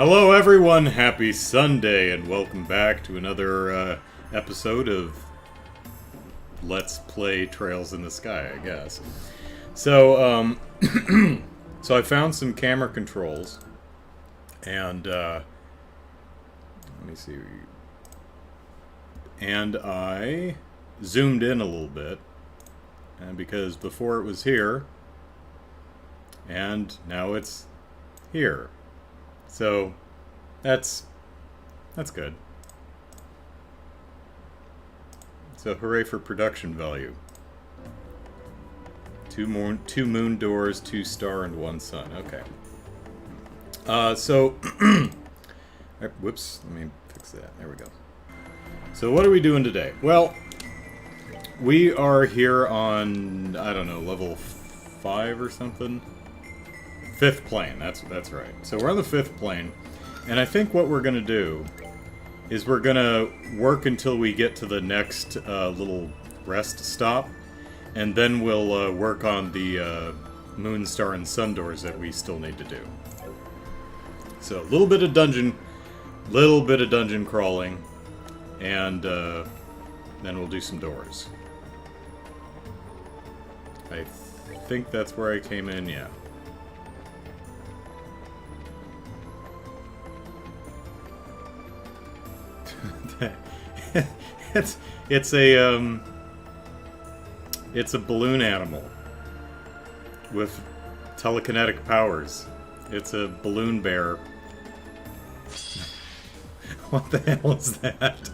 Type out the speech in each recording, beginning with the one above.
Hello everyone, happy Sunday, and welcome back to another episode of Let's Play Trails in the Sky, I guess. So, so I found some camera controls, and, let me see, and I zoomed in a little bit, and because before it was here, and now it's here. So, that's good. So, hooray for production value. Two moon doors, 2 star, and 1 sun. Okay. Whoops, let me fix that. There we go. So, what are we doing today? Well, we are here on, I don't know, level 5 or something? 5th plane, that's right. So we're on the 5th plane, and I think what we're going to do is we're going to work until we get to the next little rest stop, and then we'll work on the moon, star, and sun doors that we still need to do. So a little bit of dungeon crawling, and then we'll do some doors. I think that's where I came in, yeah. It's a balloon animal with telekinetic powers. It's a balloon bear. What the hell is that?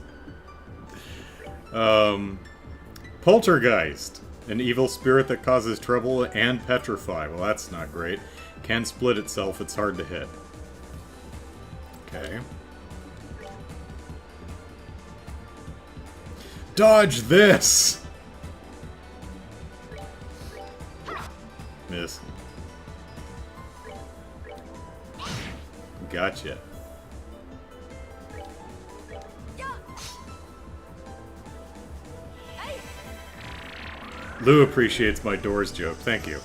Poltergeist, an evil spirit that causes trouble and petrify. Well, that's not great. Can split itself. It's hard to hit. Okay. Dodge this! Miss. Gotcha. Lou appreciates my doors joke. Thank you.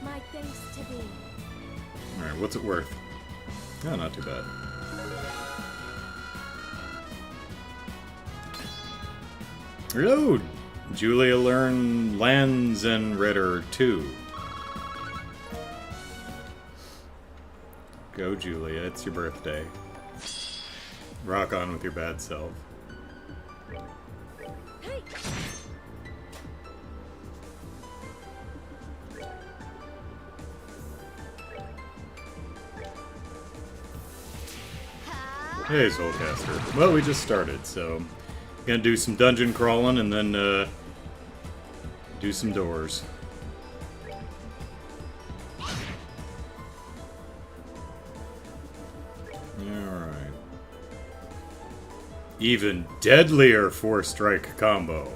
My thanks to thee. Alright, what's it worth? No, not too bad. Reload! Julia learned Lanzenritter 2. Go, Julia. It's your birthday. Rock on with your bad self. Hey. Hey, Soulcaster. Well, we just started, so gonna do some dungeon crawling and then do some doors. Alright. Even deadlier 4-strike combo.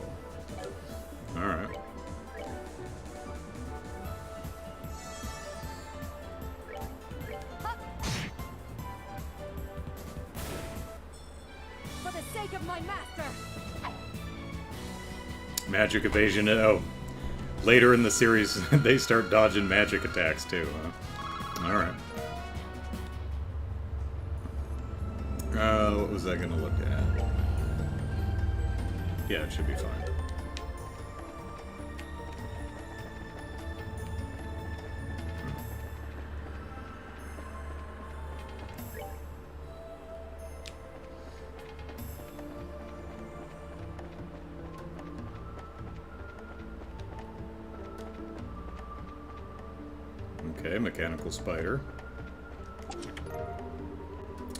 Alright. Magic evasion. Oh, later in the series, they start dodging magic attacks too. Huh? All right. What was I gonna look at? Yeah, it should be fine. Okay, mechanical spider.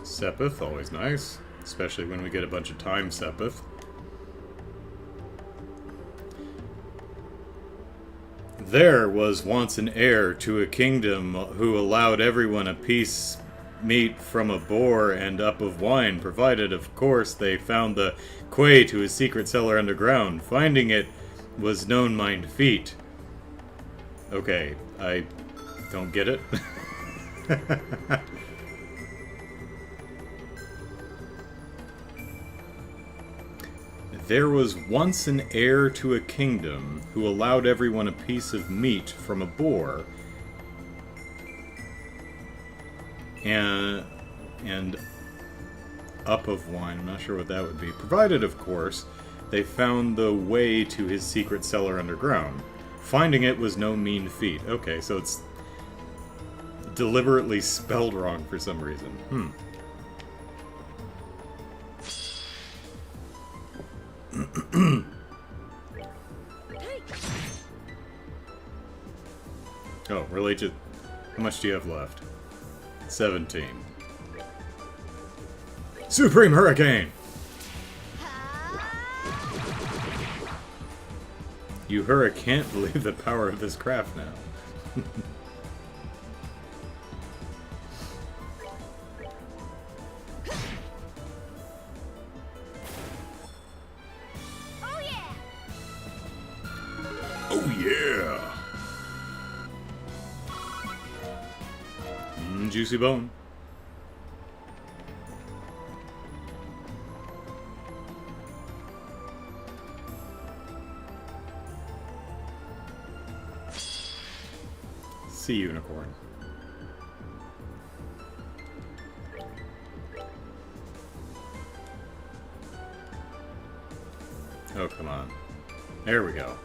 Sepith, always nice. Especially when we get a bunch of time Sepith. There was once an heir to a kingdom who allowed everyone a piece meat from a boar and up of wine, provided, of course, they found the quay to his secret cellar underground. Finding it was known mind feat. Okay, I don't get it. There was once an heir to a kingdom who allowed everyone a piece of meat from a boar and up of wine. I'm not sure what that would be. Provided, of course, they found the way to his secret cellar underground. Finding it was no mean feat. Okay, so it's deliberately spelled wrong for some reason. Oh, really? Just how much do you have left? 17. Supreme Hurricane! You can't believe the power of this craft now. Oh yeah! Oh yeah! Juicy bone. Sea unicorn. Oh, come on. There we go.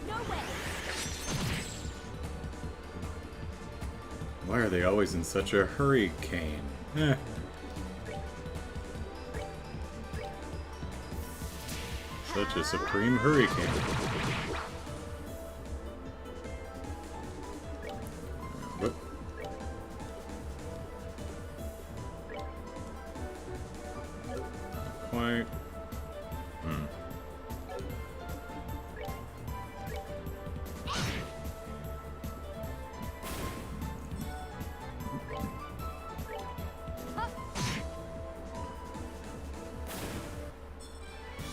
No way! Why are they always in such a hurricane? Such a supreme hurricane. Whoop. Quite.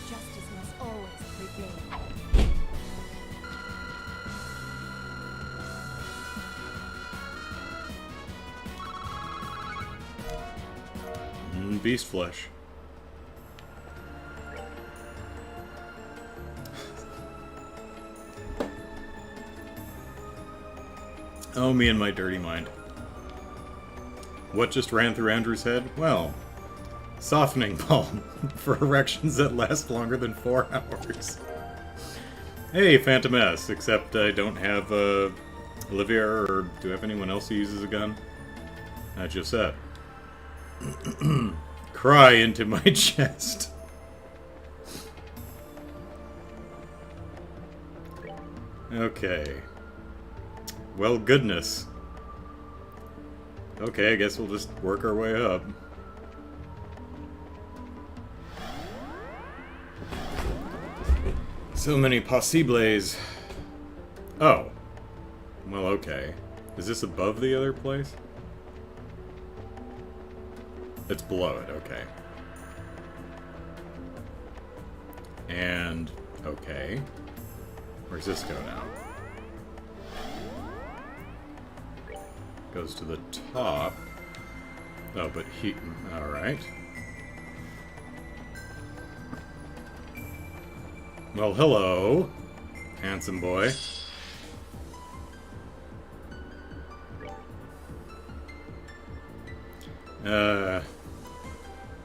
Justice must always prevail. Beast flesh. Oh, me and my dirty mind. What just ran through Andrew's head? Well, softening balm for erections that last longer than 4 hours. Hey, Phantom S, except I don't have Olivia, or do I have anyone else who uses a gun? I just said. Cry into my chest. Okay. Well, goodness. Okay, I guess we'll just work our way up. So many possibles. Oh. Well, okay. Is this above the other place? It's below it, okay. And... okay. Where's this go now? Goes to the top. Oh, but he... alright. Well, hello, handsome boy.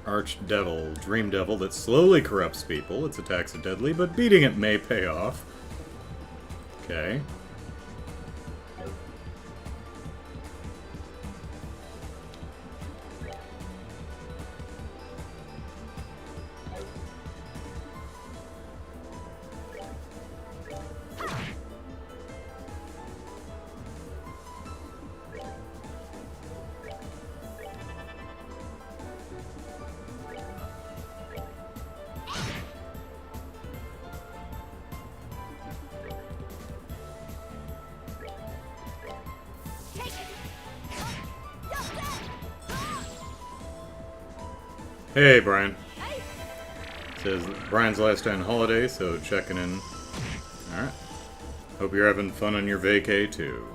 Archdevil, dream devil that slowly corrupts people. Its attacks are deadly, but beating it may pay off. Okay. Hey, Brian. Says Brian's last day on holiday, so checking in. Alright. Hope you're having fun on your vacay, too.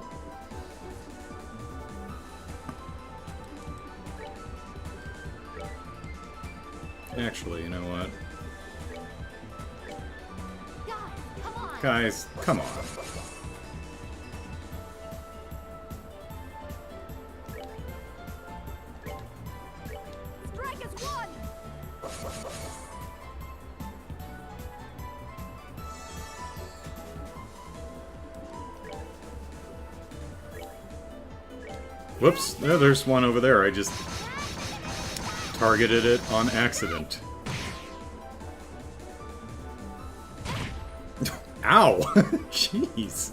Actually, you know what? Guys, come on. Strike as one! Whoops, yeah, there's one over there. I just targeted it on accident. Ow! Jeez.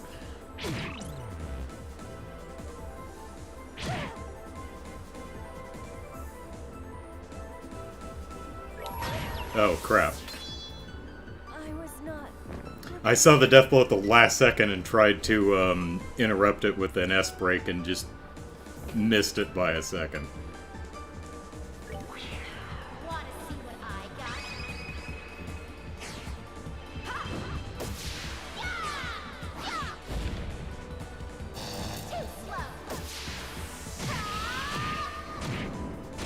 Oh, crap. I was not... I saw the death blow at the last second and tried to interrupt it with an S-break and just missed it by a second. Wanna see what I got? Ha! Yeah! Yeah! Too slow!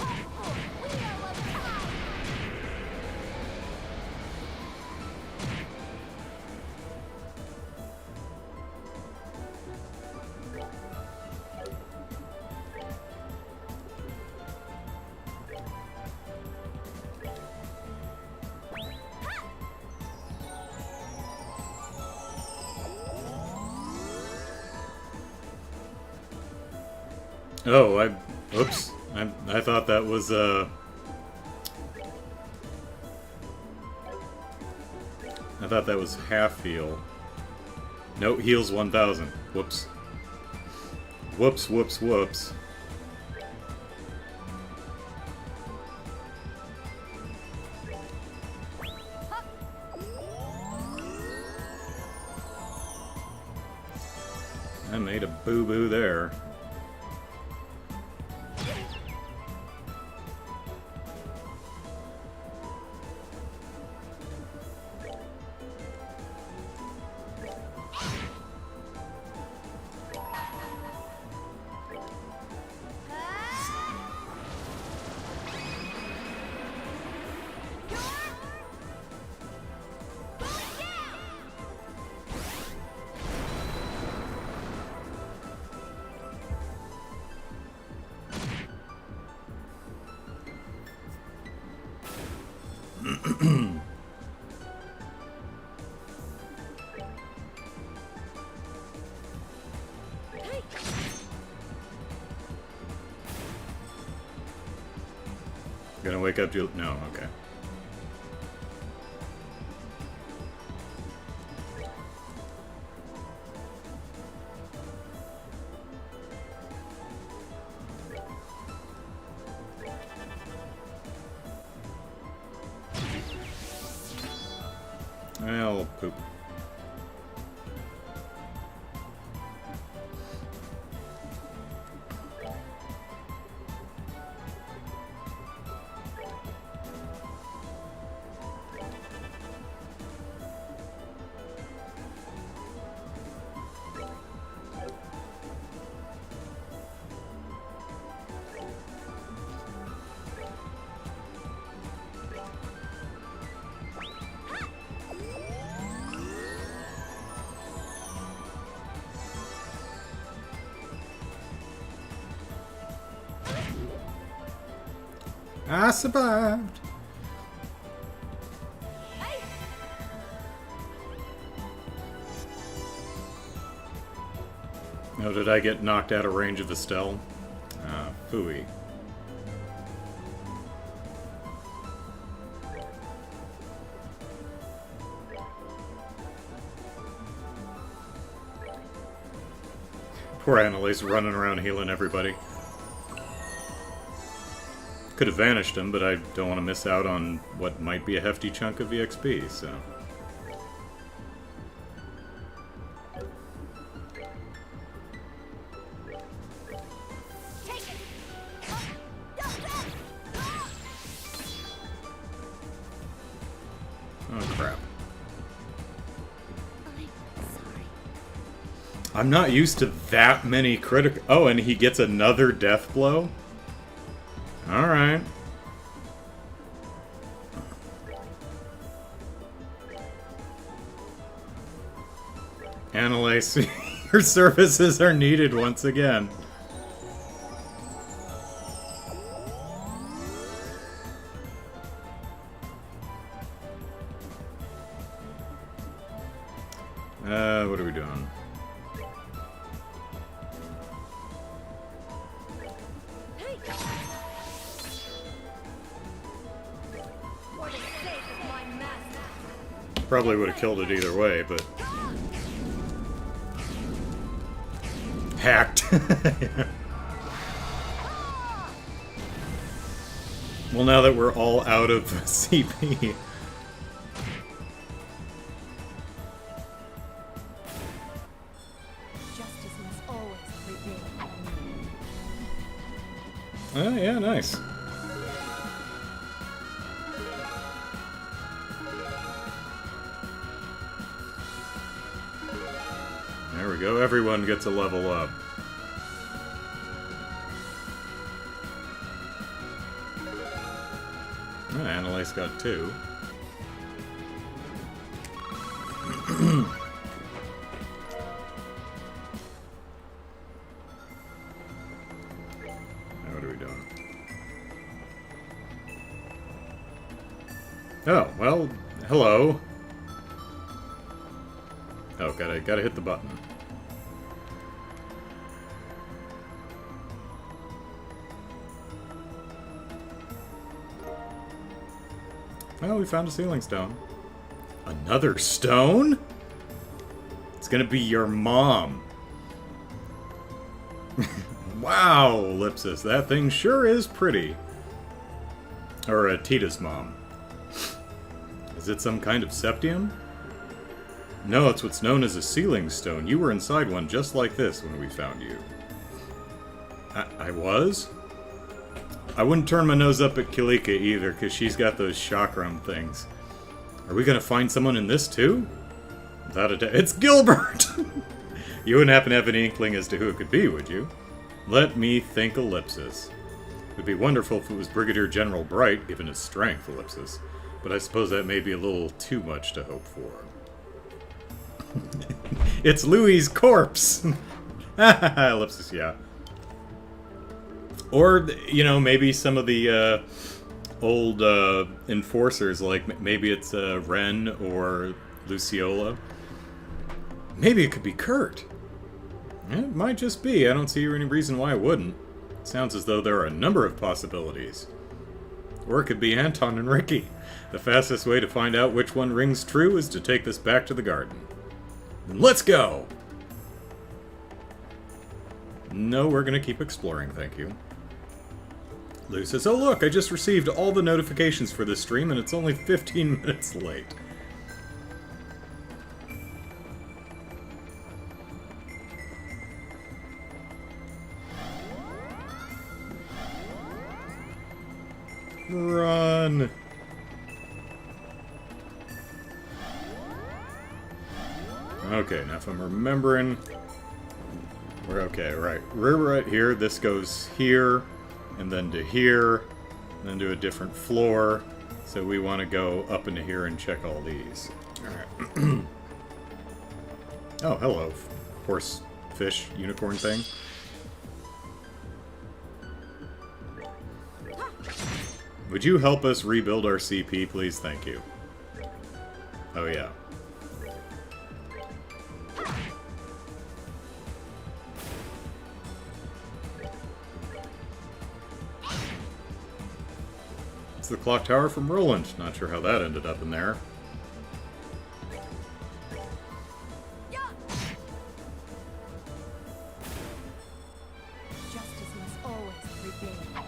Hopeful wheel of time! Oh, oops. I thought that was, I thought that was half heal. No, heals 1,000. Whoops. Whoops, whoops, whoops. I made a boo-boo there. Gonna wake up to... No, okay. Well, poop. I survived. Oh, did I get knocked out of range of Estelle? Ah, phooey. Poor Annalise running around healing everybody. Could have vanished him, but I don't want to miss out on what might be a hefty chunk of EXP, so... Oh, crap. I'm not used to that many critical... Oh, and he gets another death blow? Alright. Analyze, your services are needed once again. What are we doing? For the sake of my master. Probably would have killed it either way, but... Hacked. Well, now that we're all out of CP... Justice must always prevail. Oh, yeah, nice. There we go, everyone gets a level up. Oh, Annalise got 2. Now what are we doing? Oh, well, hello. Oh, gotta hit the button. Oh, we found a sealing stone. Another stone? It's gonna be your mom. Wow, Ellipsis, that thing sure is pretty. Or Tita's mom. Is it some kind of septium? No, it's what's known as a sealing stone. You were inside one just like this when we found you. I was? I wouldn't turn my nose up at Kilika either, because she's got those chakram things. Are we gonna find someone in this too? Without a doubt. It's Gilbert! You wouldn't happen to have any inkling as to who it could be, would you? Let me think, Ellipsis. It would be wonderful if it was Brigadier General Bright, given his strength, Ellipsis. But I suppose that may be a little too much to hope for. It's Louis's corpse! Ellipsis, yeah. Or, you know, maybe some of the old enforcers, like maybe it's Ren or Luciola. Maybe it could be Kurt. It might just be. I don't see any reason why it wouldn't. It sounds as though there are a number of possibilities. Or it could be Anton and Ricky. The fastest way to find out which one rings true is to take this back to the garden. Let's go! No, we're gonna keep exploring, thank you. Lou says, oh look, I just received all the notifications for this stream and it's only 15 minutes late. Run! Okay, now if I'm remembering... We're okay, right. We're right here, this goes here, and then to here, and then to a different floor. So we want to go up into here and check all these. Alright. Oh, hello. Horse, fish, unicorn thing. Would you help us rebuild our CP, please? Thank you. Oh, yeah. It's the clock tower from Roland. Not sure how that ended up in there. Justice must always prevail.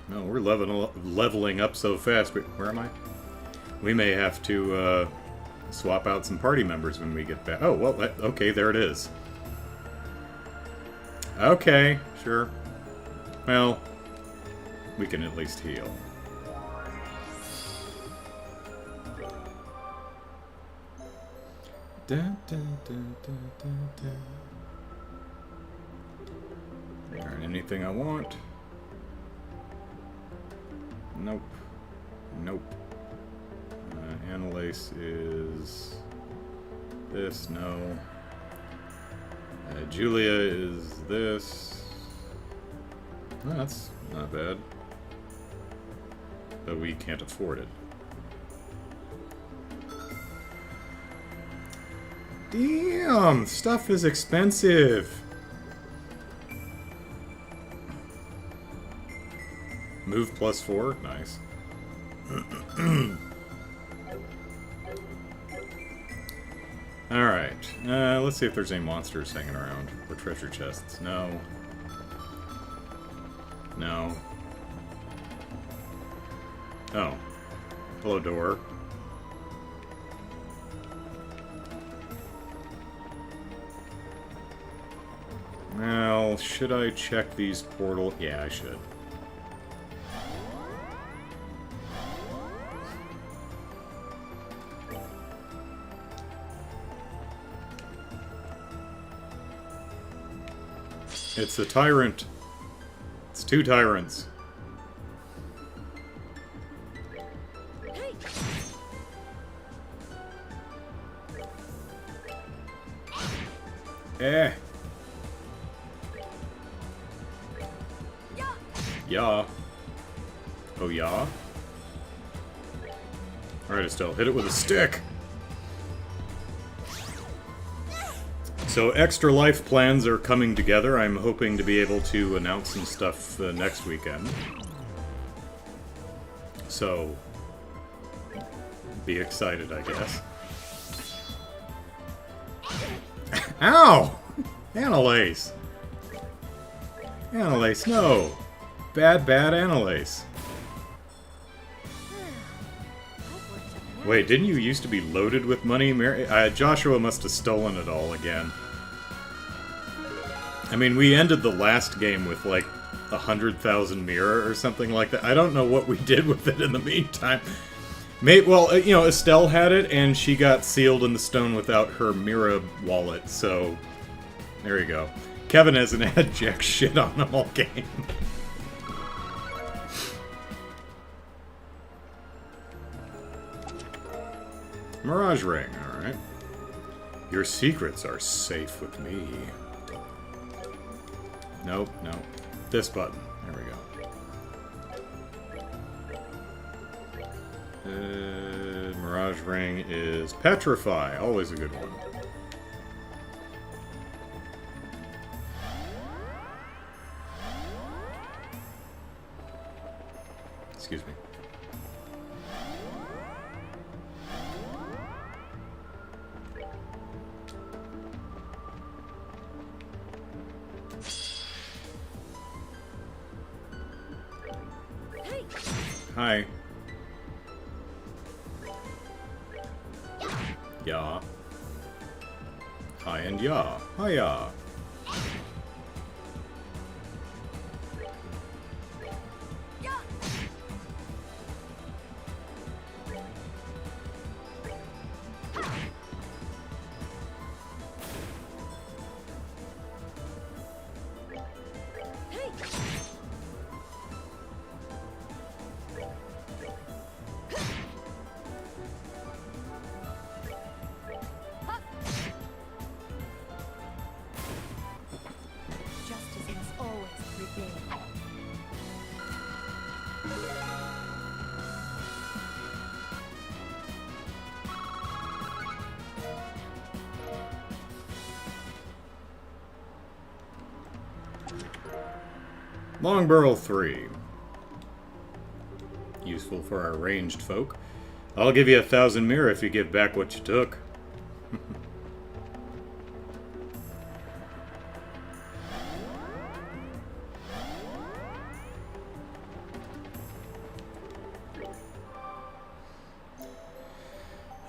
No, we're leveling up so fast. Where am I? We may have to swap out some party members when we get back. Oh, well, okay, there it is. Okay, sure. Well, we can at least heal. Dun, dun, dun, dun, dun, dun. There aren't anything I want. Nope. Nope. Annalise is this, no. Julia is this. Oh, that's not bad. But we can't afford it. Damn! Stuff is expensive! Move +4? Nice. Alright. Let's see if there's any monsters hanging around. Or treasure chests. No. No. Oh. Hello, door. Well, should I check these portal? Yeah, I should. It's a tyrant. It's two tyrants. Eh. Yeah. Oh, yeah? Alright, Estelle, hit it with a stick! So, extra life plans are coming together. I'm hoping to be able to announce some stuff next weekend. So, be excited, I guess. Ow! Annalise! Annalise, no! Bad, bad Annalise. Wait, didn't you used to be loaded with money? Joshua must have stolen it all again. I mean, we ended the last game with, like, 100,000 mirror or something like that. I don't know what we did with it in the meantime. Well, you know, Estelle had it, and she got sealed in the stone without her Mira wallet, so... There you go. Kevin hasn't had jack shit on him all game. Mirage Ring, alright. Your secrets are safe with me. Nope, no. This button. There we go. Mirage Ring is Petrify. Always a good one. Excuse me. Hi. Yeah. Hi and yeah. Hiya. Justice must always prevail. Long Barrel 3. Useful for our ranged folk. I'll give you 1,000 mirror if you give back what you took.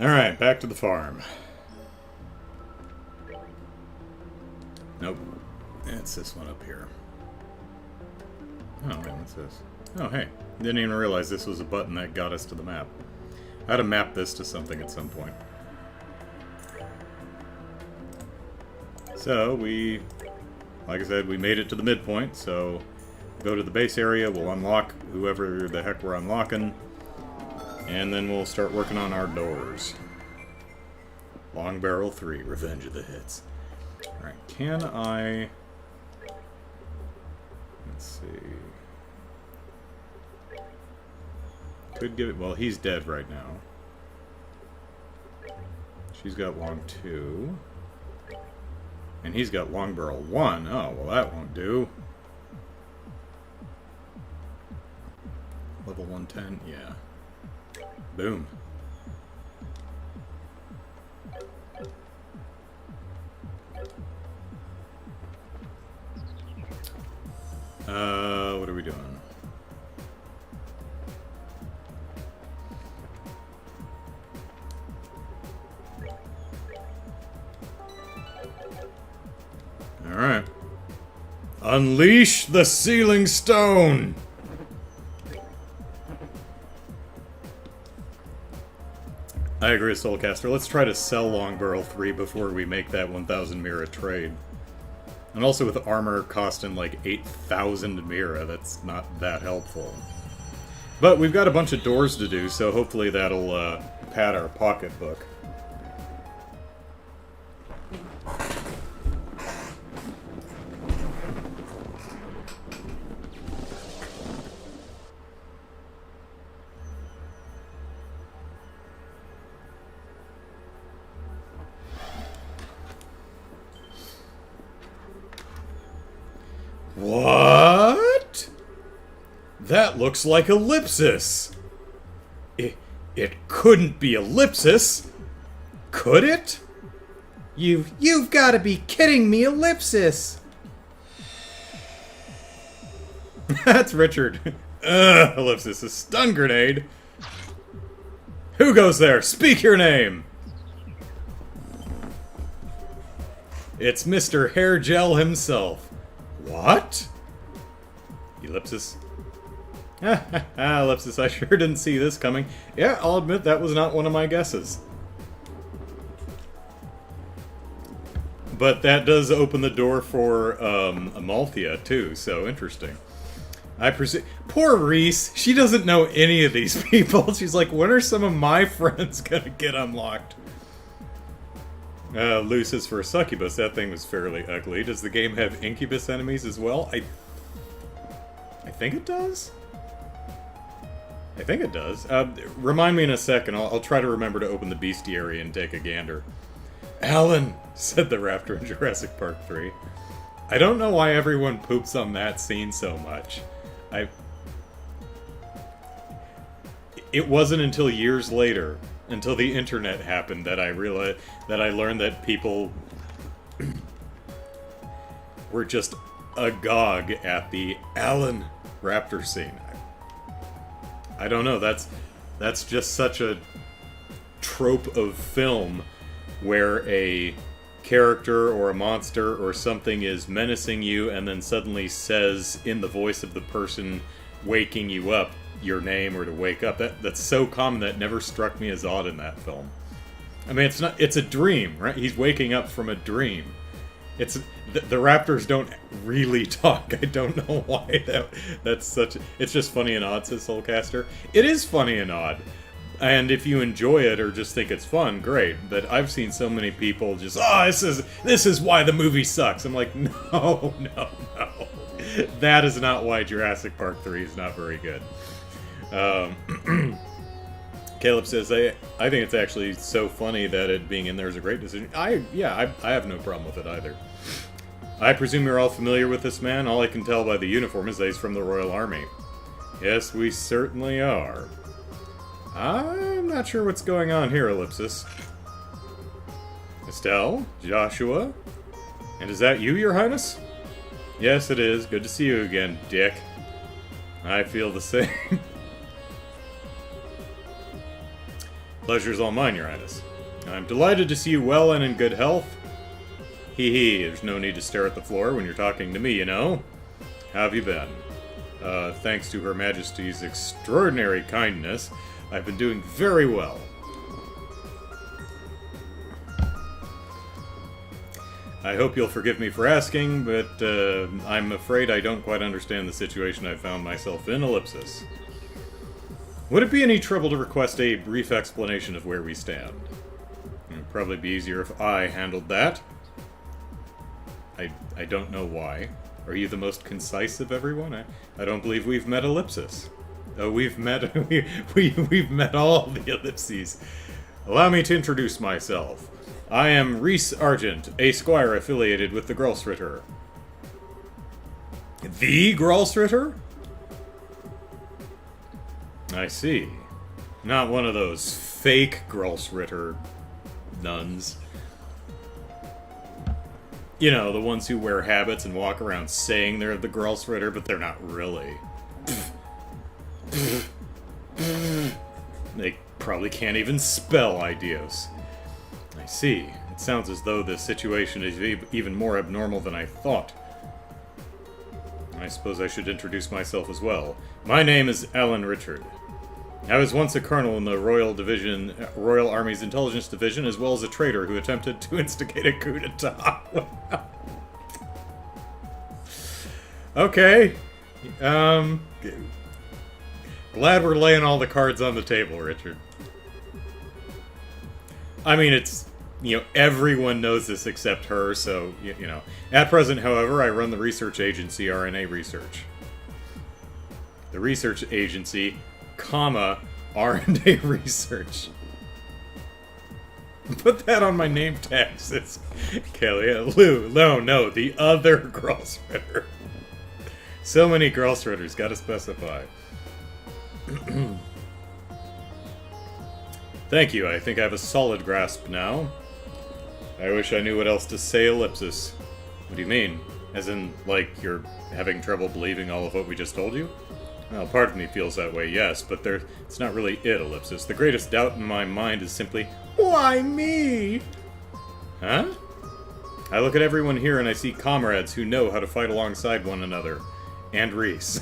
Alright, back to the farm. Nope. It's this one up here. Oh, wait, what's this? Oh, hey. Didn't even realize this was a button that got us to the map. I had to map this to something at some point. So, like I said, we made it to the midpoint, so go to the base area, we'll unlock whoever the heck we're unlocking. And then we'll start working on our doors. Long Barrel 3, Revenge of the Hits. Alright, can I... Let's see... Could give it... Well, he's dead right now. She's got Long 2. And he's got Long Barrel 1. Oh, well that won't do. Level 110? Yeah. Boom. What are we doing? Alright. Unleash the Sealing Stone! I agree with Soulcaster. Let's try to sell Long Barrel 3 before we make that 1,000 Mira trade. And also with armor costing like 8,000 Mira, that's not that helpful. But we've got a bunch of doors to do, so hopefully that'll pad our pocketbook. What? That looks like ellipsis. It couldn't be ellipsis. Could it? You've got to be kidding me, ellipsis. That's Richard. Ellipsis, a stun grenade. Who goes there? Speak your name. It's Mr. Hair Gel himself. What? Ellipsis. Ellipsis, I sure didn't see this coming. Yeah, I'll admit that was not one of my guesses. But that does open the door for Amalthea, too, so interesting. I presume... Poor Reese, she doesn't know any of these people. She's like, when are some of my friends gonna get unlocked? Loose is for a succubus. That thing was fairly ugly. Does the game have incubus enemies as well? I think it does? I think it does. Remind me in a second. I'll try to remember to open the bestiary and take a gander. Alan, said the raptor in Jurassic Park 3. I don't know why everyone poops on that scene so much. It wasn't until years later, until the internet happened, that I realized, that I learned that people were just agog at the Alan raptor scene. I don't know, that's just such a trope of film where a character or a monster or something is menacing you and then suddenly says in the voice of the person waking you up your name or to wake up. That's so common that never struck me as odd in that film. I mean, it's a dream, right? He's waking up from a dream. The raptors don't really talk. I don't know why that's such... It's just funny and odd, says Soulcaster. It is funny and odd. And if you enjoy it or just think it's fun, great. But I've seen so many people just, this is why the movie sucks. I'm like, no. That is not why Jurassic Park 3 is not very good. Caleb says, I think it's actually so funny that it being in there is a great decision. I have no problem with it either. I presume you're all familiar with this man? All I can tell by the uniform is that he's from the Royal Army. Yes, we certainly are. I'm not sure what's going on here, Ellipsis. Estelle? Joshua? And is that you, Your Highness? Yes, it is. Good to see you again, Dick. I feel the same. Pleasure's all mine, Your Highness. I'm delighted to see you well and in good health. Hee, there's no need to stare at the floor when you're talking to me, you know. How have you been? Thanks to Her Majesty's extraordinary kindness, I've been doing very well. I hope you'll forgive me for asking, but I'm afraid I don't quite understand the situation I found myself in, Ellipsis. Would it be any trouble to request a brief explanation of where we stand? It would probably be easier if I handled that. I don't know why. Are you the most concise of everyone? I don't believe we've met Ellipsis. Oh, we've met we've met all the ellipses. Allow me to introduce myself. I am Reese Argent, a squire affiliated with the Grolsritter. The Grolsritter? I see. Not one of those fake Grolsritter nuns. You know, the ones who wear habits and walk around saying they're the Grolsritter, but they're not really. They probably can't even spell ideas. I see. It sounds as though this situation is even more abnormal than I thought. I suppose I should introduce myself as well. My name is Alan Richard. I was once a colonel in the Royal Army's Intelligence Division, as well as a traitor who attempted to instigate a coup d'etat. Okay. Glad we're laying all the cards on the table, Richard. I mean, it's, you know, everyone knows this except her, so, you know. At present, however, I run the research agency RNA Research. The research agency, comma, RNA Research. Put that on my name tag, sis. Kelly, Lou, no, the other Grolsritter. So many Grolsritters, gotta specify. Thank you, I think I have a solid grasp now. I wish I knew what else to say, Ellipsis. What do you mean? As in, like, you're having trouble believing all of what we just told you? Well, part of me feels that way, yes, but it's not really it, Ellipsis. The greatest doubt in my mind is simply, why me? Huh? I look at everyone here and I see comrades who know how to fight alongside one another. And Reese.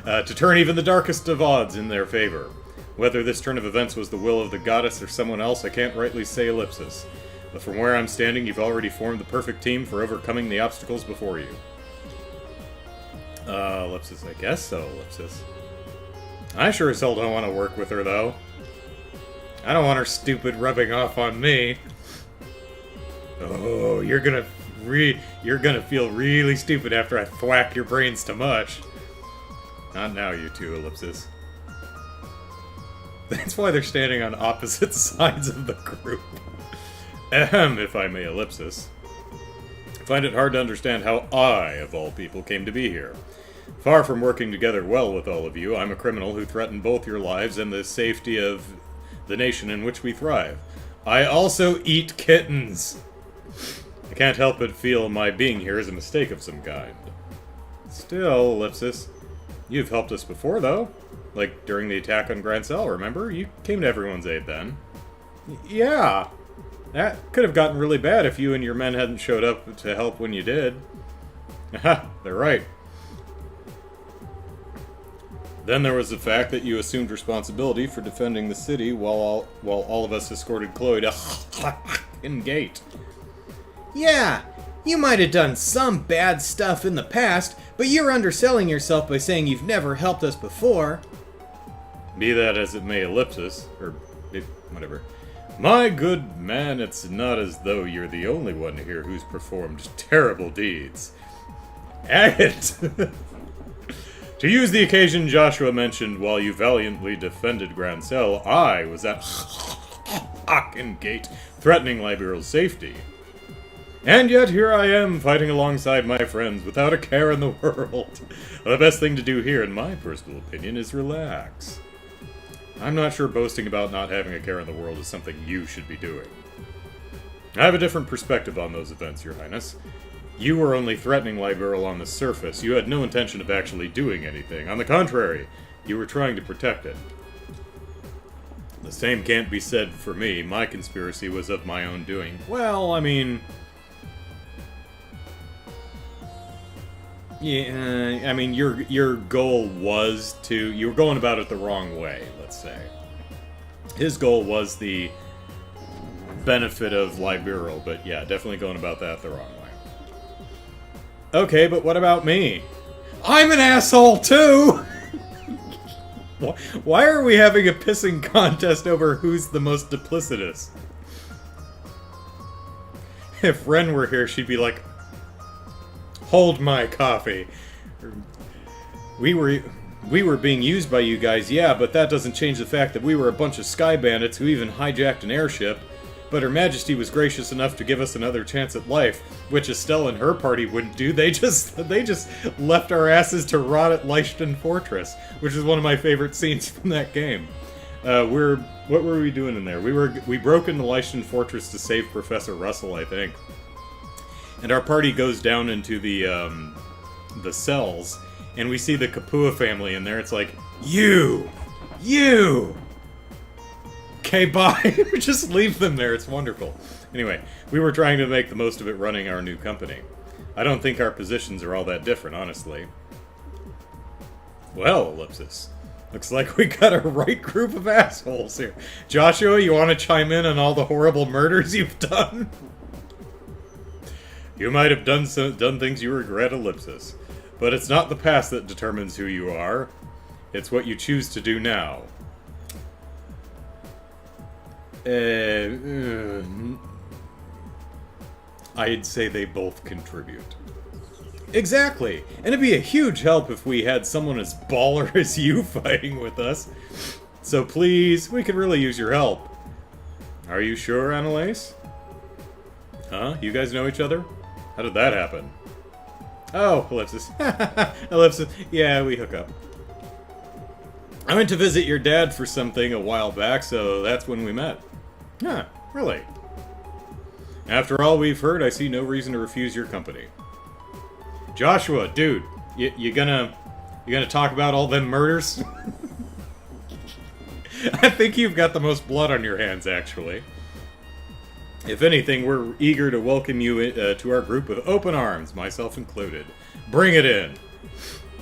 To turn even the darkest of odds in their favor. Whether this turn of events was the will of the goddess or someone else, I can't rightly say, Ellipsis. But from where I'm standing, you've already formed the perfect team for overcoming the obstacles before you. Ellipsis, I guess so, Ellipsis. I sure as hell don't want to work with her, though. I don't want her stupid rubbing off on me. Oh, you're gonna feel really stupid after I thwack your brains to mush. Not now, you two, Ellipsis. That's why they're standing on opposite sides of the group. Ahem, if I may, Ellipsis. I find it hard to understand how I, of all people, came to be here. Far from working together well with all of you, I'm a criminal who threatened both your lives and the safety of the nation in which we thrive. I also eat kittens! I can't help but feel my being here is a mistake of some kind. Still, Ellipsis, you've helped us before, though. Like, during the attack on Grancel, remember? You came to everyone's aid then. Yeah! That could have gotten really bad if you and your men hadn't showed up to help when you did. Haha, they're right. Then there was the fact that you assumed responsibility for defending the city while all of us escorted Chloe to in gate. Yeah, you might have done some bad stuff in the past, but you're underselling yourself by saying you've never helped us before. Be that as it may, Ellipsis, or whatever. My good man, it's not as though you're the only one here who's performed terrible deeds. Agate! To use the occasion Joshua mentioned while you valiantly defended Grancel, I was at Gate, threatening Liberal's safety. And yet here I am, fighting alongside my friends without a care in the world. The best thing to do here, in my personal opinion, is relax. I'm not sure boasting about not having a care in the world is something you should be doing. I have a different perspective on those events, Your Highness. You were only threatening Liberal on the surface. You had no intention of actually doing anything. On the contrary, you were trying to protect it. The same can't be said for me. My conspiracy was of my own doing. Well, I mean... yeah, I mean, your goal was to... you were going about it the wrong way, let's say. His goal was the benefit of Liberal, but yeah, definitely going about that the wrong way. Okay, but what about me? I'm an asshole too! Why are we having a pissing contest over who's the most duplicitous? If Ren were here, she'd be like, "Hold my coffee. We were being used by you guys, yeah, but that doesn't change the fact that we were a bunch of sky bandits who even hijacked an airship. But Her Majesty was gracious enough to give us another chance at life, which Estelle and her party wouldn't do. They just left our asses to rot at Leishton Fortress, which is one of my favorite scenes from that game. What were we doing in there? We broke into Leishton Fortress to save Professor Russell, I think. And our party goes down into the cells, and we see the Kapua family in there. It's like, you! Okay, bye. Just leave them there. It's wonderful. Anyway, we were trying to make the most of it running our new company. I don't think our positions are all that different, honestly. Well, ellipsis. Looks like we got a right group of assholes here. Joshua, you want to chime in on all the horrible murders you've done? You might have done things you regret, ellipsis. But it's not the past that determines who you are. It's what you choose to do now. I'd say they both contribute. Exactly! And it'd be a huge help if we had someone as baller as you fighting with us. So please, we could really use your help. Are you sure, Annalise? Huh? You guys know each other? How did that happen? Oh, ellipsis. Ellipsis. Yeah, we hook up. I went to visit your dad for something a while back, so that's when we met. Huh, really? After all we've heard, I see no reason to refuse your company. Joshua, dude, you gonna talk about all them murders? I think you've got the most blood on your hands, actually. If anything, we're eager to welcome you to our group with open arms, myself included. Bring it in.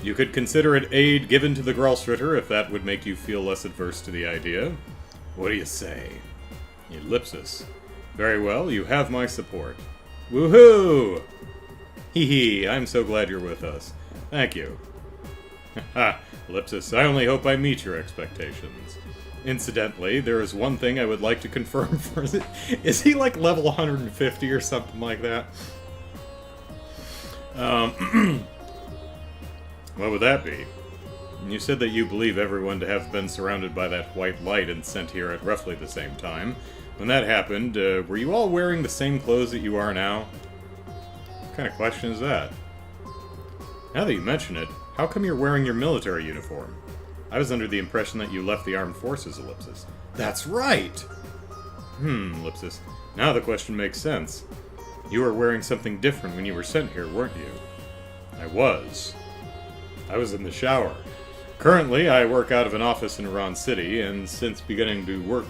You could consider it aid given to the Gralstritter if that would make you feel less adverse to the idea. What do you say? Ellipsis. Very well, you have my support. Woohoo! Hee hee, I'm so glad you're with us. Thank you. Ha, Ellipsis, I only hope I meet your expectations. Incidentally, there is one thing I would like to confirm for... Is he like level 150 or something like that? What would that be? You said that you believe everyone to have been surrounded by that white light and sent here at roughly the same time. When that happened, were you all wearing the same clothes that you are now? What kind of question is that? Now that you mention it, how come you're wearing your military uniform? I was under the impression that you left the armed forces, ellipsis. That's right! Ellipsis. Now the question makes sense. You were wearing something different when you were sent here, weren't you? I was. I was in the shower. Currently, I work out of an office in Iran City, and since beginning work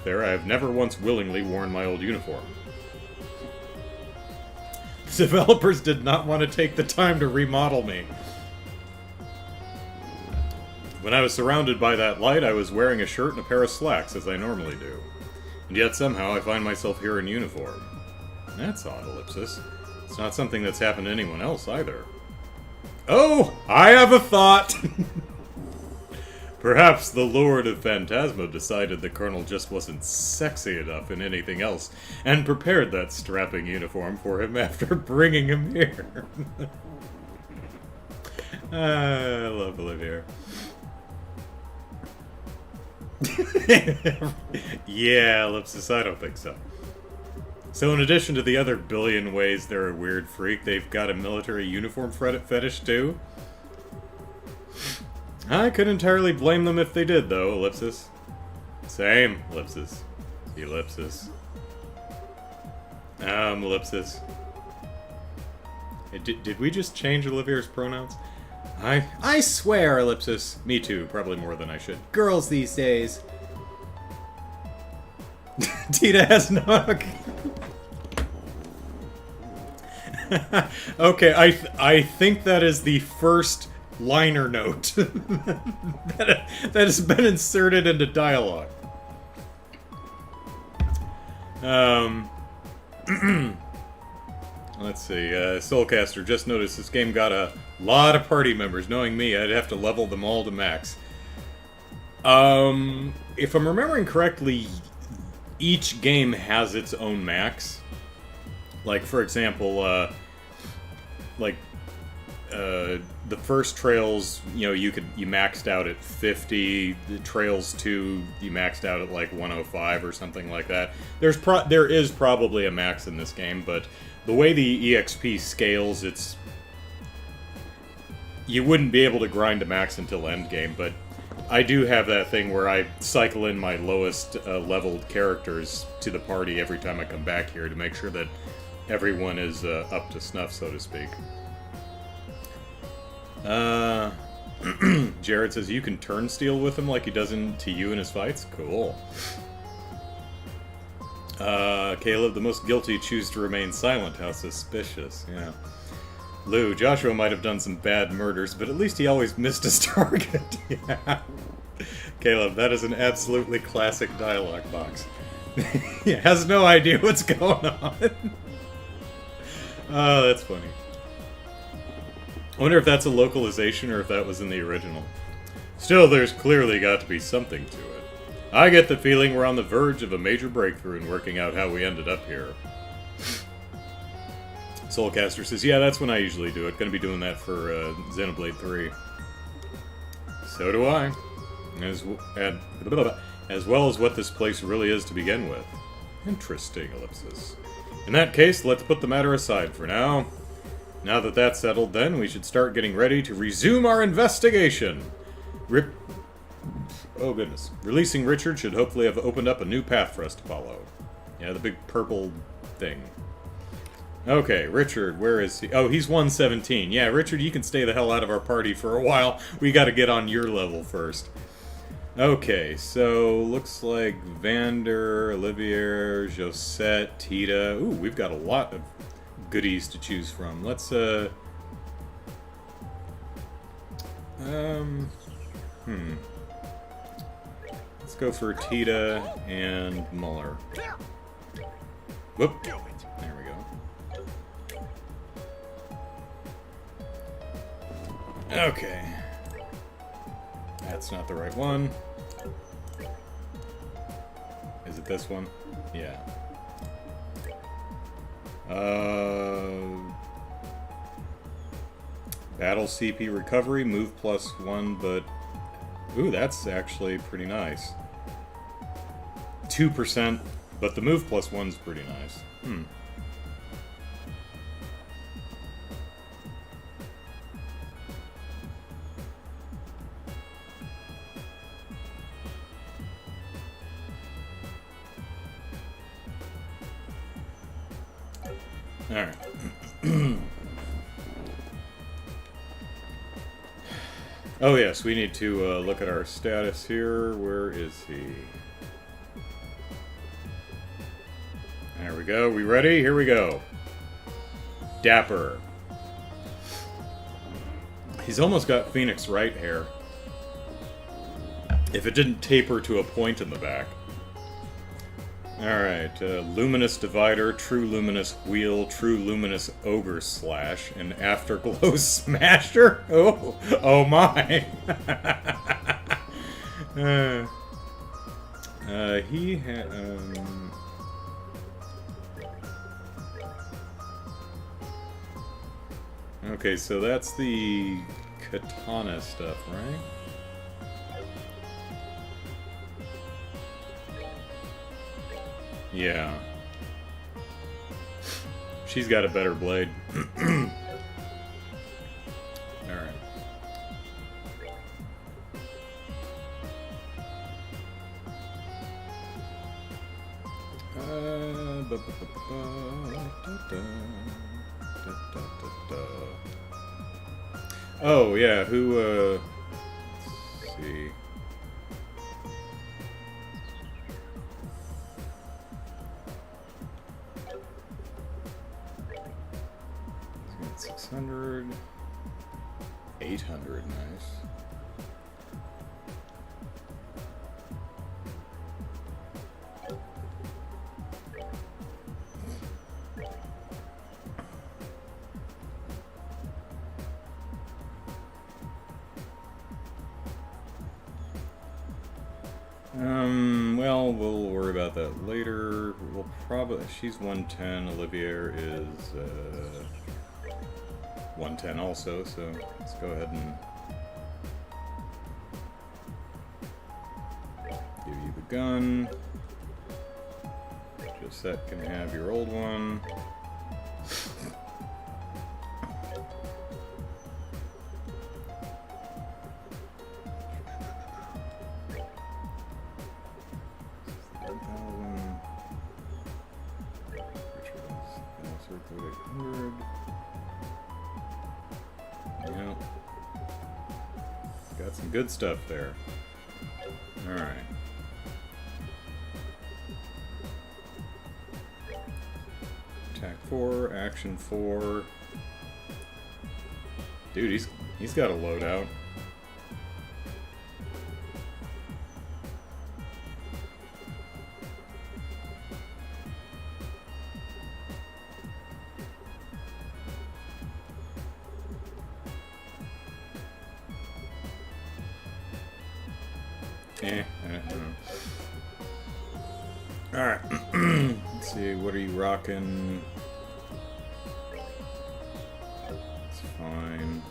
there, I have never once willingly worn my old uniform. The developers did not want to take the time to remodel me. When I was surrounded by that light, I was wearing a shirt and a pair of slacks, as I normally do. And yet somehow I find myself here in uniform. That's odd, ellipsis. It's not something that's happened to anyone else, either. Oh! I have a thought! Perhaps the Lord of Phantasma decided the Colonel just wasn't sexy enough in anything else, and prepared that strapping uniform for him after bringing him here. I love Olivier. Yeah, ellipsis, I don't think so. So in addition to the other billion ways they're a weird freak, they've got a military uniform fetish too? I couldn't entirely blame them if they did, though, ellipsis. Same, ellipsis. Ellipsis. Ellipsis. Did we just change Olivier's pronouns? I swear, ellipsis. Me too, probably more than I should. Girls these days. Tita has no... Okay, I think that is the first liner note that has been inserted into dialogue. Let's see, Soulcaster just noticed this game got a lot of party members. Knowing me, I'd have to level them all to max. If I'm remembering correctly, each game has its own max. Like, for example, the first Trails, you know, you maxed out at 50. The Trails 2, you maxed out at like 105 or something like that. There is probably a max in this game, but the way the EXP scales, you wouldn't be able to grind a max until endgame, but I do have that thing where I cycle in my lowest leveled characters to the party every time I come back here to make sure that everyone is up to snuff, so to speak. Jared says you can turnstile with him like he does to you in his fights? Cool. Caleb, the most guilty choose to remain silent. How suspicious. Yeah. Lou, Joshua might have done some bad murders, but at least he always missed his target. Yeah. Caleb, that is an absolutely classic dialogue box. He has no idea what's going on. Oh, that's funny. I wonder if that's a localization or if that was in the original. Still, there's clearly got to be something to it. I get the feeling we're on the verge of a major breakthrough in working out how we ended up here. Soulcaster says, yeah, that's when I usually do it. Gonna be doing that for Xenoblade 3. So do I. As well as what this place really is to begin with. Interesting, ellipsis. In that case, let's put the matter aside for now. Now that that's settled, then, we should start getting ready to resume our investigation. Oh, goodness. Releasing Richard should hopefully have opened up a new path for us to follow. Yeah, the big purple thing. Okay, Richard, where is he? Oh, he's 117. Yeah, Richard, you can stay the hell out of our party for a while. We gotta get on your level first. Okay, so looks like Vander, Olivier, Josette, Tita. Ooh, we've got a lot of goodies to choose from. Let's, Let's go for Tita and Muller. Whoop. There we go. Okay. That's not the right one. Is it this one? Yeah. Battle CP recovery, move +1, but... Ooh, that's actually pretty nice. 2%, but the move +1's pretty nice. Alright. Oh yes, we need to look at our status here. Where is he? There we go. We ready? Here we go. Dapper. He's almost got Phoenix Wright hair. If it didn't taper to a point in the back. Alright, Luminous Divider, True Luminous Wheel, True Luminous Ogre Slash, and Afterglow Smasher? Oh my! He had, Okay, so that's the katana stuff, right? Yeah. She's got a better blade. Alright. Oh, yeah, who, let's see. 600, 800, nice. we'll worry about that later. We'll probably... She's 110. Olivier is 110 also, so let's go ahead and give you the gun. Josette can have your old one. Yep. Got some good stuff there. Alright. Attack 4, action 4. Dude, he's got a loadout. Alright. Let's see, what are you rocking? It's fine.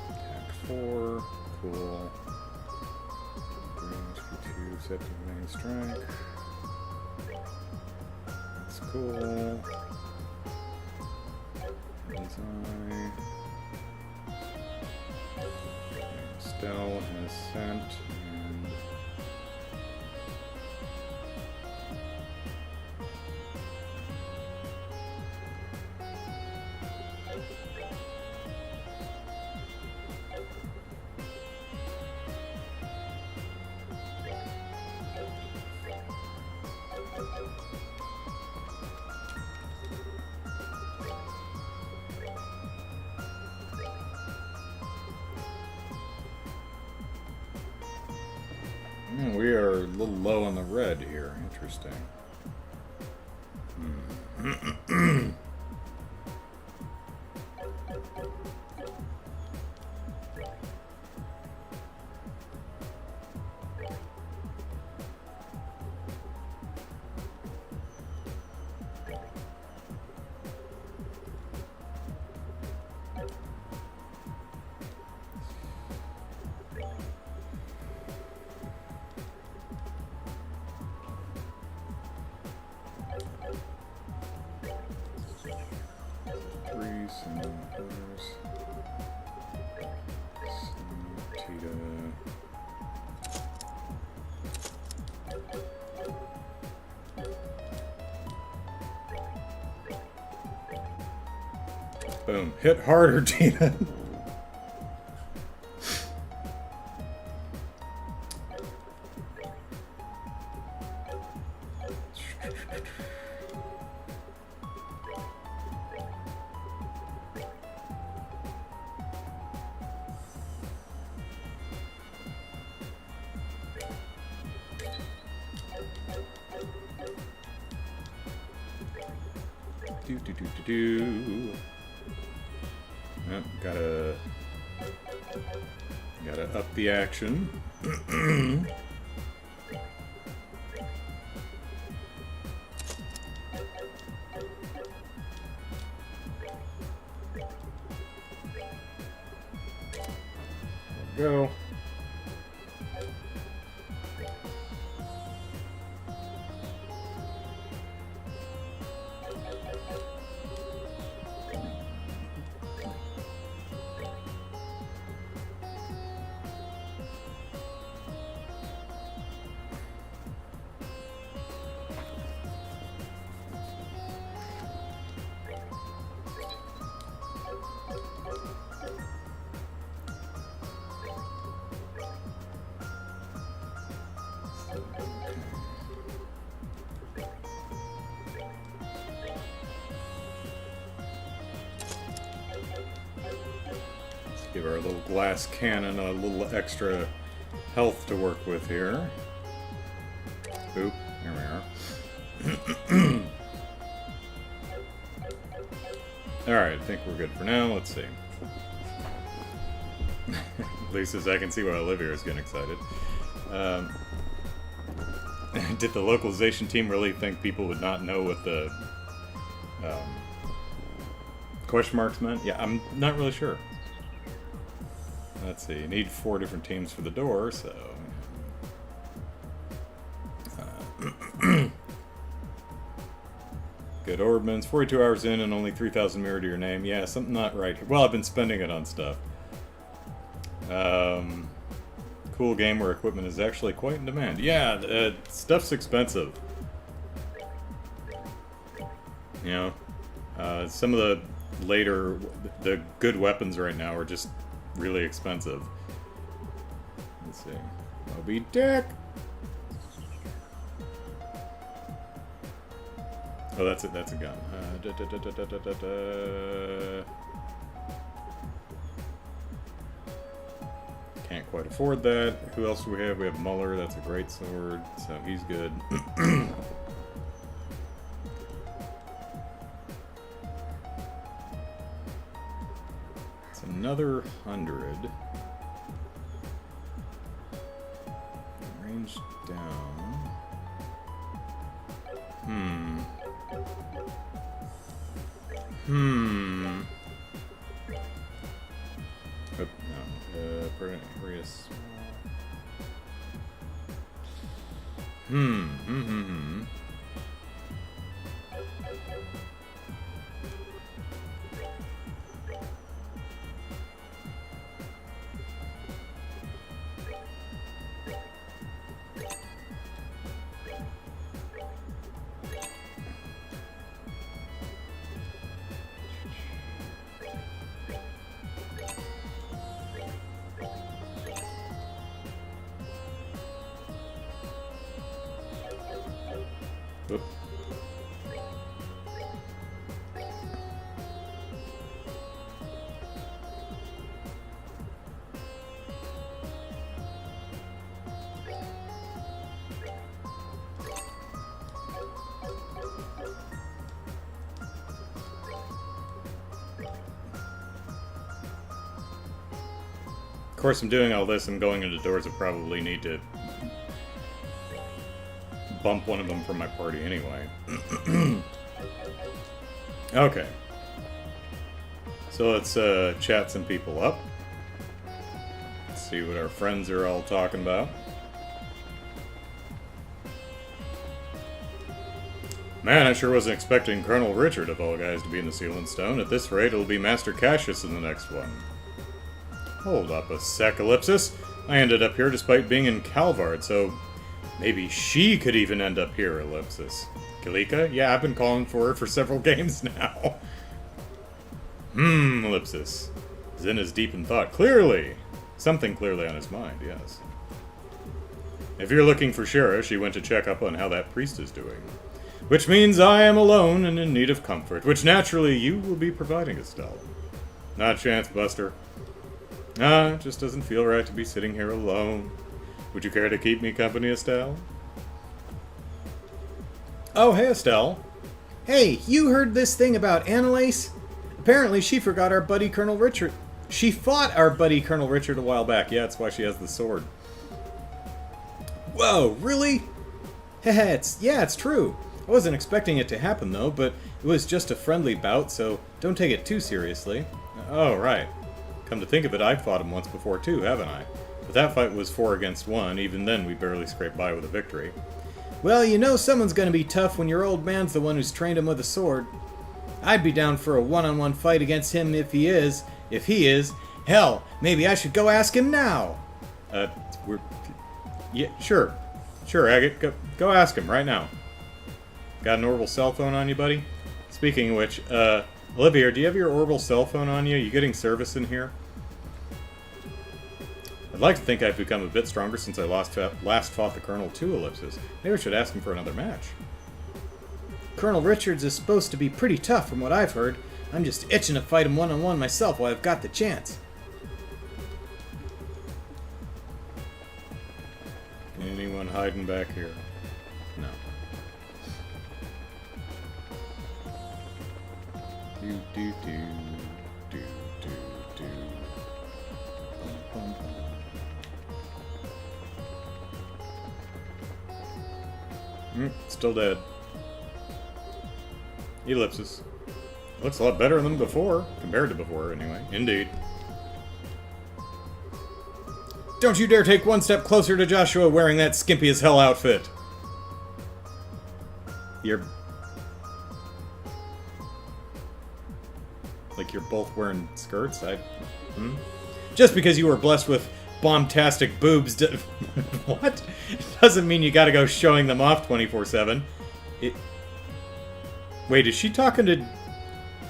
Attack 4, cool. Range for 2, set to main strike. That's cool. Design. Stell has sent and we are a little low on the red here. Interesting. Boom. Hit harder, Tina. Do. Yep, gotta up the action. Go. Give our little glass cannon a little extra health to work with here. Oop, there we are. Alright, I think we're good for now. Let's see. Lisa's, I can see why Olivia is getting excited. Did the localization team really think people would not know what the question marks meant? Yeah, I'm not really sure. Let's see, you need 4 different teams for the door, so... Good ordnance, 42 hours in and only 3,000 mirror to your name. Yeah, something not right here. Well, I've been spending it on stuff. Cool game where equipment is actually quite in demand. Yeah, stuff's expensive. You know, some of the the good weapons right now are just really expensive. Let's see. Moby Dick! Oh, that's it. That's a gun. Can't quite afford that. Who else do we have? We have Muller. That's a great sword, so he's good. It's another 100. Range down. Oh, no. Prius. Oop. Of course, I'm doing all this and going into doors that probably need to bump one of them from my party anyway. Okay. So let's chat some people up. Let's see what our friends are all talking about. Man, I sure wasn't expecting Colonel Richard of all guys to be in the Seal and Stone. At this rate, it'll be Master Cassius in the next one. Hold up a sec, Ellipsis. I ended up here despite being in Calvard, so maybe she could even end up here, Ellipsis. Kalika? Yeah, I've been calling for her for several games now. Ellipsis. Zen is deep in thought. Clearly! Something clearly on his mind, yes. If you're looking for Shara, she went to check up on how that priest is doing. Which means I am alone and in need of comfort, which naturally you will be providing, Estelle. Not a chance, Buster. It just doesn't feel right to be sitting here alone. Would you care to keep me company, Estelle? Oh, hey, Estelle. Hey, you heard this thing about Annalise? Apparently she forgot our buddy Colonel Richard. She fought our buddy Colonel Richard a while back. Yeah, that's why she has the sword. Whoa, really? Heh, it's true. I wasn't expecting it to happen, though, but it was just a friendly bout, so don't take it too seriously. Oh, right. Come to think of it, I've fought him once before too, haven't I? But that fight was 4 against 1, even then we barely scraped by with a victory. Well, you know someone's gonna be tough when your old man's the one who's trained him with a sword. I'd be down for a one-on-one fight against him if he is. Hell, maybe I should go ask him now. Yeah, sure. Sure, Agate, go ask him right now. Got an orbital cell phone on you, buddy? Speaking of which, Olivia, do you have your orbital cell phone on you? You getting service in here? I'd like to think I've become a bit stronger since I last fought the Colonel too, Ellipsis. Maybe I should ask him for another match. Colonel Richards is supposed to be pretty tough from what I've heard. I'm just itching to fight him one-on-one myself while I've got the chance. Anyone hiding back here? No. Do, do, do, do, do, do. Bum, bum, bum. Still dead. Ellipsis. Looks a lot better than before. Compared to before, anyway. Indeed. Don't you dare take one step closer to Joshua wearing that skimpy as hell outfit. You're... Like you're both wearing skirts? Just because you were blessed with bombastic boobs what? Doesn't mean you gotta go showing them off 24/7. Wait, is she talking to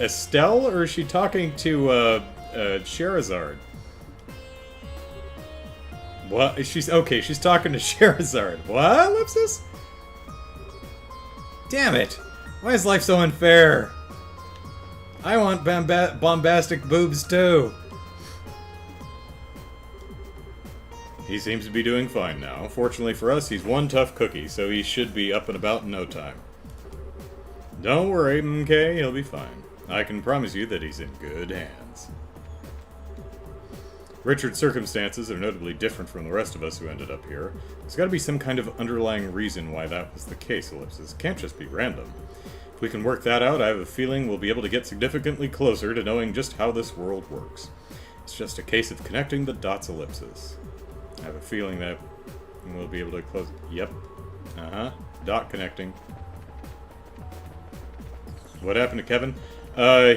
Estelle, or is she talking to, Sherazard? What? She's talking to Sherazard. What, Ellipsis? Damn it! Why is life so unfair? I want bombastic boobs, too. He seems to be doing fine now. Fortunately for us, he's one tough cookie, so he should be up and about in no time. Don't worry, MK, he'll be fine. I can promise you that he's in good hands. Richard's circumstances are notably different from the rest of us who ended up here. There's got to be some kind of underlying reason why that was the case, Ellipsis. Can't just be random. If we can work that out, I have a feeling we'll be able to get significantly closer to knowing just how this world works. It's just a case of connecting the dots, Ellipsis. I have a feeling that we'll be able to close... Yep. Dot connecting. What happened to Kevin?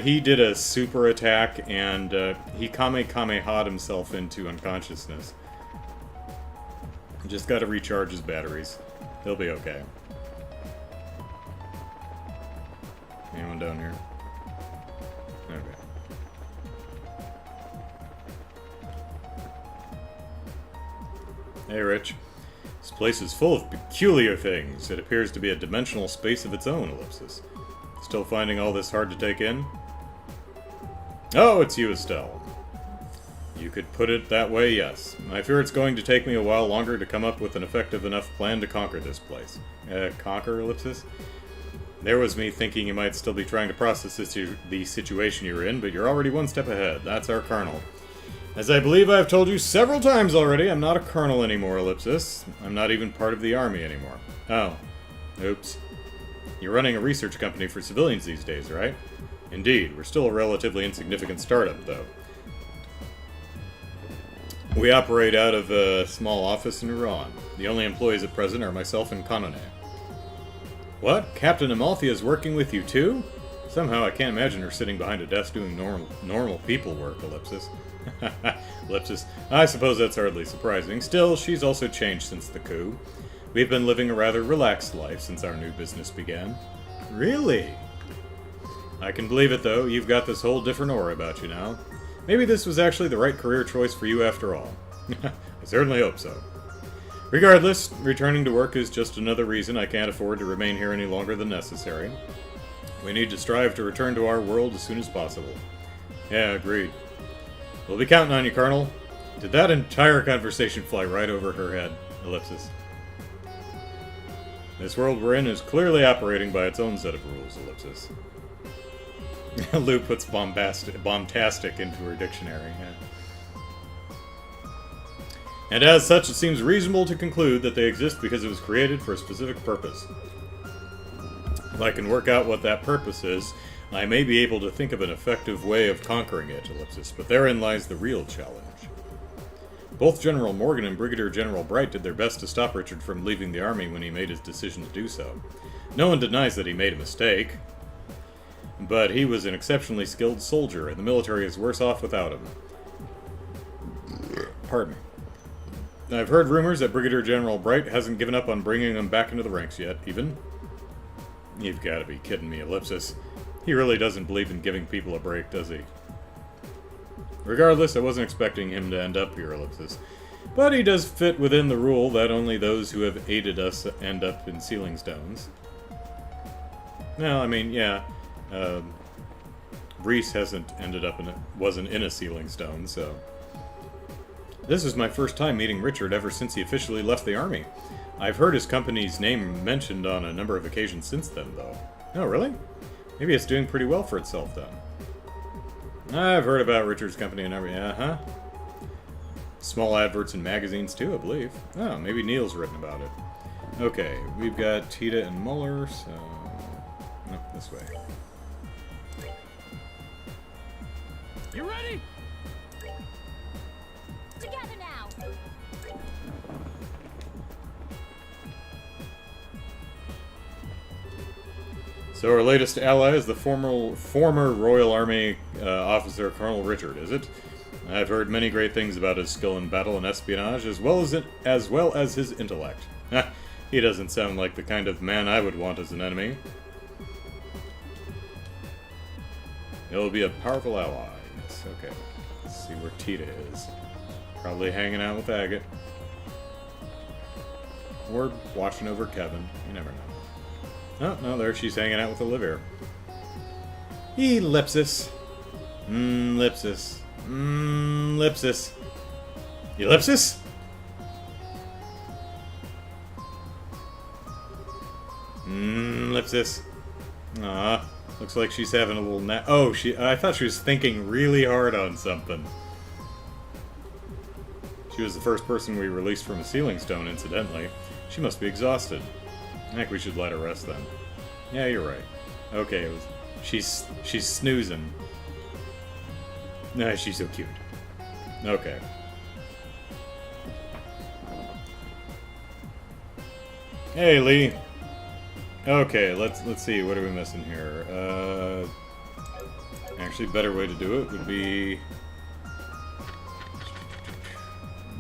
He did a super attack, and he Kamehameha'd himself into unconsciousness. Just gotta recharge his batteries. He'll be okay. Anyone down here? Okay. Hey, Rich. This place is full of peculiar things. It appears to be a dimensional space of its own, Ellipsis. Still finding all this hard to take in? Oh, it's you, Estelle. You could put it that way, yes. I fear it's going to take me a while longer to come up with an effective enough plan to conquer this place. Conquer, Ellipsis? There was me thinking you might still be trying to process the situation you're in, but you're already one step ahead. That's our colonel. As I believe I've told you several times already, I'm not a colonel anymore, Ellipsis. I'm not even part of the army anymore. Oh. Oops. You're running a research company for civilians these days, right? Indeed. We're still a relatively insignificant startup, though. We operate out of a small office in Iran. The only employees at present are myself and Kanone. What? Captain Amalthea is working with you too? Somehow I can't imagine her sitting behind a desk doing normal people work, Ellipsis. Ellipsis. I suppose that's hardly surprising. Still, she's also changed since the coup. We've been living a rather relaxed life since our new business began. Really? I can believe it, though. You've got this whole different aura about you now. Maybe this was actually the right career choice for you after all. I certainly hope so. Regardless, returning to work is just another reason I can't afford to remain here any longer than necessary. We need to strive to return to our world as soon as possible. Yeah, agreed. We'll be counting on you, Colonel. Did that entire conversation fly right over her head? Ellipsis. This world we're in is clearly operating by its own set of rules, Ellipsis. Lou puts bombastic into her dictionary. Yeah. And as such, it seems reasonable to conclude that they exist because it was created for a specific purpose. If I can work out what that purpose is, I may be able to think of an effective way of conquering it, Ellipsis, but therein lies the real challenge. Both General Morgan and Brigadier General Bright did their best to stop Richard from leaving the army when he made his decision to do so. No one denies that he made a mistake, but he was an exceptionally skilled soldier, and the military is worse off without him. Pardon me. I've heard rumors that Brigadier General Bright hasn't given up on bringing him back into the ranks yet, even. You've got to be kidding me, Ellipsis. He really doesn't believe in giving people a break, does he? Regardless, I wasn't expecting him to end up here, Ellipsis. But he does fit within the rule that only those who have aided us end up in sealing stones. Well, I mean, yeah. Reese wasn't in a sealing stone, so... This is my first time meeting Richard ever since he officially left the army. I've heard his company's name mentioned on a number of occasions since then, though. Oh, really? Maybe it's doing pretty well for itself, then. I've heard about Richard's company and everything. Uh-huh. Small adverts in magazines, too, I believe. Oh, maybe Neil's written about it. Okay, we've got Tita and Muller, so... No, this way. You ready? Together now. So our latest ally is the former Royal Army officer Colonel Richard, is it? I've heard many great things about his skill in battle and espionage, as well as his intellect. He doesn't sound like the kind of man I would want as an enemy. He'll be a powerful ally. Yes, okay. Let's see where Tita is. Probably hanging out with Agate. Or watching over Kevin. You never know. Oh, no, there she's hanging out with Olivia. Ellipsis. Ellipsis. Ellipsis. Ellipsis? Ellipsis. Ah, looks like she's having a little nap. Oh, I thought she was thinking really hard on something. She was the first person we released from a ceiling stone, incidentally. She must be exhausted. I think we should let her rest then. Yeah, you're right. Okay, she's snoozing. Nah, she's so cute. Okay. Hey, Lee. Okay, let's see. What are we missing here? Actually, better way to do it would be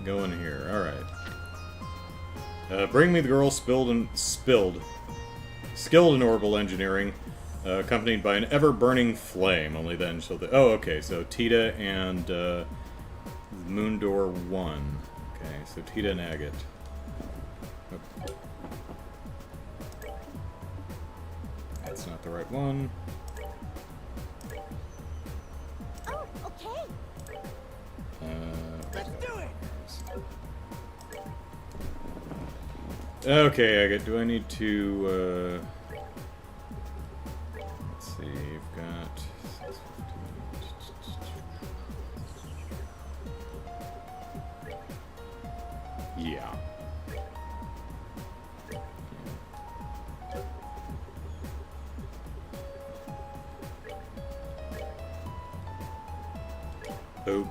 go in here. All right. Bring me the girl skilled in orbital engineering, accompanied by an ever-burning flame. Only then shall the... Oh, okay, so Tita and Moondor 1. Okay, so Tita and Agate. Oh. That's not the right one. Oh, okay. Let's do it. Okay, Agate, do I need to, let's see, you've got... 615. Yeah. Boop.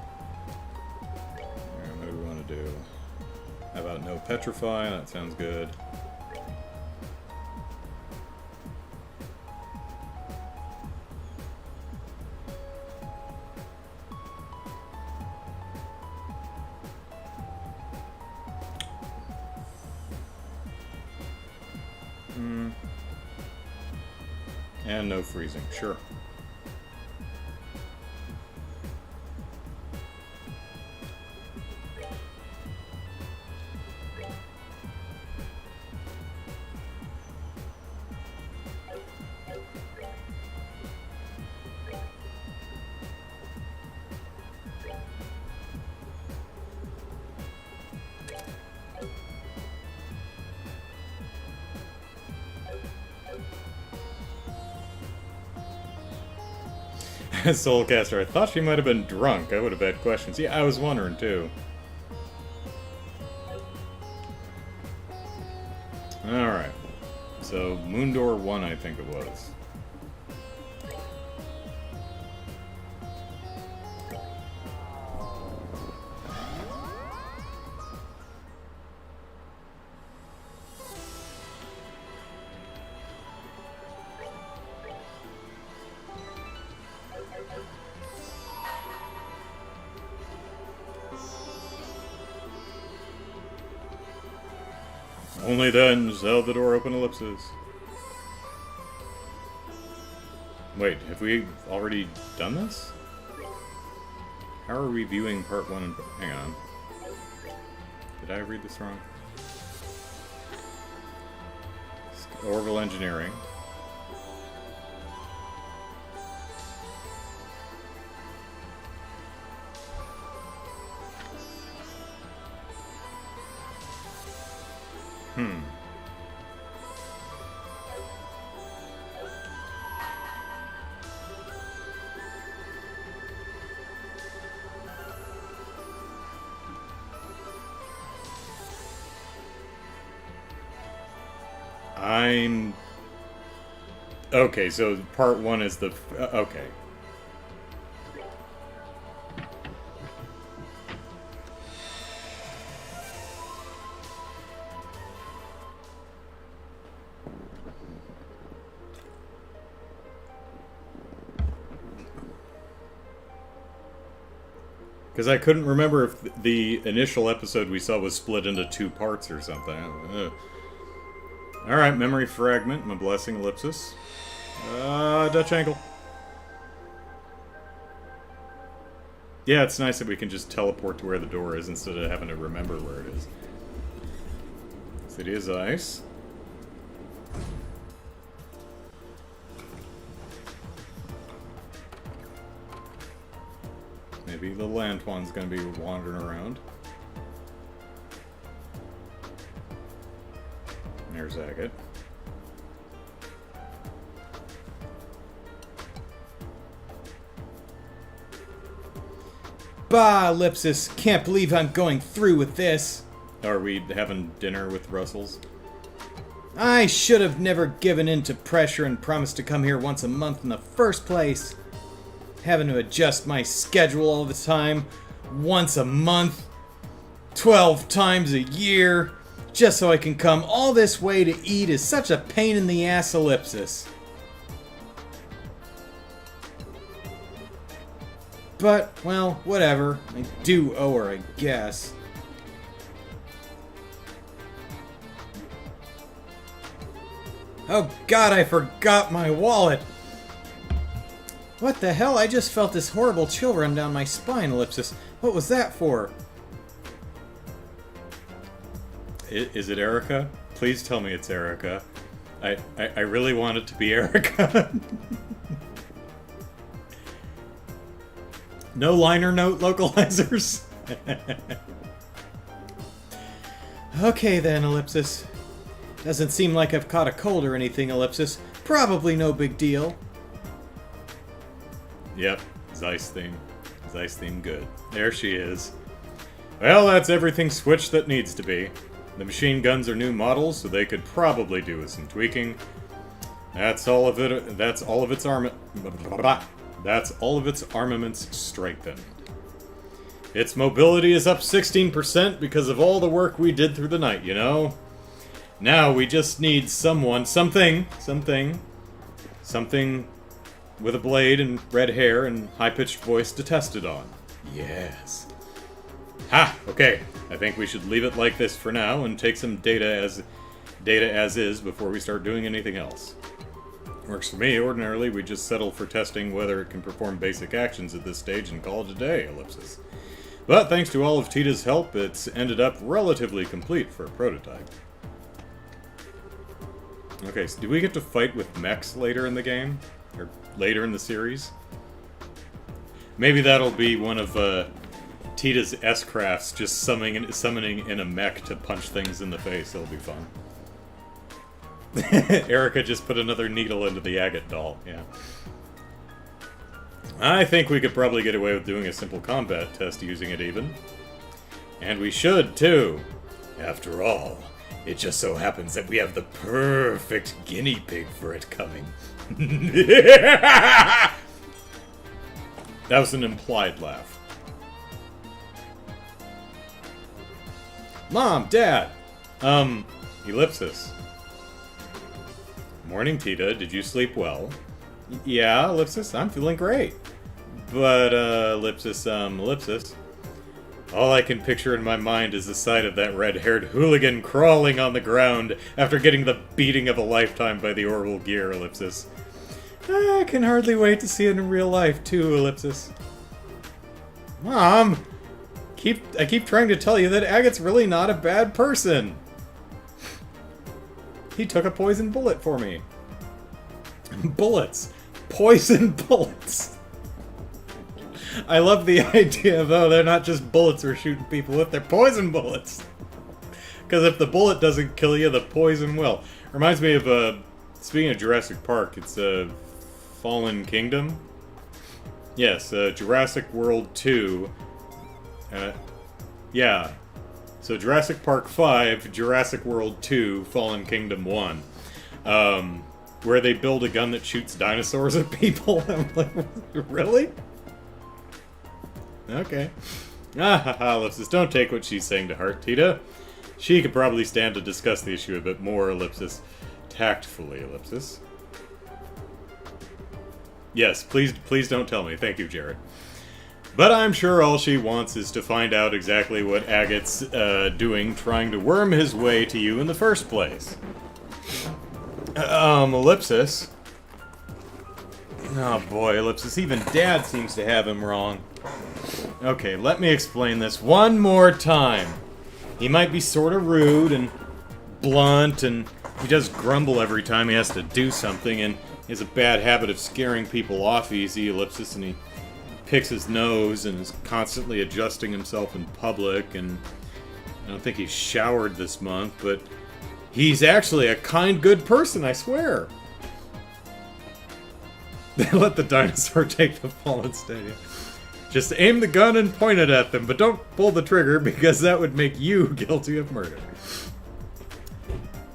Alright, what do we want to do? How about no petrify? That sounds good. And no freezing, sure. Soulcaster, I thought she might have been drunk. I would have had questions. Yeah, I was wondering too. Alright. So, Moondor 1, I think it was. Only then shall the door open ellipses. Wait, have we already done this? How are we viewing part 1 and... Hang on. Did I read this wrong? Orbital engineering. I'm... Okay, so part 1 is the... okay. Because I couldn't remember if the initial episode we saw was split into 2 parts or something. Alright, memory fragment, my blessing, ellipsis. Dutch angle. Yeah, it's nice that we can just teleport to where the door is instead of having to remember where it is. City is ice. Maybe the Lantwan's gonna be wandering around. There's Agate. Bah, Ellipsis. Can't believe I'm going through with this. Are we having dinner with Russells? I should have never given in to pressure and promised to come here once a month in the first place. Having to adjust my schedule all the time, once a month, 12 times a year, just so I can come all this way to eat is such a pain in the ass, Ellipsis. But, well, whatever. I do owe her, I guess. Oh god, I forgot my wallet! What the hell? I just felt this horrible chill run down my spine, Ellipsis. What was that for? Is it Erica? Please tell me it's Erica. I really want it to be Erica. No liner note localizers? Okay then, Ellipsis. Doesn't seem like I've caught a cold or anything, Ellipsis. Probably no big deal. Yep, Zeiss theme. Zeiss theme good. There she is. Well, that's everything switched that needs to be. The machine guns are new models, so they could probably do with some tweaking. That's all of it. That's all of its That's all of its armaments strengthened. Its mobility is up 16% because of all the work we did through the night, you know? Now we just need something with a blade and red hair and high-pitched voice to test it on. Yes. Ha! Okay, I think we should leave it like this for now and take some data as is before we start doing anything else. Works for me. Ordinarily, we just settle for testing whether it can perform basic actions at this stage and call it a day, ellipsis. But thanks to all of Tita's help, it's ended up relatively complete for a prototype. Okay, so do we get to fight with mechs later in the game? Or later in the series? Maybe that'll be one of Tita's S-crafts just summoning in a mech to punch things in the face. It'll be fun. Erica just put another needle into the agate doll, yeah. I think we could probably get away with doing a simple combat test using it even. And we should, too. After all, it just so happens that we have the perfect guinea pig for it coming. That was an implied laugh. Mom, Dad! Ellipsis. Morning, Tita. Did you sleep well? Yeah, Ellipsis, I'm feeling great. But, Ellipsis. All I can picture in my mind is the sight of that red-haired hooligan crawling on the ground after getting the beating of a lifetime by the Orville gear, Ellipsis. I can hardly wait to see it in real life, too, Ellipsis. Mom! I keep trying to tell you that Agate's really not a bad person. He took a poison bullet for me. Bullets. Poison bullets. I love the idea of, oh, they're not just bullets we're shooting people with, they're poison bullets. Because if the bullet doesn't kill you, the poison will. Reminds me of, speaking of Jurassic Park, it's, Fallen Kingdom? Yes, Jurassic World 2. Yeah. So Jurassic Park 5, Jurassic World 2, Fallen Kingdom 1. where they build a gun that shoots dinosaurs at people. I'm like, really? Okay. Ellipsis, don't take what she's saying to heart, Tita. She could probably stand to discuss the issue a bit more, Ellipsis. Tactfully, Ellipsis. Yes, please don't tell me. Thank you, Jared. But I'm sure all she wants is to find out exactly what Agate's doing, trying to worm his way to you in the first place. Ellipsis. Oh boy, Ellipsis, even Dad seems to have him wrong. Okay, let me explain this one more time. He might be sort of rude and blunt, and he does grumble every time he has to do something, and he has a bad habit of scaring people off easy, Ellipsis, and he picks his nose and is constantly adjusting himself in public, and I don't think he's showered this month, but he's actually a kind, good person, I swear. They let the dinosaur take the fall instead. Yeah. Just aim the gun and point it at them, but don't pull the trigger because that would make you guilty of murder.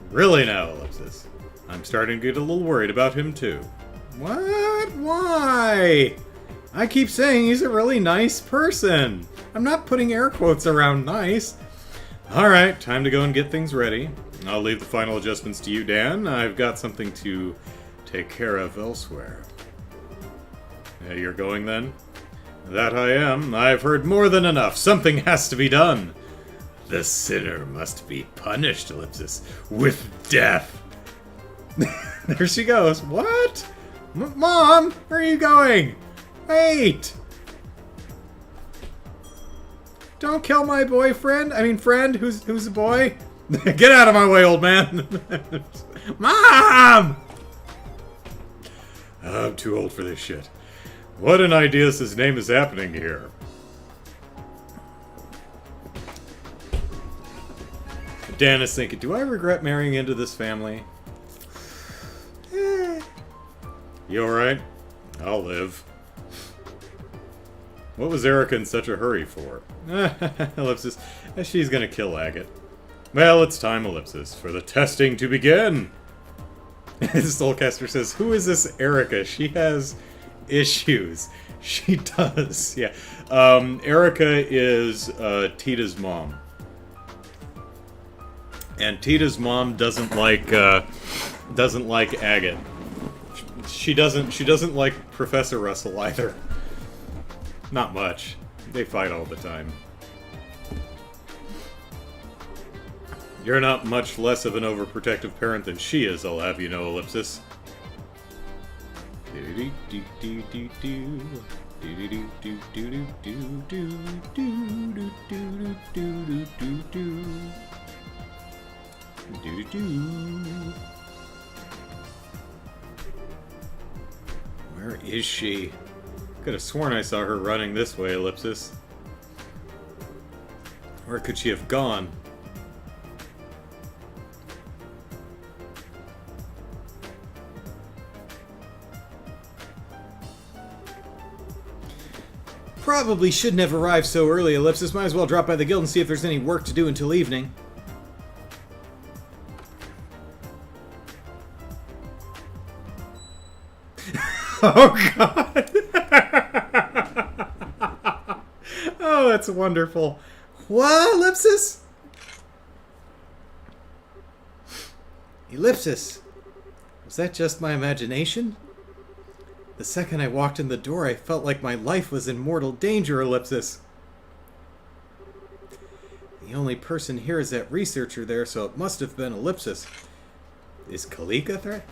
Really now, Ellipsis. I'm starting to get a little worried about him too. What? Why? I keep saying he's a really nice person. I'm not putting air quotes around nice. Alright, time to go and get things ready. I'll leave the final adjustments to you, Dan. I've got something to take care of elsewhere. You're going then? That I am. I've heard more than enough. Something has to be done. The sinner must be punished, Ellipsis, with death. There she goes. What? Mom, where are you going? Wait! Don't kill my boyfriend. I mean, friend, who's a boy? Get out of my way, old man. Mom! I'm too old for this shit. What an idea's name is happening here. Dan is thinking, do I regret marrying into this family? You alright? I'll live. What was Erica in such a hurry for? Ellipsis, she's gonna kill Agate. Well, it's time, Ellipsis, for the testing to begin! Soulcaster says, who is this Erica? She has issues. She does, yeah. Erica is Tita's mom. And Tita's mom doesn't like Agate. She doesn't like Professor Russell either. Not much. They fight all the time. You're not much less of an overprotective parent than she is, I'll have you know, Ellipsis. Where is she? Could have sworn I saw her running this way, Ellipsis. Where could she have gone? Probably shouldn't have arrived so early, Ellipsis. Might as well drop by the guild and see if there's any work to do until evening. Oh, God! Oh, that's wonderful. What, Ellipsis? Ellipsis, was that just my imagination? The second I walked in the door, I felt like my life was in mortal danger, Ellipsis. The only person here is that researcher there, so it must have been Ellipsis. Is Kalika there?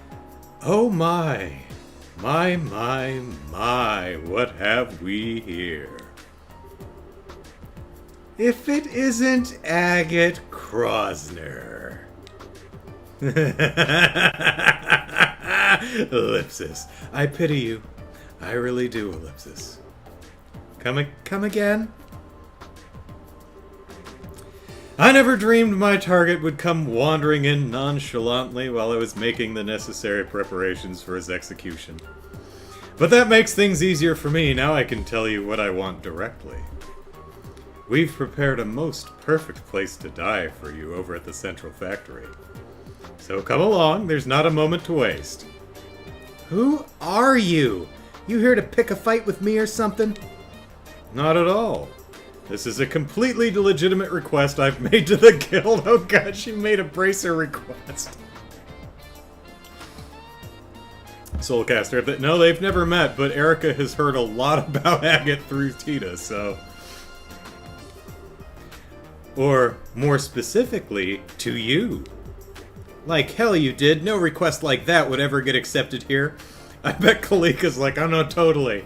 Oh my! My, what have we here? If it isn't Agate Krosner. Ellipsis, I pity you. I really do, Ellipsis. Come again? I never dreamed my target would come wandering in nonchalantly while I was making the necessary preparations for his execution. But that makes things easier for me. Now I can tell you what I want directly. We've prepared a most perfect place to die for you over at the Central Factory. So come along, there's not a moment to waste. Who are you? You here to pick a fight with me or something? Not at all. This is a completely legitimate request I've made to the guild. Oh god, she made a bracer request. Soulcaster. No, they've never met, but Erica has heard a lot about Agate through Tita, so... Or, more specifically, to you. Like hell you did. No request like that would ever get accepted here. I bet Kalika's like, oh no, totally.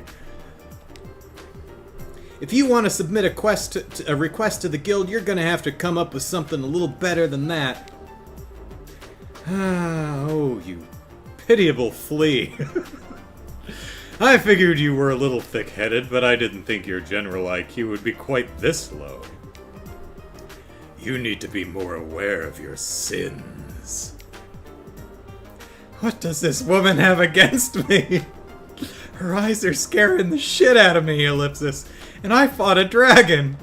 If you want to submit a request to the guild, you're gonna have to come up with something a little better than that. Oh, you pitiable flea. I figured you were a little thick-headed, but I didn't think your general IQ would be quite this low. You need to be more aware of your sins. What does this woman have against me? Her eyes are scaring the shit out of me, Ellipsis. And I fought a dragon.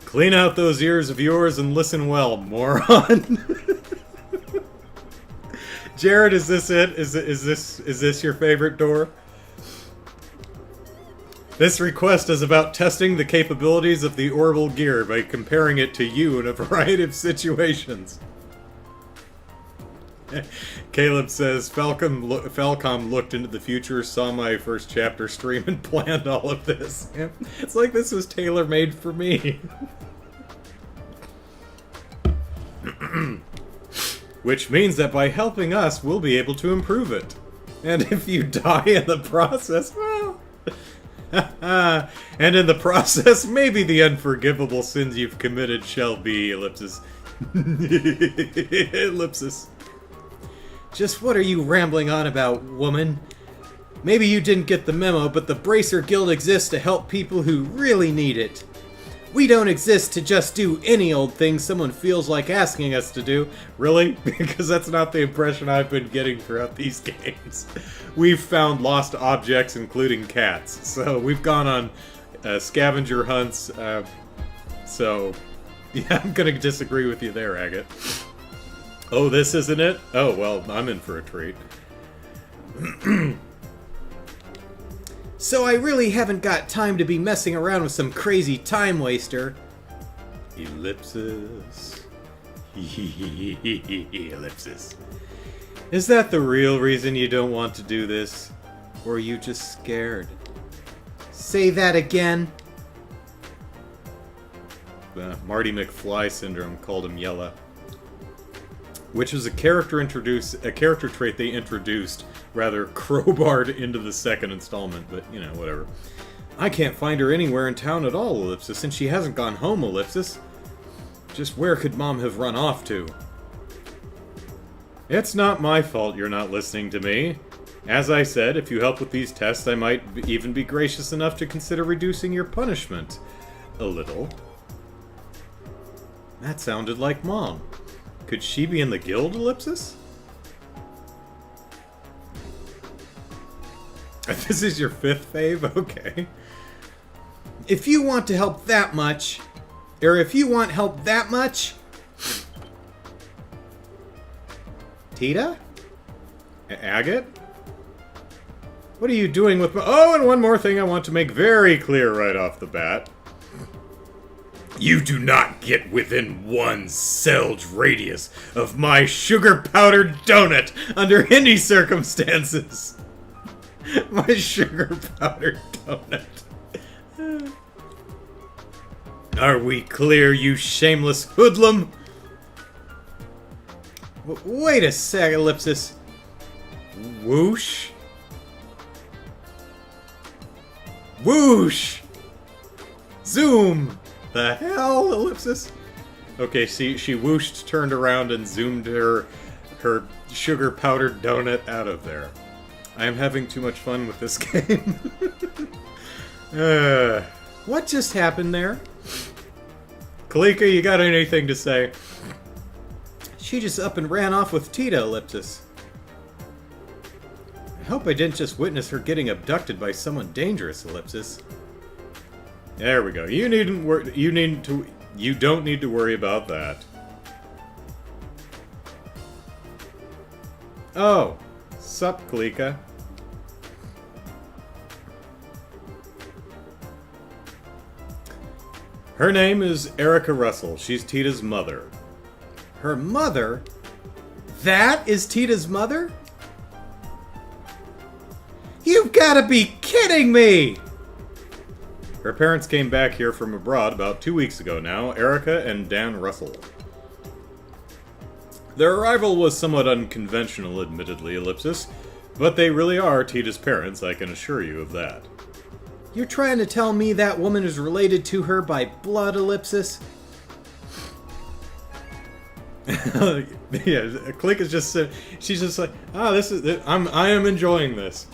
Clean out those ears of yours and listen well, moron. Jared, is this it? Is this your favorite door? This request is about testing the capabilities of the orbital gear by comparing it to you in a variety of situations. Caleb says, Falcom looked into the future, saw my first chapter stream, and planned all of this. It's like this was tailor-made for me. Which means that by helping us, we'll be able to improve it. And if you die in the process, well... and in the process, maybe the unforgivable sins you've committed shall be, ellipsis. Ellipsis. Just what are you rambling on about, woman? Maybe you didn't get the memo, but the Bracer Guild exists to help people who really need it. We don't exist to just do any old thing someone feels like asking us to do. Really? Because that's not the impression I've been getting throughout these games. We've found lost objects, including cats. So we've gone on scavenger hunts. So, yeah, I'm going to disagree with you there, Agate. Oh, this isn't it? Oh, well, I'm in for a treat. So I really haven't got time to be messing around with some crazy time waster. Ellipsis. Ellipsis. Is that the real reason you don't want to do this? Or are you just scared? Say that again. Marty McFly syndrome called him Yella. Which is a character trait they introduced, rather crowbarred into the second installment, but, you know, whatever. I can't find her anywhere in town at all, Ellipsis, and she hasn't gone home, Ellipsis. Just where could Mom have run off to? It's not my fault you're not listening to me. As I said, if you help with these tests, I might even be gracious enough to consider reducing your punishment. A little. That sounded like Mom. Could she be in the guild, Ellipsis? This is your fifth fave? Okay. If you want to help that much, or if you want help that much... Tita? Agate? What are you doing with my... Oh, and one more thing I want to make very clear right off the bat. You do not get within 1 Selge radius of my sugar-powdered donut under any circumstances. My sugar-powdered donut. Are we clear, you shameless hoodlum? Wait a sec, Ellipsis. Whoosh. Whoosh! Zoom! The hell, Ellipsis? Okay, she whooshed, turned around, and zoomed her sugar-powdered donut out of there. I am having too much fun with this game. What just happened there? Kalika, you got anything to say? She just up and ran off with Tita, Ellipsis. I hope I didn't just witness her getting abducted by someone dangerous, Ellipsis. There we go. You don't need to worry about that. Oh, sup, Kalika. Her name is Erica Russell. She's Tita's mother. Her mother? That is Tita's mother? You've gotta be kidding me! Her parents came back here from abroad about 2 weeks ago now, Erica and Dan Russell. Their arrival was somewhat unconventional, admittedly, Ellipsis, but they really are Tita's parents, I can assure you of that. You're trying to tell me that woman is related to her by blood, Ellipsis? Yeah, Click is just, she's just like, I am enjoying this.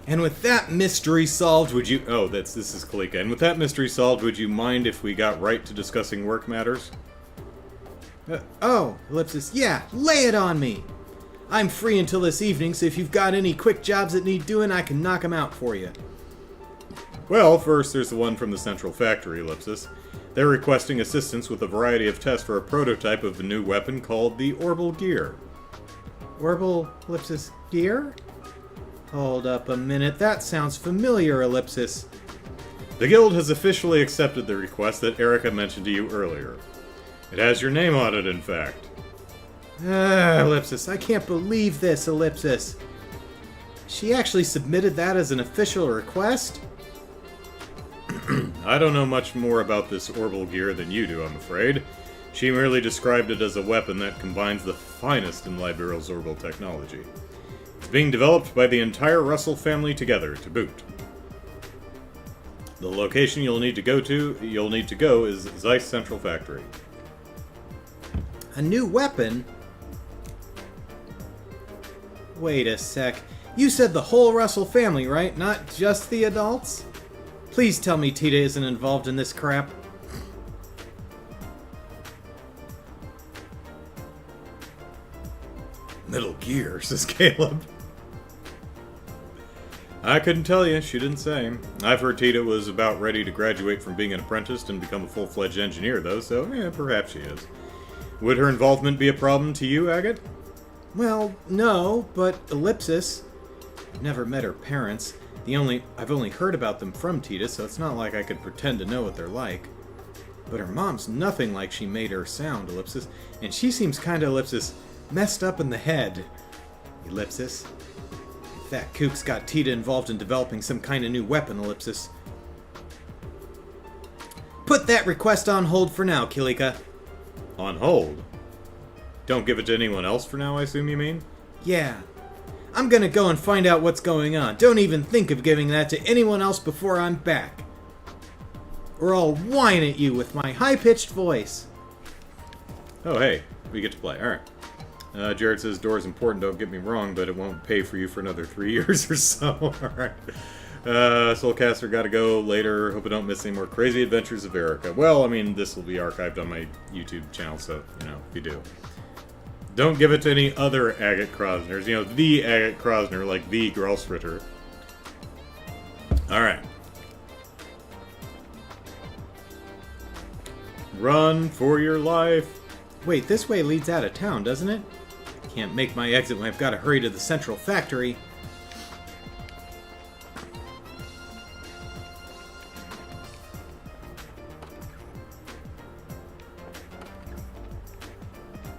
And with that mystery solved, would you... Oh, this is Kalika. And with that mystery solved, would you mind if we got right to discussing work matters? Oh, Ellipsis, yeah, lay it on me. I'm free until this evening, so if you've got any quick jobs that need doing, I can knock them out for you. Well, first there's the one from the Central Factory, Ellipsis. They're requesting assistance with a variety of tests for a prototype of a new weapon called the Orbital Gear. Orbital, Ellipsis, gear? Hold up a minute, that sounds familiar, Ellipsis. The Guild has officially accepted the request that Erica mentioned to you earlier. It has your name on it, in fact. Ellipsis, I can't believe this, Ellipsis. She actually submitted that as an official request? I don't know much more about this orbital gear than you do, I'm afraid. She merely described it as a weapon that combines the finest in Liberal's orbital technology. It's being developed by the entire Russell family together, to boot. The location you'll need to go is Zeiss Central Factory. A new weapon? Wait a sec. You said the whole Russell family, right? Not just the adults? Please tell me Tita isn't involved in this crap. Metal Gear, says Caleb. I couldn't tell you, she didn't say. I've heard Tita was about ready to graduate from being an apprentice and become a full-fledged engineer, though, so yeah, perhaps she is. Would her involvement be a problem to you, Agate? Well, no, but Ellipsis. I've never met her parents. I've only heard about them from Tita, so it's not like I could pretend to know what they're like. But her mom's nothing like she made her sound, Ellipsis, and she seems kinda, Ellipsis, messed up in the head. Ellipsis. If that kook's got Tita involved in developing some kind of new weapon, Ellipsis. Put that request on hold for now, Kilika. On hold? Don't give it to anyone else for now, I assume you mean? Yeah. I'm gonna go and find out what's going on. Don't even think of giving that to anyone else before I'm back. Or I'll whine at you with my high-pitched voice. Oh, hey, we get to play. Alright. Jared says, door's important, don't get me wrong, but it won't pay for you for another 3 years or so. Alright. Soulcaster gotta go later. Hope I don't miss any more crazy adventures of Erica. Well, I mean, this will be archived on my YouTube channel, so, you know, if you do. Don't give it to any other Agate Krosners. You know, the Agate Krosner, like the Gralsritter. Alright. Run for your life. Wait, this way leads out of town, doesn't it? Can't make my exit when I've got to hurry to the Central Factory.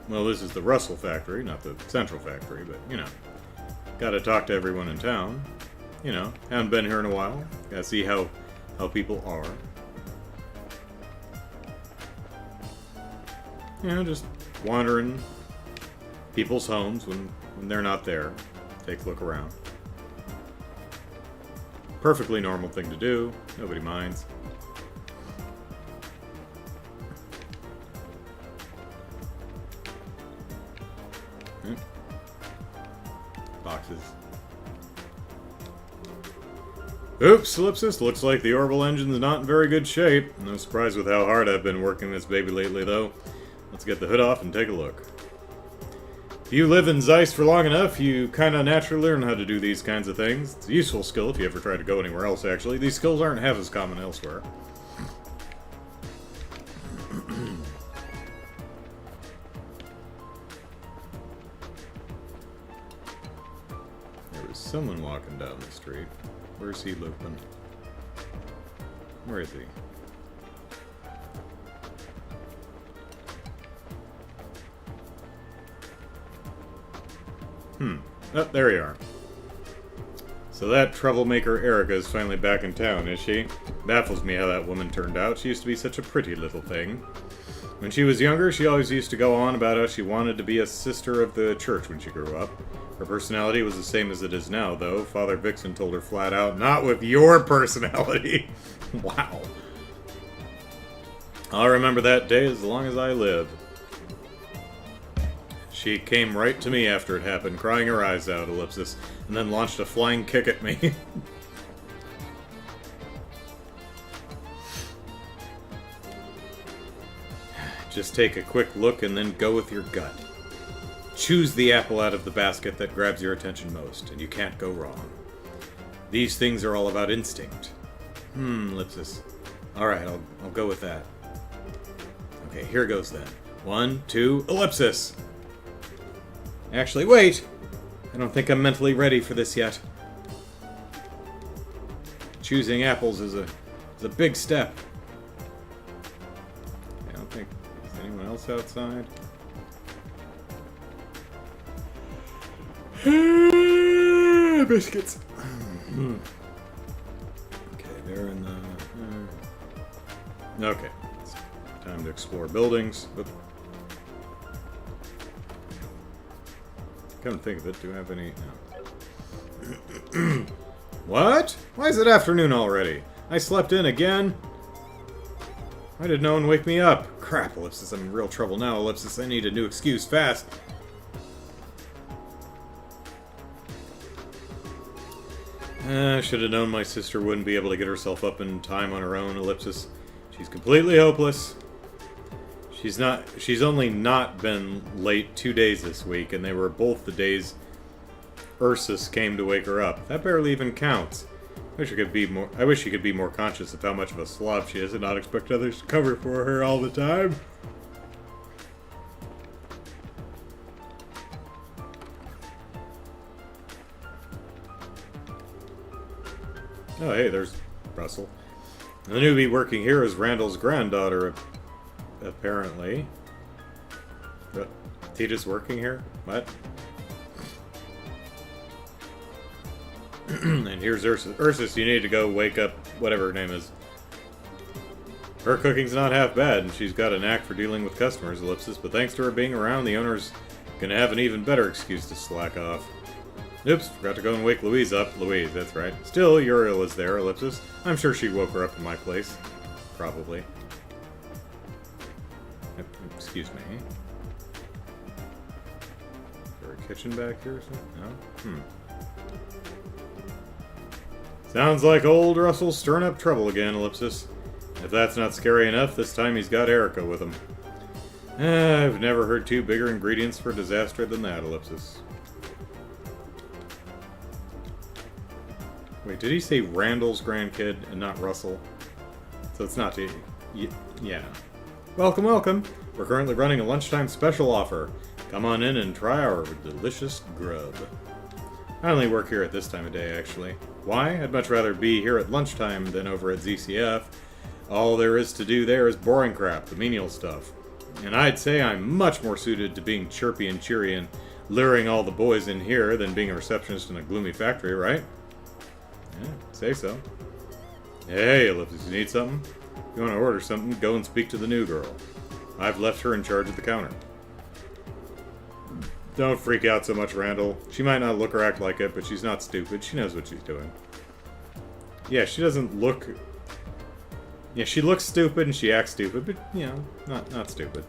Well, this is the Russell Factory, not the Central Factory, but, you know. Gotta talk to everyone in town. You know, haven't been here in a while. Gotta see how people are. You know, just wandering people's homes when they're not there. Take a look around. Perfectly normal thing to do. Nobody minds. Boxes. Oops, Ellipsis. Looks like the orbital engine's not in very good shape. No surprise with how hard I've been working this baby lately, though. Let's get the hood off and take a look. If you live in Zeiss for long enough, you kinda naturally learn how to do these kinds of things. It's a useful skill if you ever try to go anywhere else, actually. These skills aren't half as common elsewhere. someone walking down the street. Where's he looping? Where is he? Oh, there you are. So that troublemaker Erica is finally back in town, is she? Baffles me how that woman turned out. She used to be such a pretty little thing. When she was younger, she always used to go on about how she wanted to be a sister of the church when she grew up. Her personality was the same as it is now, though. Father Vixen told her flat out, "Not with your personality." Wow. I'll remember that day as long as I live. She came right to me after it happened, crying her eyes out, ellipsis, and then launched a flying kick at me. Just take a quick look and then go with your gut. Choose the apple out of the basket that grabs your attention most, and you can't go wrong. These things are all about instinct. Ellipsis. Alright, I'll go with that. Okay, here goes then. 1, 2, ellipsis! Actually, wait! I don't think I'm mentally ready for this yet. Choosing apples is a big step. I don't think... Is anyone else outside? Biscuits! Okay, they're in the... Okay. It's time to explore buildings. Oop. Come to think of it, do I have any... No. What? Why is it afternoon already? I slept in again? Why did no one wake me up? Crap, Ellipsis, I'm in real trouble now, Ellipsis. I need a new excuse fast. Should have known my sister wouldn't be able to get herself up in time on her own, Ellipsis. She's completely hopeless. She's only not been late 2 days this week, and they were both the days Ursus came to wake her up. That barely even counts. I wish she could be more conscious of how much of a slob she is and not expect others to cover for her all the time. Oh, hey, there's Russell. The newbie working here is Randall's granddaughter, apparently. But Tita's working here? What? And here's Ursus. Ursus, you need to go wake up whatever her name is. Her cooking's not half bad, and she's got a knack for dealing with customers, Ellipsis, but thanks to her being around, the owner's gonna have an even better excuse to slack off. Oops, forgot to go and wake Louise up. Louise, that's right. Still, Uriel is there, Ellipsis. I'm sure she woke her up in my place. Probably. Excuse me. Is there a kitchen back here or something? No? Sounds like old Russell's stirring up trouble again, Ellipsis. If that's not scary enough, this time he's got Erica with him. I've never heard two bigger ingredients for disaster than that, Ellipsis. Wait, did he say Randall's grandkid and not Russell? So it's not the... Yeah. Welcome, welcome. We're currently running a lunchtime special offer. Come on in and try our delicious grub. I only work here at this time of day, actually. Why? I'd much rather be here at lunchtime than over at ZCF. All there is to do there is boring crap, the menial stuff. And I'd say I'm much more suited to being chirpy and cheery and luring all the boys in here than being a receptionist in a gloomy factory, right? Yeah, say so. Hey, Ellipsis, you need something? If you want to order something, go and speak to the new girl. I've left her in charge of the counter. Don't freak out so much, Randall. She might not look or act like it, but she's not stupid. She knows what she's doing. Yeah, she doesn't look... Yeah, she looks stupid and she acts stupid, but, you know, not stupid.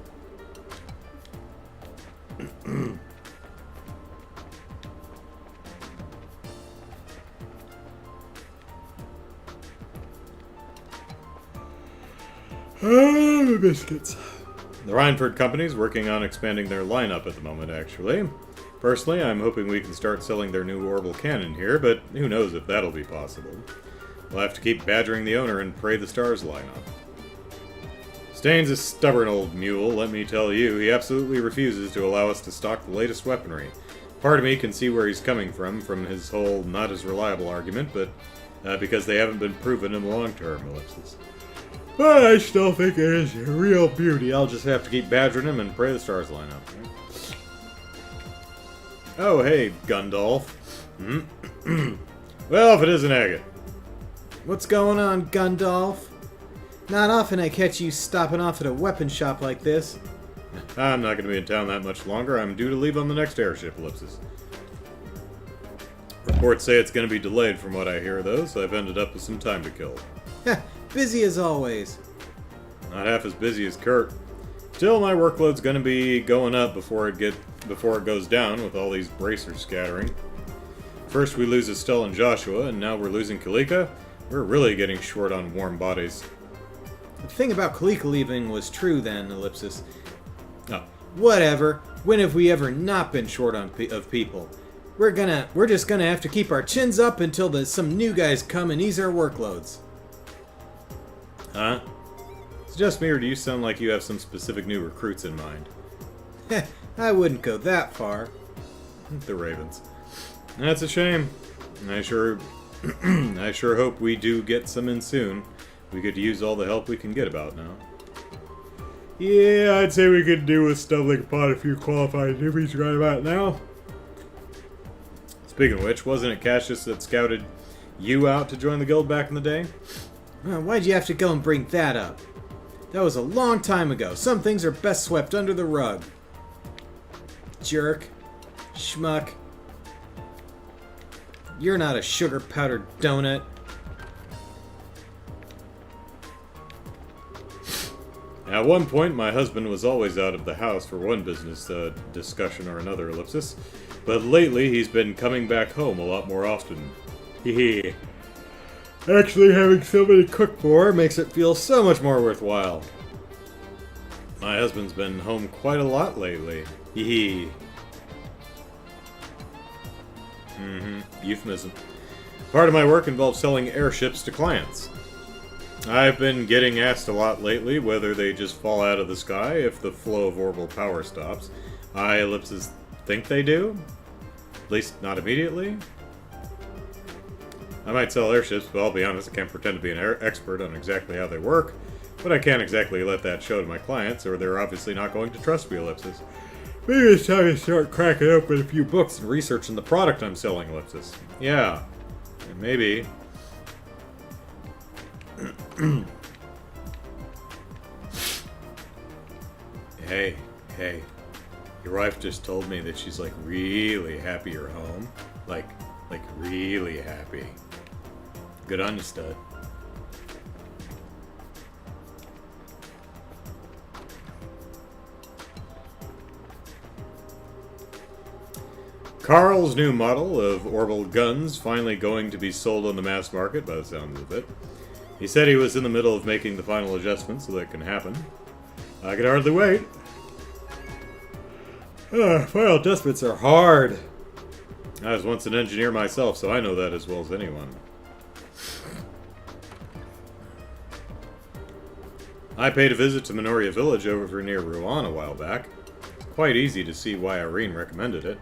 Oh, biscuits. The Rhineford Company's working on expanding their lineup at the moment, actually. Personally, I'm hoping we can start selling their new orbital cannon here, but who knows if that'll be possible. We'll have to keep badgering the owner and pray the stars line up. Staines is a stubborn old mule, let me tell you. He absolutely refuses to allow us to stock the latest weaponry. Part of me can see where he's coming from his whole not as reliable argument, but because they haven't been proven in the long term, ellipsis. But I still think it is a real beauty. I'll just have to keep badgering him and pray the stars line up. Oh, hey, Gundolf. Well, if it isn't Agate. What's going on, Gundolf? Not often I catch you stopping off at a weapon shop like this. I'm not going to be in town that much longer. I'm due to leave on the next airship, ellipsis. Reports say it's going to be delayed from what I hear, though, so I've ended up with some time to kill. Heh, busy as always. Not half as busy as Kurt. Still, my workload's going to be going up before it goes down with all these bracers scattering. First we lose Estelle and Joshua, and now we're losing Kalika. We're really getting short on warm bodies. The thing about Kalika leaving was true then, ellipsis. Oh. Whatever. When have we ever not been short on of people? We're just gonna have to keep our chins up until some new guys come and ease our workloads. Huh? Is it just me, or do you sound like you have some specific new recruits in mind? Heh, I wouldn't go that far. The Ravens. That's a shame. I sure hope we do get some in soon. We could use all the help we can get about now. Yeah, I'd say we could do with stumbling upon a few qualified newbies right about now. Speaking of which, wasn't it Cassius that scouted you out to join the guild back in the day? Why'd you have to go and bring that up? That was a long time ago. Some things are best swept under the rug. Jerk. Schmuck. You're not a sugar-powdered donut. At one point, my husband was always out of the house for one business discussion or another, ellipsis. But lately, he's been coming back home a lot more often. Hehe. Actually, having somebody cook for makes it feel so much more worthwhile. My husband's been home quite a lot lately. Hehe. Euphemism. Part of my work involves selling airships to clients. I've been getting asked a lot lately whether they just fall out of the sky if the flow of orbital power stops. I, ellipses, think they do. At least not immediately. I might sell airships, but I'll be honest, I can't pretend to be an expert on exactly how they work. But I can't exactly let that show to my clients, or they're obviously not going to trust me, ellipses. Maybe it's time to start cracking open a few books and researching the product I'm selling, ellipsis. Yeah. Maybe. Hey. Your wife just told me that she's like really happy you're home. Like really happy. Good on you, stud. Carl's new model of orbital guns finally going to be sold on the mass market by the sounds of it. He said he was in the middle of making the final adjustments so that can happen. I can hardly wait. Final adjustments are hard. I was once an engineer myself, so I know that as well as anyone. I paid a visit to Minoria Village over near Rouen a while back. Quite easy to see why Irene recommended it.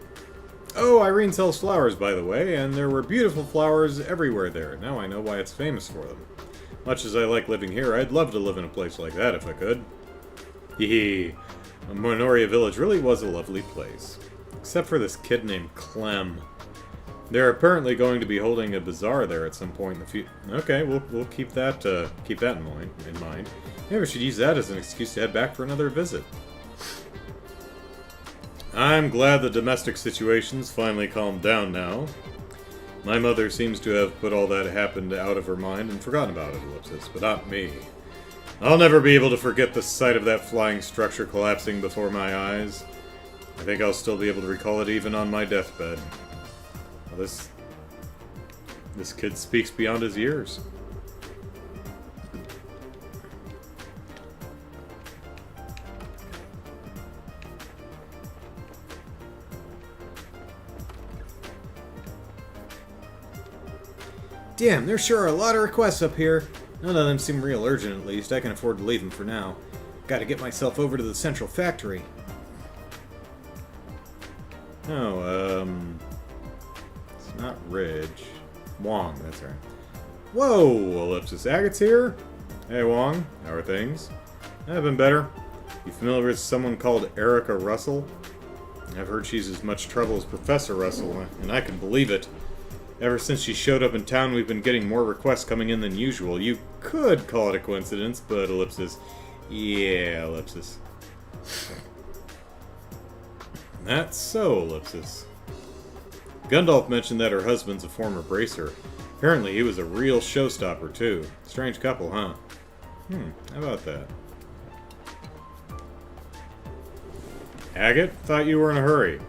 Oh, Irene sells flowers, by the way, and there were beautiful flowers everywhere there. Now I know why it's famous for them. Much as I like living here, I'd love to live in a place like that if I could. Hee. Minoria Village really was a lovely place. Except for this kid named Clem. They're apparently going to be holding a bazaar there at some point in the future. Okay, we'll keep that in mind. Maybe we should use that as an excuse to head back for another visit. I'm glad the domestic situation's finally calmed down now. My mother seems to have put all that happened out of her mind and forgotten about it, ellipsis, but not me. I'll never be able to forget the sight of that flying structure collapsing before my eyes. I think I'll still be able to recall it even on my deathbed. Well, this kid speaks beyond his years. Damn, there sure are a lot of requests up here. None of them seem real urgent, at least. I can afford to leave them for now. Gotta get myself over to the central factory. Oh, it's not Ridge. Wong, that's right. Whoa, Ellipsis. Agate's here? Hey, Wong. How are things? I've been better. You familiar with someone called Erica Russell? I've heard she's as much trouble as Professor Russell, and I can believe it. Ever since she showed up in town, we've been getting more requests coming in than usual. You could call it a coincidence, but Ellipsis. Yeah, Ellipsis. That's so, Ellipsis. Gundalf mentioned that her husband's a former bracer. Apparently he was a real showstopper, too. Strange couple, huh? How about that? Agate? Thought you were in a hurry.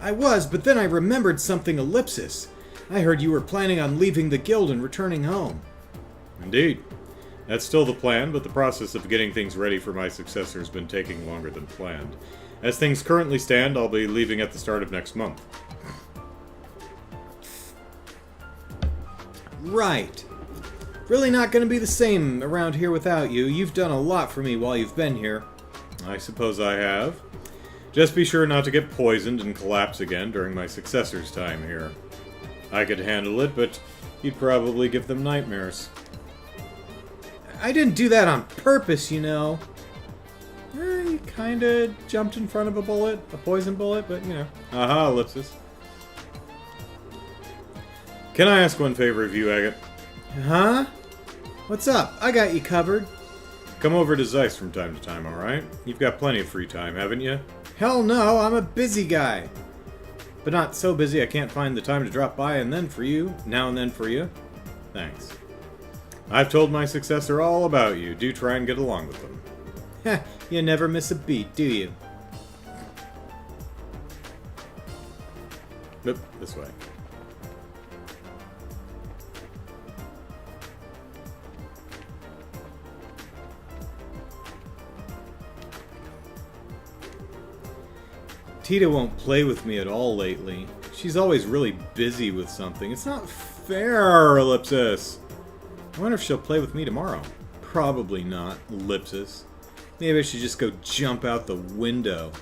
I was, but then I remembered something, Ellipsis. I heard you were planning on leaving the guild and returning home. Indeed. That's still the plan, but the process of getting things ready for my successor has been taking longer than planned. As things currently stand, I'll be leaving at the start of next month. Right. Really not going to be the same around here without you. You've done a lot for me while you've been here. I suppose I have. Just be sure not to get poisoned and collapse again during my successor's time here. I could handle it, but you'd probably give them nightmares. I didn't do that on purpose, you know. You kinda jumped in front of a bullet, a poison bullet, but you know. Aha, Ellipsis. Can I ask one favor of you, Agate? Huh? What's up? I got you covered. Come over to Zeiss from time to time, alright? You've got plenty of free time, haven't you? Hell no, I'm a busy guy. But not so busy I can't find the time to drop by and then for you, now and then for you. Thanks. I've told my successor all about you. Do try and get along with them. Heh, you never miss a beat, do you? Nope, this way. Tita won't play with me at all lately. She's always really busy with something. It's not fair, Ellipsis. I wonder if she'll play with me tomorrow. Probably not, Ellipsis. Maybe I should just go jump out the window.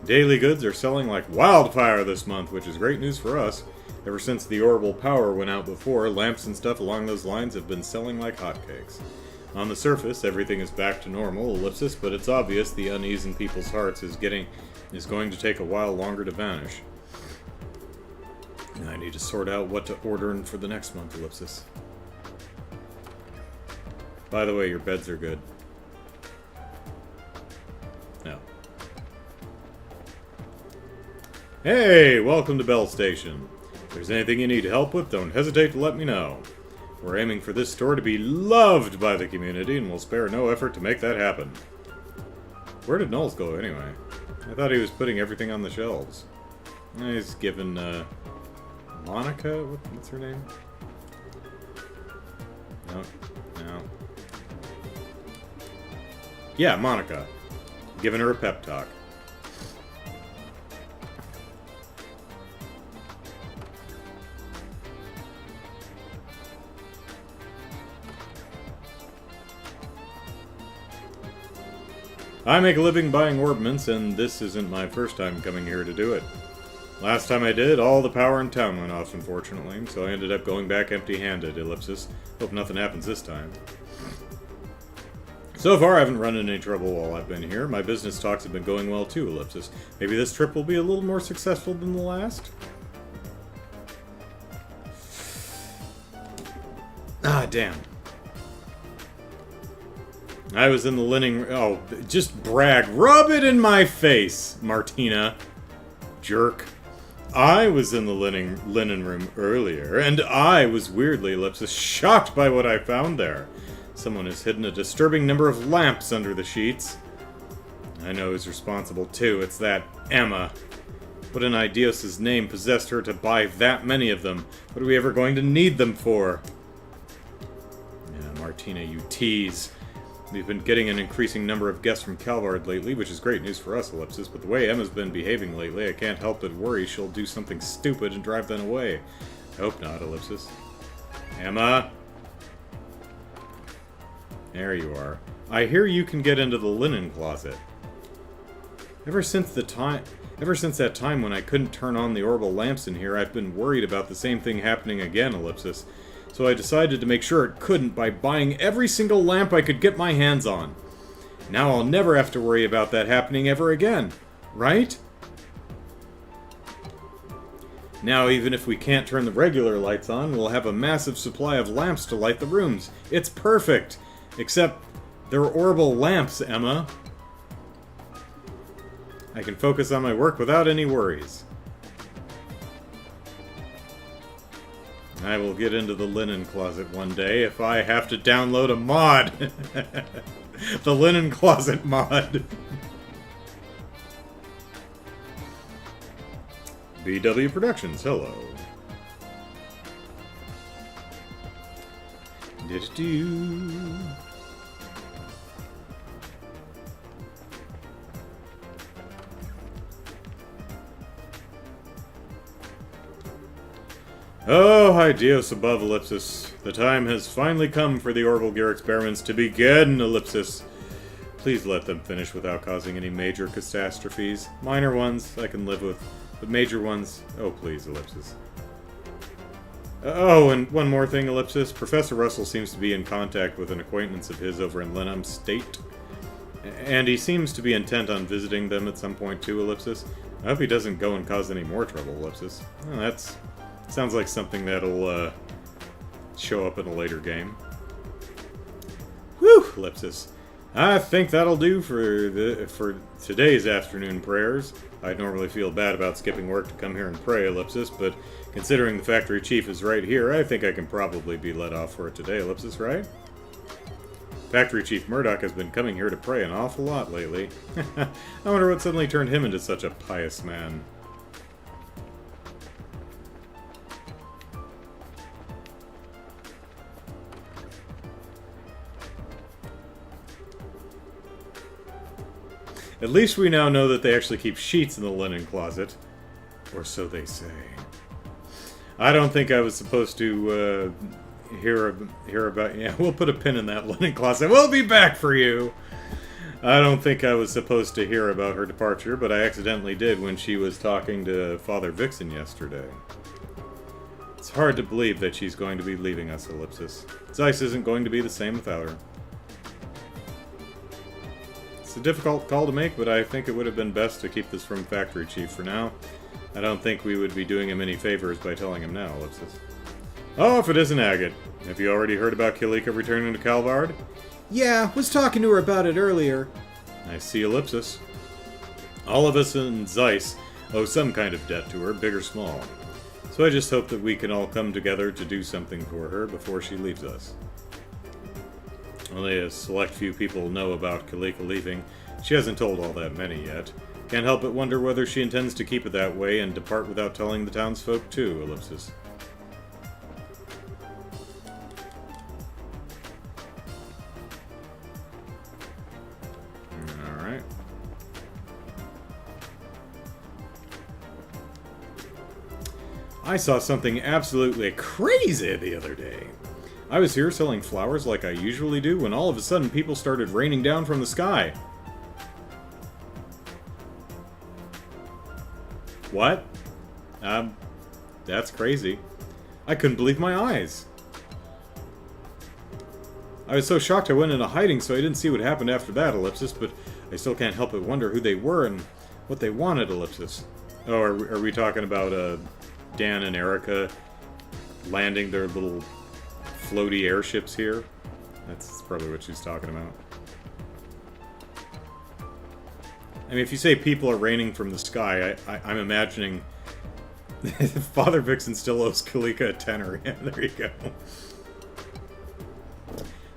Daily goods are selling like wildfire this month, which is great news for us. Ever since the orbital power went out before, lamps and stuff along those lines have been selling like hotcakes. On the surface, everything is back to normal, Ellipsis, but it's obvious the unease in people's hearts is going to take a while longer to vanish. I need to sort out what to order in for the next month, Ellipsis. By the way, your beds are good. No. Hey, welcome to Bell Station. If there's anything you need help with, don't hesitate to let me know. We're aiming for this store to be loved by the community, and we'll spare no effort to make that happen. Where did Knowles go, anyway? I thought he was putting everything on the shelves. He's given, Monica? What's her name? No. Yeah, Monica. Giving her a pep talk. I make a living buying orbments, and this isn't my first time coming here to do it. Last time I did, all the power in town went off, unfortunately, so I ended up going back empty-handed, Ellipsis. Hope nothing happens this time. So far, I haven't run into any trouble while I've been here. My business talks have been going well too, Ellipsis. Maybe this trip will be a little more successful than the last? Ah, damn. I was in the linen... Oh, just brag. Rub it in my face, Martina. Jerk. I was in the linen room earlier, and I was weirdly, Ellipsis, shocked by what I found there. Someone has hidden a disturbing number of lamps under the sheets. I know who's responsible, too. It's that Emma. What in Idios' name possessed her to buy that many of them? What are we ever going to need them for? Yeah, Martina, you tease. We've been getting an increasing number of guests from Calvard lately, which is great news for us, Ellipsis, but the way Emma's been behaving lately, I can't help but worry she'll do something stupid and drive them away. I hope not, Ellipsis. Emma? There you are. I hear you can get into the linen closet. Ever since the time Ever since that time when I couldn't turn on the orbital lamps in here, I've been worried about the same thing happening again, Ellipsis. So I decided to make sure it couldn't by buying every single lamp I could get my hands on. Now I'll never have to worry about that happening ever again, right? Now, even if we can't turn the regular lights on, we'll have a massive supply of lamps to light the rooms. It's perfect! Except, they're orbital lamps, Emma. I can focus on my work without any worries. I will get into the linen closet one day if I have to download a mod. The linen closet mod. BW Productions, hello. Do-do-do. Oh, hi Dios above, Ellipsis. The time has finally come for the orbital gear experiments to begin, Ellipsis. Please let them finish without causing any major catastrophes. Minor ones I can live with, but major ones, oh please, Ellipsis. Oh, and one more thing, Ellipsis. Professor Russell seems to be in contact with an acquaintance of his over in Lenham State. And he seems to be intent on visiting them at some point too, Ellipsis. I hope he doesn't go and cause any more trouble, Ellipsis. Well, that's... sounds like something that'll, show up in a later game. Whew, Ellipsis. I think that'll do for today's afternoon prayers. I'd normally feel bad about skipping work to come here and pray, Ellipsis, but considering the factory chief is right here, I think I can probably be let off for it today, Ellipsis, right? Factory Chief Murdoch has been coming here to pray an awful lot lately. I wonder what suddenly turned him into such a pious man. At least we now know that they actually keep sheets in the linen closet. Or so they say. I don't think I was supposed to hear about... Yeah, we'll put a pin in that linen closet. We'll be back for you! I don't think I was supposed to hear about her departure, but I accidentally did when she was talking to Father Vixen yesterday. It's hard to believe that she's going to be leaving us, Ellipsis. Zeiss isn't going to be the same without her. It's a difficult call to make, but I think it would have been best to keep this from Factory Chief for now. I don't think we would be doing him any favors by telling him now, Ellipsis. Oh, if it isn't Agate. Have you already heard about Kilika returning to Calvard? Yeah, was talking to her about it earlier. I see, Ellipsis. All of us in Zeiss owe some kind of debt to her, big or small. So I just hope that we can all come together to do something for her before she leaves us. Only a select few people know about Kilika leaving. She hasn't told all that many yet. Can't help but wonder whether she intends to keep it that way and depart without telling the townsfolk too, Ellipsis. Alright. I saw something absolutely crazy the other day. I was here selling flowers like I usually do when all of a sudden people started raining down from the sky. What? That's crazy. I couldn't believe my eyes. I was so shocked I went into hiding so I didn't see what happened after that, Ellipsis, but I still can't help but wonder who they were and what they wanted, Ellipsis. Oh, are we talking about, Dan and Erica landing their little floaty airships here? That's probably what she's talking about. I mean, if you say people are raining from the sky, I'm imagining Father Vixen still owes Kilika a tenner. Yeah, there you go.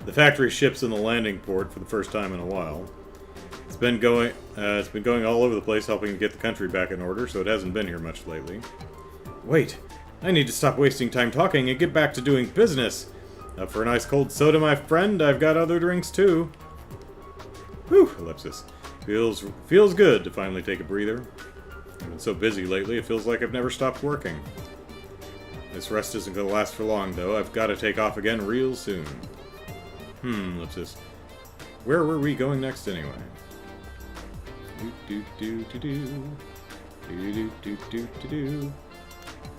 The factory ship's in the landing port for the first time in a while. It's been going all over the place helping to get the country back in order, so it hasn't been here much lately. Wait, I need to stop wasting time talking and get back to doing business. Up for a nice cold soda, my friend. I've got other drinks, too. Whew, Ellipsis. Feels good to finally take a breather. I've been so busy lately, it feels like I've never stopped working. This rest isn't going to last for long, though. I've got to take off again real soon. Ellipsis. Where were we going next, anyway? Do-do-do-do-do-do.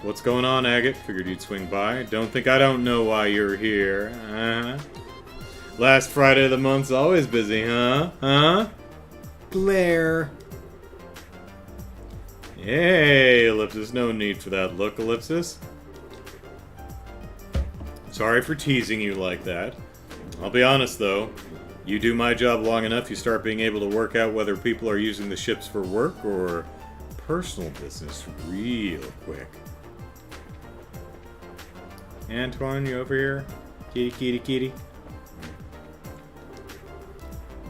What's going on, Agate? Figured you'd swing by. Don't think I don't know why you're here. Last Friday of the month's always busy, huh? Huh? Blair. Hey, Ellipsis. No need for that look, Ellipsis. Sorry for teasing you like that. I'll be honest, though. You do my job long enough, you start being able to work out whether people are using the ships for work or personal business real quick. Antoine, you over here? Kitty, kitty, kitty.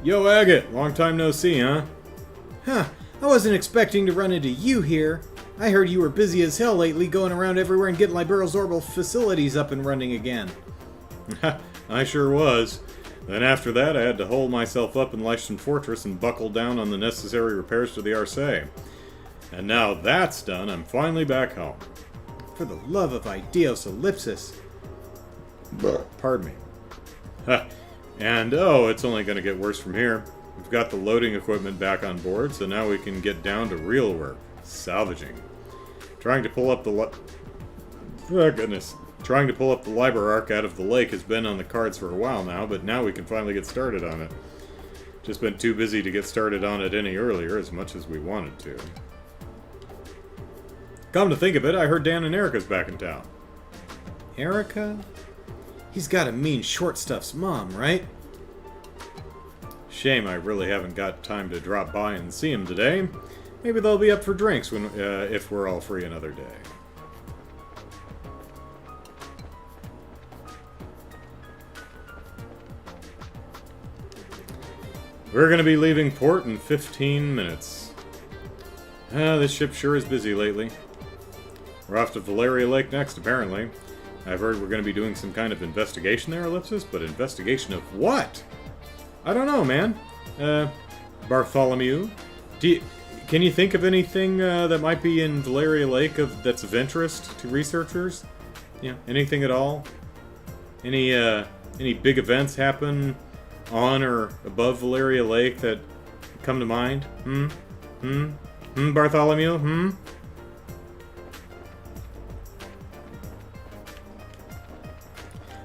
Yo, Agate! Long time no see, huh? Huh. I wasn't expecting to run into you here. I heard you were busy as hell lately going around everywhere and getting Liberal's orbital facilities up and running again. I sure was. Then after that, I had to hold myself up in Leishton Fortress and buckle down on the necessary repairs to the Arcee. And now that's done, I'm finally back home. For the love of Ideos Ellipsis. Pardon me. And oh, it's only going to get worse from here. We've got the loading equipment back on board, so now we can get down to real work. Salvaging. Trying to pull up the Trying to pull up the Liber Arc out of the lake has been on the cards for a while now, but now we can finally get started on it. Just been too busy to get started on it any earlier, as much as we wanted to. Come to think of it, I heard Dan and Erica's back in town. Erica? He's gotta mean Short Stuff's mom, right? Shame I really haven't got time to drop by and see him today. Maybe they'll be up for drinks when if we're all free another day. We're going to be leaving port in 15 minutes. This ship sure is busy lately. We're off to Valeria Lake next, apparently. I've heard we're going to be doing some kind of investigation there, Ellipsis, but investigation of what? I don't know, man. Bartholomew? Can you think of anything that might be in Valeria Lake that's of interest to researchers? Yeah, anything at all? Any big events happen on or above Valeria Lake that come to mind? Bartholomew?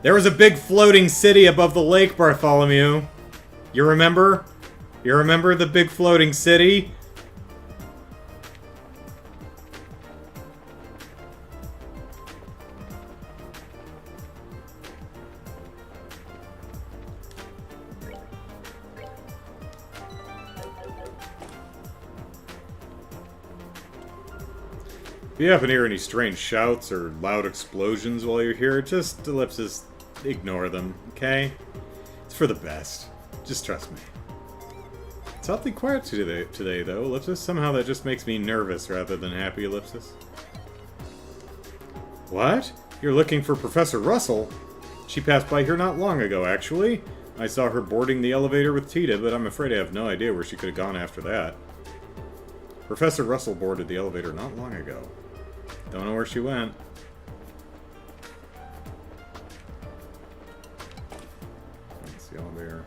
There was a big floating city above the lake, Bartholomew. You remember? You remember the big floating city? If you happen to hear any strange shouts or loud explosions while you're here, just Ellipsis, ignore them, okay? It's for the best. Just trust me. It's awfully quiet today though, Ellipsis. Somehow that just makes me nervous rather than happy, Ellipsis. What? You're looking for Professor Russell? She passed by here not long ago, actually. I saw her boarding the elevator with Tita, but I'm afraid I have no idea where she could have gone after that. Professor Russell boarded the elevator not long ago. Don't know where she went. That's the elevator.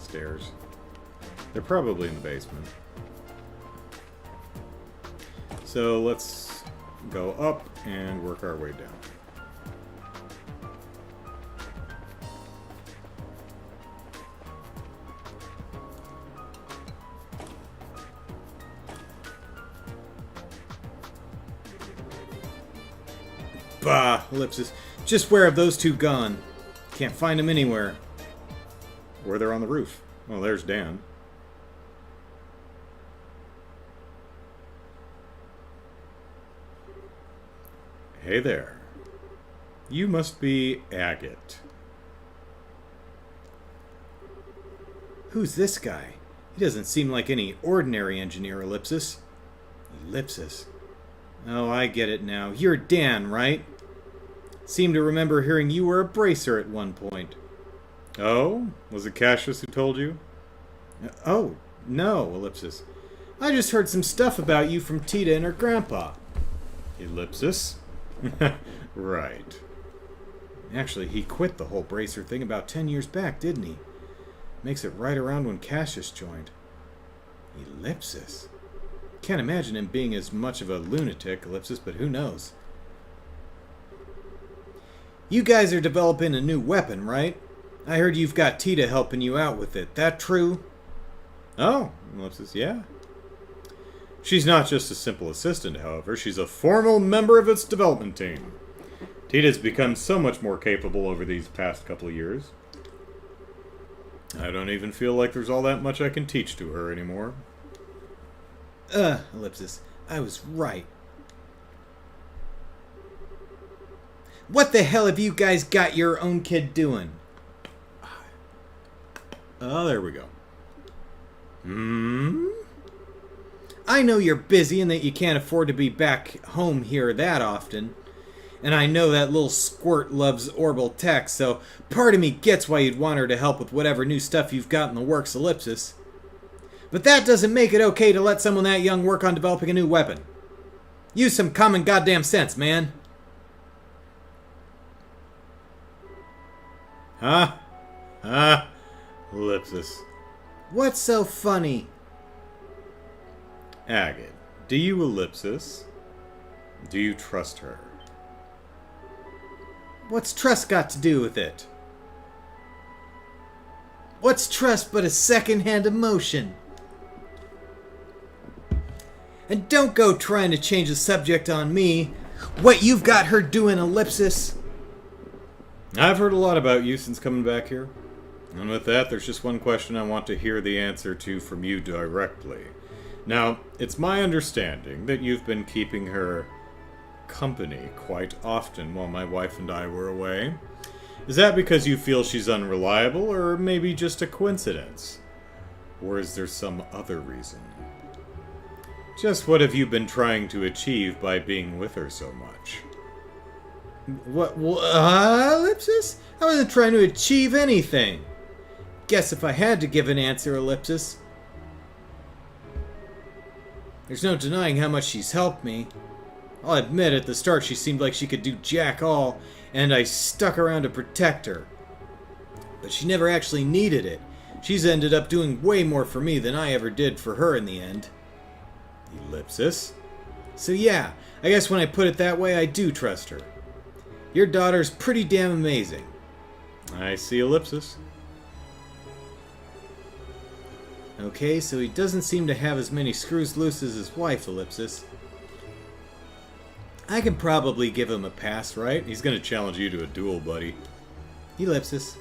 Stairs. They're probably in the basement. So let's go up and work our way down. Bah, Ellipsis. Just where have those two gone? Can't find them anywhere. Or they're on the roof. Well, there's Dan. Hey there. You must be Agate. Who's this guy? He doesn't seem like any ordinary engineer, Ellipsis. Ellipsis. Oh, I get it now. You're Dan, right? Seem to remember hearing you were a bracer at one point. Oh? Was it Cassius who told you? Oh, no, Ellipsis. I just heard some stuff about you from Tita and her grandpa. Ellipsis? Right. Actually, he quit the whole bracer thing about 10 years back, didn't he? Makes it right around when Cassius joined. Ellipsis. Can't imagine him being as much of a lunatic, Ellipsis, but who knows? You guys are developing a new weapon, right? I heard you've got Tita helping you out with it. That true? Oh, Ellipsis, yeah. She's not just a simple assistant, however. She's a formal member of its development team. Tita's become so much more capable over these past couple of years. I don't even feel like there's all that much I can teach to her anymore. Ellipsis, I was right. What the hell have you guys got your own kid doing? Oh, there we go. I know you're busy and that you can't afford to be back home here that often. And I know that little squirt loves orbital tech, so part of me gets why you'd want her to help with whatever new stuff you've got in the works, Ellipsis. But that doesn't make it okay to let someone that young work on developing a new weapon. Use some common goddamn sense, man. Huh? Ellipsis. What's so funny? Agate, do you, Ellipsis? Do you trust her? What's trust got to do with it? What's trust but a second-hand emotion? And don't go trying to change the subject on me. What you've got her doing, Ellipsis? I've heard a lot about you since coming back here. And with that, there's just one question I want to hear the answer to from you directly. Now, it's my understanding that you've been keeping her company quite often while my wife and I were away. Is that because you feel she's unreliable, or maybe just a coincidence? Or is there some other reason? Just what have you been trying to achieve by being with her so much? What, Ellipsis? I wasn't trying to achieve anything. Guess if I had to give an answer, Ellipsis. There's no denying how much she's helped me. I'll admit, at the start she seemed like she could do jack all, and I stuck around to protect her. But she never actually needed it. She's ended up doing way more for me than I ever did for her in the end. Ellipsis? So yeah, I guess when I put it that way, I do trust her. Your daughter's pretty damn amazing. I see, Ellipsis. Okay, so he doesn't seem to have as many screws loose as his wife, Ellipsis. I can probably give him a pass, right? He's gonna challenge you to a duel, buddy. Ellipsis.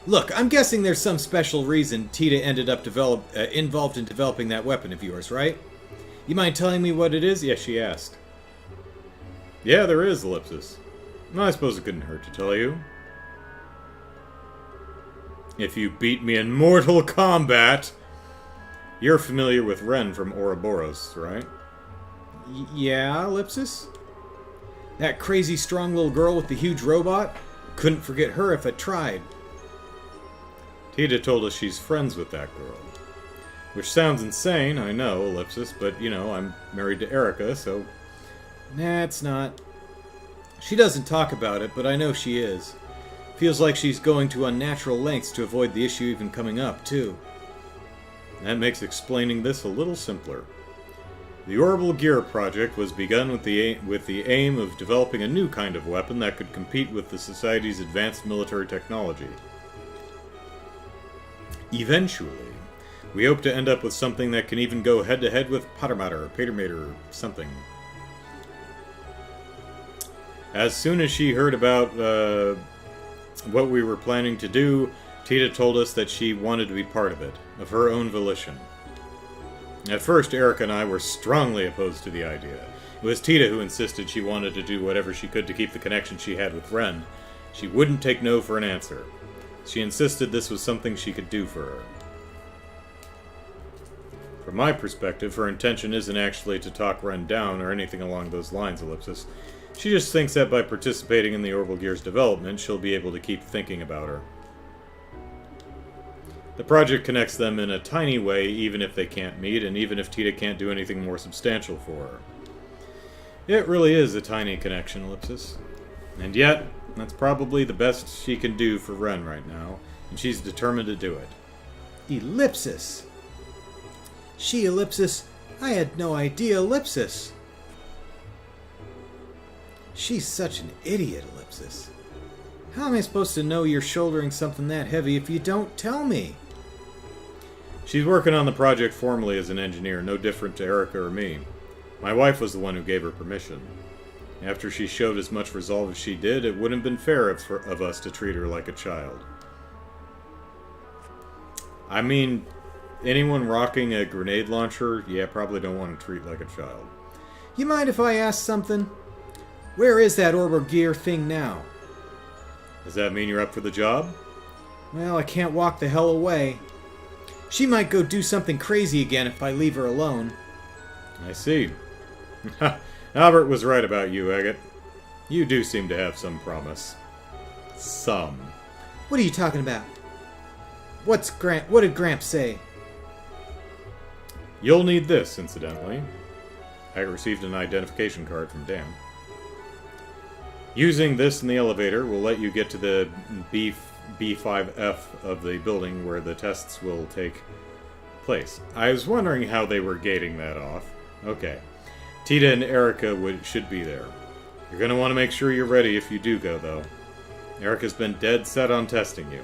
Look, I'm guessing there's some special reason Tita ended up involved in developing that weapon of yours, right? You mind telling me what it is? Yes, she asked. Yeah, there is, Ellipsis. I suppose it couldn't hurt to tell you. If you beat me in Mortal Kombat... You're familiar with Ren from Ouroboros, right? Yeah, Ellipsis? That crazy strong little girl with the huge robot? Couldn't forget her if I tried. Tita told us she's friends with that girl. Which sounds insane, I know, Ellipsis, but, you know, I'm married to Erica, so... Nah, it's not. She doesn't talk about it, but I know she is. Feels like she's going to unnatural lengths to avoid the issue even coming up, too. That makes explaining this a little simpler. The Orbital Gear project was begun with the aim of developing a new kind of weapon that could compete with the Society's advanced military technology. Eventually, we hope to end up with something that can even go head-to-head with Patermatter or something. As soon as she heard about what we were planning to do, Tita told us that she wanted to be part of it, of her own volition. At first, Erica and I were strongly opposed to the idea. It was Tita who insisted she wanted to do whatever she could to keep the connection she had with Ren. She wouldn't take no for an answer. She insisted this was something she could do for her. From my perspective, her intention isn't actually to talk Ren down or anything along those lines, Ellipsis. She just thinks that by participating in the Orbital Gear's development, she'll be able to keep thinking about her. The project connects them in a tiny way, even if they can't meet, and even if Tita can't do anything more substantial for her. It really is a tiny connection, Ellipsis. And yet, that's probably the best she can do for Ren right now, and she's determined to do it. Ellipsis. She, Ellipsis, I had no idea, Ellipsis. She's such an idiot, Ellipsis. How am I supposed to know you're shouldering something that heavy if you don't tell me? She's working on the project formally as an engineer, no different to Erica or me. My wife was the one who gave her permission. After she showed as much resolve as she did, it wouldn't have been fair of us to treat her like a child. I mean, anyone rocking a grenade launcher, yeah, probably don't want to treat like a child. You mind if I ask something? Where is that orbital gear thing now? Does that mean you're up for the job? Well, I can't walk the hell away. She might go do something crazy again if I leave her alone. I see. Albert was right about you, Agate. You do seem to have some promise. Some. What are you talking about? What did Gramps say? You'll need this, incidentally. I received an identification card from Dan. Using this in the elevator will let you get to the B5F of the building where the tests will take place. I was wondering how they were gating that off. Okay. Tita and Erica should be there. You're going to want to make sure you're ready if you do go, though. Erica's been dead set on testing you.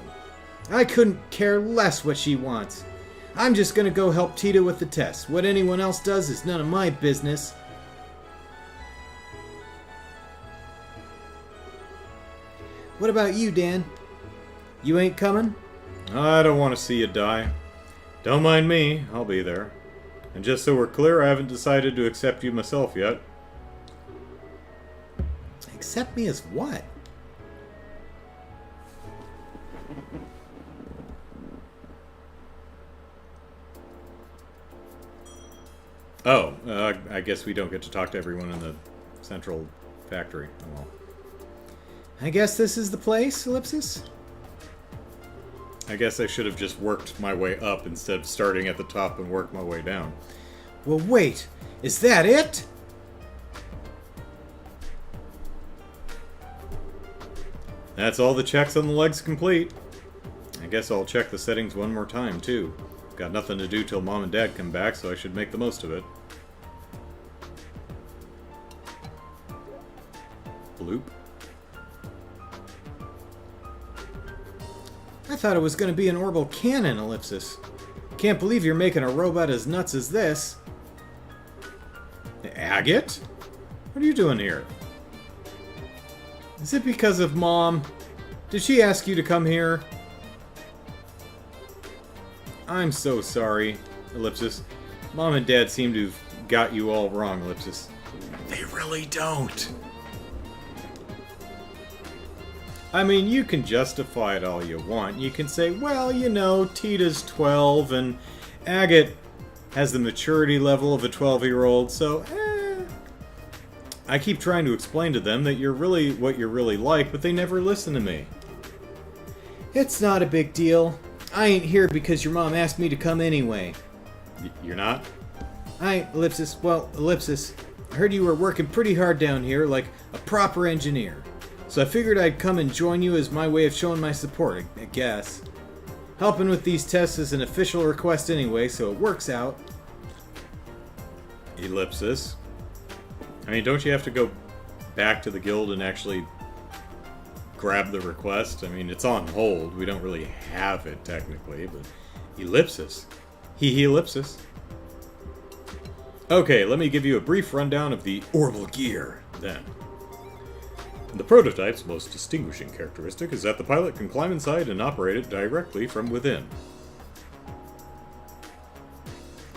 I couldn't care less what she wants. I'm just gonna go help Tita with the test. What anyone else does is none of my business. What about you, Dan? You ain't coming? I don't want to see you die. Don't mind me, I'll be there. And just so we're clear, I haven't decided to accept you myself yet. Accept me as what? Oh, I guess we don't get to talk to everyone in the central factory. Oh, well. I guess this is the place, Ellipsis? I guess I should have just worked my way up instead of starting at the top and worked my way down. Well, wait. Is that it? That's all the checks on the legs complete. I guess I'll check the settings one more time, too. Got nothing to do till Mom and Dad come back, so I should make the most of it. Bloop. I thought it was going to be an orbital cannon, Ellipsis. Can't believe you're making a robot as nuts as this. Agate? What are you doing here? Is it because of Mom? Did she ask you to come here? I'm so sorry, Ellipsis. Mom and Dad seem to have got you all wrong, Ellipsis. They really don't. I mean, you can justify it all you want. You can say, well, you know, Tita's 12 and Agate has the maturity level of a 12-year-old, so, I keep trying to explain to them that you're really what you're really like, but they never listen to me. It's not a big deal. I ain't here because your mom asked me to come anyway. You're not? Ellipsis, I heard you were working pretty hard down here, like a proper engineer. So I figured I'd come and join you as my way of showing my support, I guess. Helping with these tests is an official request anyway, so it works out. Ellipsis. I mean, don't you have to go back to the guild and actually grab the request? I mean, it's on hold. We don't really have it, technically, but... Ellipsis. Hee ellipsis. Okay, let me give you a brief rundown of the orbital gear, then. The prototype's most distinguishing characteristic is that the pilot can climb inside and operate it directly from within.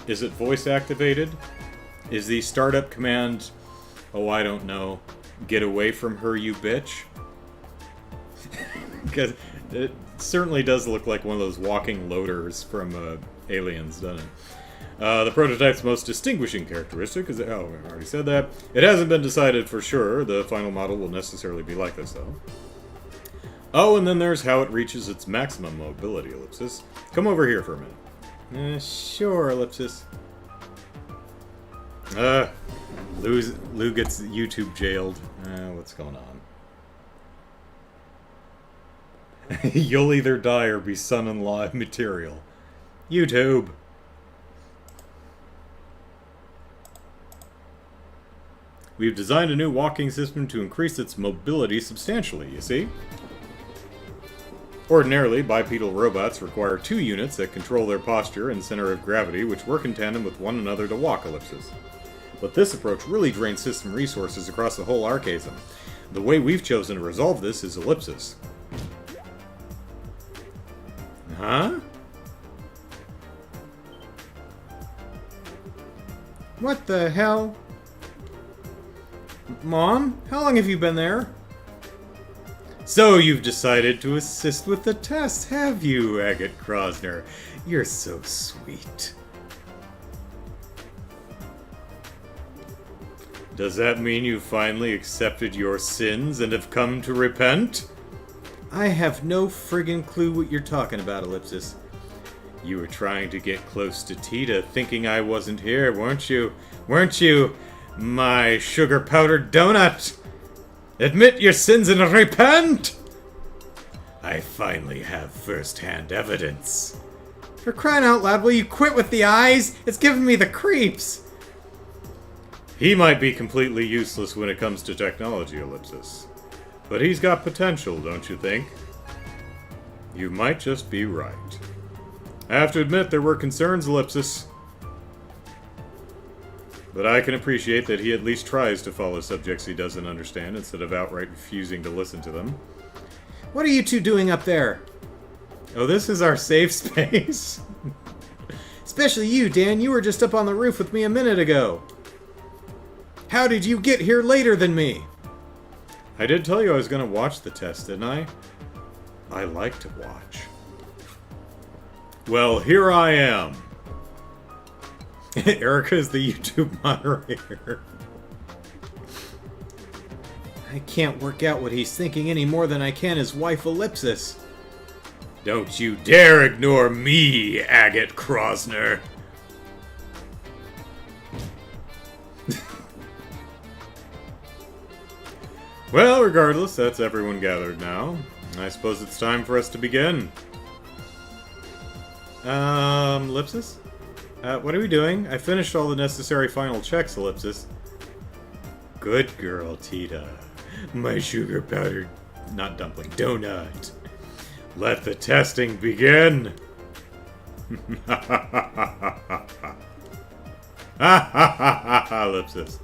Is it voice activated? Is the startup command, oh, I don't know, get away from her, you bitch? Because it certainly does look like one of those walking loaders from Aliens, doesn't it? The prototype's most distinguishing characteristic is... Oh, I already said that. It hasn't been decided for sure. The final model will necessarily be like this, though. Oh, and then there's how it reaches its maximum mobility, Ellipsis. Come over here for a minute. Sure, Ellipsis. Lou gets YouTube jailed. What's going on? You'll either die or be son-in-law material. YouTube. We've designed a new walking system to increase its mobility substantially, you see? Ordinarily, bipedal robots require 2 units that control their posture and center of gravity, which work in tandem with one another to walk, ellipsis. But this approach really drains system resources across the whole Archaism. The way we've chosen to resolve this is ellipsis. Huh? What the hell? Mom, how long have you been there? So you've decided to assist with the test, have you, Agate Krosner? You're so sweet. Does that mean you finally accepted your sins and have come to repent? I have no friggin' clue what you're talking about, ellipsis. You were trying to get close to Tita, thinking I wasn't here, weren't you? Weren't you, my sugar-powdered donut? Admit your sins and repent! I finally have first-hand evidence. For crying out loud, will you quit with the eyes? It's giving me the creeps! He might be completely useless when it comes to technology, ellipsis. But he's got potential, don't you think? You might just be right. I have to admit there were concerns, ellipsis. But I can appreciate that he at least tries to follow subjects he doesn't understand instead of outright refusing to listen to them. What are you two doing up there? Oh, this is our safe space? Especially you, Dan. You were just up on the roof with me a minute ago. How did you get here later than me? I did tell you I was going to watch the test, didn't I? I like to watch. Well, here I am. Erica is the YouTube moderator. I can't work out what he's thinking any more than I can his wife, ellipsis. Don't you dare ignore me, Agate Krosner. Well, regardless, that's everyone gathered now. I suppose it's time for us to begin. Ellipsis? What are we doing? I finished all the necessary final checks, ellipsis. Good girl, Tita. My sugar-powdered, not dumpling, donut. Let the testing begin. Ellipsis.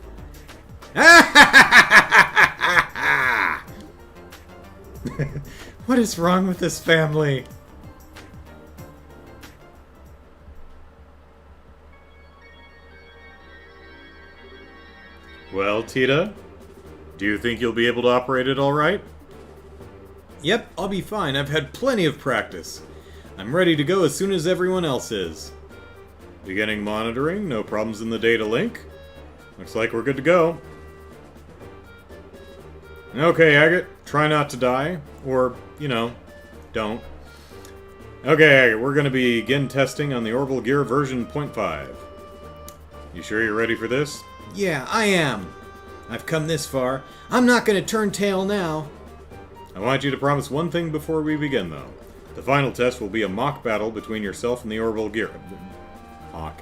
What is wrong with this family? Well, Tita, do you think you'll be able to operate it all right? Yep, I'll be fine. I've had plenty of practice. I'm ready to go as soon as everyone else is. Beginning monitoring, no problems in the data link. Looks like we're good to go. Okay, Agate, try not to die. Or, you know, don't. Okay, Agate, we're going to begin testing on the Orbital Gear version 0.5. You sure you're ready for this? Yeah, I am. I've come this far. I'm not going to turn tail now. I want you to promise one thing before we begin, though. The final test will be a mock battle between yourself and the Orbital Gear. Mock.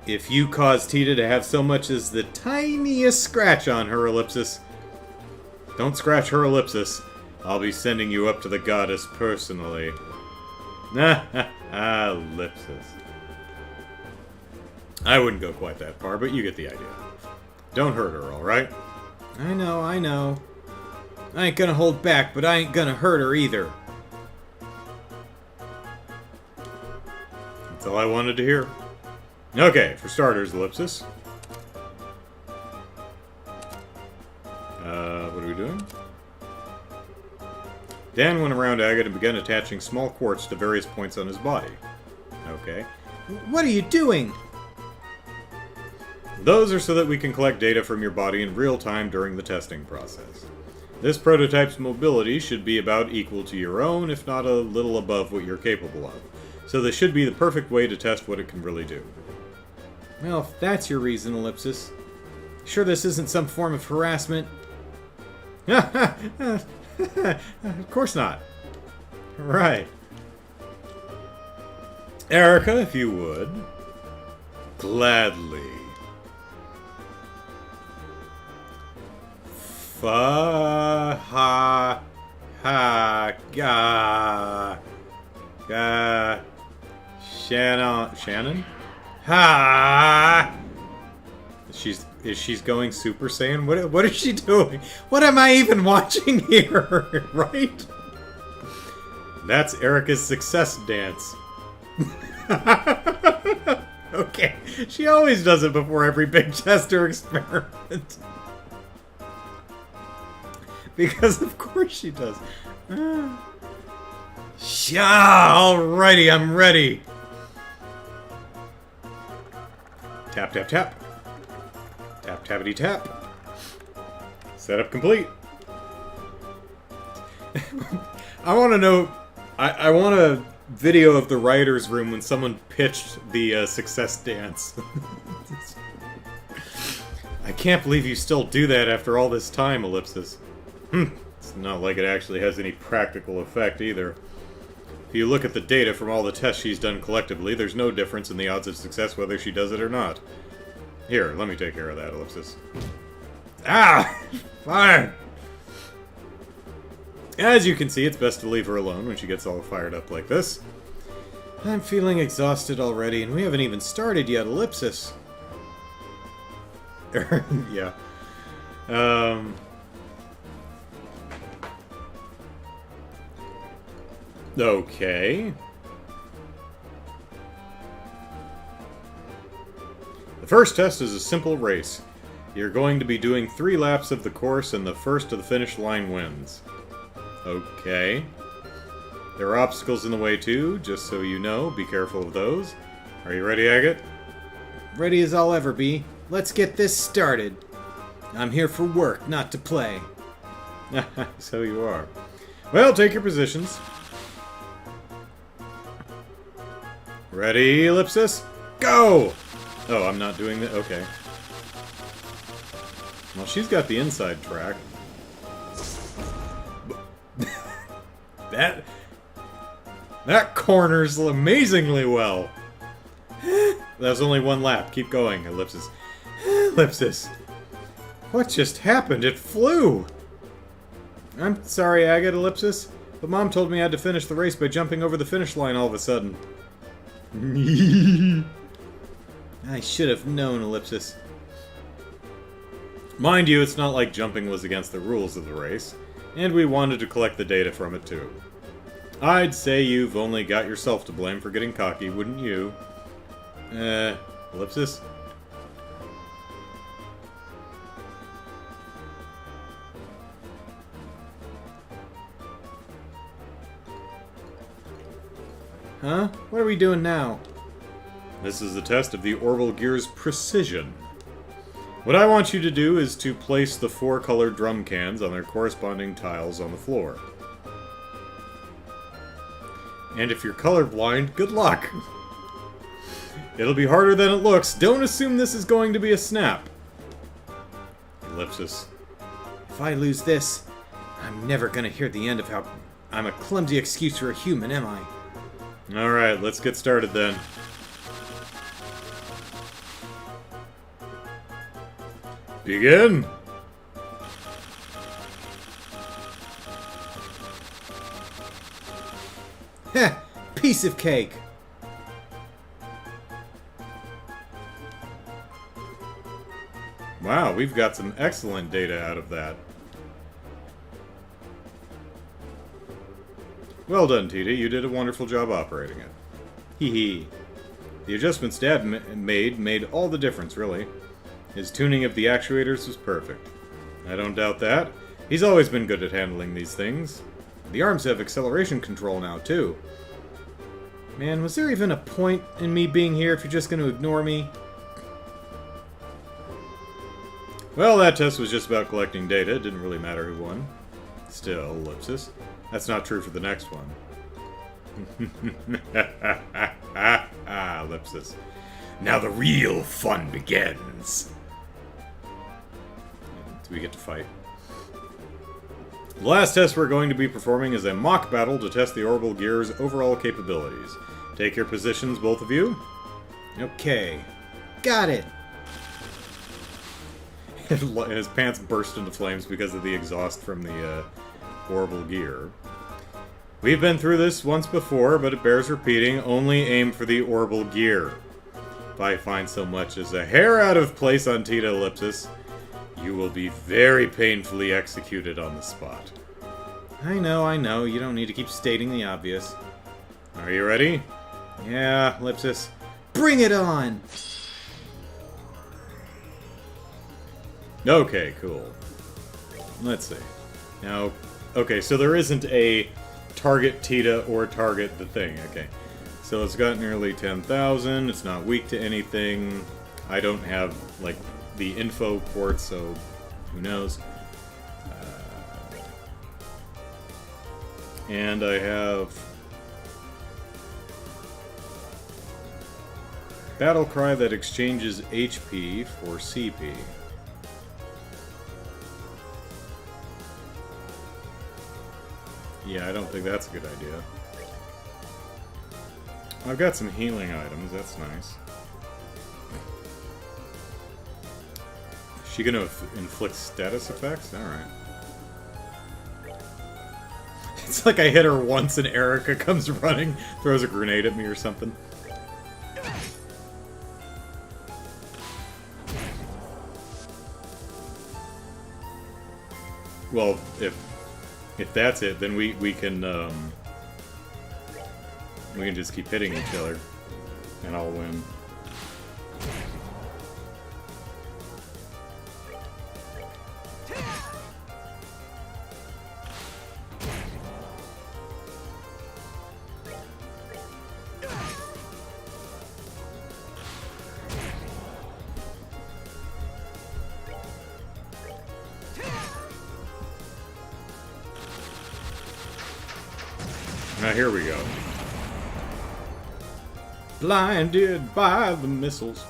If you cause Tita to have so much as the tiniest scratch on her, ellipsis, don't scratch her, ellipsis. I'll be sending you up to the goddess personally. Ellipsis. I wouldn't go quite that far, but you get the idea. Don't hurt her, alright? I know. I ain't gonna hold back, but I ain't gonna hurt her either. That's all I wanted to hear. Okay, for starters, ellipsis. What are we doing? Dan went around Agate and began attaching small quartz to various points on his body. Okay. What are you doing? Those are so that we can collect data from your body in real time during the testing process. This prototype's mobility should be about equal to your own, if not a little above what you're capable of. So this should be the perfect way to test what it can really do. Well, if that's your reason, ellipsis. Sure this isn't some form of harassment? Of course not. Right. Erica, if you would. Gladly. Ha ha ga ga Shannon? Ha! Is she's going Super Saiyan? What is she doing? What am I even watching here? Right? That's Erica's success dance. Okay. She always does it before every big Chester experiment. Because of course she does. Alrighty, I'm ready. Tap, tap, tap. Tap, tappity, tap. Setup complete. I want to know... I want a video of the writer's room when someone pitched the success dance. I can't believe you still do that after all this time, Ellipsis. It's not like it actually has any practical effect either. If you look at the data from all the tests she's done collectively, there's no difference in the odds of success whether she does it or not. Here, let me take care of that, Ellipsis. Ah! Fine! As you can see, it's best to leave her alone when she gets all fired up like this. I'm feeling exhausted already, and we haven't even started yet, Ellipsis. Yeah. Okay. The first test is a simple race. You're going to be doing 3 laps of the course, and the first to the finish line wins. Okay. There are obstacles in the way too, just so you know. Be careful of those. Are you ready, Agate? Ready as I'll ever be. Let's get this started. I'm here for work, not to play. So you are. Well, take your positions. Ready, Ellipsis? Go! Oh, I'm not doing that? Okay. Well, she's got the inside track. That corners amazingly well. That was only 1 lap. Keep going, Ellipsis. Ellipsis. What just happened? It flew! I'm sorry, Agate, Ellipsis, but Mom told me I had to finish the race by jumping over the finish line all of a sudden. I should have known, Ellipsis. Mind you, it's not like jumping was against the rules of the race, and we wanted to collect the data from it too. I'd say you've only got yourself to blame for getting cocky, wouldn't you? Ellipsis? Huh? What are we doing now? This is a test of the orbital gear's precision. What I want you to do is to place the 4 colored drum cans on their corresponding tiles on the floor. And if you're colorblind, good luck! It'll be harder than it looks. Don't assume this is going to be a snap. Ellipsis. If I lose this, I'm never gonna hear the end of how I'm a clumsy excuse for a human, am I? Alright, let's get started then. Begin! Heh! Piece of cake! Wow, we've got some excellent data out of that. Well done, Tita. You did a wonderful job operating it. Hee hee. The adjustments Dad made all the difference, really. His tuning of the actuators was perfect. I don't doubt that. He's always been good at handling these things. The arms have acceleration control now, too. Man, was there even a point in me being here if you're just going to ignore me? Well, that test was just about collecting data. It didn't really matter who won. Still, Ellipsis. That's not true for the next one. Ellipsis. Now the real fun begins. Do we get to fight? The last test we're going to be performing is a mock battle to test the orbital gear's overall capabilities. Take your positions, both of you. Okay. Got it! His pants burst into flames because of the exhaust from the horrible gear. We've been through this once before, but it bears repeating. Only aim for the orbital gear. If I find so much as a hair out of place on Tita Ellipsis, you will be very painfully executed on the spot. I know. You don't need to keep stating the obvious. Are you ready? Yeah, Ellipsis. Bring it on! Okay, cool. Let's see. Now, okay, so there isn't a target Tita or target the thing. Okay. So it's got nearly 10,000. It's not weak to anything. I don't have, like, the info port, so who knows. And I have battle cry that exchanges HP for CP. Yeah, I don't think that's a good idea. I've got some healing items, that's nice. Is she gonna inflict status effects? Alright. It's like I hit her once and Erica comes running, throws a grenade at me or something. Well, if that's it, then we can just keep hitting each other, and I'll win. Now here we go. Blinded by the missiles.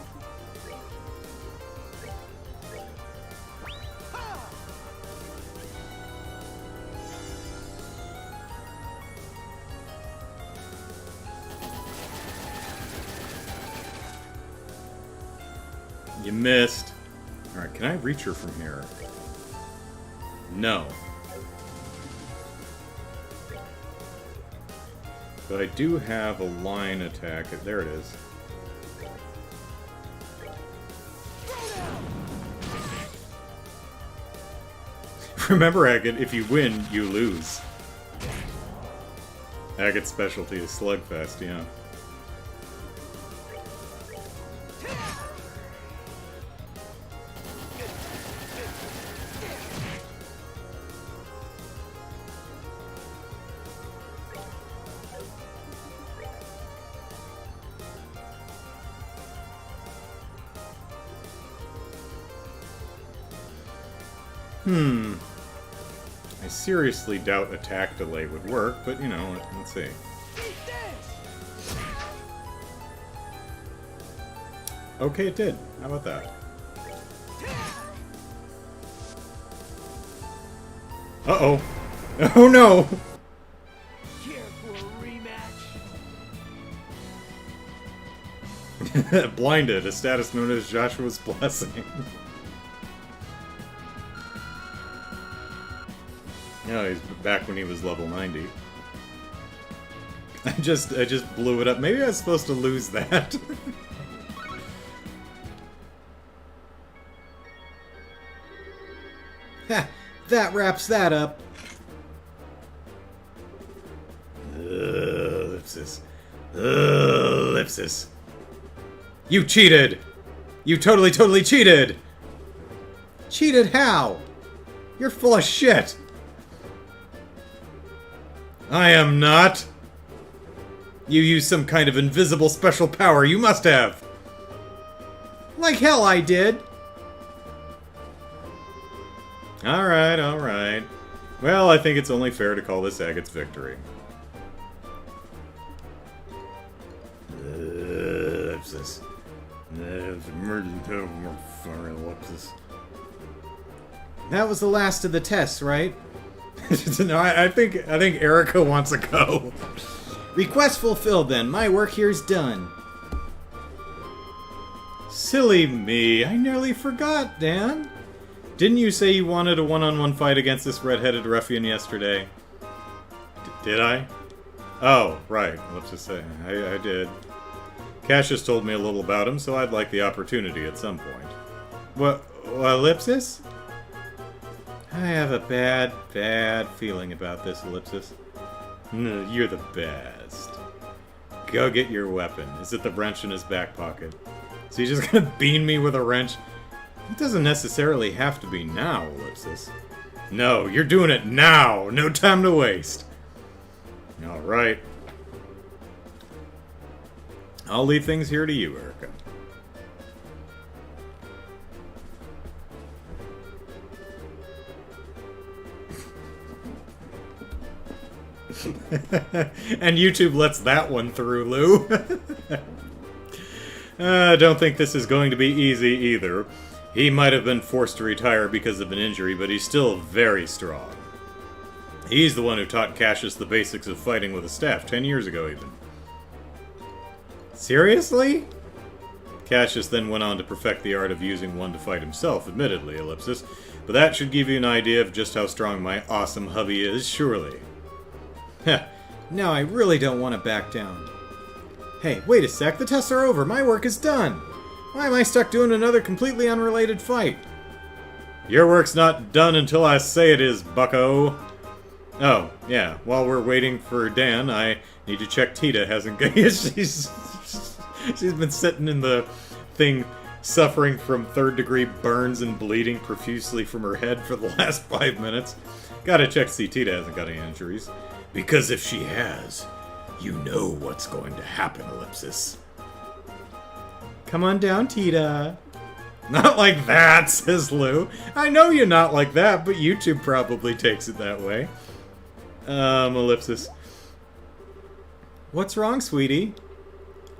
You missed. Alright, can I reach her from here? No. But I do have a line attack. There it is. Remember, Agate, if you win, you lose. Agate's specialty is Slugfest, yeah. I seriously doubt attack delay would work, but you know, let's see. Okay, it did. How about that? Uh-oh. Oh no! Here for a rematch. Blinded, a status known as Joshua's Blessing. No, he's back when he was level 90. I just blew it up. Maybe I was supposed to lose that. Ha! That wraps that up. Ellipsis. Ellipsis. You cheated! You totally cheated! Cheated how? You're full of shit. I am not. You used some kind of invisible special power. You must have. Like hell I did. Alright, alright. Well, I think it's only fair to call this Agate's victory. Ellipsis. Ellipsis. That was the last of the tests, right? No, I think Erica wants to go. Request fulfilled then. My work here's done. Silly me. I nearly forgot, Dan. Didn't you say you wanted a one-on-one fight against this red-headed ruffian yesterday? Did I? Oh, right. Let's just say I did. Cassius told me a little about him, so I'd like the opportunity at some point. What, Ellipsis? I have a bad feeling about this, Ellipsis. No, you're the best. Go get your weapon. Is it the wrench in his back pocket? Is he just gonna bean me with a wrench? It doesn't necessarily have to be now, Ellipsis. No, you're doing it now! No time to waste! Alright. I'll leave things here to you, Erica. And YouTube lets that one through, Lou. I don't think this is going to be easy either. He might have been forced to retire because of an injury, but he's still very strong. He's the one who taught Cassius the basics of fighting with a staff 10 years ago, even. Seriously? Cassius then went on to perfect the art of using one to fight himself, admittedly, Ellipsis, but that should give you an idea of just how strong my awesome hubby is, surely. Heh. Now I really don't want to back down. Hey, wait a sec, the tests are over, my work is done! Why am I stuck doing another completely unrelated fight? Your work's not done until I say it is, bucko. Oh, yeah, while we're waiting for Dan, I need to check Tita hasn't got... She's been sitting in the thing, suffering from third-degree burns and bleeding profusely from her head for the last 5 minutes. Gotta check to see Tita hasn't got any injuries. Because if she has, you know what's going to happen, Ellipsis. Come on down, Tita. Not like that, says Lou. I know you're not like that, but YouTube probably takes it that way. Ellipsis. What's wrong, sweetie?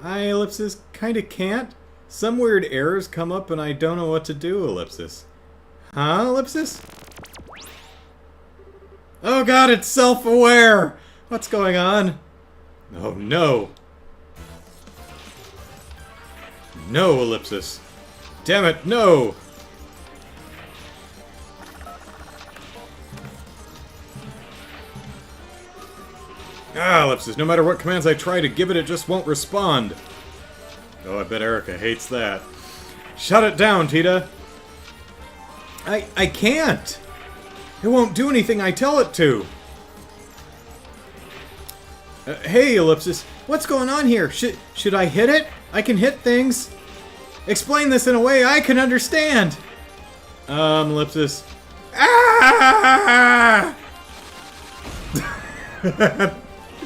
I, Ellipsis, kinda can't. Some weird errors come up and I don't know what to do, Ellipsis. Huh, Ellipsis? Oh god, it's self-aware! What's going on? Oh no. No, Ellipsis. Damn it, no! Ah, Ellipsis, no matter what commands I try to give it, it just won't respond. Oh, I bet Erica hates that. Shut it down, Tita! I can't! It won't do anything I tell it to! Hey, Ellipsis, what's going on here? Should I hit it? I can hit things. Explain this in a way I can understand! Ellipsis. Ah!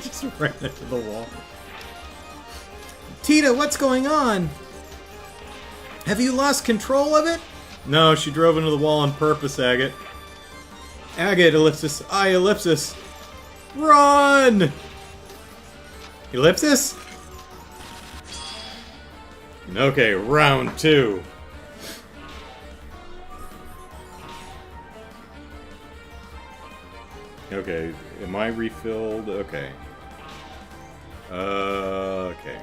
Just ran into the wall. Tita, what's going on? Have you lost control of it? No, she drove into the wall on purpose, Agate. Agate, Ellipsis. I, Ellipsis. Run! Ellipsis? Okay, round 2. Okay, am I refilled? Okay. Okay.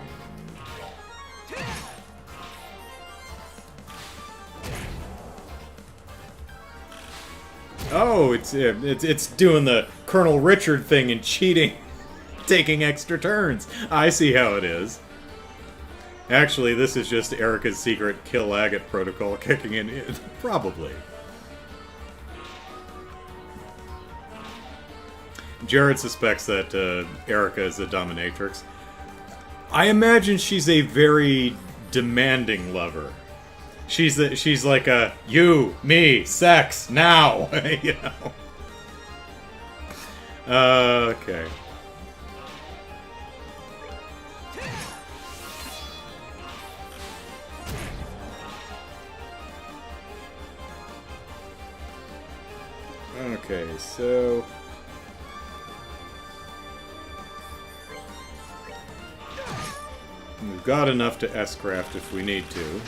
Oh, it's doing the Colonel Richard thing and cheating, taking extra turns. I see how it is. Actually, this is just Erica's secret kill Agate protocol kicking in. Probably. Jared suspects that Erica is a dominatrix. I imagine she's a very demanding lover. She's like a you, me, sex, now, you know. Okay. Okay, so we've got enough to S-craft if we need to.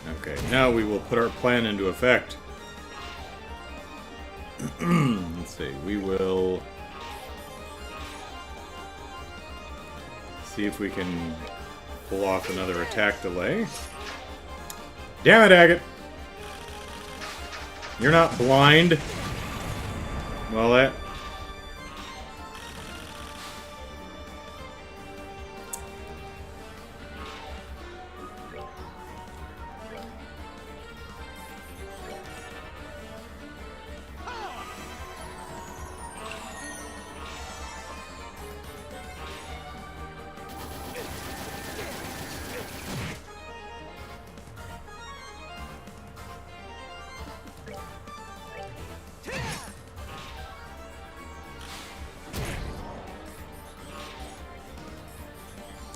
Okay, now we will put our plan into effect. Let's see, we will see if we can pull off another attack delay. Damn it, Agate! You're not blind. Well, that...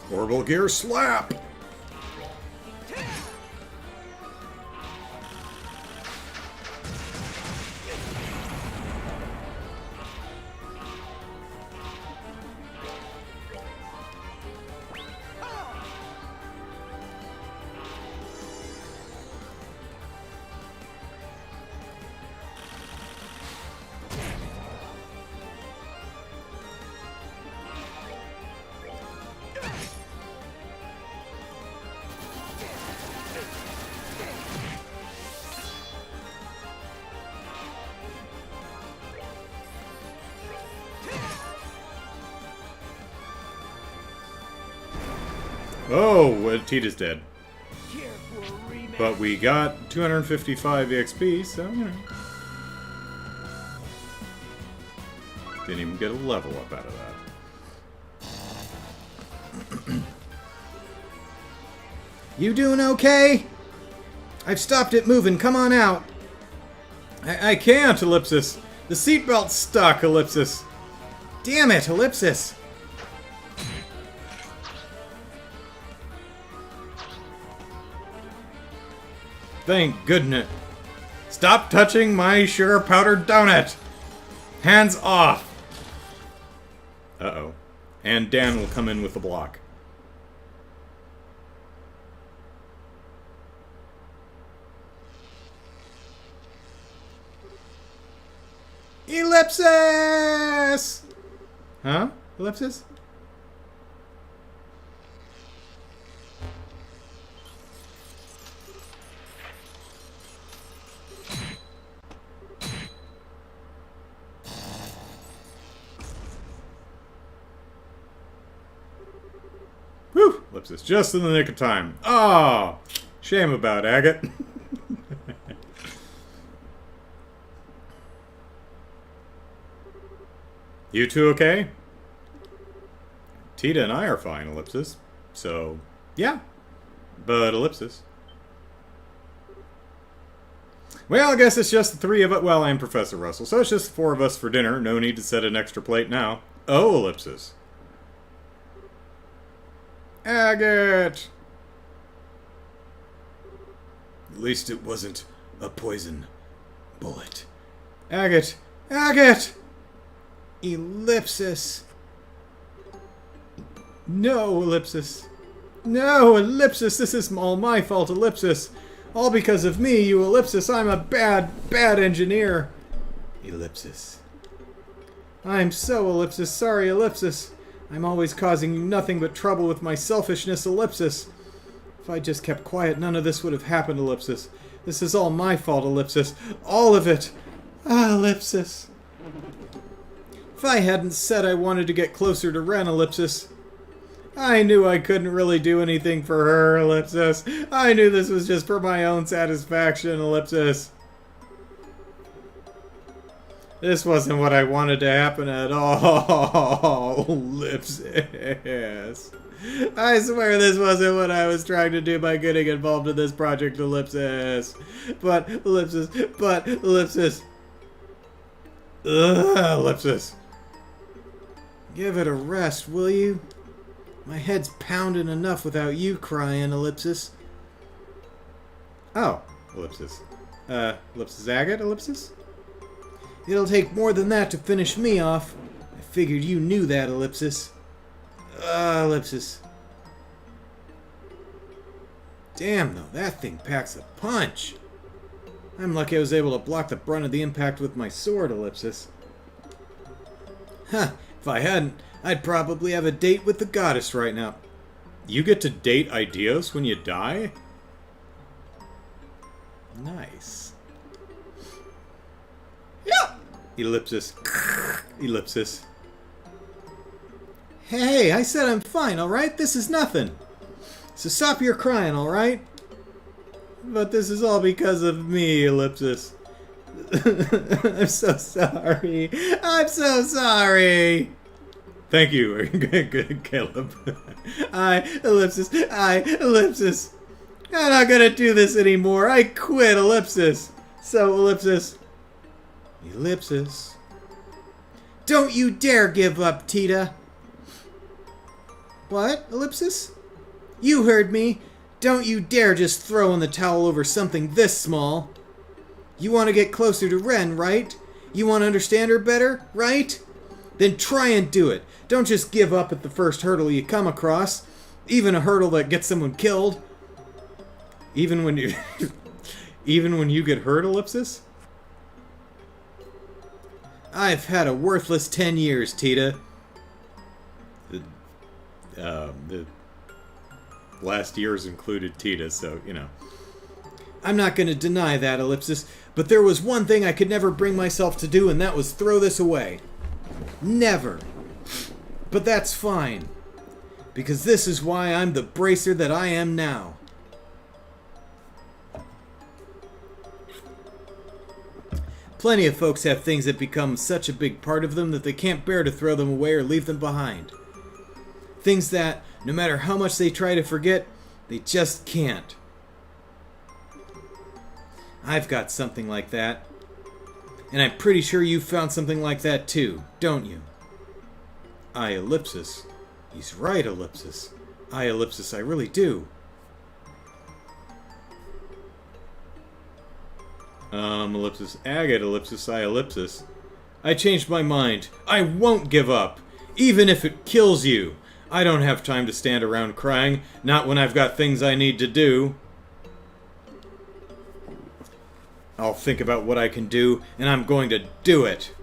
Orbital Gear Slap! Oh, well, Tita's dead. Here for a rematch. But we got 255 XP, so, you know. Didn't even get a level up out of that. You doing okay? I've stopped it moving. Come on out. I can't, Ellipsis. The seatbelt's stuck, Ellipsis. Damn it, Ellipsis. Thank goodness. Stop touching my sugar powdered donut! Hands off! Uh-oh. And Dan will come in with the block. Ellipsis! Huh? Ellipsis? Whew! Ellipsis, just in the nick of time. Ah! Shame about Agate. You two okay? Tita and I are fine, Ellipsis. So, yeah. But Ellipsis. Well, I guess it's just the three of us. Well, I'm Professor Russell, so it's just the four of us for dinner. No need to set an extra plate now. Oh, Ellipsis. Agate! At least it wasn't a poison bullet. Agate! Agate! Ellipsis. No, Ellipsis. No, Ellipsis, this is all my fault, Ellipsis. All because of me, you Ellipsis. I'm a bad, bad engineer. Ellipsis. I'm so Ellipsis. Sorry, Ellipsis. I'm always causing you nothing but trouble with my selfishness, Ellipsis. If I just kept quiet, none of this would have happened, Ellipsis. This is all my fault, Ellipsis. All of it. Ah, Ellipsis. If I hadn't said I wanted to get closer to Ren, Ellipsis. I knew I couldn't really do anything for her, Ellipsis. I knew this was just for my own satisfaction, Ellipsis. This wasn't what I wanted to happen at all, Ellipsis. I swear this wasn't what I was trying to do by getting involved in this project, Ellipsis. But, Ellipsis, Ugh, Ellipsis. Give it a rest, will you? My head's pounding enough without you crying, Ellipsis. Oh, Ellipsis. Ellipsis Agate, Ellipsis? It'll take more than that to finish me off. I figured you knew that, Ellipsis. Ellipsis. Damn, though, that thing packs a punch. I'm lucky I was able to block the brunt of the impact with my sword, Ellipsis. Huh, if I hadn't, I'd probably have a date with the goddess right now. You get to date Ideos when you die? Nice. Yeah. Ellipsis. Ellipsis. Hey, I said I'm fine, alright? This is nothing. So stop your crying, alright? But this is all because of me, Ellipsis. I'm so sorry. I'm so sorry. Thank you, good Caleb. Ellipsis. Ellipsis. I'm not gonna do this anymore. I quit, Ellipsis. So, Ellipsis. Ellipsis. Don't you dare give up, Tita. What, Ellipsis? You heard me. Don't you dare just throw in the towel over something this small. You want to get closer to Ren, right? You want to understand her better, right? Then try and do it. Don't just give up at the first hurdle you come across. Even a hurdle that gets someone killed. Even when you... even when you get hurt, Ellipsis? I've had a worthless 10 years, Tita. The last years included Tita, so, you know. I'm not going to deny that, Ellipsis, but there was one thing I could never bring myself to do, and that was throw this away. Never. But that's fine. Because this is why I'm the bracer that I am now. Plenty of folks have things that become such a big part of them that they can't bear to throw them away or leave them behind. Things that, no matter how much they try to forget, they just can't. I've got something like that. And I'm pretty sure you've found something like that too, don't you? Ellipsis. He's right, Ellipsis. Ellipsis, I really do. Ellipsis, agate, ellipsis, ellipsis. I changed my mind. I won't give up, even if it kills you. I don't have time to stand around crying, not when I've got things I need to do. I'll think about what I can do, and I'm going to do it.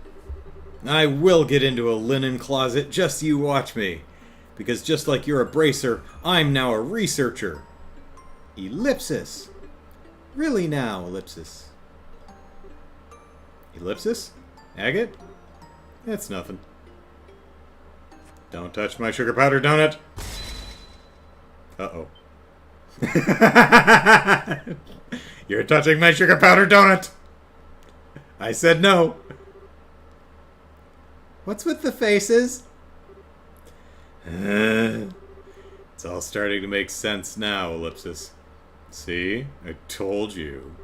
I will get into a linen closet, just you watch me. Because just like you're a bracer, I'm now a researcher. Ellipsis. Really now, Ellipsis. Ellipsis? Agate? That's nothing. Don't touch my sugar powder donut. Uh-oh. You're touching my sugar powder donut. I said no. What's with the faces? It's all starting to make sense now, Ellipsis. See? I told you.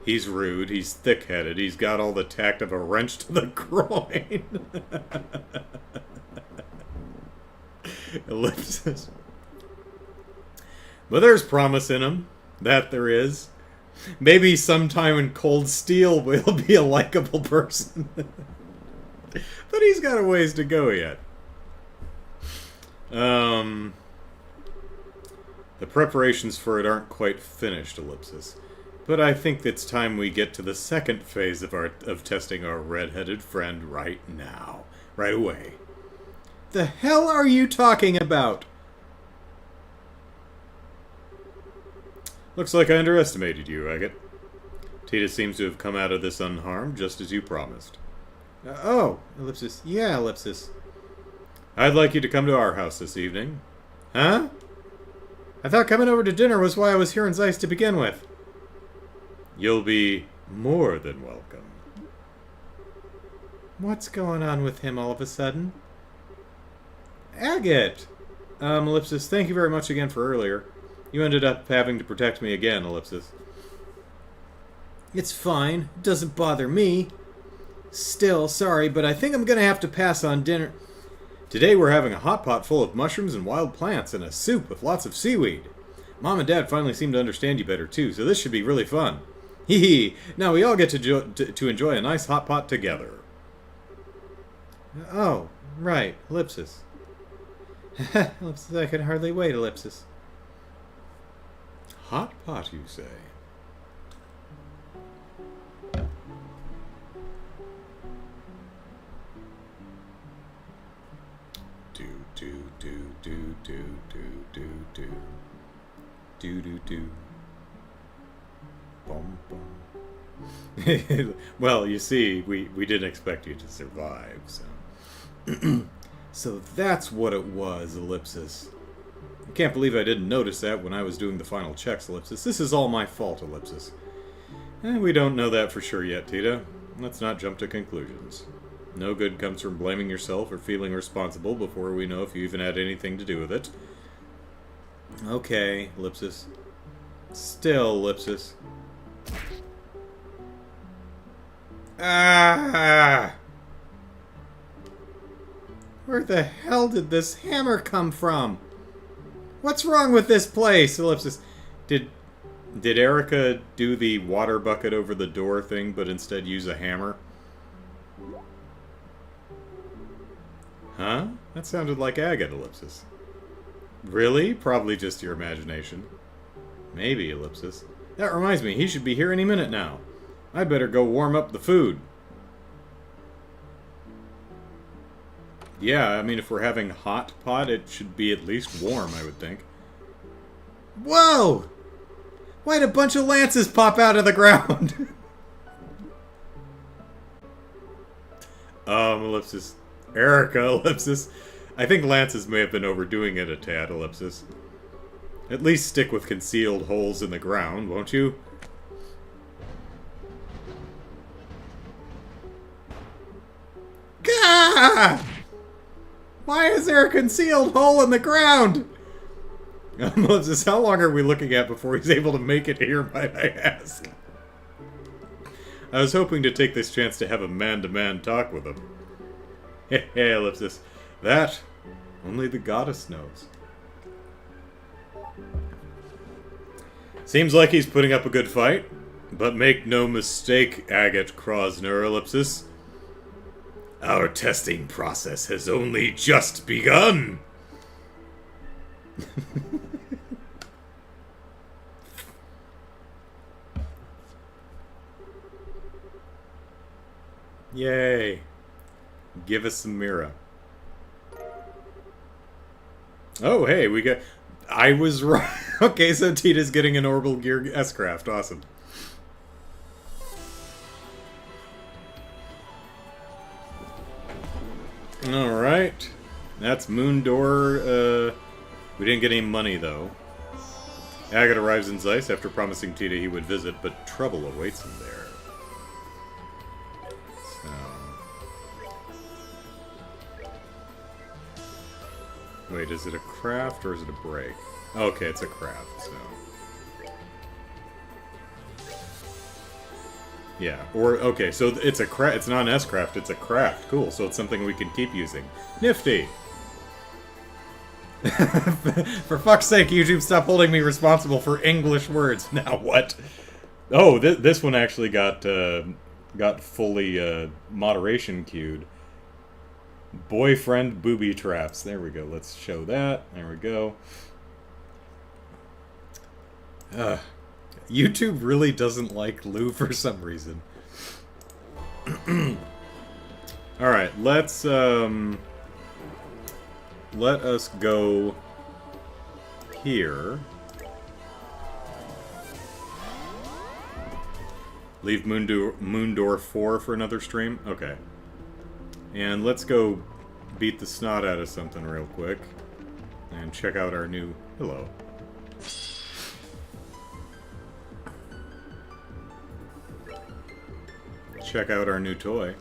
He's rude, he's thick-headed, he's got all the tact of a wrench to the groin. Ellipsis. But there's promise in him. That there is. Maybe sometime in Cold Steel we'll be a likable person. But he's got a ways to go yet. The preparations for it aren't quite finished, Ellipsis. But I think it's time we get to the second phase of testing our red-headed friend right now. Right away. The hell are you talking about? Looks like I underestimated you, Agate. Tita seems to have come out of this unharmed, just as you promised. Oh, Ellipsis. Yeah, Ellipsis. I'd like you to come to our house this evening. Huh? I thought coming over to dinner was why I was here in Zeiss to begin with. You'll be more than welcome. What's going on with him all of a sudden? Agate! Ellipsis, thank you very much again for earlier. You ended up having to protect me again, Ellipsis. It's fine. It doesn't bother me. Still, sorry, but I think I'm gonna have to pass on dinner. Today we're having a hot pot full of mushrooms and wild plants and a soup with lots of seaweed. Mom and Dad finally seem to understand you better too, so this should be really fun. Hee hee! Now we all get to enjoy a nice hot pot together. Oh, right. Ellipsis. Ellipsis, I can hardly wait, Ellipsis. Hot pot, you say? Do do do do do do do do do do do. Bum bum. Well, you see, we didn't expect you to survive, so. So that's what it was, Ellipsis. I can't believe I didn't notice that when I was doing the final checks, Ellipsis. This is all my fault, Ellipsis. We don't know that for sure yet, Tita. Let's not jump to conclusions. No good comes from blaming yourself or feeling responsible before we know if you even had anything to do with it. Okay, Ellipsis. Still, Ellipsis. Ah! Where the hell did this hammer come from? What's wrong with this place, Ellipsis? Did Erica do the water bucket over the door thing, but instead use a hammer? Huh? That sounded like agate, Ellipsis. Really? Probably just your imagination. Maybe, Ellipsis. That reminds me, he should be here any minute now. I'd better go warm up the food. Yeah, I mean, if we're having hot pot, it should be at least warm, I would think. Whoa! Why'd a bunch of lances pop out of the ground? Ellipsis. Erica, Ellipsis. I think lances may have been overdoing it a tad, Ellipsis. At least stick with concealed holes in the ground, won't you? Gah! Why is there a concealed hole in the ground? Ellipsis, how long are we looking at before he's able to make it here, might I ask? I was hoping to take this chance to have a man-to-man talk with him. Hey, Ellipsis. That, only the goddess knows. Seems like he's putting up a good fight. But make no mistake, Agate Krosner, Ellipsis. Our testing process has only just begun! Yay. Give us some Mira. Oh, hey, we got... I was right. Okay, so Tita's getting an orbital gear S-craft. Awesome. Alright. That's Moon Door. We didn't get any money, though. Agate arrives in Zeiss after promising Tita he would visit, but trouble awaits him there. So... Wait, is it a craft or is it a break? Okay, it's a craft, so... Yeah, or, okay, so it's a craft, it's not an S-craft, it's a craft. Cool, so it's something we can keep using. Nifty! For fuck's sake, YouTube, stop holding me responsible for English words. Now what? Oh, this one actually got fully, moderation queued. Boyfriend booby traps. There we go, let's show that. There we go. YouTube really doesn't like Lou for some reason. Alright, let's, let us go here. Leave Moondor 4 for another stream? Okay. And let's go beat the snot out of something real quick. And check out our new... Hello. Check out our new toy.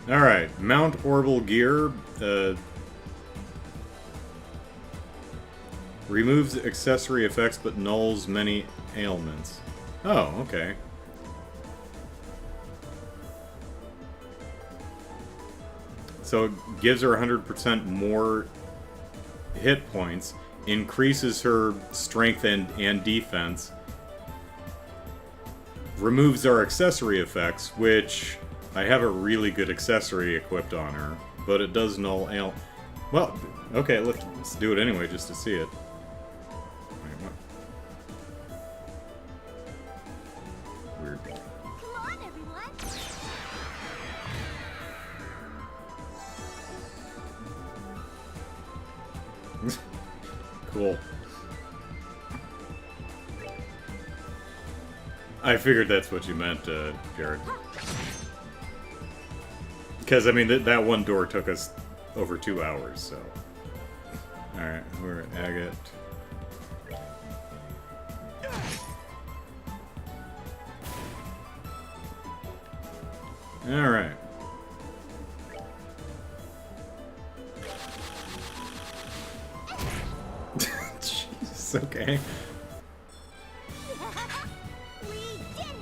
Alright, mount orbital gear. Removes accessory effects but nulls many ailments. Oh, okay. So it gives her 100% more hit points, increases her strength and defense, removes our accessory effects, which I have a really good accessory equipped on her, but it does null ale. Well, okay, let's do it anyway just to see it. Weird. Come on, everyone. Cool. I figured that's what you meant, Jared. Because, I mean, that one door took us over 2 hours, so... Alright, we're at Agate. Alright. Jesus, okay. We did it.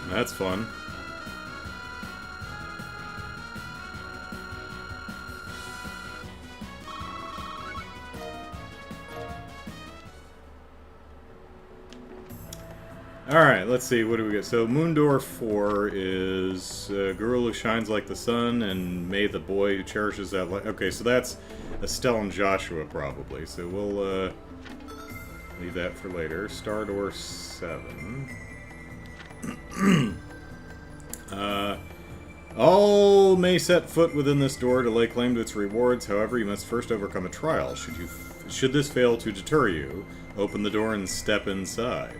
That's fun. Alright, let's see, what do we get? So, Moondor 4 is Girl Who Shines Like the Sun, and May the Boy Who Cherishes That Light. Okay, so that's Estelle and Joshua, probably. So we'll leave that for later. Star Door 7. All may set foot within this door to lay claim to its rewards. However, you must first overcome a trial. Should this fail to deter you, open the door and step inside.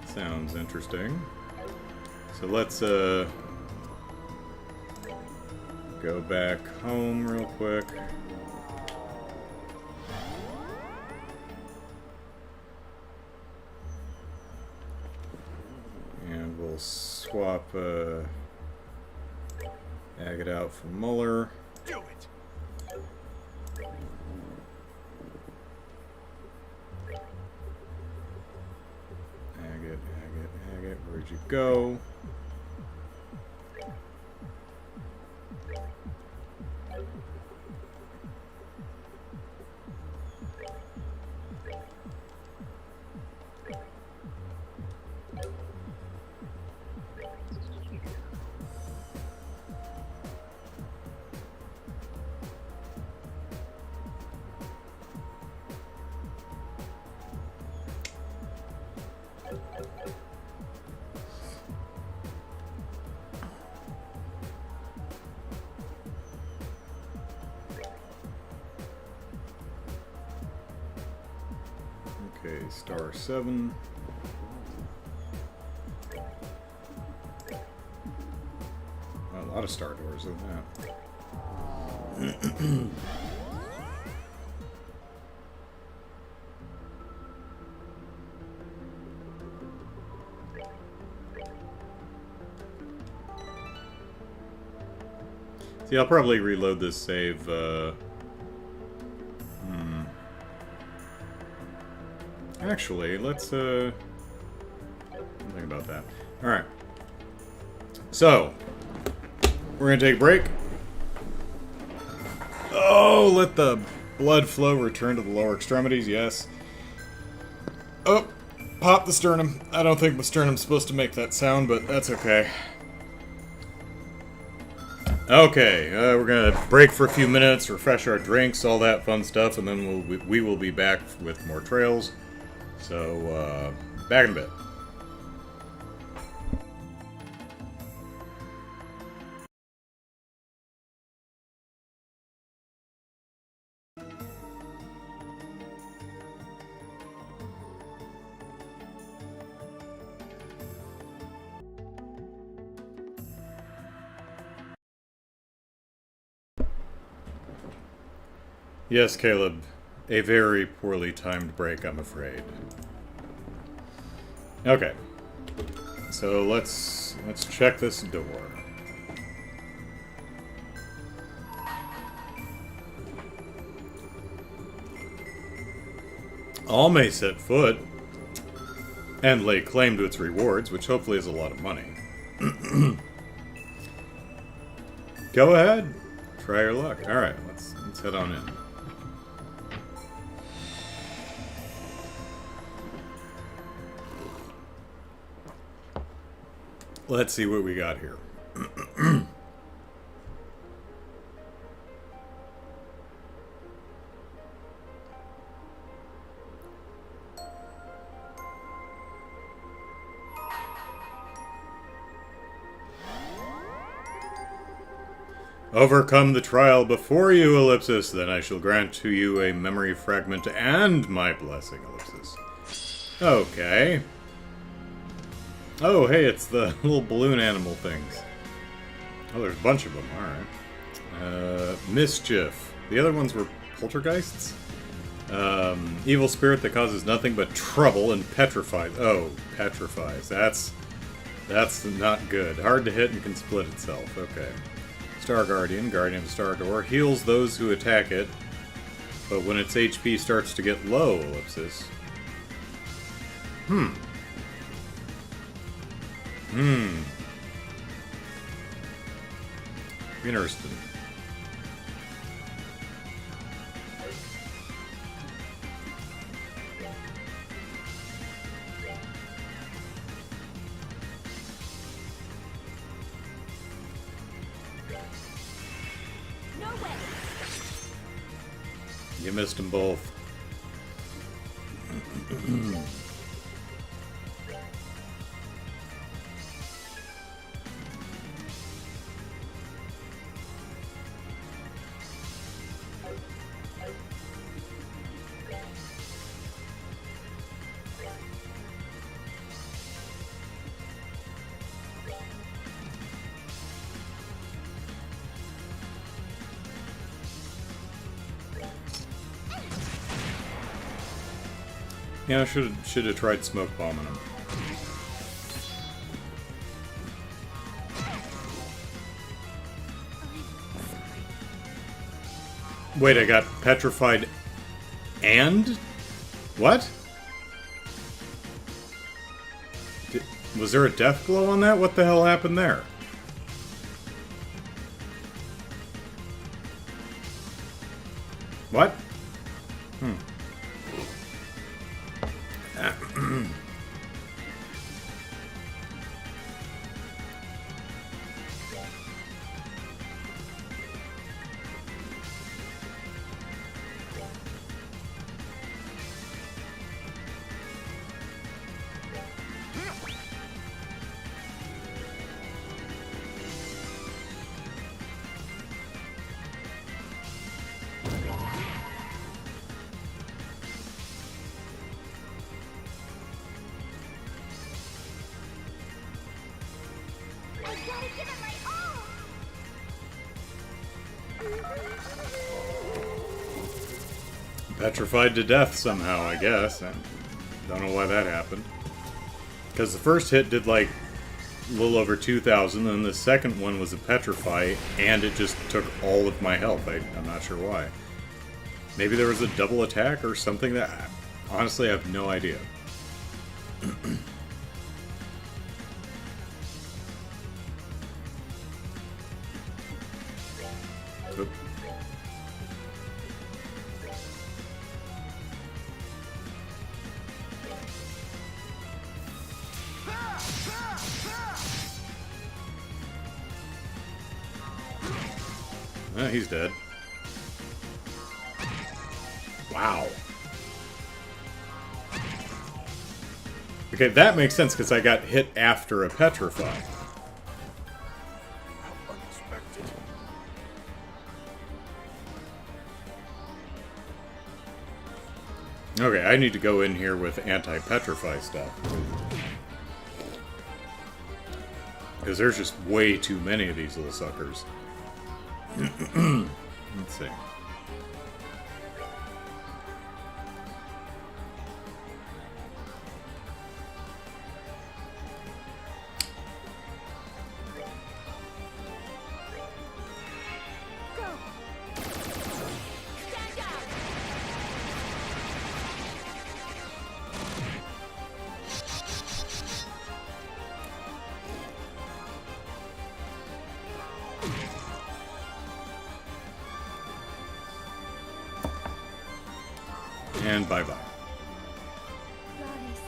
Sounds interesting. So let's go back home real quick. And we'll swap Agate out for Muller. Do it. Agate, where'd you go? Okay, Star 7. A lot of star doors in that. See, I'll probably reload this save, Actually, let's, think about that. Alright. So, we're gonna take a break. Oh, let the blood flow return to the lower extremities, yes. Oh, pop the sternum. I don't think the sternum's supposed to make that sound, but that's okay. Okay, we're gonna break for a few minutes, refresh our drinks, all that fun stuff, and then we will be back with more trails. So, back in a bit. Yes, Caleb. A very poorly timed break, I'm afraid. Okay. So let's check this door. All may set foot and lay claim to its rewards, which hopefully is a lot of money. Go ahead. Try your luck. Alright, let's Let's head on in. Let's see what we got here. Overcome the trial before you, ellipsis, then I shall grant to you a memory fragment and my blessing, ellipsis. Okay. Oh, hey, it's the little balloon animal things. Oh, there's a bunch of them, alright. Mischief. The other ones were poltergeists? Evil spirit that causes nothing but trouble and petrifies. Oh, petrifies. That's not good. Hard to hit and can split itself. Okay. Star Guardian, Guardian of Star Door, heals those who attack it, but when its HP starts to get low, ellipsis. Interesting. No way. You missed them both. Yeah, I should have tried smoke bombing him. Wait, I got petrified and? What? Was there a death glow on that? What the hell happened there? What? I gotta give it my all. Petrified to death somehow, I guess. I don't know why that happened. Because the first hit did like a little over 2,000, and the second one was a petrify, and it just took all of my health. I'm not sure why. Maybe there was a double attack or something that... Honestly, I have no idea. Oop. He's dead. Wow. Okay, that makes sense because I got hit after a petrify. How unexpected. Okay, I need to go in here with anti-petrify stuff. Because there's just way too many of these little suckers. Let's see. Go. Stand down. And bye-bye. Goddess,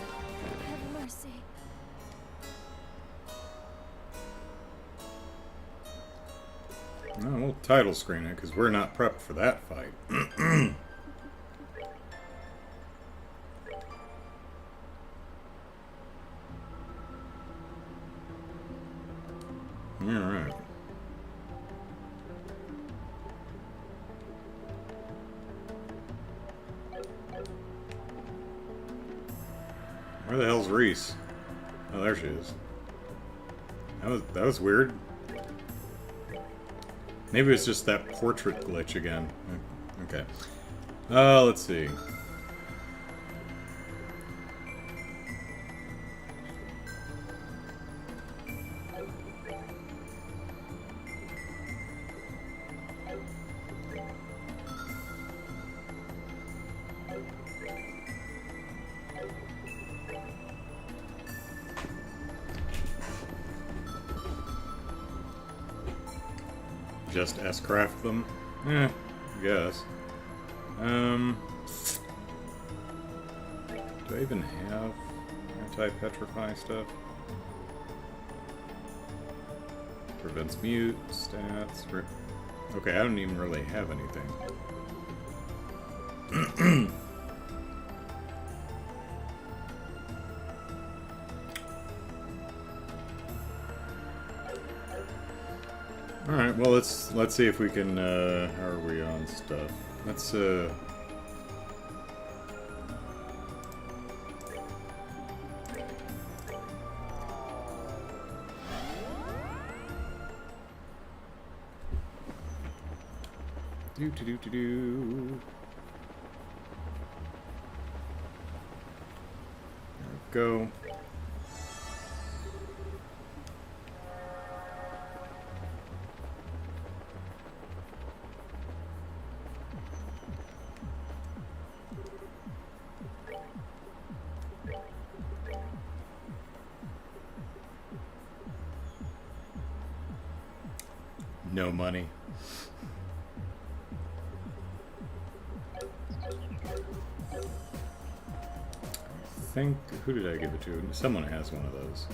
have mercy. No, we'll title screen it, because we're not prepped for that fight. Alright. Where the hell's Reese? Oh, there she is. That was weird. Maybe it's just that portrait glitch again. Okay. Let's see. Just S-craft them? I guess. Do I even have anti-petrify stuff? Prevents mute, stats, okay, I don't even really have anything. Alright, well let's see if we can how are we on stuff? Let's do. There we go. No money. I think, who did I give it to? Someone has one of those.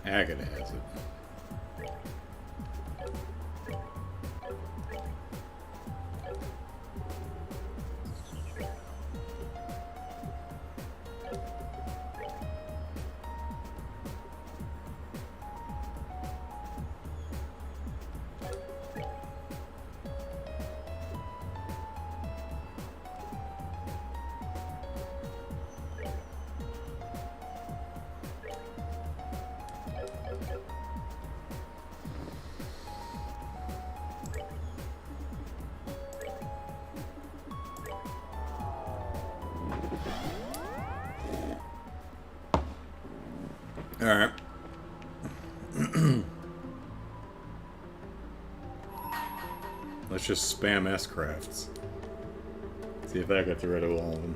Agatha has it. Alright. Let's just spam S-crafts. See if that gets rid of all of them.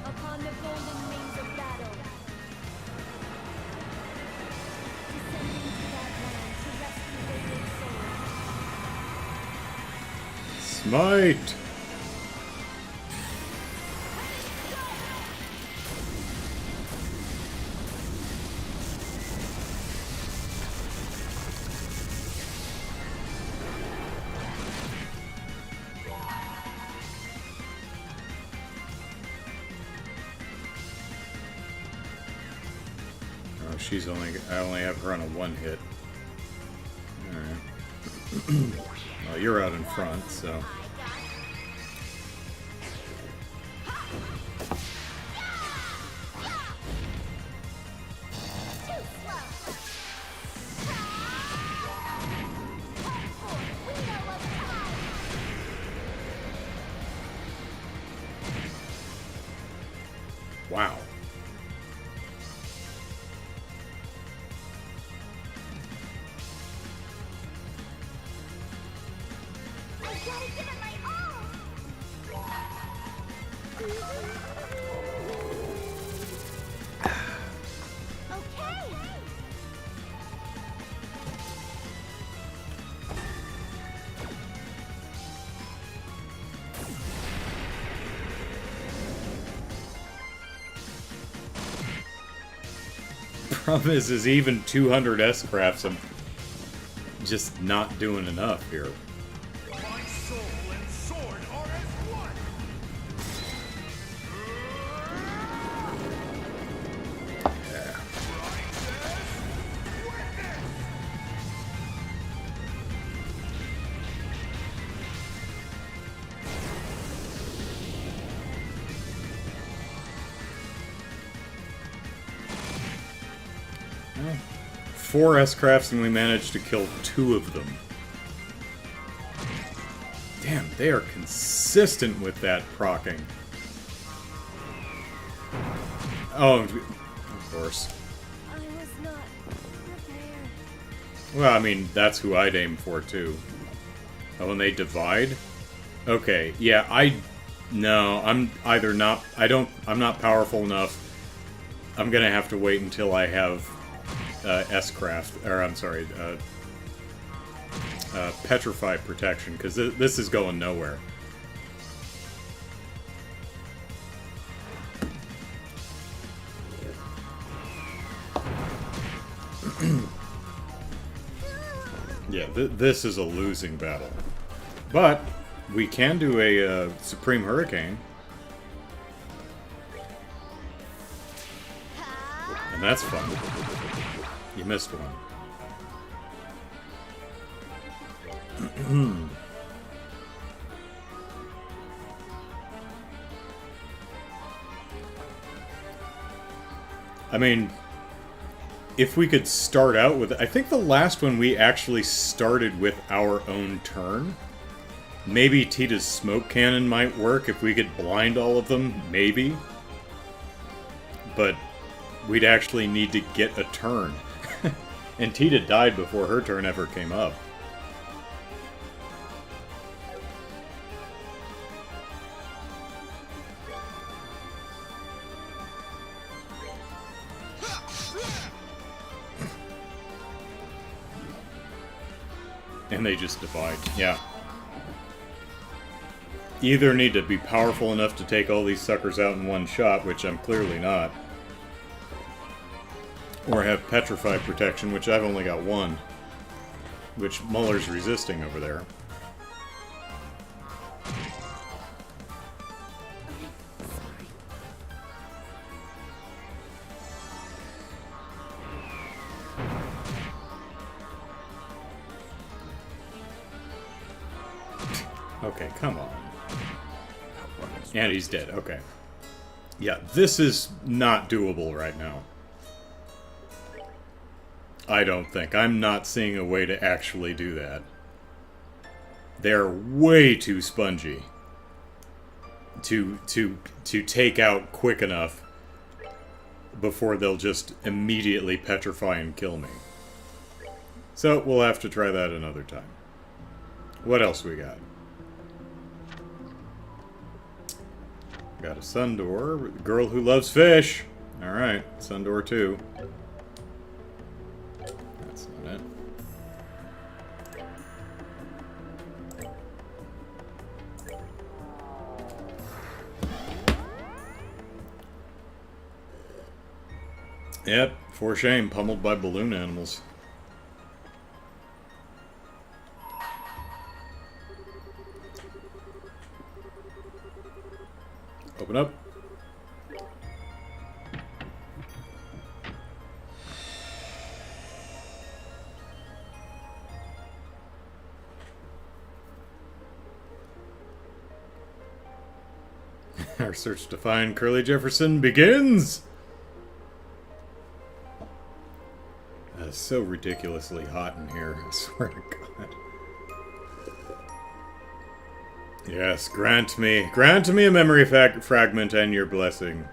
Upon the golden wings of battle, descending to that land to rescue radiant souls. Smite! she's I only have her on a one hit. Alright. Well, you're out in front, so. Wow. I gotta give it my all. Okay. Problem is even 200 S-crafts, I'm just not doing enough here. My soul and sword are as one. Well, 4 S-crafts and we managed to kill 2 of them. Damn, they are consistent with that procking. Oh, of course. I was not prepared. Well, I mean, that's who I'd aim for, too. Oh, and they divide? Okay, yeah, no, I'm either not... I'm not powerful enough. I'm gonna have to wait until I have S-craft, or I'm sorry, Petrify protection, because this is going nowhere. Yeah, this is a losing battle. But we can do a Supreme Hurricane. And that's fun. You missed one. I mean, if we could start out with... I think the last one we actually started with our own turn. Maybe Tita's smoke cannon might work if we could blind all of them. Maybe. But we'd actually need to get a turn. And Tita died before her turn ever came up. And they just divide. Yeah. Either need to be powerful enough to take all these suckers out in one shot, which I'm clearly not. Or have Petrify protection, which I've only got one. Which Muller's resisting over there. Okay, come on. And he's dead, okay. Yeah, this is not doable right now. I don't think. I'm not seeing a way to actually do that. They're way too spongy to take out quick enough before they'll just immediately petrify and kill me. So we'll have to try that another time. What else we got? Got a Sundor, girl who loves fish. Alright, Sundor 2. That's not it. Yep, for shame, pummeled by balloon animals. Open up. Our search to find Curly Jefferson begins! It's so ridiculously hot in here, I swear to God. Yes, grant me a memory fragment and your blessing.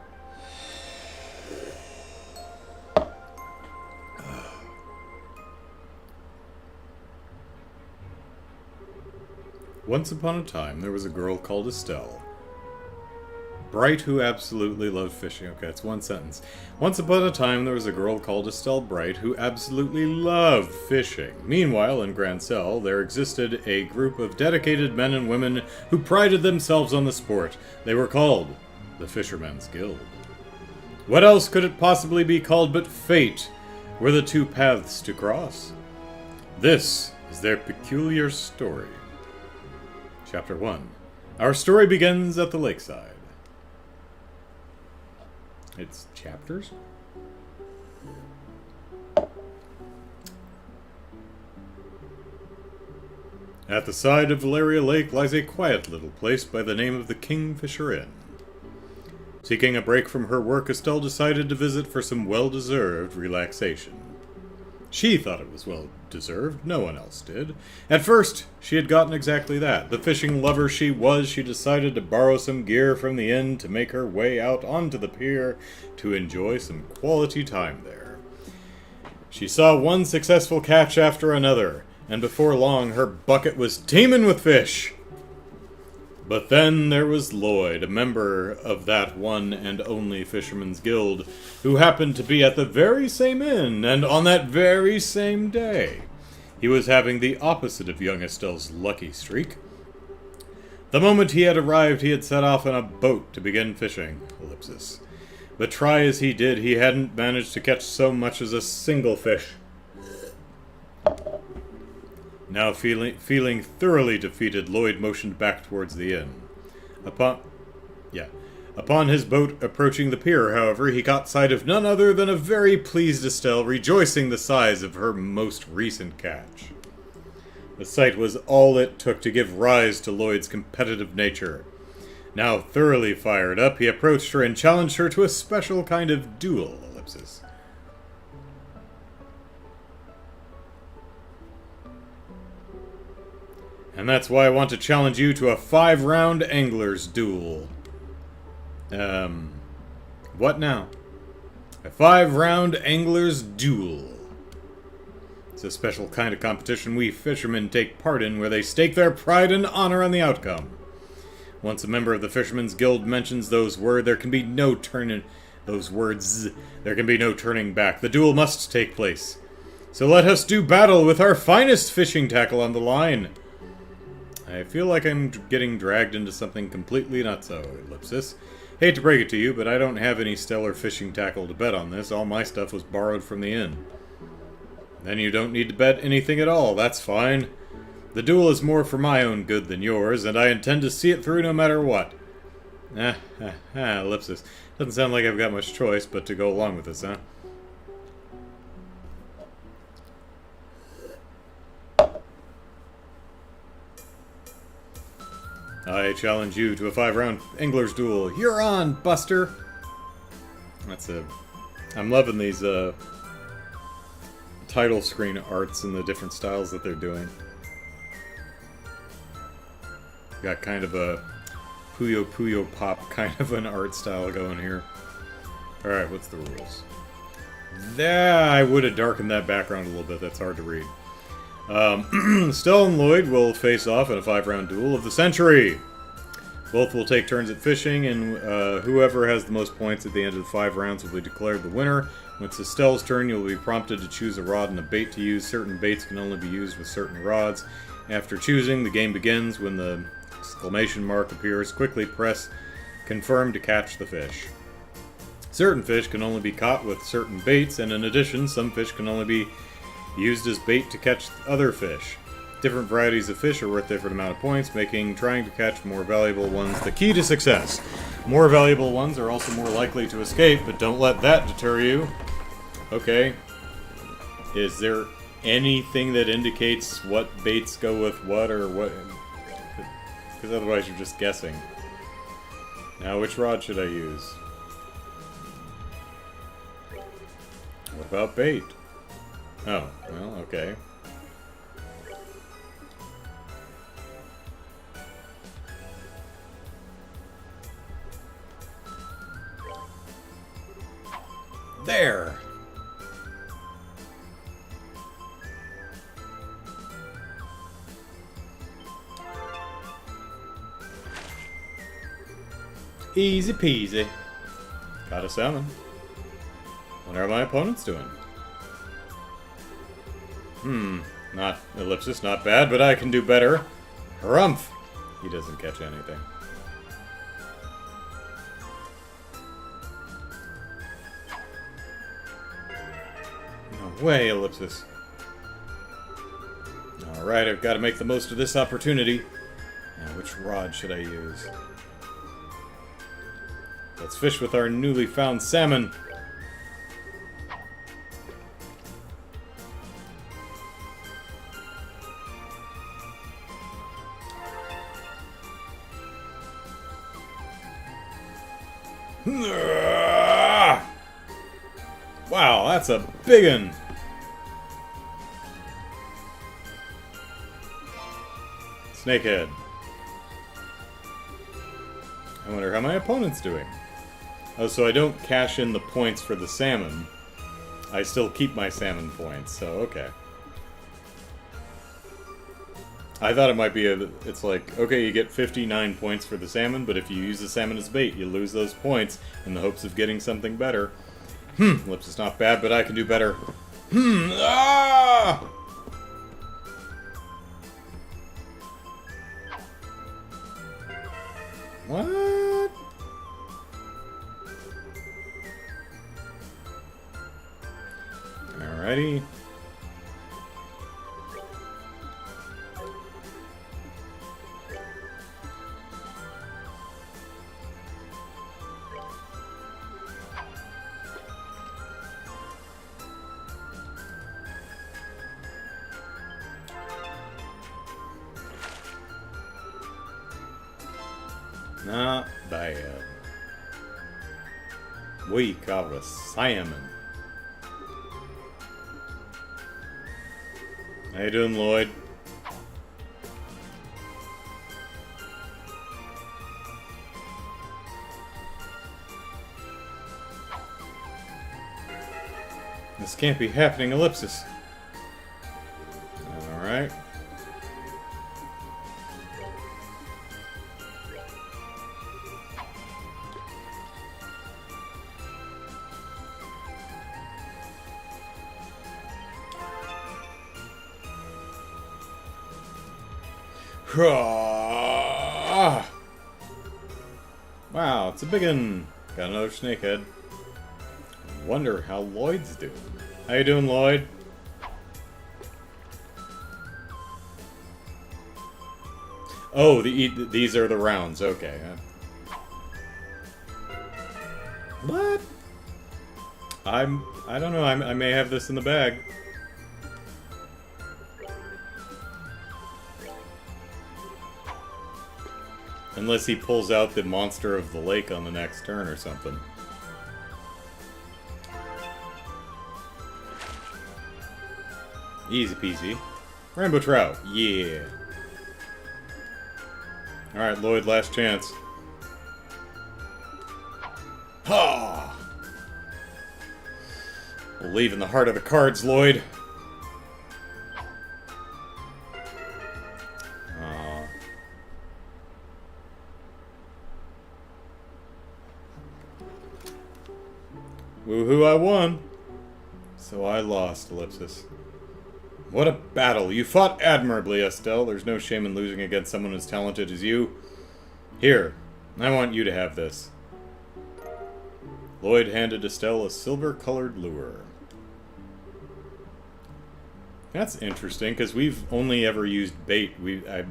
Once upon a time, there was a girl called Estelle. Bright, who absolutely loved fishing. Okay, it's one sentence. Once upon a time, there was a girl called Estelle Bright who absolutely loved fishing. Meanwhile, in Grancel, there existed a group of dedicated men and women who prided themselves on the sport. They were called the Fishermen's Guild. What else could it possibly be called but fate? Were the two paths to cross? This is their peculiar story. Chapter 1. Our story begins at the lakeside. It's chapters? At the side of Valeria Lake lies a quiet little place by the name of the Kingfisher Inn. Seeking a break from her work, Estelle decided to visit for some well-deserved relaxation. She thought it was well-deserved, no one else did. At first, she had gotten exactly that. The fishing lover she was, she decided to borrow some gear from the inn to make her way out onto the pier to enjoy some quality time there. She saw one successful catch after another, and before long her bucket was teeming with fish. But then there was Lloyd, a member of that one and only Fisherman's Guild, who happened to be at the very same inn, and on that very same day. He was having the opposite of young Estelle's lucky streak. The moment he had arrived, he had set off on a boat to begin fishing. Ellipsis. But try as he did, he hadn't managed to catch so much as a single fish. Now feeling thoroughly defeated, Lloyd motioned back towards the inn. Upon his boat approaching the pier, however, he caught sight of none other than a very pleased Estelle, rejoicing the size of her most recent catch. The sight was all it took to give rise to Lloyd's competitive nature. Now thoroughly fired up, he approached her and challenged her to a special kind of duel. Ellipsis. And that's why I want to challenge you to a 5-round angler's duel. What now? A 5-round angler's duel. It's a special kind of competition we fishermen take part in where they stake their pride and honor on the outcome. Once a member of the Fishermen's Guild mentions those words, there can be no turning back. The duel must take place. So let us do battle with our finest fishing tackle on the line. I feel like I'm getting dragged into something completely nutso, Ellipsis. Hate to break it to you, but I don't have any stellar fishing tackle to bet on this. All my stuff was borrowed from the inn. Then you don't need to bet anything at all. That's fine. The duel is more for my own good than yours, and I intend to see it through no matter what. Ellipsis. Doesn't sound like I've got much choice but to go along with this, huh? I challenge you to a 5-round angler's duel. You're on, Buster! That's it. I'm loving these, title screen arts and the different styles that they're doing. Got kind of a Puyo Puyo Pop kind of an art style going here. Alright, what's the rules? I would have darkened that background a little bit. That's hard to read. Estelle and Lloyd will face off in a 5-round duel of the century. Both will take turns at fishing, and whoever has the most points at the end of the 5 rounds will be declared the winner. When it's Estelle's turn, you'll be prompted to choose a rod and a bait to use. Certain baits can only be used with certain rods. After choosing, the game begins. When the exclamation mark appears, quickly press confirm to catch the fish. Certain fish can only be caught with certain baits, and in addition, some fish can only be used as bait to catch other fish. Different varieties of fish are worth different amount of points, making trying to catch more valuable ones the key to success. More valuable ones are also more likely to escape, but don't let that deter you. Okay. Is there anything that indicates what baits go with what, or what? Because otherwise you're just guessing. Now, which rod should I use? What about bait? Oh, well, okay. There! Easy peasy. Got a salmon. What are my opponents doing? Not ellipsis, not bad, but I can do better. Harumph! He doesn't catch anything. No way, ellipsis. Alright, I've got to make the most of this opportunity. Now, which rod should I use? Let's fish with our newly found salmon. Wow, that's a big one. Snakehead. I wonder how my opponent's doing. Oh, so I don't cash in the points for the salmon. I still keep my salmon points, so okay. I thought it might be it's like, okay, you get 59 points for the salmon, but if you use the salmon as bait, you lose those points in the hopes of getting something better. Lips is not bad, but I can do better. Ah! What? Alrighty. Not bad. We got a salmon. How you doing, Lloyd? This can't be happening, ellipsis. Alright. Wow, it's a big one. Got another snakehead. Wonder how Lloyd's doing. How you doing, Lloyd? Oh, these are the rounds. Okay. What? I don't know. I may have this in the bag. Unless he pulls out the monster of the lake on the next turn or something. Easy peasy. Rainbow trout. Yeah. Alright, Lloyd, last chance. Ha! Believe in the heart of the cards, Lloyd. Woohoo, I won! So I lost, ellipsis. What a battle! You fought admirably, Estelle. There's no shame in losing against someone as talented as you. Here, I want you to have this. Lloyd handed Estelle a silver-colored lure. That's interesting, because we've only ever used bait. I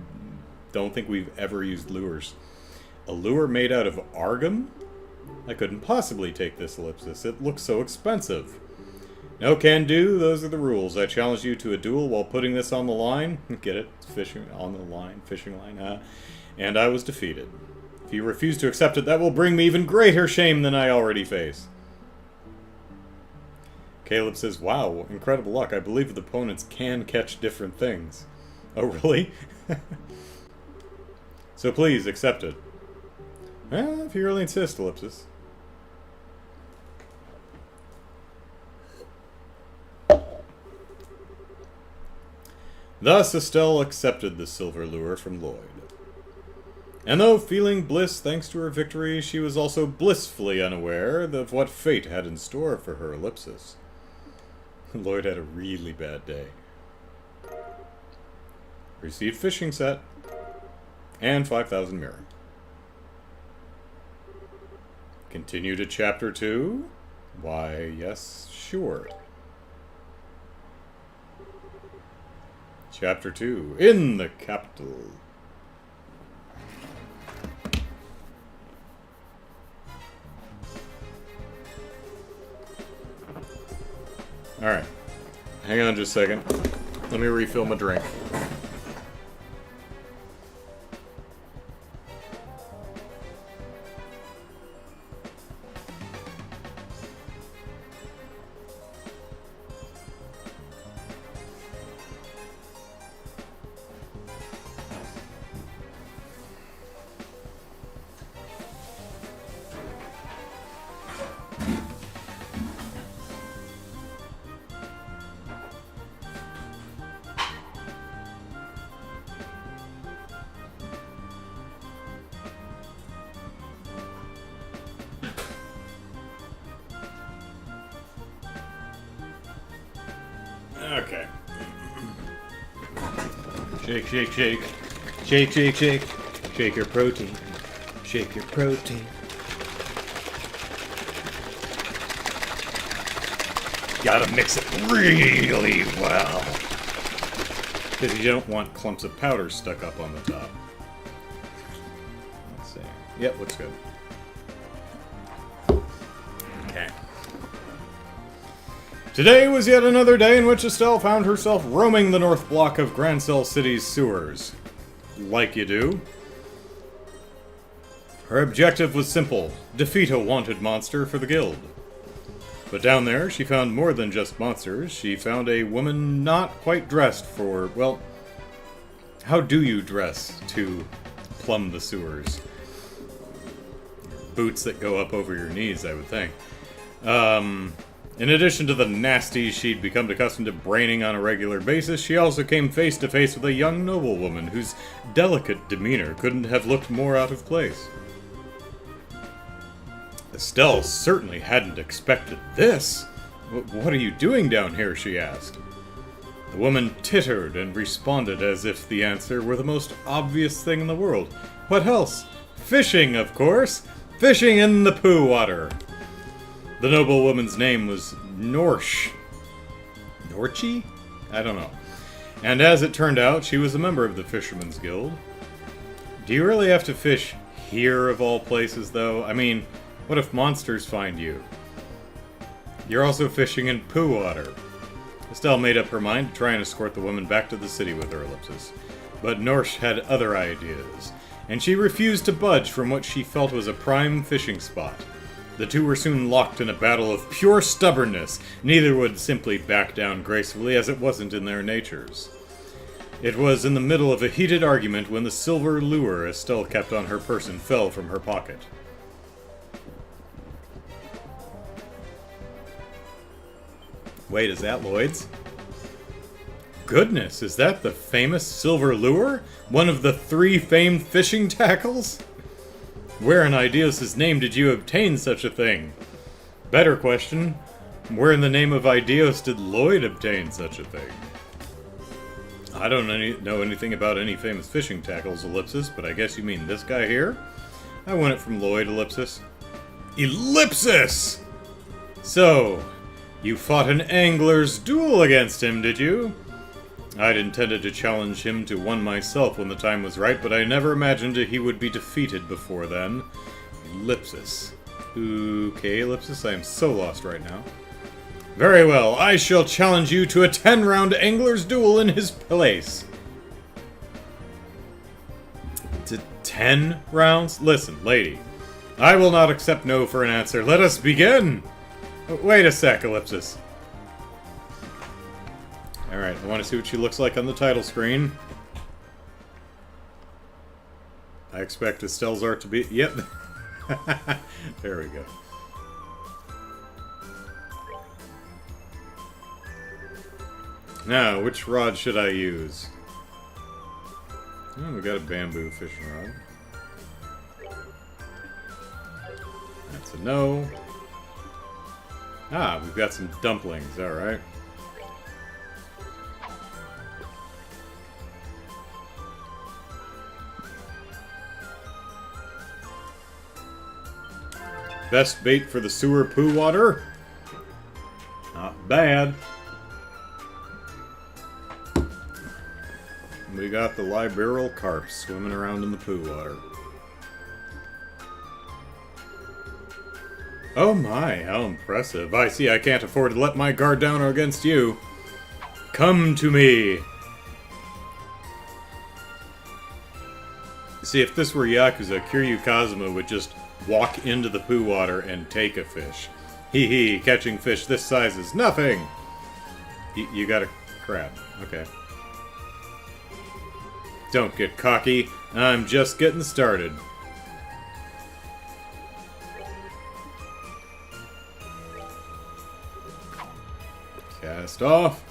don't think we've ever used lures. A lure made out of argum? I couldn't possibly take this, ellipsis. It looks so expensive. No can do, those are the rules. I challenged you to a duel while putting this on the line. Get it? Fishing on the line, fishing line, huh? And I was defeated. If you refuse to accept it, that will bring me even greater shame than I already face. Caleb says, wow, incredible luck. I believe the opponents can catch different things. Oh, really? So please, accept it. Well, if you really insist, Ellipsis. Thus, Estelle accepted the silver lure from Lloyd. And though feeling bliss thanks to her victory, she was also blissfully unaware of what fate had in store for her Ellipsis. Lloyd had a really bad day. Received fishing set. And 5,000 mirror. Continue to chapter 2? Why, yes, sure. Chapter 2. In the capital. Alright. Hang on just a second. Let me refill my drink. Okay. Shake, shake, shake. Shake, shake, shake. Shake your protein. Shake your protein. Gotta mix it really well. Because you don't want clumps of powder stuck up on the top. Let's see. Yep, looks good. Okay. Today was yet another day in which Estelle found herself roaming the north block of Grancel City's sewers. Like you do. Her objective was simple: defeat a wanted monster for the guild. But down there, she found more than just monsters. She found a woman not quite dressed for, well, how do you dress to plumb the sewers? Boots that go up over your knees, I would think. In addition to the nasties she'd become accustomed to braining on a regular basis, she also came face to face with a young noblewoman whose delicate demeanor couldn't have looked more out of place. Estelle certainly hadn't expected this. What are you doing down here, she asked. The woman tittered and responded as if the answer were the most obvious thing in the world. What else? Fishing, of course! Fishing in the poo water! The noblewoman's name was Norsh. Norchi? I don't know. And as it turned out, she was a member of the Fisherman's Guild. Do you really have to fish here, of all places, though? I mean, what if monsters find you? You're also fishing in poo water. Estelle made up her mind to try and escort the woman back to the city with her Ellipsis. But Norsh had other ideas, and she refused to budge from what she felt was a prime fishing spot. The two were soon locked in a battle of pure stubbornness. Neither would simply back down gracefully, as it wasn't in their natures. It was in the middle of a heated argument when the silver lure Estelle kept on her person fell from her pocket. Wait, is that Lloyd's? Goodness, is that the famous silver lure? One of the 3 famed fishing tackles? Where in Ideos' name did you obtain such a thing? Better question, where in the name of Ideos did Lloyd obtain such a thing? I don't know anything about any famous fishing tackles, Ellipsis, but I guess you mean this guy here? I won it from Lloyd, Ellipsis. Ellipsis! So, you fought an angler's duel against him, did you? I'd intended to challenge him to one myself when the time was right, but I never imagined he would be defeated before then. Ellipsis. Okay, Ellipsis, I am so lost right now. Very well, I shall challenge you to a 10-round angler's duel in his place. To 10 rounds? Listen, lady. I will not accept no for an answer. Let us begin! Wait a sec, Ellipsis. Alright, I want to see what she looks like on the title screen. I expect Estelle's art to be... Yep. There we go. Now, which rod should I use? Oh, we got a bamboo fishing rod. That's a no. Ah, we've got some dumplings, alright. Best bait for the sewer poo water? Not bad. We got the liberal carp swimming around in the poo water. Oh my, how impressive. I see I can't afford to let my guard down against you. Come to me! See, if this were Yakuza, Kiryu Kazuma would just walk into the poo water and take a fish. Hee hee, catching fish this size is nothing! You got a crab. Okay. Don't get cocky. I'm just getting started. Cast off.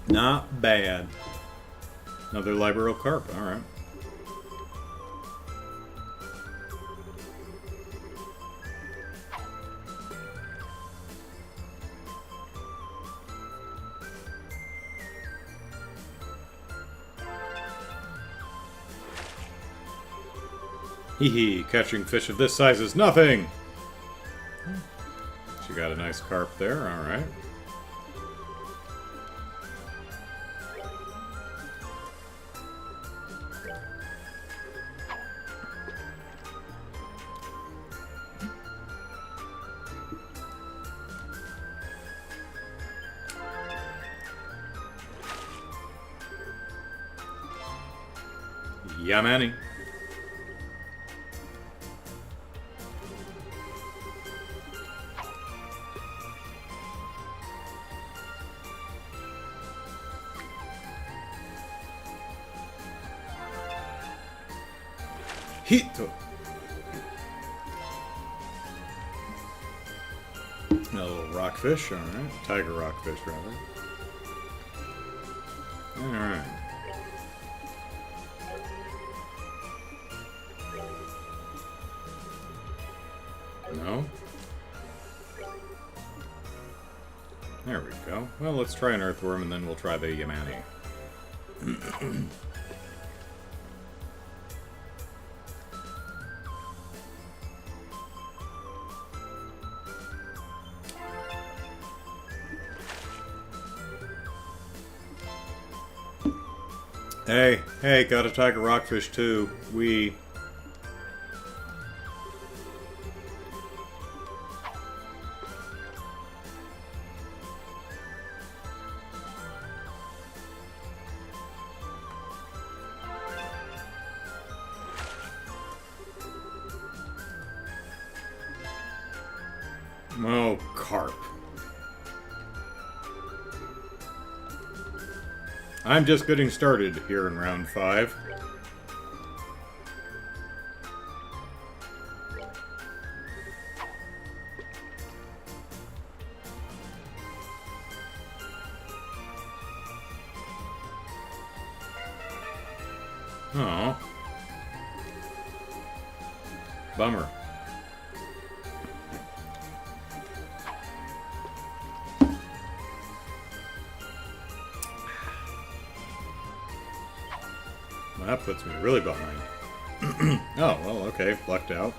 Not bad. Another liberal carp, alright. Hee hee, catching fish of this size is nothing! She got a nice carp there, alright. Yamani. Hito. A little rockfish, alright. Tiger rockfish, rather. Alright. No? There we go. Well, let's try an earthworm and then we'll try the Yamani. Hey, got a tiger rockfish too. Oh, carp. I'm just getting started here in round 5. Oh. Bummer. Well, that puts me really behind. Oh, well, okay. Lucked out.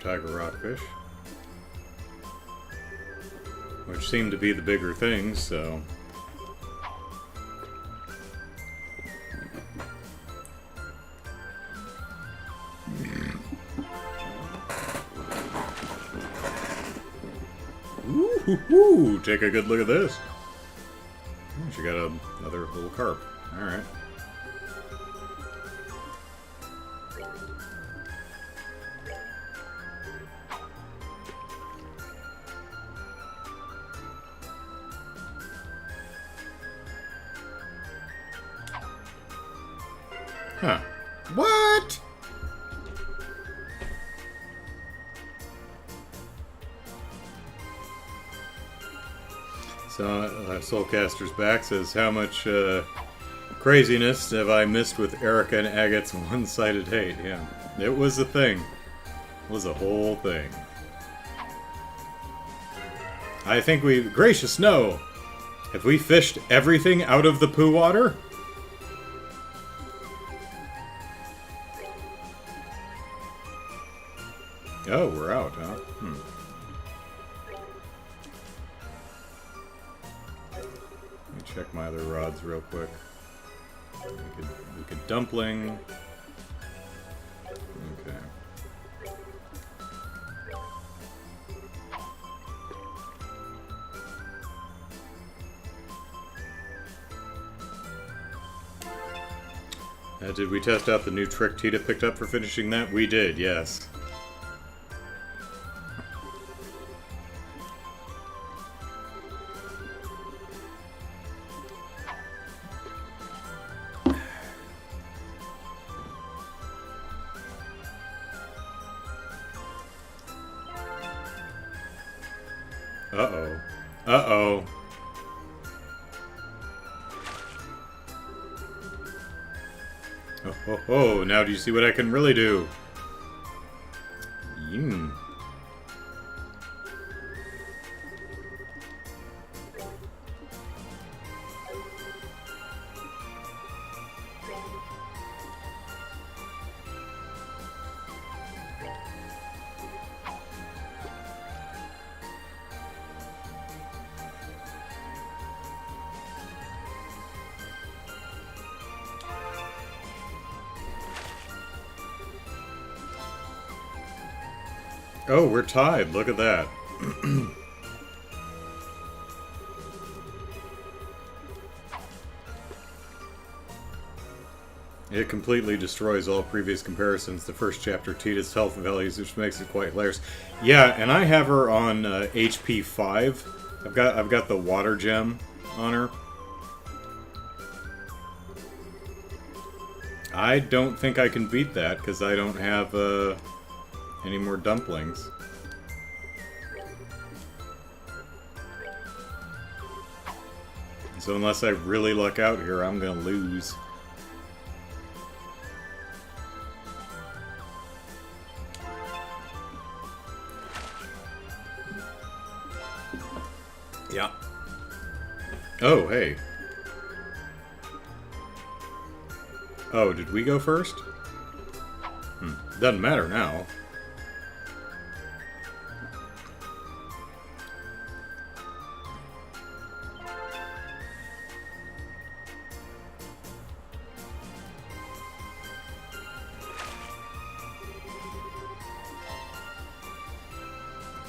tiger rockfish. Which seem to be the bigger things, so... Ooh, take a good look at this. Oh, she got another little carp. Alright. Huh. What? So, Soulcaster's back says, how much craziness have I missed with Erica and Agate's one-sided hate? Yeah, it was a thing. It was a whole thing. I think we... Gracious, no! Have we fished everything out of the poo water? Oh, we're out, huh? Hmm. Let me check my other rods real quick. We could dumpling. Okay. Did we test out the new trick Tita picked up for finishing that? We did, yes. Uh-oh. Uh-oh. Oh, ho, ho. Now do you see what I can really do? Mmm. Oh, we're tied. Look at that. It completely destroys all previous comparisons. The first chapter, Tita's health values, which makes it quite hilarious. Yeah, and I have her on HP 5. I've got the water gem on her. I don't think I can beat that because I don't have any more dumplings. So unless I really luck out here, I'm gonna lose. Yeah. Oh, hey. Oh, did we go first? Doesn't matter now.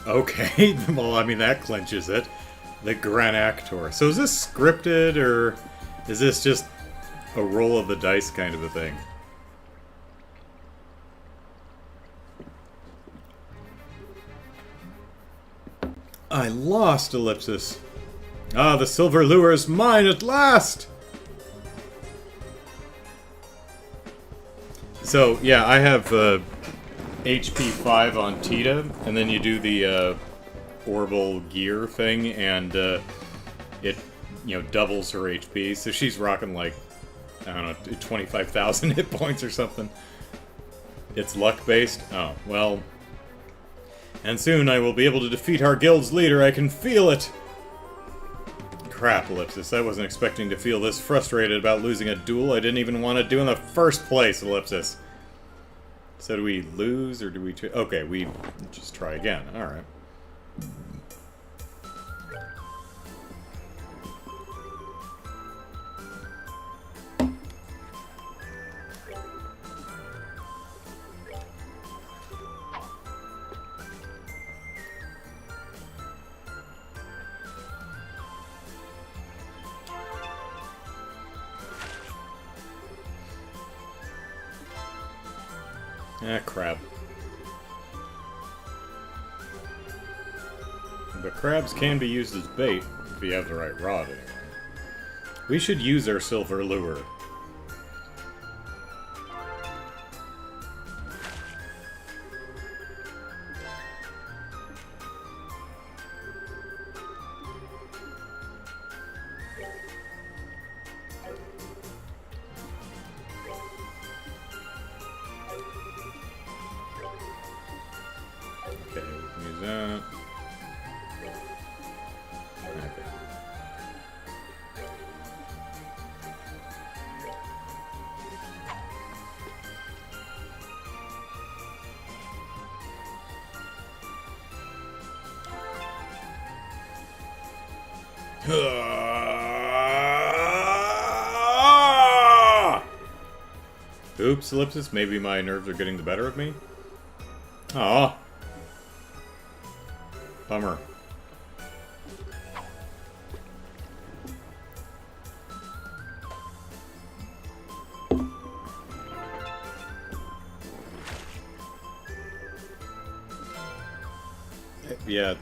Okay, well, I mean, that clinches it. The Gran Actor. So is this scripted, or is this just a roll of the dice kind of a thing? I lost, Ellipsis. Ah, the silver lure is mine at last! So, yeah, I have HP 5 on Tita, and then you do the orbital gear thing, and it, doubles her HP. So she's rocking like, I don't know, 25,000 hit points or something. It's luck-based? Oh, well. And soon I will be able to defeat our guild's leader, I can feel it! Crap, Ellipsis, I wasn't expecting to feel this frustrated about losing a duel I didn't even want to do in the first place, Ellipsis. So do we lose, or do we... Okay, we just try again. Alright. Ah, crap. But crabs can be used as bait, if you have the right rod, anyway. We should use our silver lure. Okay, use that. Okay. Oops, ellipsis. Maybe my nerves are getting the better of me. Aw. Bummer. Yeah,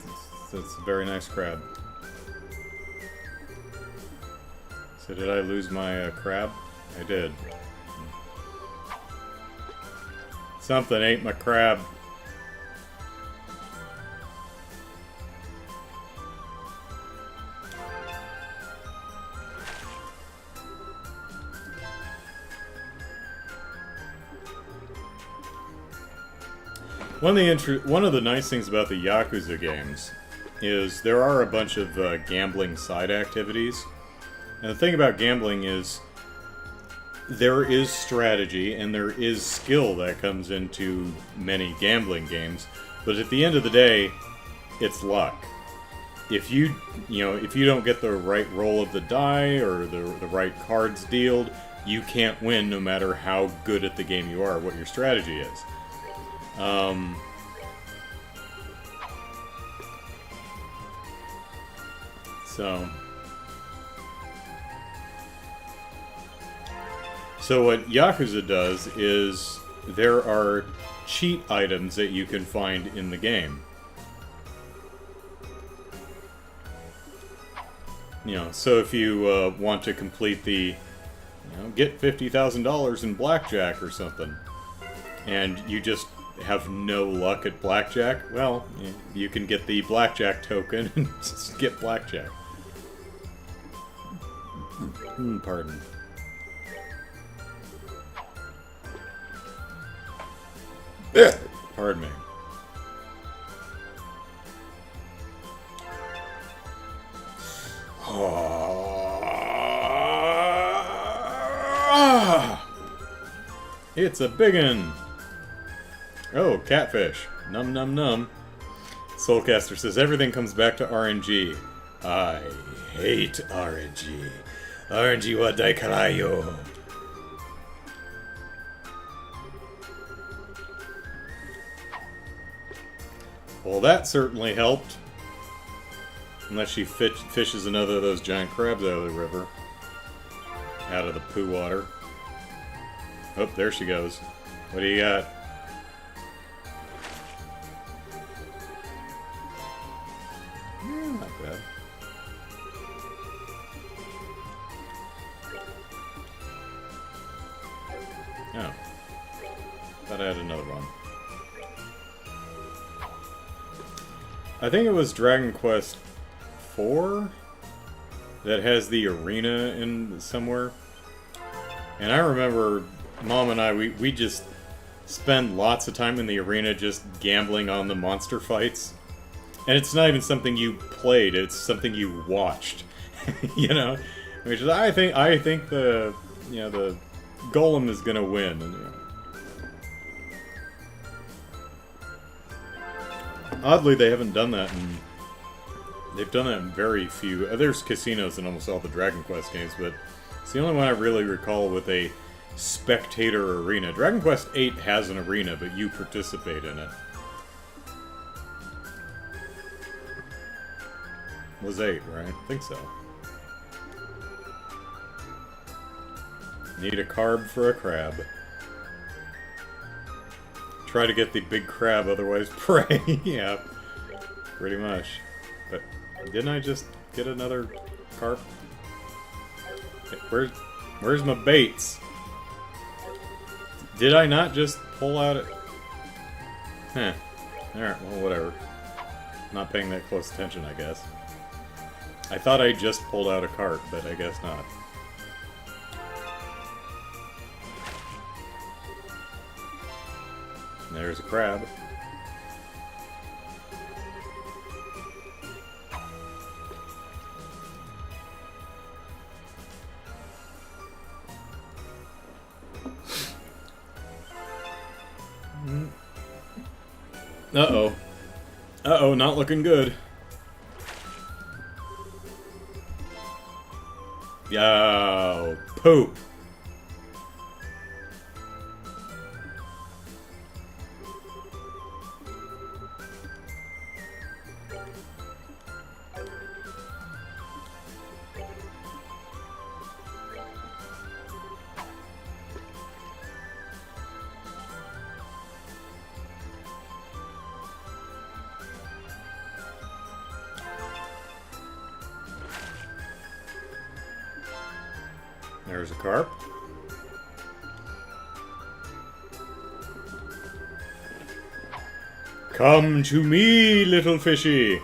it's a very nice crab. So did I lose my crab? I did. Something ate my crab. One of the nice things about the Yakuza games is there are a bunch of gambling side activities. And the thing about gambling is there is strategy and there is skill that comes into many gambling games, but at the end of the day, it's luck. If you don't get the right roll of the die or the right cards dealt, you can't win no matter how good at the game you are, what your strategy is. So what Yakuza does is there are cheat items that you can find in the game. So if you want to complete the, get $50,000 in blackjack or something, and you just have no luck at blackjack, well, you can get the blackjack token and just get blackjack. Pardon. Pardon me. It's a biggin'! Oh, catfish. Num num num. Soulcaster says everything comes back to RNG. I hate RNG. RNG wa daikarayo. Well, that certainly helped. Unless she fishes another of those giant crabs out of the river. Out of the poo water. Oh, there she goes. What do you got? Not bad. Oh. Thought I had another one. I think it was Dragon Quest 4 that has the arena in somewhere. And I remember Mom and I, we just spend lots of time in the arena just gambling on the monster fights. And it's not even something you played, it's something you watched. Which is I think the the Golem is gonna win. And, Oddly, they haven't done that in... They've done that in very few... There's casinos in almost all the Dragon Quest games, but it's the only one I really recall with a spectator arena. Dragon Quest VIII has an arena, but you participate in it. Was 8, right? I think so. Need a carb for a crab. Try to get the big crab, otherwise pray. Yeah, pretty much. But didn't I just get another carp? Hey, where's my baits? Did I not just pull out it? Huh. Alright, well, whatever. Not paying that close attention, I guess. I thought I just pulled out a cart, but I guess not. There's a crab. Uh-oh. Uh-oh, not looking good. Yo, poop. There's a carp. Come to me, little fishy.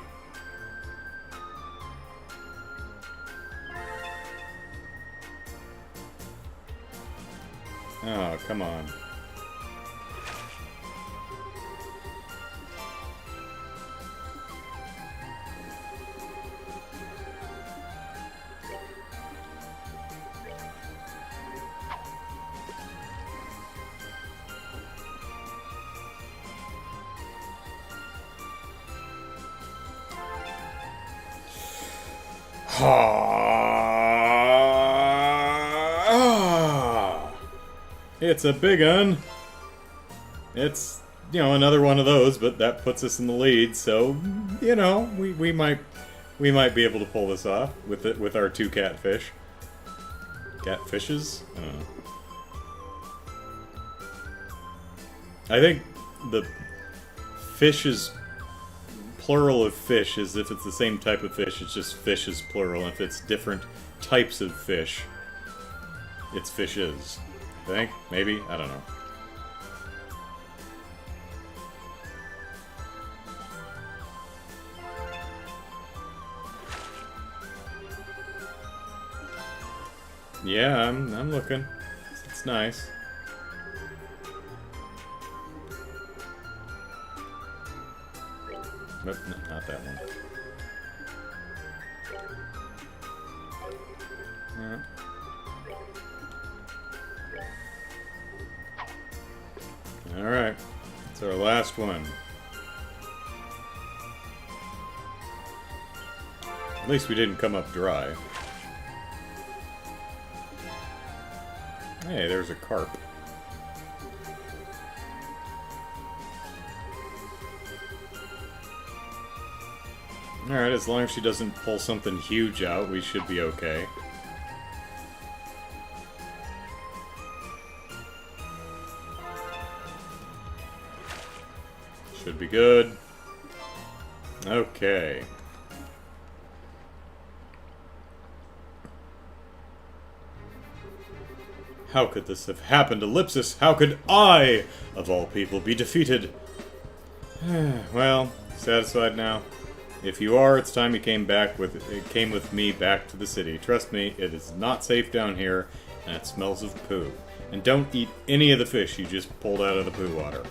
Oh, come on. It's a big un. It's, you know, another one of those, but that puts us in the lead, so, you know, we might be able to pull this off with our 2 catfish. Catfishes? I don't know. I think the fish is plural of fish is if it's the same type of fish, it's just fish is plural. And if it's different types of fish, it's fishes. I think? Maybe? I don't know. Yeah, I'm looking. It's nice. Nope, not that one. Alright, it's our last one. At least we didn't come up dry. Hey, there's a carp. Alright, as long as she doesn't pull something huge out, we should be okay. Should be good. Okay. How could this have happened, Ellipsis? How could I, of all people, be defeated? Well, satisfied now? If you are, it's time you came with me back to the city. Trust me, it is not safe down here, and it smells of poo. And don't eat any of the fish you just pulled out of the poo water.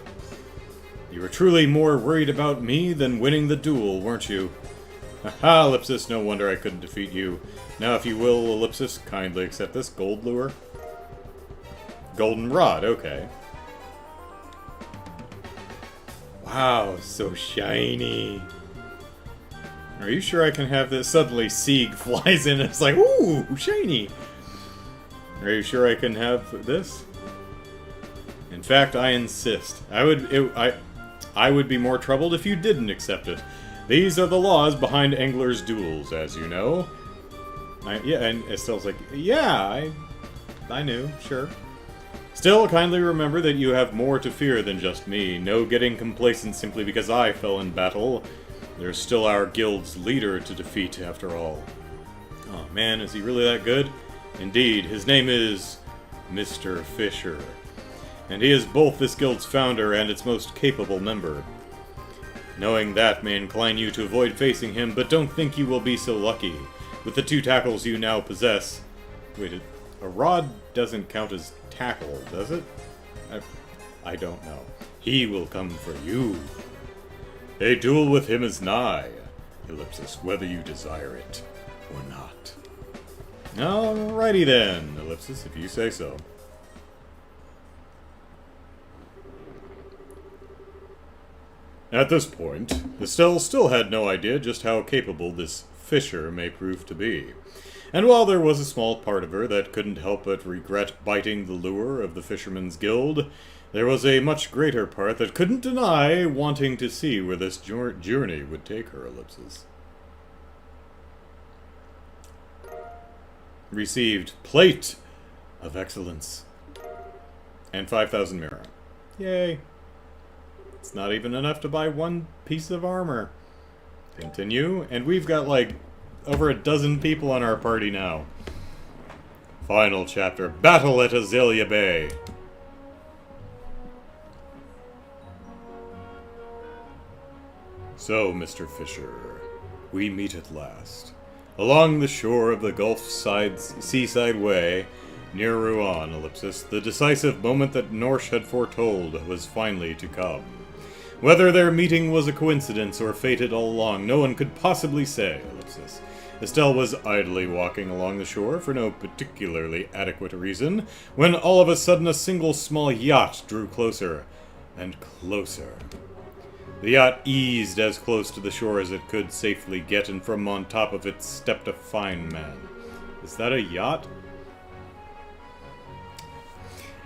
You were truly more worried about me than winning the duel, weren't you? Haha, Ellipsis, no wonder I couldn't defeat you. Now, if you will, Ellipsis, kindly accept this gold lure. Golden rod, okay. Wow, so shiny. Are you sure I can have this? Suddenly Sieg flies in and it's like, ooh, shiny. Are you sure I can have this? In fact, I insist. I would be more troubled if you didn't accept it. These are the laws behind anglers' duels, as you know. Yeah, and Estelle's like, yeah, I knew, sure. Still, kindly remember that you have more to fear than just me. No getting complacent simply because I fell in battle. There's still our guild's leader to defeat, after all. Oh man, is he really that good? Indeed, his name is Mr. Fisher. And he is both this guild's founder and its most capable member. Knowing that may incline you to avoid facing him, but don't think you will be so lucky. With the 2 tackles you now possess... Wait, a rod doesn't count as tackle, does it? I don't know. He will come for you. A duel with him is nigh, Ellipsis, whether you desire it or not. Alrighty then, Ellipsis, if you say so. At this point, Estelle still had no idea just how capable this Fisher may prove to be. And while there was a small part of her that couldn't help but regret biting the lure of the Fisherman's Guild, there was a much greater part that couldn't deny wanting to see where this journey would take her, Ellipsis. Received Plate of Excellence. And 5,000 Mira. Yay. It's not even enough to buy 1 piece of armor. Continue, and we've got like over a dozen people on our party now. Final chapter, Battle at Azalea Bay. So, Mr. Fisher, we meet at last. Along the shore of the Seaside Way, near Rouen, Ellipsis, the decisive moment that Norsh had foretold was finally to come. Whether their meeting was a coincidence or fated all along, no one could possibly say, Ellipsis. Estelle was idly walking along the shore for no particularly adequate reason, when all of a sudden a single small yacht drew closer and closer. The yacht eased as close to the shore as it could safely get, and from on top of it stepped a fine man. Is that a yacht?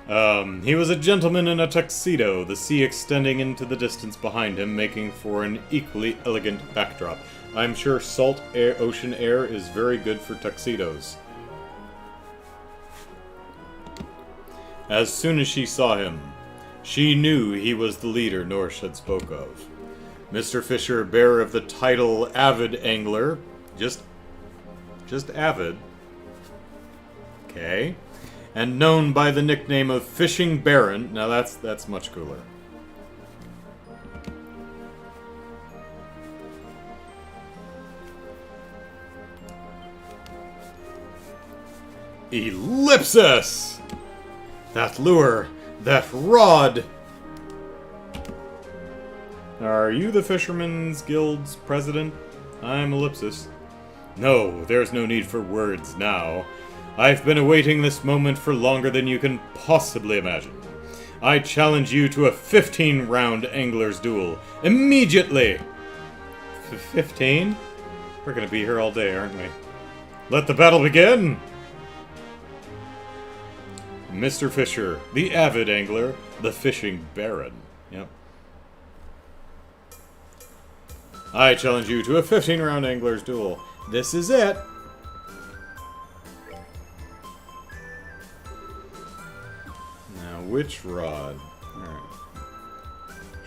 He was a gentleman in a tuxedo, the sea extending into the distance behind him, making for an equally elegant backdrop. I'm sure salt ocean air is very good for tuxedos. As soon as she saw him, she knew he was the leader Norsh had spoke of. Mr. Fisher, bearer of the title Avid Angler, just Avid. Okay. And known by the nickname of Fishing Baron. Now that's much cooler. Ellipsis! That lure! That rod! Are you the Fisherman's Guild's president? I'm Ellipsis. No, there's no need for words now. I've been awaiting this moment for longer than you can possibly imagine. I challenge you to a 15-round angler's duel. Immediately! 15? We're gonna be here all day, aren't we? Let the battle begin! Mr. Fisher, the avid angler, the fishing baron. Yep. I challenge you to a 15-round angler's duel. This is it. Now, which rod? Alright.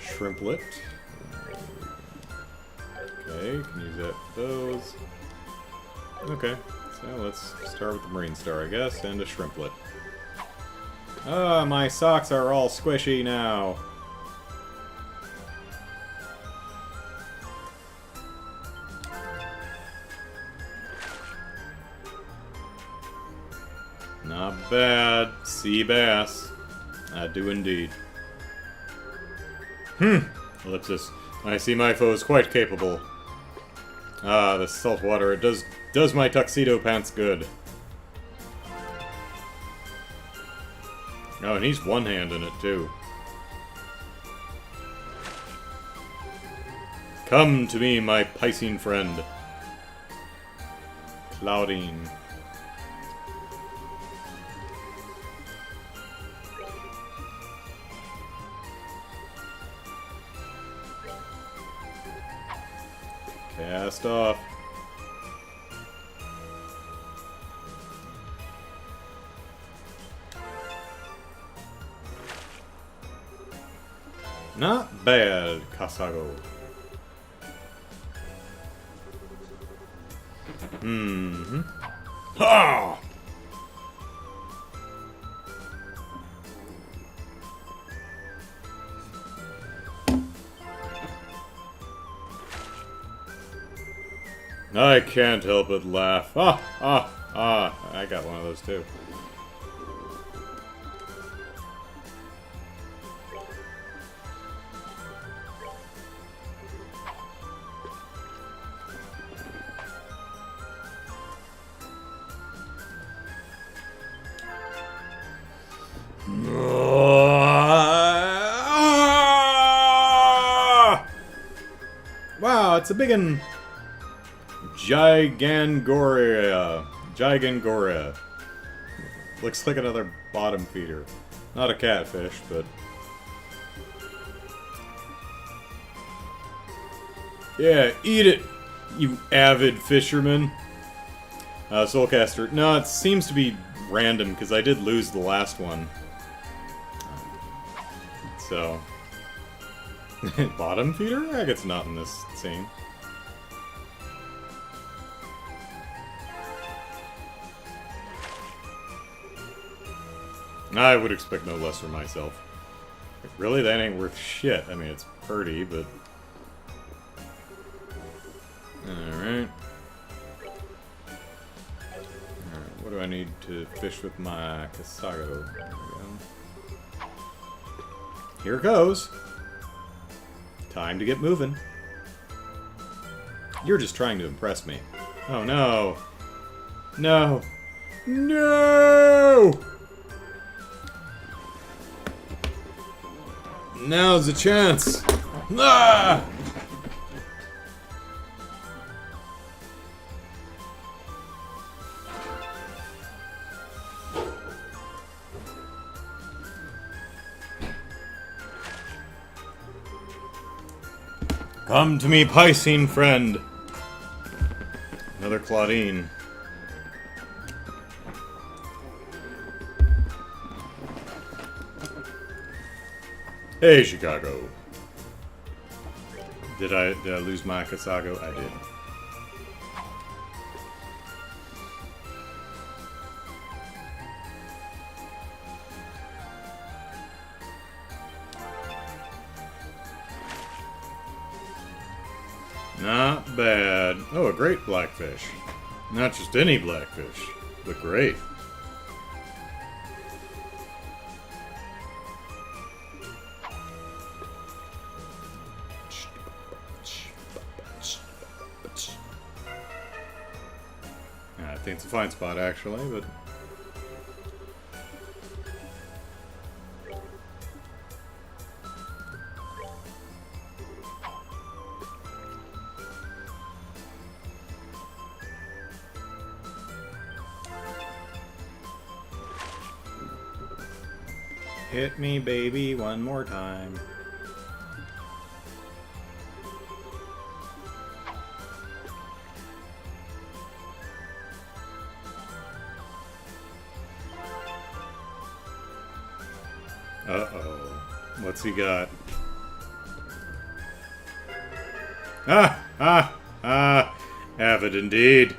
Shrimplet. Okay, can use that for those. Okay, so let's start with the Marine Star, I guess, and a Shrimplet. Ah, my socks are all squishy now. Not bad. Sea bass. I do indeed. Ellipsis. I see my foe is quite capable. Ah, the salt water. It does my tuxedo pants good. Oh, and he's one-handing it, too. Come to me, my Piscine friend. Claudine. Cast off. Not bad, Kasago. Mm-hmm. Ha! I can't help but laugh. I got one of those too. Wow, it's a big one. Gigangoria. Looks like another bottom feeder. Not a catfish, but... Yeah, eat it, you avid fisherman. Soulcaster. No, it seems to be random, because I did lose the last one. So... Bottom feeder? I guess not in this scene. I would expect no less from myself. Really? That ain't worth shit. I mean, it's pretty, but... Alright. Alright, what do I need to fish with my Kasago? There we go. Here it goes! Time to get moving. You're just trying to impress me. Oh no! No! No! Now's the chance! Ah! Come to me, Piscine friend! Another Claudine. Hey, Chicago. Did I lose my Kasago? I did. Not bad. Oh, a great blackfish. Not just any blackfish, but great. I think it's a fine spot, actually, but... Hit me, baby, one more time. Uh-oh. What's he got? Avid indeed.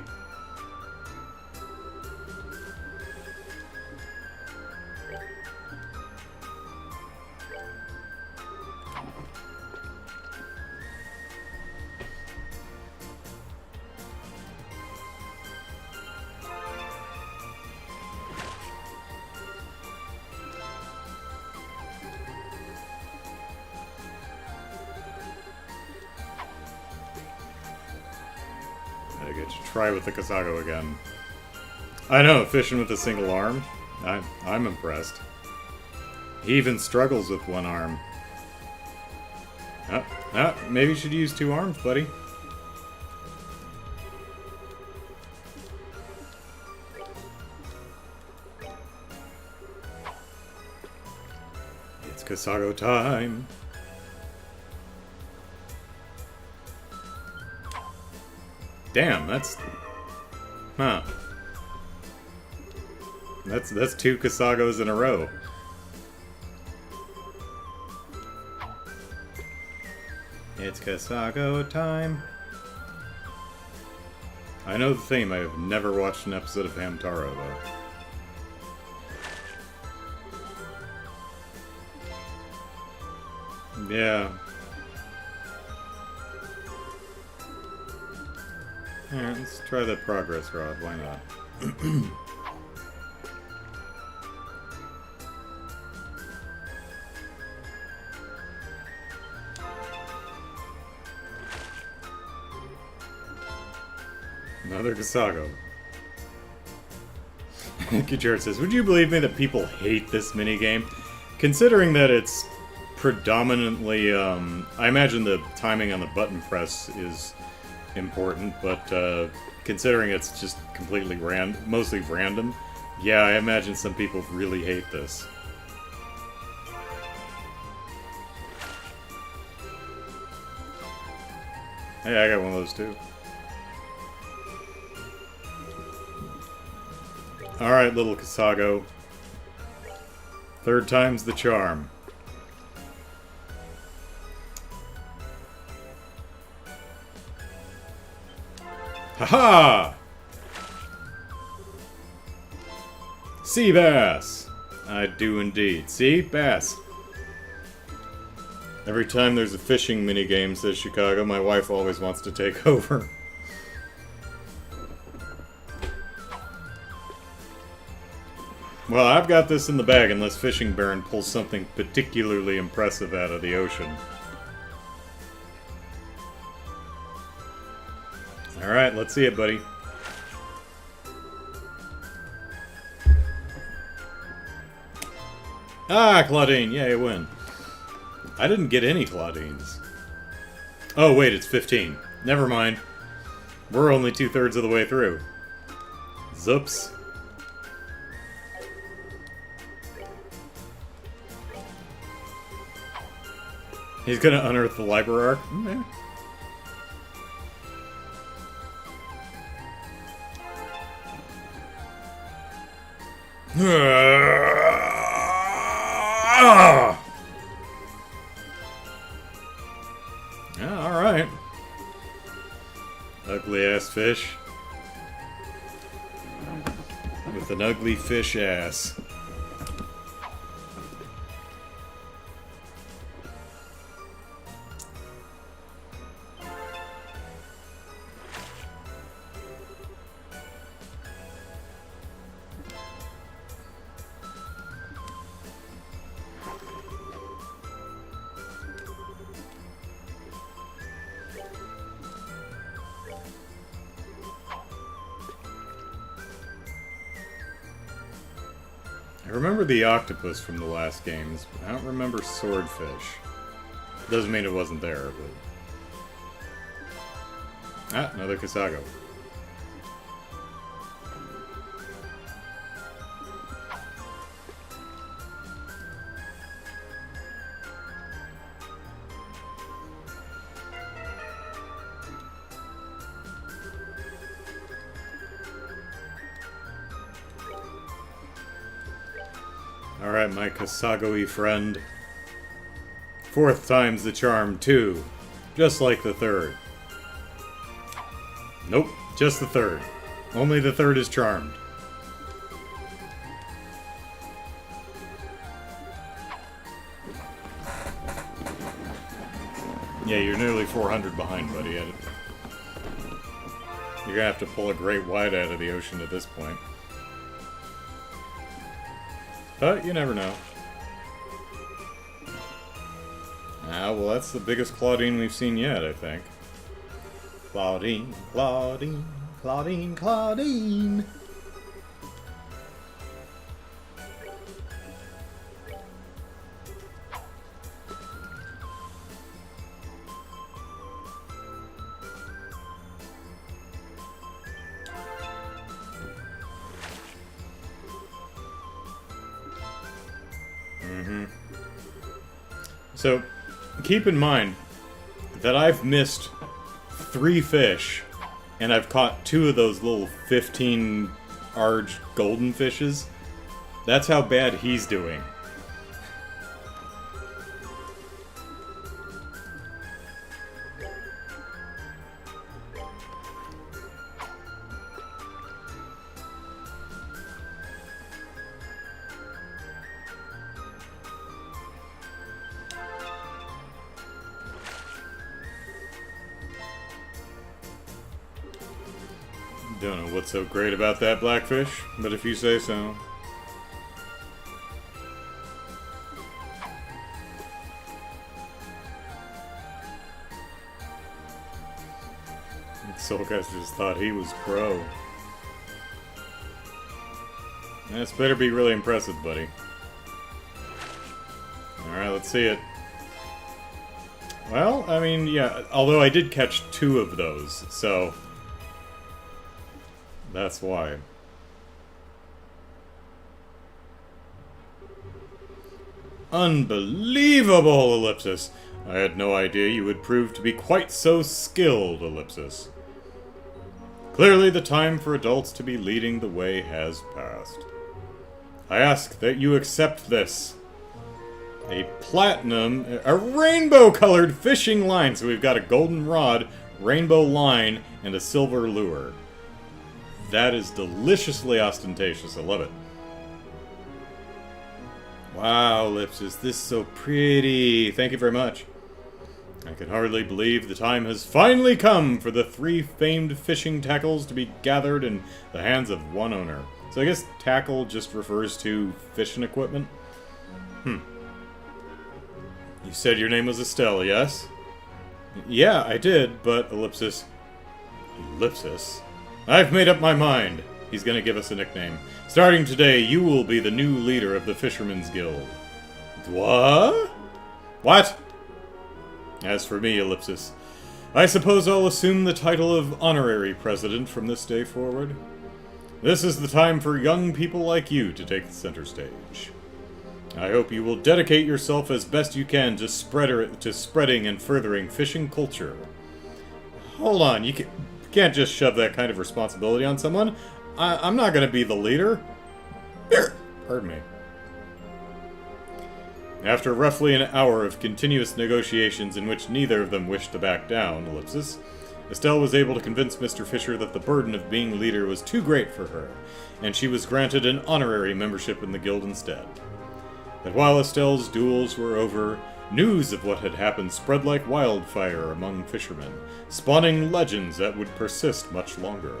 I get to try with the Kasago again. I know, fishing with a single arm. I'm impressed. He even struggles with one arm. Maybe you should use 2 arms, buddy. It's Kasago time. Damn, that's... Huh. That's 2 Kasagos in a row. It's Kasago time. I know the theme. I have never watched an episode of Hamtaro, though. Yeah. Alright, let's try that progress rod. Why not? Another Kasago. Kuchart says, would you believe me that people hate this minigame? Considering that it's predominantly, I imagine the timing on the button press is important, but considering it's just completely mostly random, yeah, I imagine some people really hate this. Hey, I got one of those too. Alright, little Kasago. 3rd time's the charm. Haha! Sea bass! I do indeed. See? Bass. Every time there's a fishing minigame, says Chicago, my wife always wants to take over. Well, I've got this in the bag unless Fishing Baron pulls something particularly impressive out of the ocean. Alright, let's see it, buddy. Ah, Claudine! Yay, win. I didn't get any Claudines. Oh, wait, it's 15. Never mind. We're only 2/3 of the way through. Zoops. He's gonna unearth the Librarch? Mm, yeah. Yeah, alright. Ugly ass fish. With an ugly fish ass. I remember the octopus from the last games, but I don't remember swordfish. Doesn't mean it wasn't there, but... Ah, another Kasago. Alright, my Kasago-y friend. 4th time's the charm, too. Just like the 3rd. Nope, just the 3rd. Only the 3rd is charmed. Yeah, you're nearly 400 behind, buddy. You're gonna have to pull a great white out of the ocean at this point. But you never know. Ah, well, that's the biggest Claudine we've seen yet, I think. Claudine, Claudine, Claudine, Claudine. So, keep in mind that I've missed 3 fish, and I've caught 2 of those little 15 Arge golden fishes. That's how bad he's doing. Don't know what's so great about that blackfish, but if you say so. Soulcast just thought he was pro. This better be really impressive, buddy. Alright, let's see it. Well, I mean, yeah, although I did catch 2 of those, so... that's why. Unbelievable, Ellipsis! I had no idea you would prove to be quite so skilled, Ellipsis. Clearly the time for adults to be leading the way has passed. I ask that you accept this. A rainbow-colored fishing line. So we've got a golden rod, rainbow line, and a silver lure. That is deliciously ostentatious. I love it. Wow, Ellipsis, this is so pretty. Thank you very much. I can hardly believe the time has finally come for the 3 famed fishing tackles to be gathered in the hands of one owner. So I guess tackle just refers to fishing equipment? You said your name was Estelle, yes? Yeah, I did, but Ellipsis... Ellipsis? I've made up my mind. He's gonna give us a nickname. Starting today, you will be the new leader of the Fisherman's Guild. What? What? As for me, Ellipsis, I suppose I'll assume the title of honorary president from this day forward. This is the time for young people like you to take the center stage. I hope you will dedicate yourself as best you can to spreading and furthering fishing culture. Hold on, you can't just shove that kind of responsibility on someone. I'm not going to be the leader. Pardon me. After roughly an hour of continuous negotiations in which neither of them wished to back down, Ellipsis, Estelle was able to convince Mr. Fisher that the burden of being leader was too great for her, and she was granted an honorary membership in the guild instead. But while Estelle's duels were over, news of what had happened spread like wildfire among fishermen, spawning legends that would persist much longer.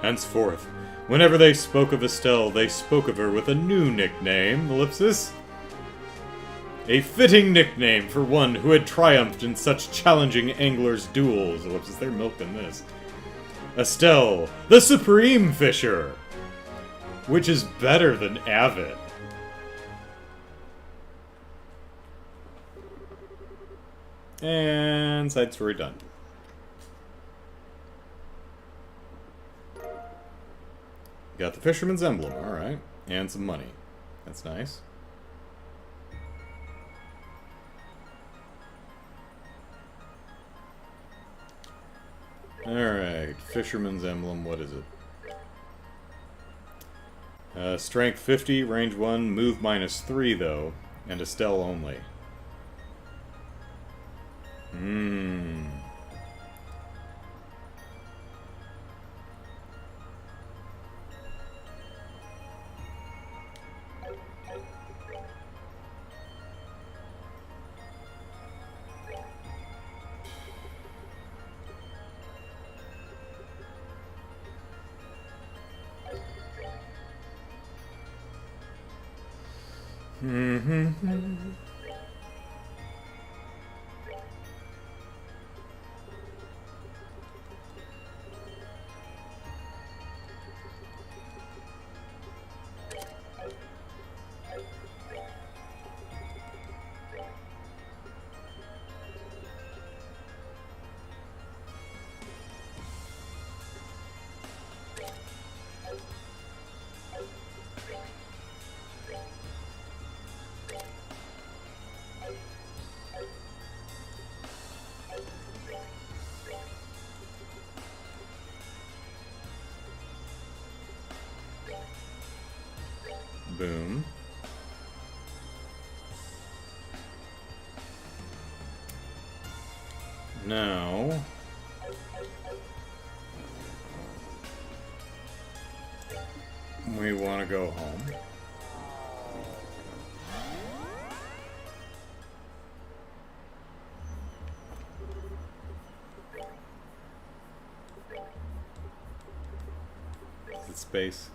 Henceforth, whenever they spoke of Estelle, they spoke of her with a new nickname, Ellipsis. A fitting nickname for one who had triumphed in such challenging anglers' duels. Ellipsis, they're milking this. Estelle, the Supreme Fisher! Which is better than Avid. And side story done. Got the Fisherman's Emblem, alright. And some money. That's nice. Alright, Fisherman's Emblem, what is it? Strength 50, range 1, move -3 though, and Estelle only. Boom. Now... we want to go home. Is it space?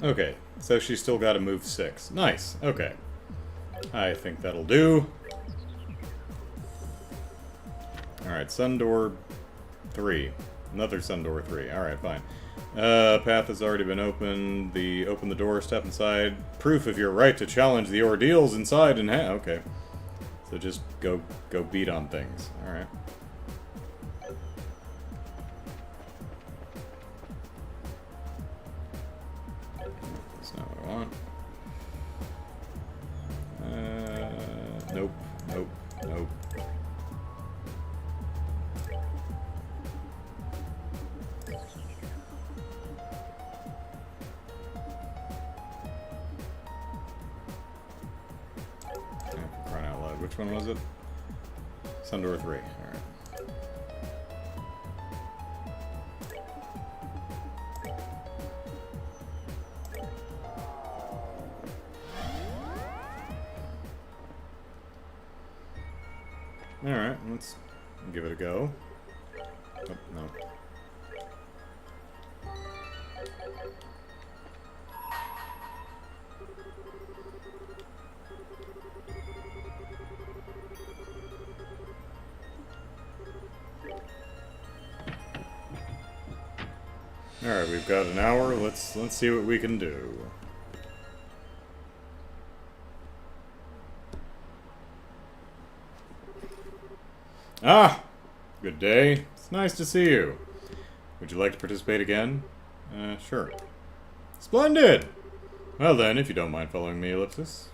Okay, so she's still got to move 6. Nice, okay. I think that'll do. Alright, sun door 3. Another sun door 3. Alright, fine. Path has already been opened. Open the door, step inside. Proof of your right to challenge the ordeals inside and okay. So just go beat on things. Alright. That's not what I want. Nope, nope, nope. For crying out loud. Which one was it? Sundoor 3. Alright. Alright, let's give it a go. Oh, no. Alright, we've got an hour. Let's see what we can do. Ah! Good day. It's nice to see you. Would you like to participate again? Sure. Splendid! Well then, if you don't mind following me, Ellipsis.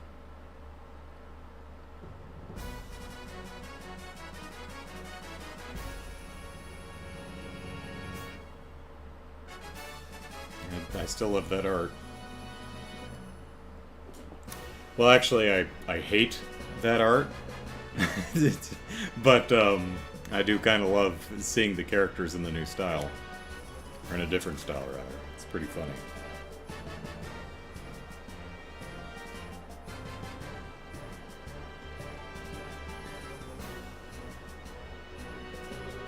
I still love that art. Well, actually, I hate that art. But, I do kind of love seeing the characters in the new style. Or in a different style, rather. It's pretty funny.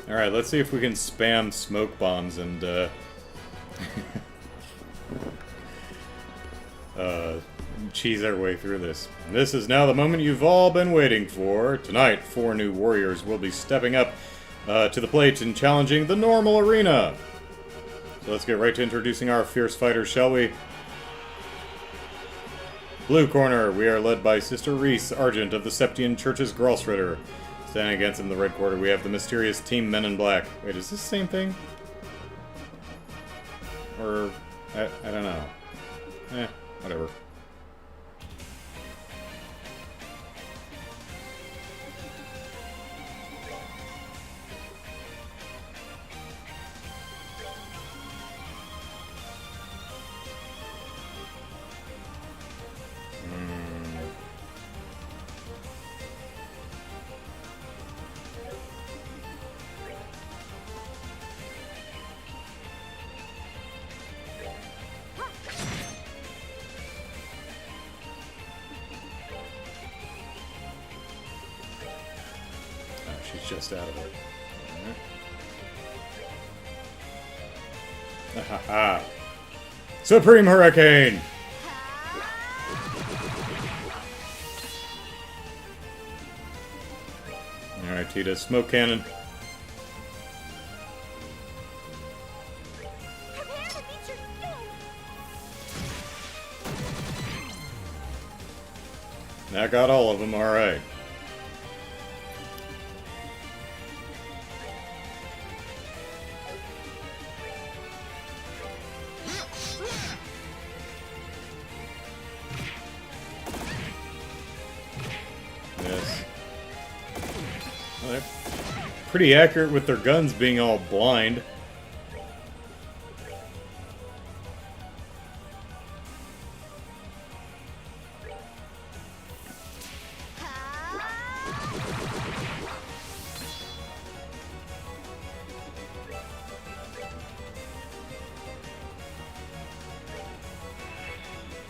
Alright, let's see if we can spam smoke bombs and, cheese our way through this. This is now the moment you've all been waiting for. Tonight, 4 new warriors will be stepping up to the plate and challenging the normal arena. So let's get right to introducing our fierce fighters, shall we? Blue corner, we are led by Sister Reese Argent of the Septian Church's Gralsritter. Standing against him in the red quarter, we have the mysterious Team Men in Black. Wait, is this the same thing? Or, I don't know. Whatever. She's just out of it. Right. Supreme Hurricane! Alright, Tita, smoke cannon. That got all of them, alright. pretty accurate with their guns being all blind.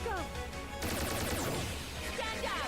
Go. Stand up.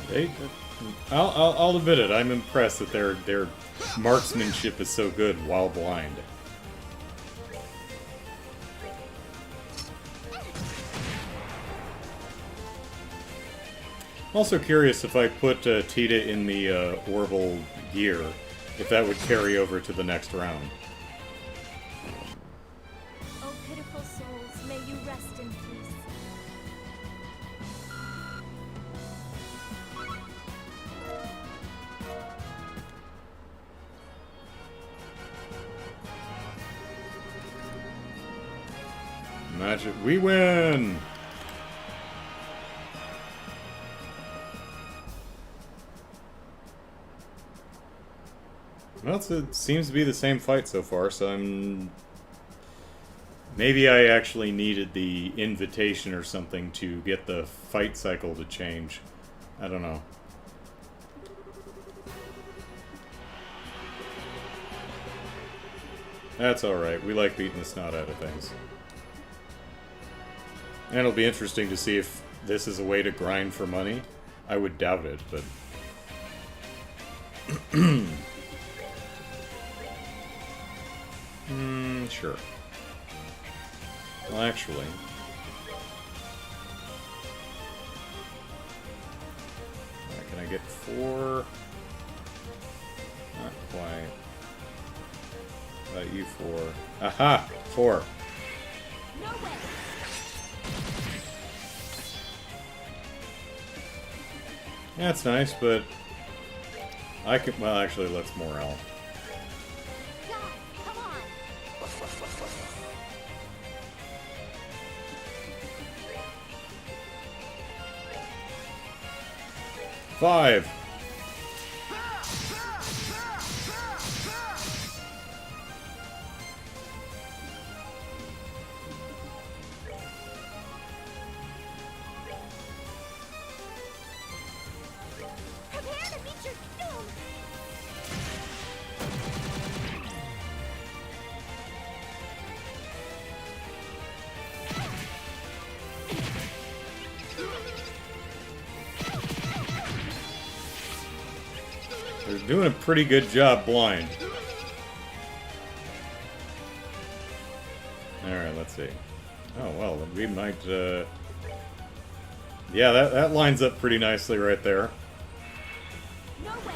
They, I'll admit it. I'm impressed that their marksmanship is so good while blind. I'm also curious if I put Tita in the Orbital gear, if that would carry over to the next round. Oh, pitiful souls, may you rest in peace. Magic, we win! Well, it seems to be the same fight so far, so I'm... Maybe I actually needed the invitation or something to get the fight cycle to change. I don't know. That's alright, we like beating the snot out of things. And it'll be interesting to see if this is a way to grind for money. I would doubt it, but... Sure. Well, actually... Can I get 4? Not quite. How about you 4? Aha! 4. No way. That's nice, but... I could... Well, actually, let's morale. Guys, come on. 5. Prepare to meet your doom. They're doing a pretty good job blind. Alright, let's see. Oh, well, we might, yeah, that lines up pretty nicely right there. No way.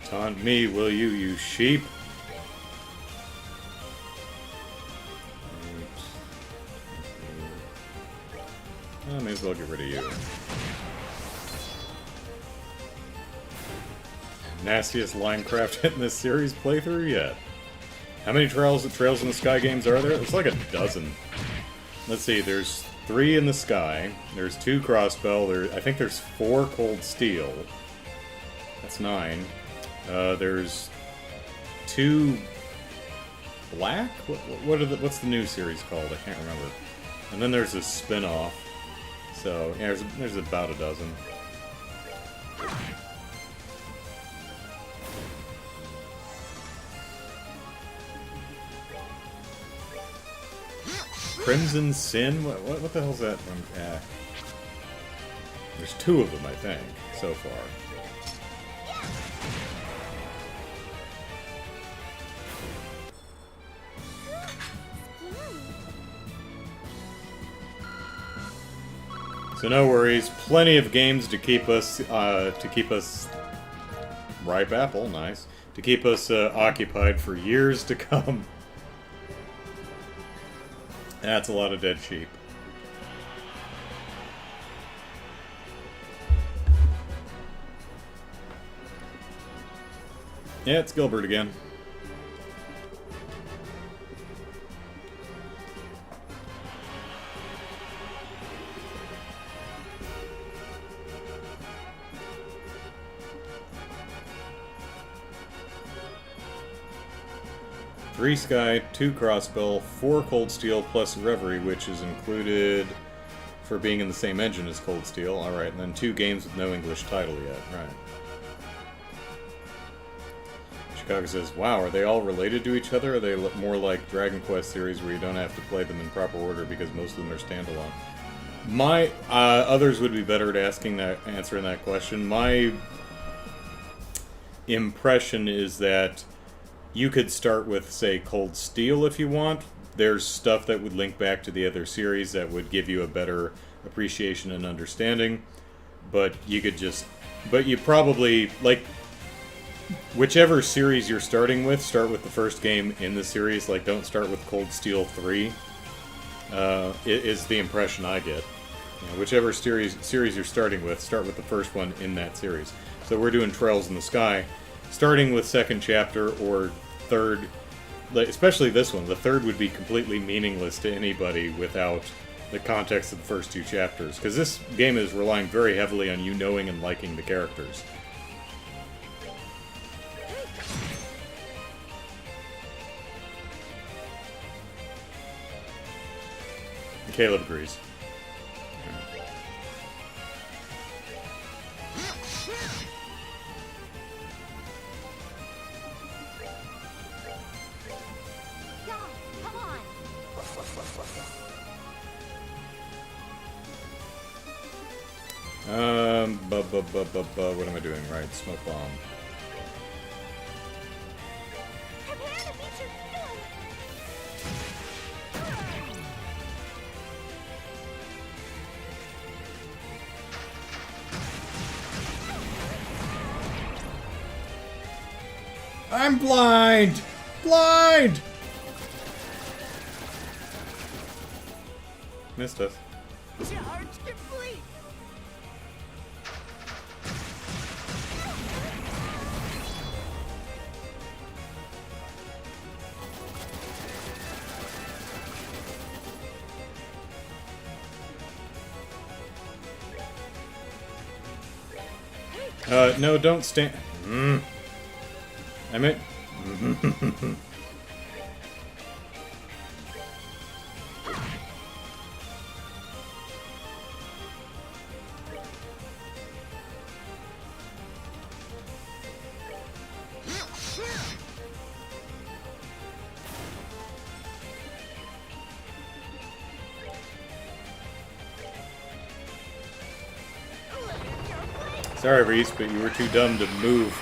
Taunt me, will you, you sheep? I may as well get rid of you. Nastiest Linecraft hit in this series playthrough yet. How many Trails in the Sky games are there? It's like a dozen. Let's see, there's 3 in the Sky. There's 2 Crossbell. I think there's 4 Cold Steel. That's 9. There's 2 Black? What's the new series called? I can't remember. And then there's a spin-off. So, yeah, there's about a dozen. Crimson Sin? What the hell's that from? There's 2 of them, I think, so far. So no worries, plenty of games to keep us ripe apple, nice, to keep us occupied for years to come. That's a lot of dead sheep. Yeah, it's Gilbert again. Three Sky, 2 Crossbell, 4 Cold Steel, plus Reverie, which is included for being in the same engine as Cold Steel. Alright, and then 2 games with no English title yet. Right. Chicago says, wow, are they all related to each other? Or are they more like Dragon Quest series where you don't have to play them in proper order because most of them are standalone? My, others would be better at answering that question. My impression is that you could start with, say, Cold Steel if you want. There's stuff that would link back to the other series that would give you a better appreciation and understanding. But you could just... But you probably, like... Whichever series you're starting with, start with the first game in the series. Like, don't start with Cold Steel 3. Is the impression I get. You know, whichever series you're starting with, start with the first one in that series. So we're doing Trails in the Sky. Starting with second chapter or third, especially this one, the third would be completely meaningless to anybody without the context of the first 2 chapters, because this game is relying very heavily on you knowing and liking the characters. Caleb agrees. What am I doing? Right, smoke bomb. Prepare to meet your doom. I'm blind! Blind! Missed us. Charge complete. No, don't stand. I meant. Sorry, Reese, but you were too dumb to move.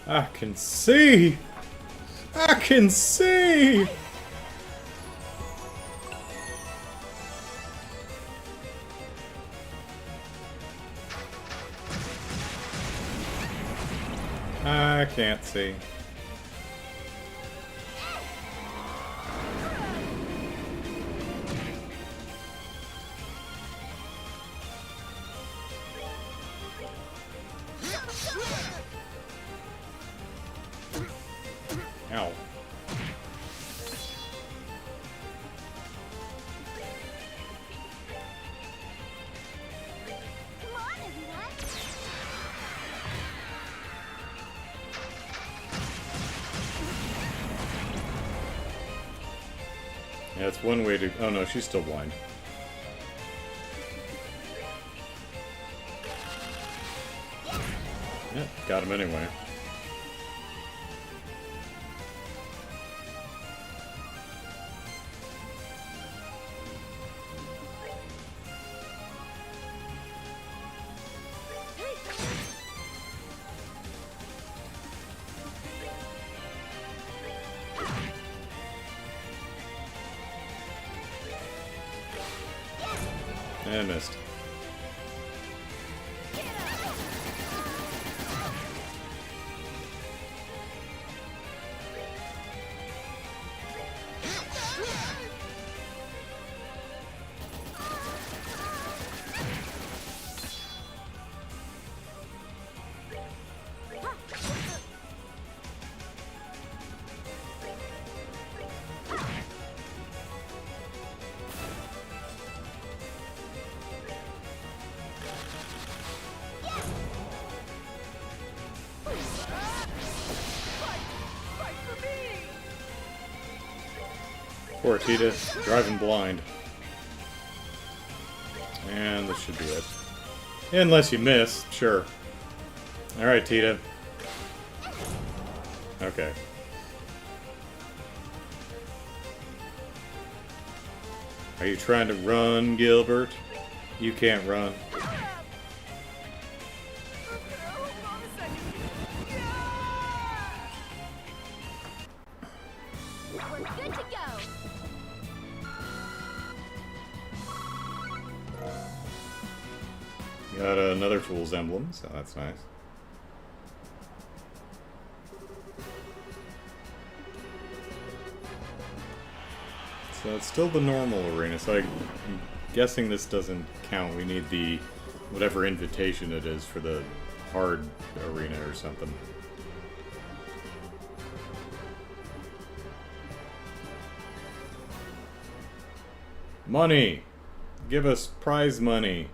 I can see! I can see! I can't see. Ow. Come on, everyone. Yeah, it's one way to... Oh no, she's still blind. Yeah, got him anyway. And missed. Poor Tita, driving blind. And this should be it. Unless you miss, sure. Alright, Tita. Okay. Are you trying to run, Gilbert? You can't run. We're good to go. Got another Fool's Emblem, so that's nice. So it's still the normal arena, so I'm guessing this doesn't count. We need the whatever invitation it is for the hard arena or something. Money! Give us prize money.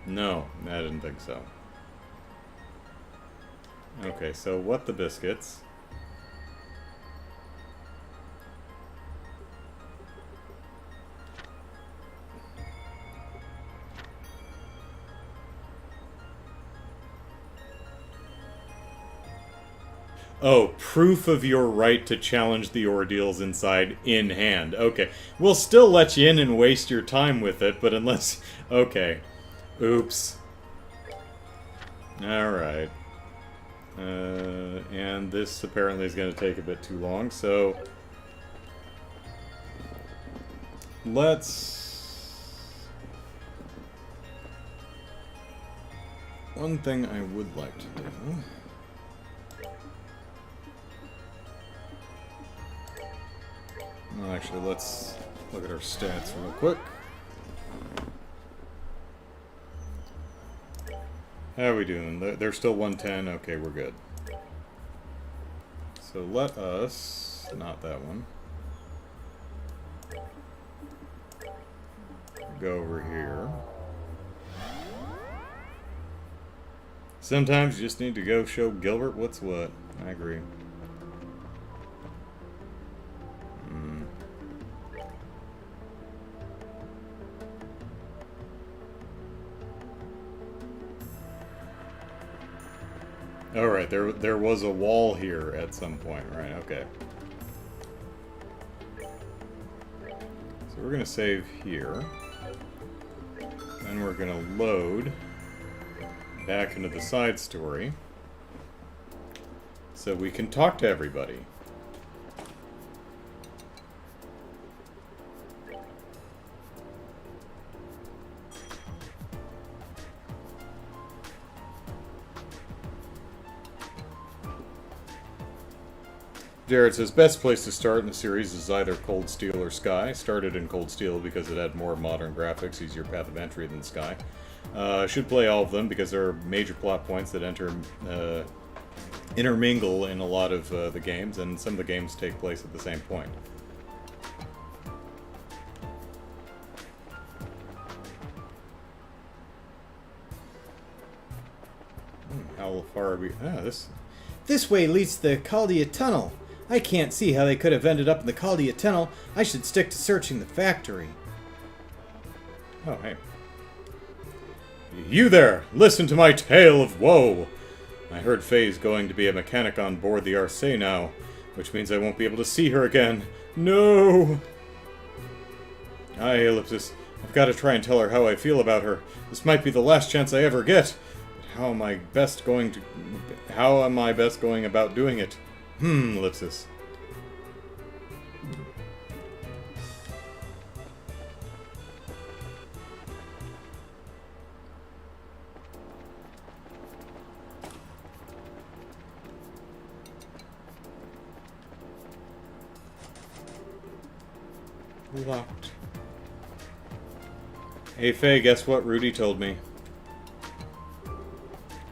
No, I didn't think so. Okay, so what the biscuits? Oh, proof of your right to challenge the ordeals inside in hand. Okay, we'll still let you in and waste your time with it, but unless... Okay. Oops. Alright. And this apparently is going to take a bit too long, so... Let's one thing I would like to do. Well, actually, let's look at our stats real quick. How are we doing? They're still 110? Okay, we're good. So let us... not that one. Go over here. Sometimes you just need to go show Gilbert what's what. I agree. Alright, there was a wall here at some point, right? Okay. So we're gonna save here. Then we're gonna load back into the side story so we can talk to everybody. Jared says, best place to start in the series is either Cold Steel or Sky. Started in Cold Steel because it had more modern graphics, easier path of entry than Sky. Should play all of them because there are major plot points that intermingle in a lot of the games, and some of the games take place at the same point. How far are we? This way leads to the Caldia Tunnel. I can't see how they could have ended up in the Caldia Tunnel. I should stick to searching the factory. Oh, hey. You there! Listen to my tale of woe! I heard Faye's going to be a mechanic on board the Arcee now, which means I won't be able to see her again. No! Aye, Ellipsis. I've got to try and tell her how I feel about her. This might be the last chance I ever get. But how am I best going about doing it? Ellipsis. Locked. Hey Faye, guess what Rudy told me?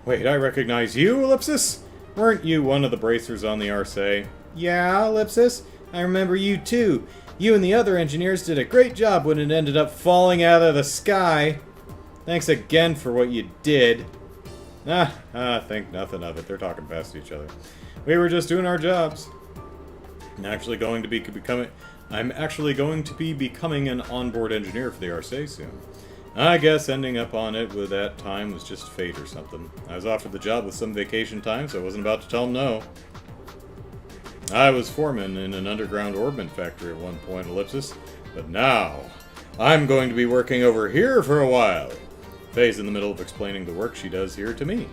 Wait, I recognize you, Ellipsis? Weren't you one of the bracers on the Arcee? Yeah, Ellipsis. I remember you too. You and the other engineers did a great job when it ended up falling out of the sky. Thanks again for what you did. Think nothing of it. They're talking past each other. We were just doing our jobs. I'm actually going to be becoming an onboard engineer for the Arcee soon. I guess ending up on it with that time was just fate or something. I was offered the job with some vacation time, so I wasn't about to tell him no. I was foreman in an underground orbment factory at one point, Ellipsis, but now I'm going to be working over here for a while. Faye's in the middle of explaining the work she does here to me.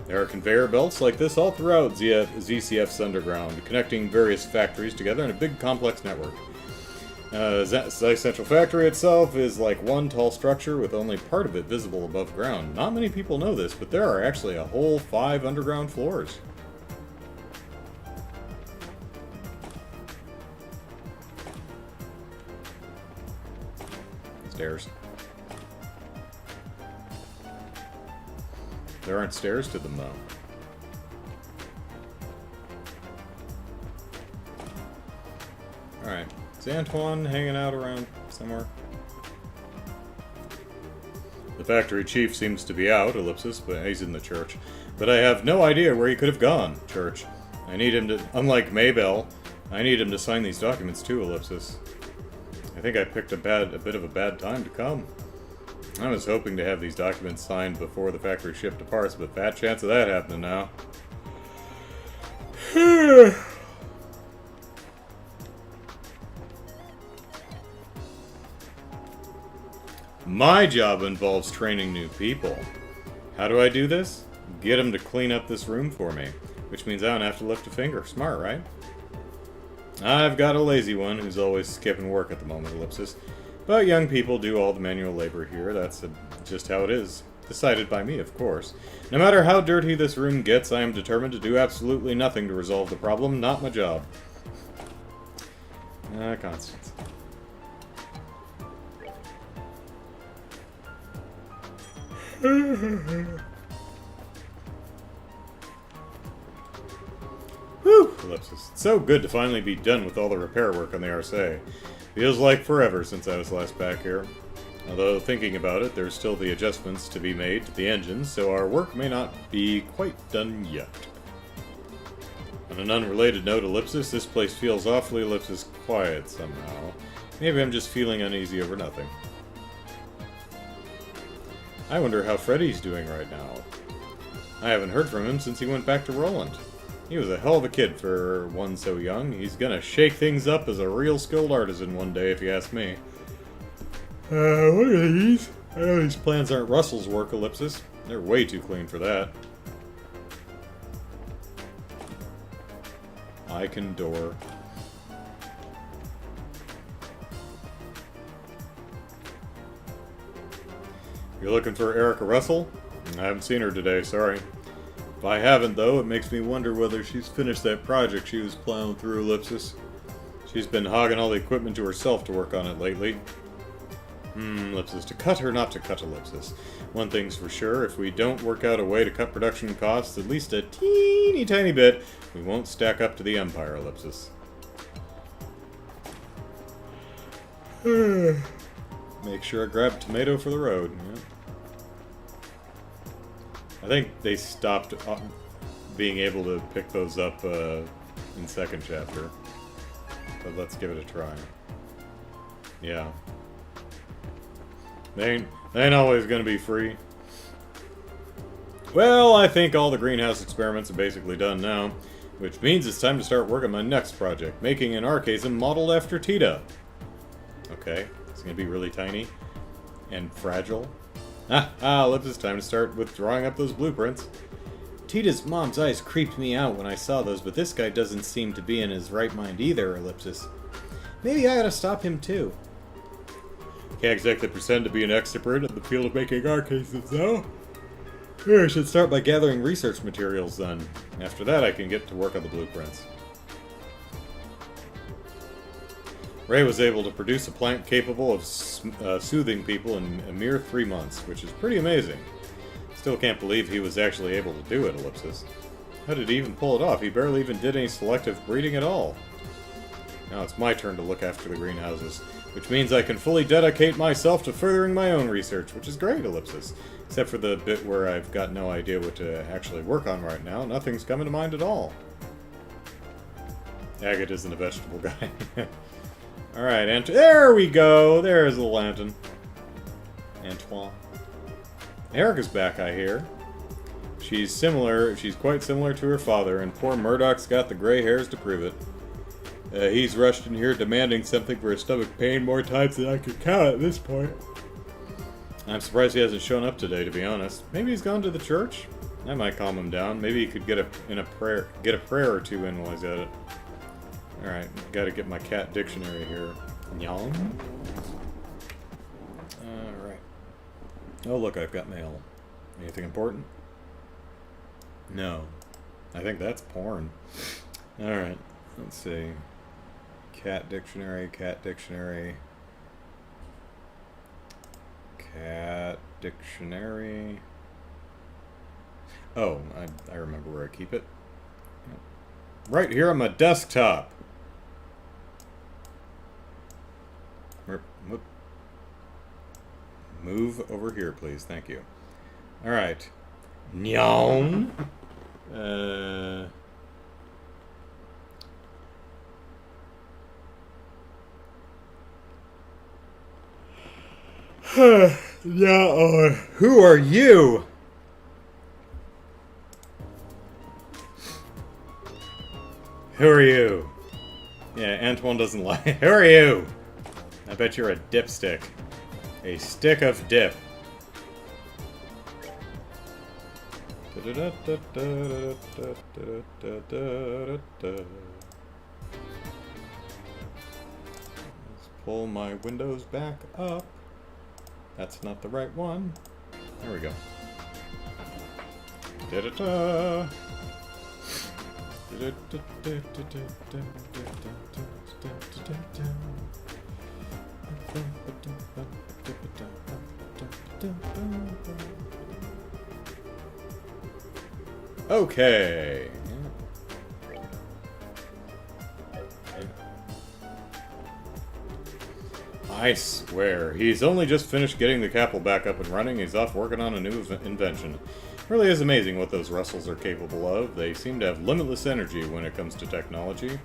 There are conveyor belts like this all throughout ZCF's underground, connecting various factories together in a big complex network. Central Factory itself is like one tall structure with only part of it visible above ground. Not many people know this, but there are actually a whole 5 underground floors. Stairs. There aren't stairs to them, though. Alright. Is Antoine hanging out around somewhere? The factory chief seems to be out, Ellipsis, but he's in the church. But I have no idea where he could have gone, Church. I need him to, unlike Maybell, I need him to sign these documents too, Ellipsis. I think I picked a bit of a bad time to come. I was hoping to have these documents signed before the factory ship departs, but fat chance of that happening now. My job involves training new people. How do I do this? Get them to clean up this room for me, which means I don't have to lift a finger. Smart, right? I've got a lazy one who's always skipping work at the moment, Ellipsis. But young people do all the manual labor here. That's just how it is. Decided by me, of course. No matter how dirty this room gets, I am determined to do absolutely nothing to resolve the problem. Not my job. Constance. Whew! Ellipsis. It's so good to finally be done with all the repair work on the RSA. Feels like forever since I was last back here. Although, thinking about it, there's still the adjustments to be made to the engine, so our work may not be quite done yet. On an unrelated note, Ellipsis, this place feels awfully Ellipsis quiet somehow. Maybe I'm just feeling uneasy over nothing. I wonder how Freddy's doing right now. I haven't heard from him since he went back to Roland. He was a hell of a kid for one so young. He's gonna shake things up as a real skilled artisan one day, if you ask me. What are these? I know these plans aren't Russell's work, Ellipsis. They're way too clean for that. Icon door. You're looking for Erica Russell? I haven't seen her today, sorry. If I haven't, though, it makes me wonder whether she's finished that project she was plowing through, Ellipsis. She's been hogging all the equipment to herself to work on it lately. Ellipsis. To cut or not to cut, Ellipsis? One thing's for sure, if we don't work out a way to cut production costs at least a teeny tiny bit, we won't stack up to the Empire, Ellipsis. Make sure I grab a tomato for the road. Yeah. I think they stopped being able to pick those up in second chapter. But let's give it a try. Yeah. They ain't always gonna be free. Well, I think all the greenhouse experiments are basically done now, which means it's time to start working on my next project, making an Archaism modeled after Tita. Okay, it's gonna be really tiny and fragile. It's time to start with drawing up those blueprints. Tita's mom's eyes creeped me out when I saw those, but this guy doesn't seem to be in his right mind either, Ellipsis. Maybe I ought to stop him too. Can't exactly pretend to be an expert in the field of making Archaisms, though. Here, I should start by gathering research materials then. After that, I can get to work on the blueprints. Ray was able to produce a plant capable of soothing people in a mere 3 months, which is pretty amazing. Still can't believe he was actually able to do it, Ellipsis. How did he even pull it off? He barely even did any selective breeding at all. Now it's my turn to look after the greenhouses, which means I can fully dedicate myself to furthering my own research, which is great, Ellipsis. Except for the bit where I've got no idea what to actually work on right now, nothing's coming to mind at all. Agate isn't a vegetable guy. Alright, there we go! There's the lantern. Antoine. Erica's back, I hear. She's quite similar to her father, and poor Murdoch's got the gray hairs to prove it. He's rushed in here demanding something for his stomach pain more times than I could count at this point. I'm surprised he hasn't shown up today, to be honest. Maybe he's gone to the church? That might calm him down. Maybe he could get a prayer or two in while he's at it. Alright, gotta get my cat dictionary here. Nyong? Alright. Oh look, I've got mail. Anything important? No. I think that's porn. Alright, let's see. Cat dictionary, cat dictionary. Cat dictionary. Oh, I remember where I keep it. Right here on my desktop. Whoop. Move over here, please. Thank you. Alright. Nyong. Yeah, who are you? Who are you? Yeah, Antoine doesn't lie. Who are you? I bet you're a dipstick. A stick of dip. Let's pull my windows back up. That's not the right one. There we go. Da-da-da. Okay. I swear, he's only just finished getting the Capel back up and running. He's off working on a new invention. Really is amazing what those Russells are capable of. They seem to have limitless energy when it comes to technology.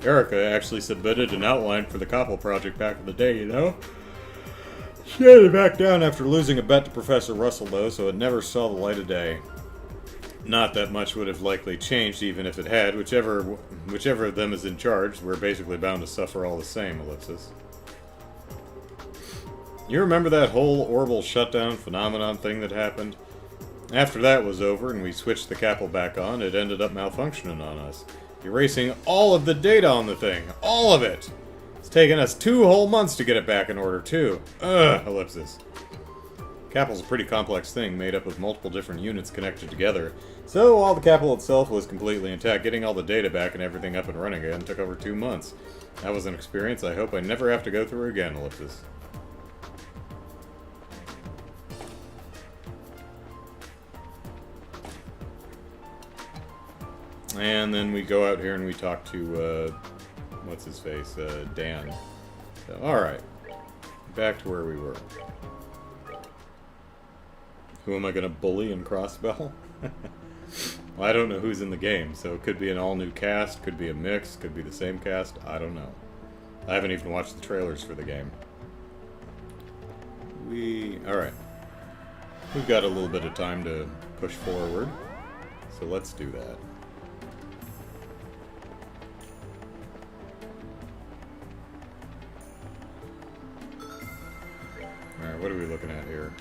Erica actually submitted an outline for the Capel project back in the day, you know? She had it back down after losing a bet to Professor Russell, though, so it never saw the light of day. Not that much would have likely changed even if it had. Whichever of them is in charge, we're basically bound to suffer all the same, Ellipsis. You remember that whole orbital shutdown phenomenon thing that happened? After that was over and we switched the Capel back on, it ended up malfunctioning on us. Erasing all of the data on the thing. All of it! It's taken us 2 whole months to get it back in order, too. Ugh, Ellipsis. Capel's a pretty complex thing, made up of multiple different units connected together. So, while the Capel itself was completely intact, getting all the data back and everything up and running again took over 2 months. That was an experience I hope I never have to go through again, Ellipsis. And then we go out here and we talk to, what's his face? Dan. So, alright. Back to where we were. Who am I going to bully and crossbell? Well, I don't know who's in the game, so it could be an all-new cast, could be a mix, could be the same cast, I don't know. I haven't even watched the trailers for the game. Alright. We've got a little bit of time to push forward, so let's do that. Alright, what are we looking at here?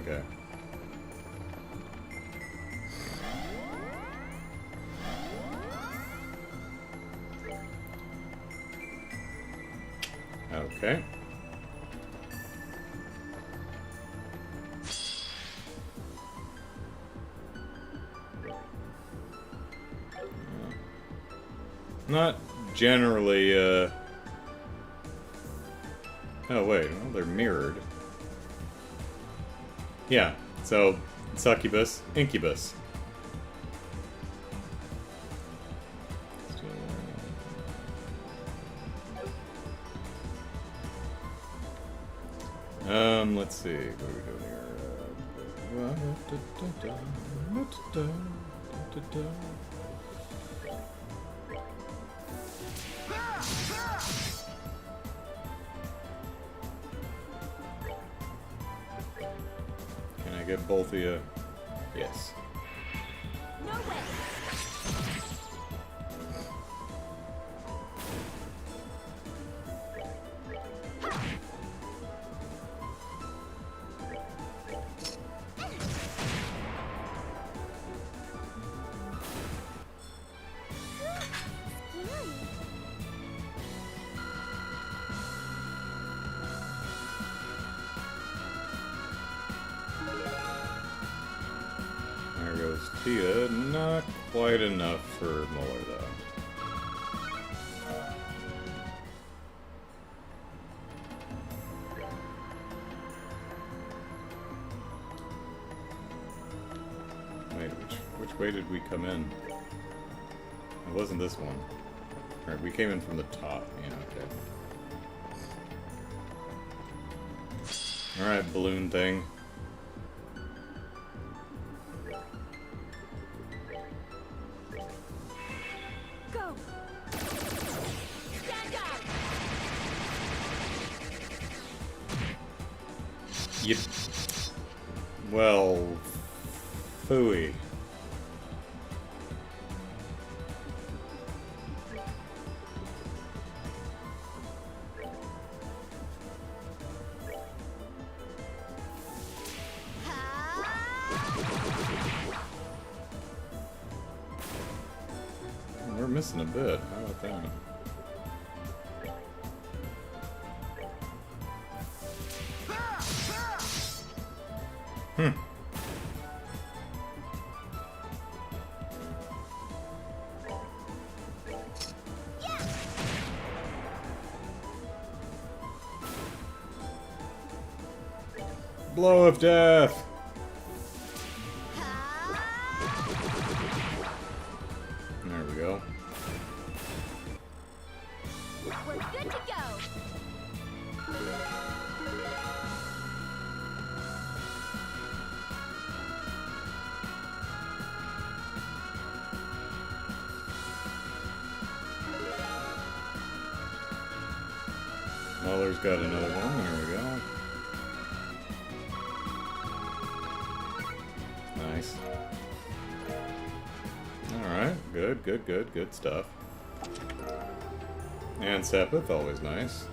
Okay. Okay. Not generally, oh wait, well, they're mirrored. Yeah, so, succubus, incubus. Let's see, what are we doing here? Can I get both of you? Yes. No way. There goes Tia. Not quite enough for Muller, though. Wait, which way did we come in? It wasn't this one. Alright, we came in from the top. Yeah, okay. Alright, balloon thing. Go. Stand down. Yep. Well, phooey. we're missing a bit. How about that? Blow of death! There we go. We're good to go. Muller's got another one. There we go. Nice. Alright, good stuff. And Sepith, always nice.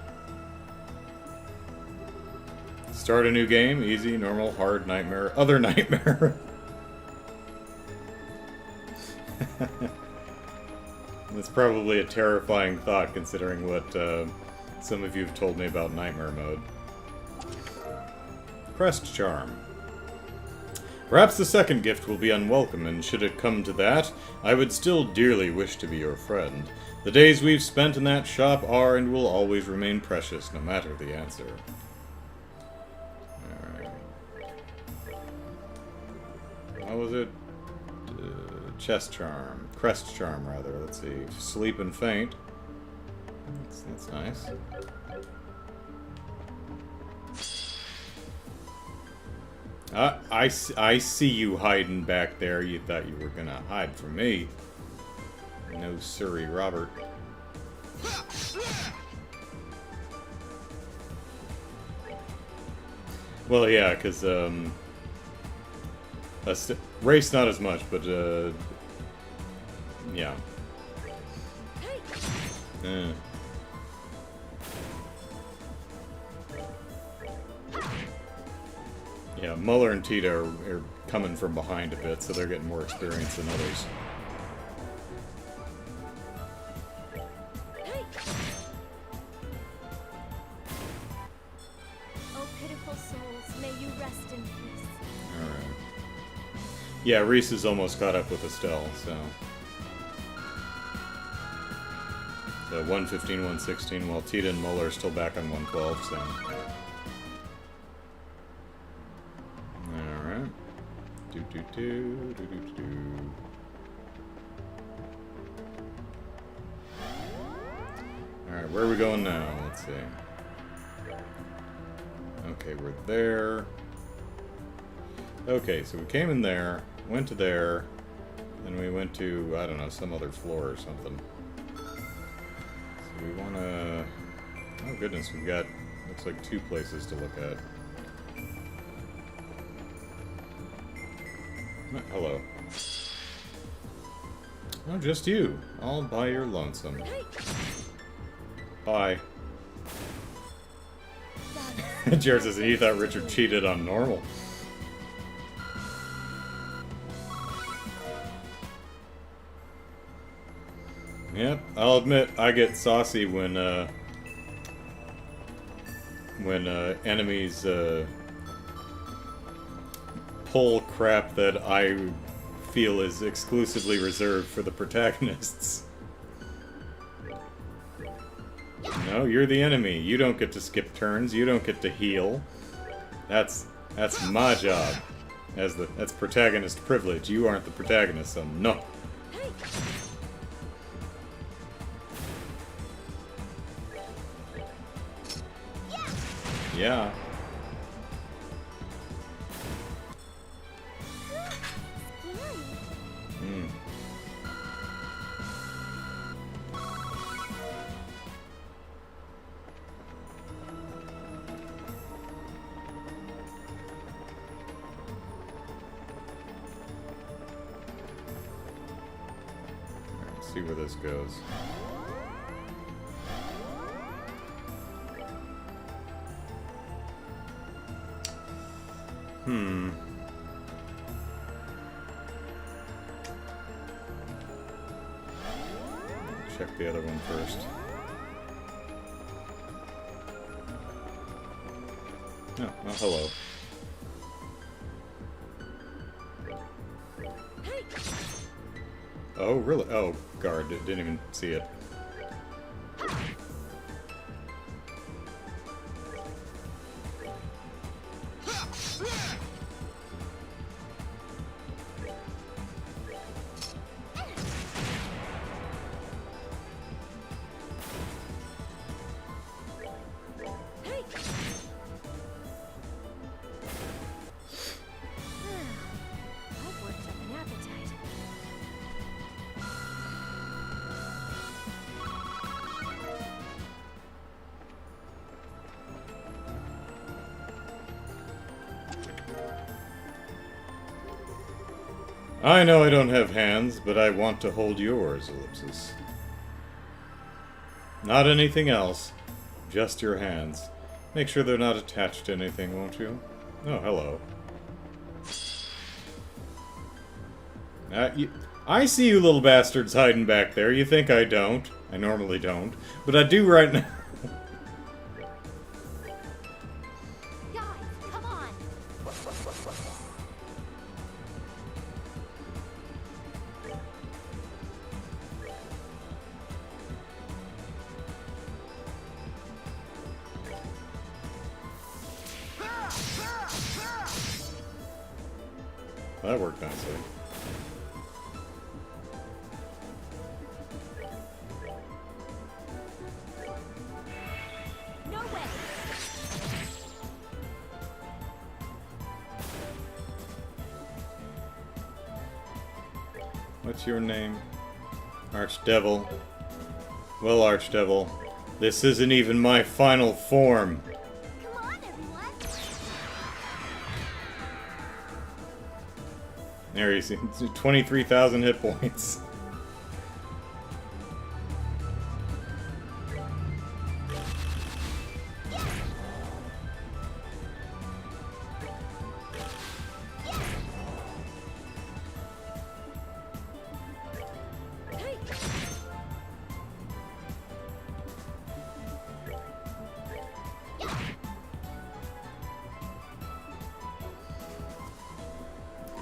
Start a new game, easy, normal, hard, nightmare, other nightmare. That's probably a terrifying thought considering what some of you have told me about nightmare mode. Crest Charm. Perhaps the second gift will be unwelcome, and should it come to that, I would still dearly wish to be your friend. The days we've spent in that shop are and will always remain precious, no matter the answer. Alright. What was it? Chest Charm. Crest Charm, rather. Let's see. Sleep and Faint. That's nice. I see you hiding back there. You thought you were gonna hide from me. No siree, Robert. Well, yeah, because, race not as much, but, yeah. Yeah, Muller and Tita are coming from behind a bit, so they're getting more experience than others. Oh, pitiful souls, may you rest in peace. Alright. Yeah, Reese is almost caught up with Estelle, so... The 115, 116, while Tita and Muller are still back on 112, so... Alright. Alright, where are we going now? Let's see. Okay, we're there. Okay, so we came in there, went to there, then we went to, I don't know, some other floor or something. So we wanna... Oh goodness, we've got, looks like 2 places to look at. Hello. Oh, just you. All by your lonesome. Bye. Jared says he thought Richard cheated on normal. Yep, I'll admit I get saucy when enemies pull crap that I feel is exclusively reserved for the protagonists. No, you're the enemy. You don't get to skip turns. You don't get to heal. That's my job. That's protagonist privilege. You aren't the protagonist, so no. Yeah. See where this goes. check the other one first. Oh, well, hello. Oh, really? Oh, guard. Didn't even see it. That worked up an appetite. I know I don't have hands, but I want to hold yours, Ellipsis. Not anything else. Just your hands. Make sure they're not attached to anything, won't you? Oh, hello. I see you little bastards hiding back there. You think I don't. I normally don't. But I do right now. Guys, come on. That worked nicely. No way. What's your name? Archdevil. Well, Archdevil, this isn't even my final form. Come on, everyone. There you see, 23,000 hit points.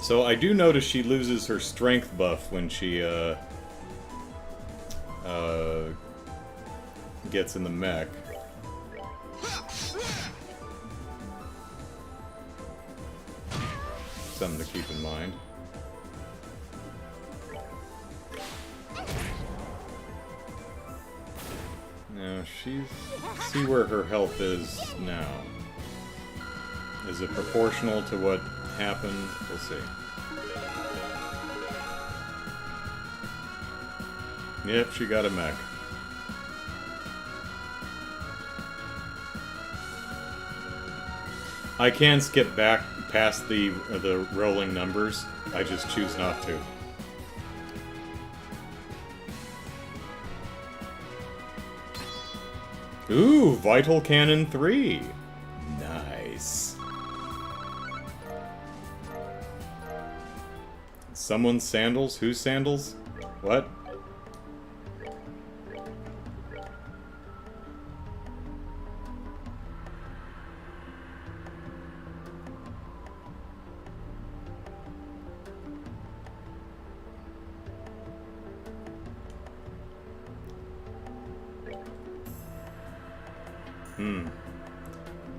So I do notice she loses her strength buff when she gets in the mech. Something to keep in mind. Now see where her health is now. Is it proportional to what happened? We'll see. Yep, she got a mech. I can skip back past the rolling numbers. I just choose not to. Ooh, Vital Cannon 3. Nice. Someone's sandals? Whose sandals? What?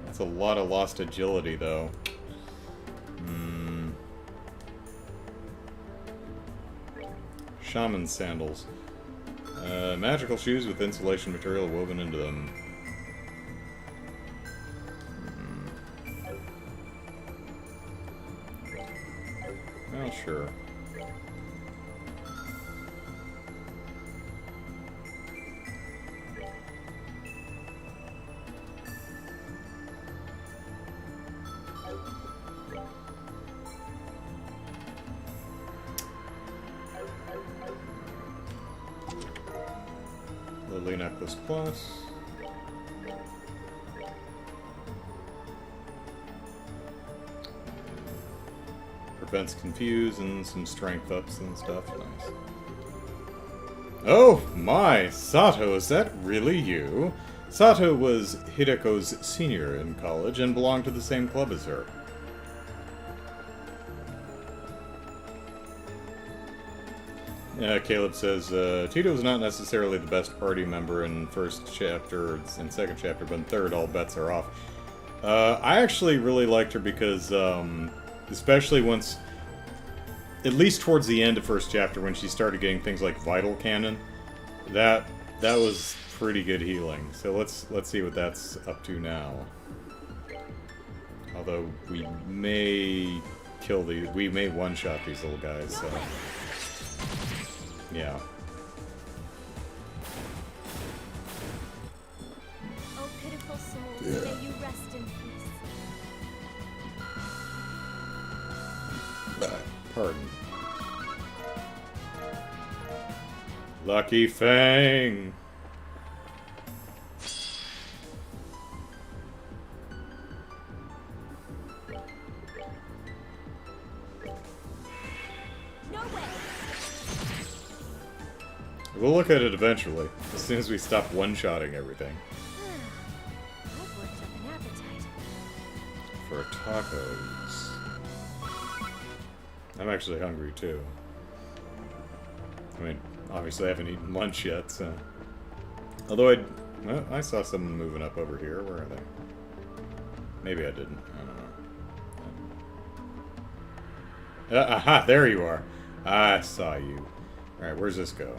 That's a lot of lost agility, though. Shaman sandals. Magical shoes with insulation material woven into them. Well, sure. Lily Necklace Plus. Prevents confuse and some strength ups and stuff. Nice. Oh my, Sato, is that really you? Sato was Hideko's senior in college and belonged to the same club as her. Caleb says, Tito was not necessarily the best party member in first chapter or in second chapter, but in third, all bets are off. I actually really liked her because, especially once, at least towards the end of first chapter, when she started getting things like Vital Cannon, that was pretty good healing. So let's see what that's up to now. Although we may we may one-shot these little guys, so... Yeah. Oh, pitiful souls, may you rest in peace. Pardon. Lucky Fang! No way! We'll look at it eventually, as soon as we stop one-shotting everything. I've worked up an appetite. For tacos. I'm actually hungry, too. I mean, obviously I haven't eaten lunch yet, so... Although well, I saw someone moving up over here. Where are they? Maybe I didn't. I don't know. Aha! There you are! I saw you. Alright, where's this go?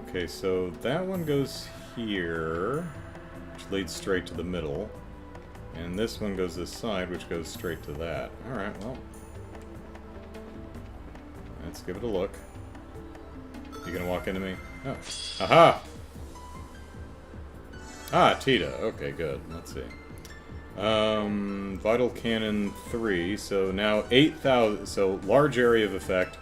Okay, so that one goes here, which leads straight to the middle. And this one goes this side, which goes straight to that. Alright, well. Let's give it a look. You gonna walk into me? Oh. Aha! Ah, Tita. Okay, good. Let's see. Vital Cannon 3, so now 8,000, so large area of effect,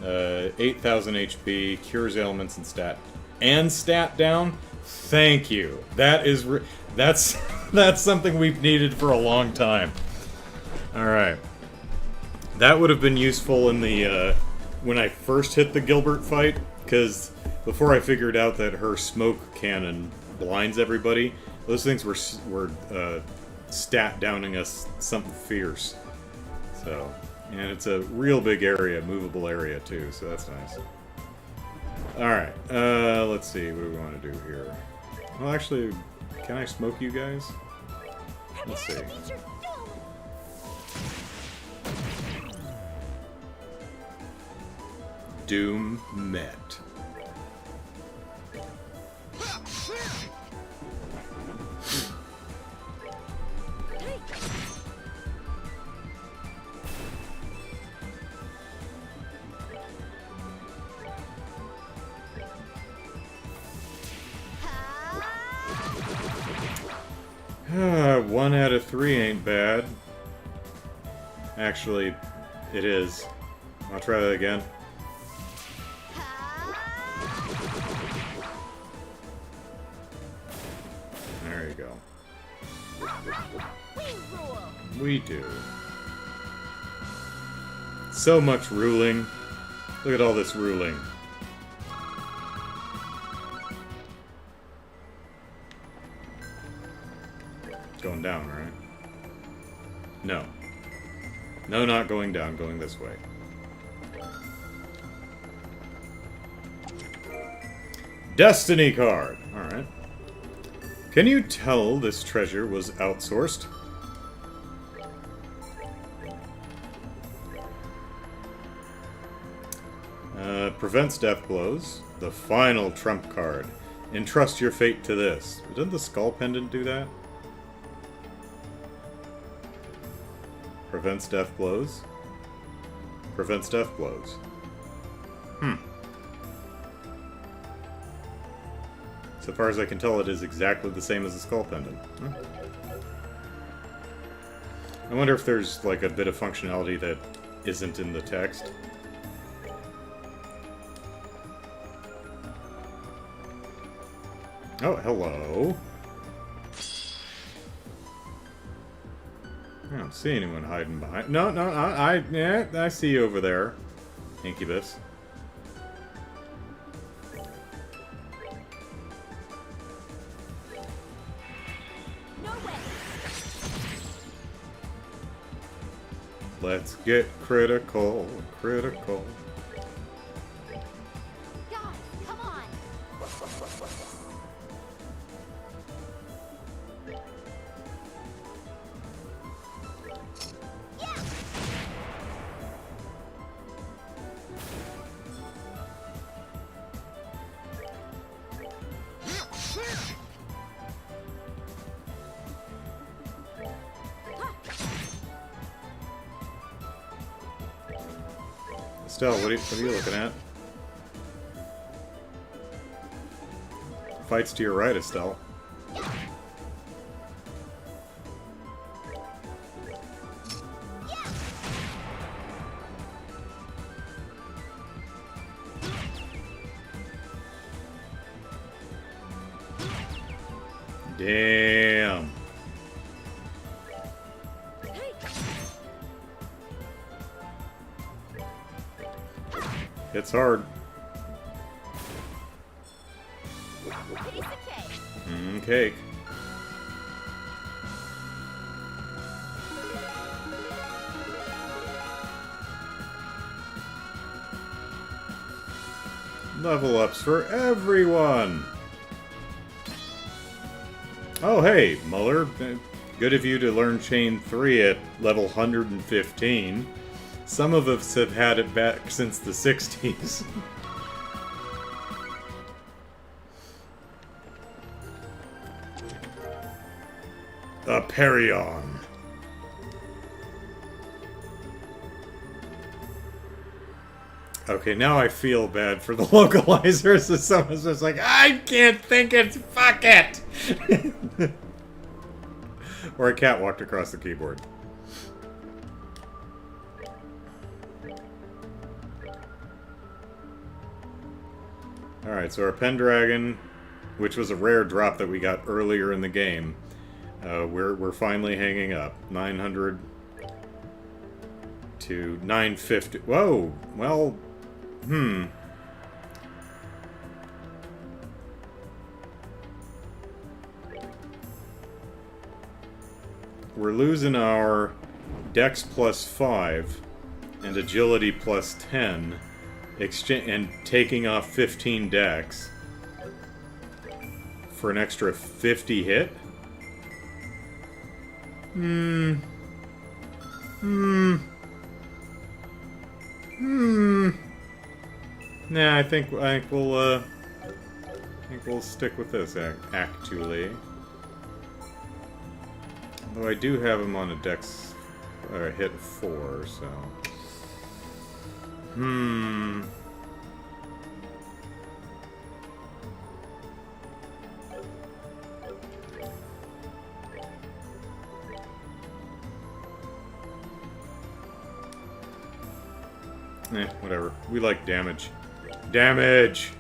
8,000 HP, cures ailments and stat down. Thank you. That is, that's something we've needed for a long time. Alright. That would have been useful in the, when I first hit the Gilbert fight, because before I figured out that her smoke cannon blinds everybody, those things were stat downing us something fierce. So, and it's a real big area, movable area too, so that's nice. Alright, let's see, what do we want to do here? Well, actually, can I smoke you guys? Let's see. Doom met. One out of 3 ain't bad. Actually, it is. I'll try that again. There you go. We do. So much ruling. Look at all this ruling. Going down, right? No. No, not going down. Going this way. Destiny card! Alright. Can you tell this treasure was outsourced? Prevents death blows. The final trump card. Entrust your fate to this. Didn't the skull pendant do that? Prevents death blows. Prevents death blows. So far as I can tell, it is exactly the same as the skull pendant. I wonder if there's like a bit of functionality that isn't in the text. Oh, hello. I don't see anyone hiding behind. No, yeah, I see you over there, Incubus. No way. Let's get critical, critical. Guys, come on. Yeah. Estelle, what are you looking at? Fights to your right, Estelle. Damn. It's hard. Piece of cake. Cake. Level ups for everyone. Oh, hey, Muller. Good of you to learn Chain 3 at level 115. Some of us have had it back since the 60s. A Perion. Okay, now I feel bad for the localizers. If someone's just like, I can't think it's fuck it! Or a cat walked across the keyboard. Alright, so our Pendragon, which was a rare drop that we got earlier in the game, we're finally hanging up. 900 to 950. Whoa! Well, We're losing our Dex plus 5 and Agility plus 10, and taking off 15 Dex for an extra 50 hit? Nah, I think we'll stick with this actually. Although I do have him on a Dex hit 4, so. Whatever. We like damage. Damage!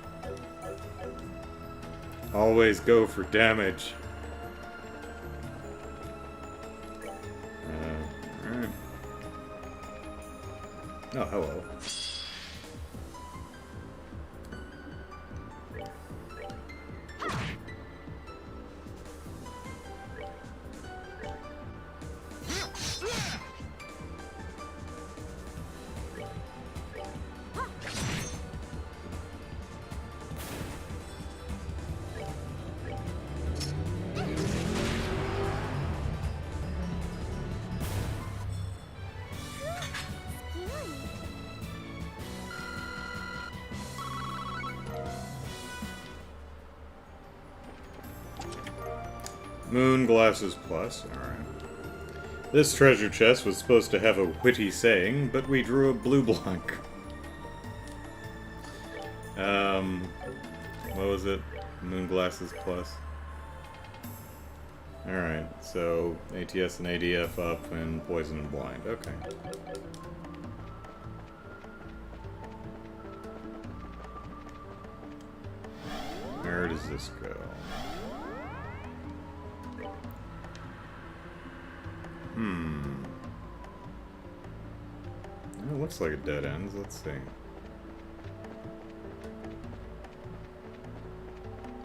Always go for damage. Alright. Oh, hello. Moon glasses plus, alright. This treasure chest was supposed to have a witty saying, but we drew a blue block. What was it? Moon glasses plus. Alright, so ATS and ADF up and poison and blind. Okay. Where does this go? It looks like a dead end. Let's see.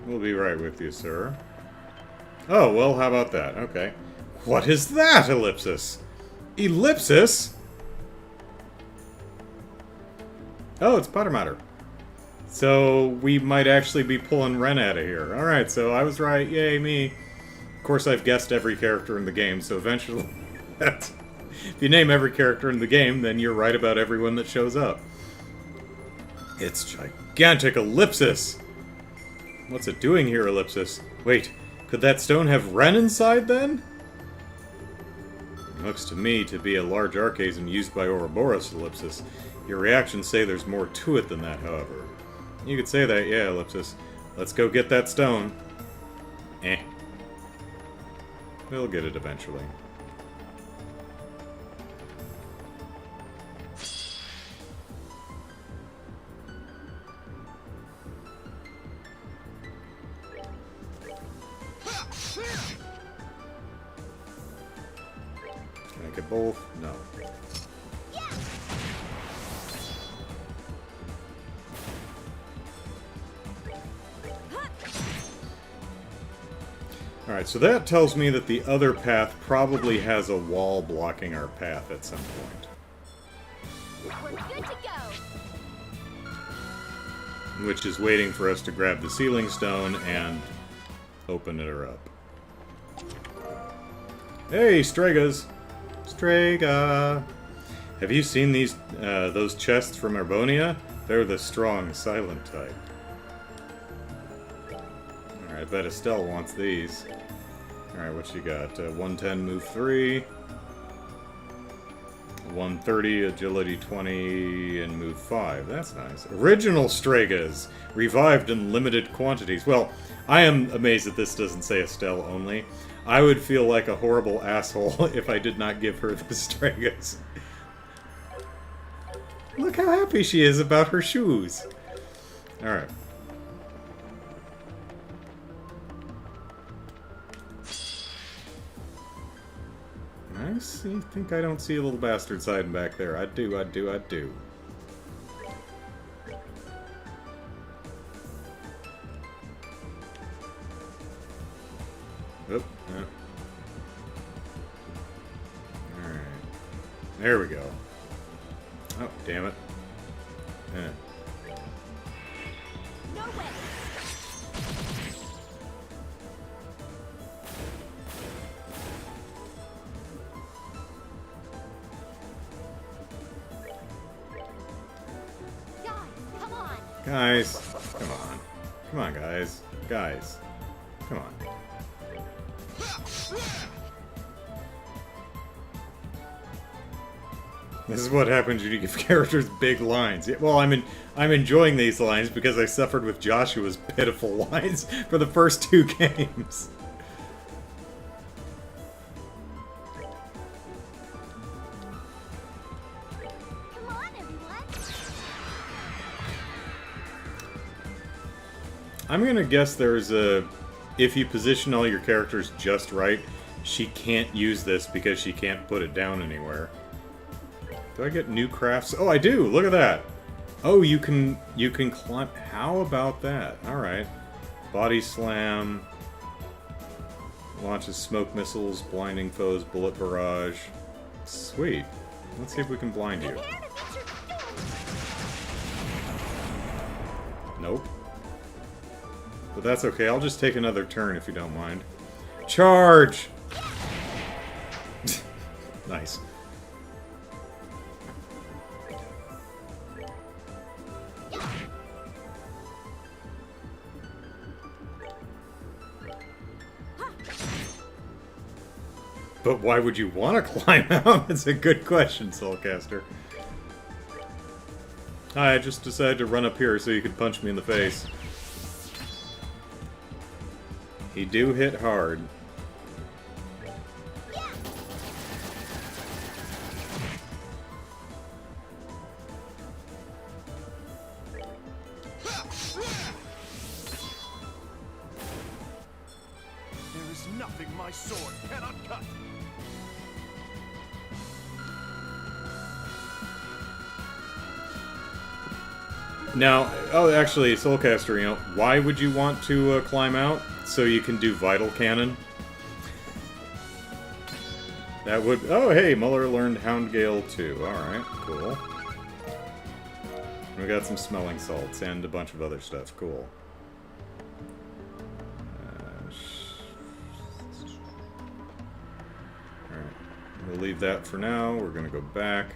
We'll be right with you, sir. Oh, well, how about that? Okay. What is that, Ellipsis? Ellipsis? Oh, it's Potter Matter. So, we might actually be pulling Ren out of here. Alright, so I was right. Yay, me. Of course, I've guessed every character in the game, so eventually... if you name every character in the game, then you're right about everyone that shows up. It's gigantic Ellipsis! What's it doing here, Ellipsis? Wait, could that stone have Ren inside, then? It looks to me to be a large archasm used by Ouroboros, Ellipsis. Your reactions say there's more to it than that, however. You could say that, yeah, Ellipsis. Let's go get that stone. Eh. We'll get it eventually. Can I get both? No. Alright, so that tells me that the other path probably has a wall blocking our path at some point. We're good to go. Which is waiting for us to grab the sealing stone and open her up. Hey, Stregas! Strega! Have you seen these, those chests from Arbonia? They're the strong, silent type. Alright, I bet Estelle wants these. Alright, what you got? 110, move 3. 130, agility 20, and move 5. That's nice. Original Stregas! Revived in limited quantities. Well, I am amazed that this doesn't say Estelle only. I would feel like a horrible asshole if I did not give her the Stregas. Look how happy she is about her shoes. Alright. I think I don't see a little bastard hiding back there. I do. Oop, no. Alright. There we go. Oh, damn it. No way. Guys, come on. Come on, guys. Guys, come on. This is what happens when you give characters big lines. Yeah, well, I'm enjoying these lines because I suffered with Joshua's pitiful lines for the first 2 games. Come on, everyone. I'm gonna guess there's a... If you position all your characters just right, she can't use this because she can't put it down anywhere. Do I get new crafts? Oh, I do! Look at that! Oh, you can climb... How about that? Alright. Body slam. Launches smoke missiles, blinding foes, bullet barrage. Sweet. Let's see if we can blind you. Nope. But that's okay, I'll just take another turn if you don't mind. Charge! Nice. But why would you want to climb out? That's a good question, Soulcaster. I just decided to run up here so you could punch me in the face. He do hit hard. There is nothing my sword cannot cut. Now, oh, actually, Soulcaster, you know, why would you want to climb out? So you can do Vital Cannon? That would... Oh, hey, Muller learned Houndgale too. Alright, cool. We got some smelling salts and a bunch of other stuff. Cool. Alright, we'll leave that for now. We're gonna go back.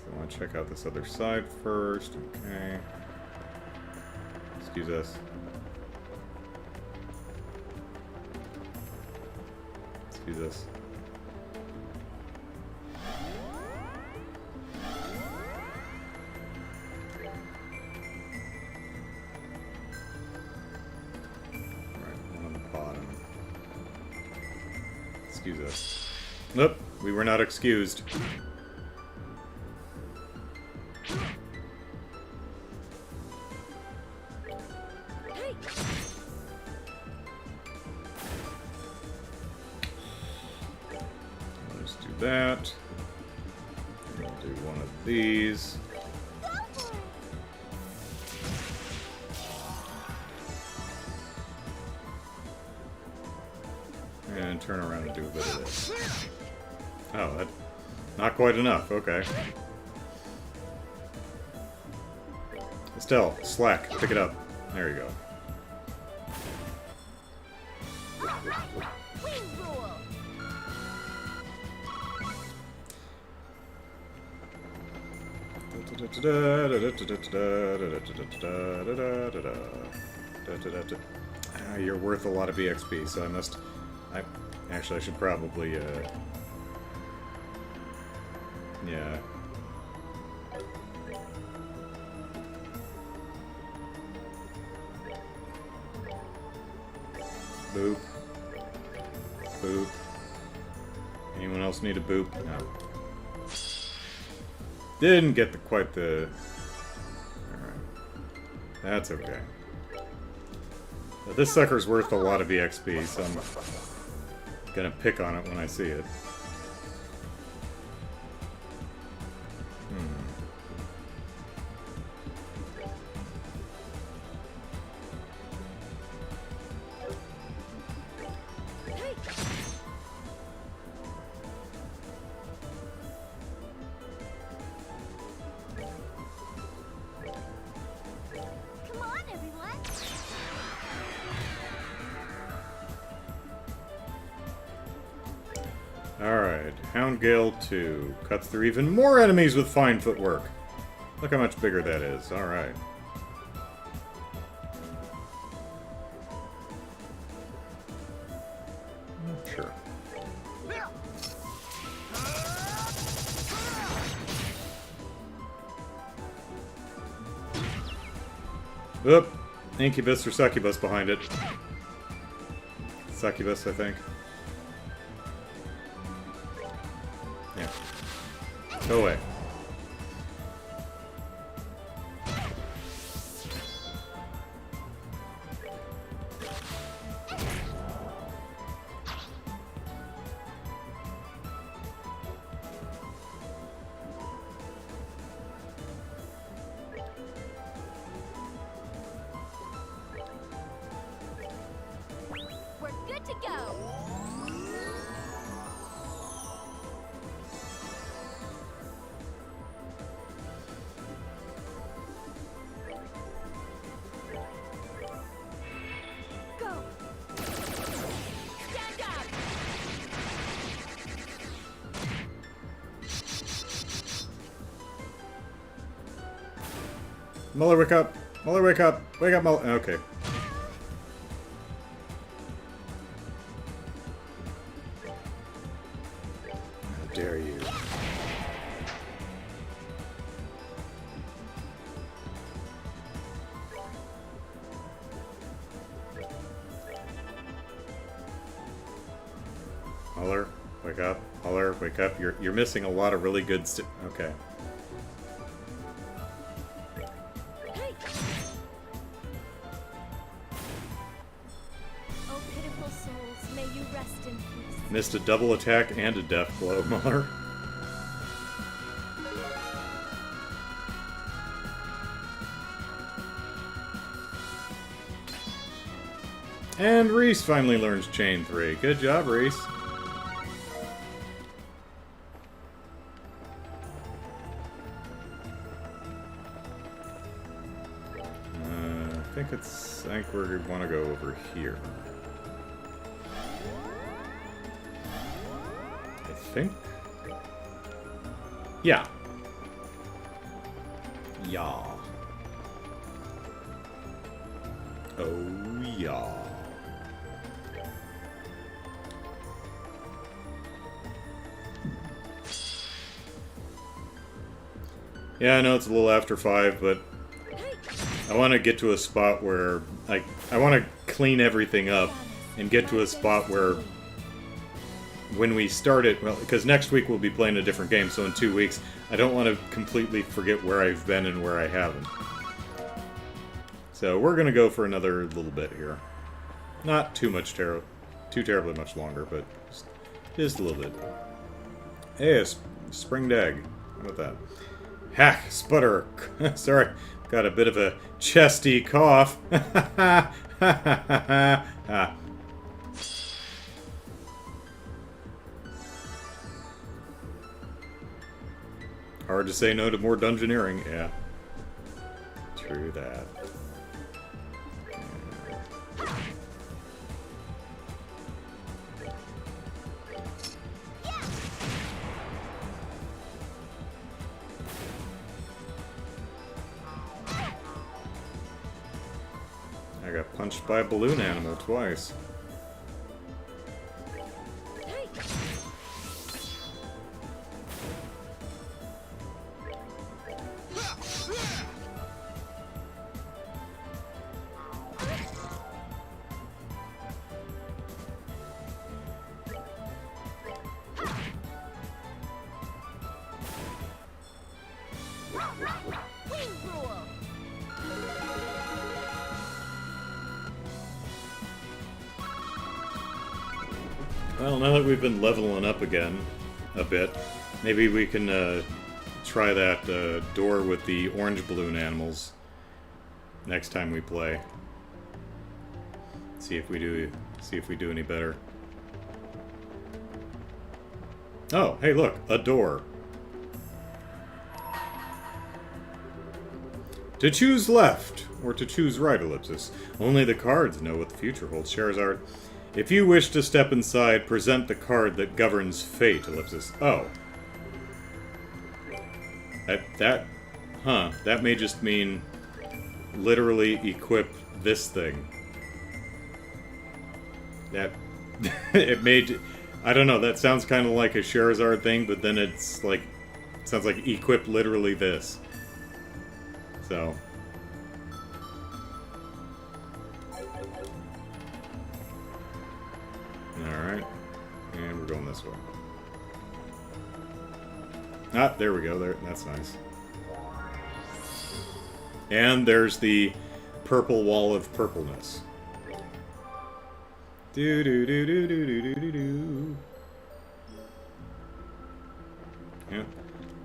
I want to check out this other side first. Okay. Excuse us. Excuse us. Right, one on the bottom. Excuse us. Nope, we were not excused. That. We'll do one of these. And turn around and do a bit of this. Oh, that... Not quite enough, okay. Estelle, slack, pick it up. There you go. You're worth a lot of EXP, so I must... Actually, I should probably, yeah. Boop. Boop. Anyone else need a boop? No. Didn't get quite the... Alright. That's okay. But this sucker's worth a lot of EXP, so I'm gonna pick on it when I see it. Alright, Houndgale 2. Cuts through even more enemies with fine footwork. Look how much bigger that is. Alright. Sure. Oop! Incubus or Succubus behind it. Succubus, I think. Yeah. Go away. We're good to go. Go. Stand up. Muller, wake up! Muller, wake up! Wake up, Muller! Okay. How dare you. Muller, wake up. Muller, wake up. You're missing a lot of really good okay. Oh, pitiful souls, may you Rest in peace. Missed a double attack and a death blow, Muller. And Reese finally learns Chain 3. Good job, Reese. I think we want to go over here. I think. Yeah. Yeah. Oh, yeah. Yeah, I know it's a little after 5, but I want to get to a spot where I want to clean everything up and get to a spot where when we start it, well, because next week we'll be playing a different game, so in 2 weeks, I don't want to completely forget where I've been and where I haven't. So we're going to go for another little bit here. Not too terribly much longer, but just a little bit. Hey, a springed egg. How about that? Hack, sputter. Sorry, got a bit of a chesty cough. Hard to say no to more dungeoneering, yeah. True that. I got punched by a balloon animal twice. Well, now that we've been leveling up again a bit, maybe we can try that door with the orange balloon animals next time we play. See if we do any better. Oh, hey, look, a door. To choose left or to choose right, ellipsis. Only the cards know what the future holds. Charizard. If you wish to step inside, present the card that governs fate, ellipsis. Oh. That may just mean literally equip this thing. That, it made, I don't know, that sounds kind of like a Charizard thing, but then it's like, it sounds like equip literally this. So. Alright. And we're going this way. Ah, there we go. There, that's nice. And there's the purple wall of purpleness. Do do do do do do do do do. Yeah.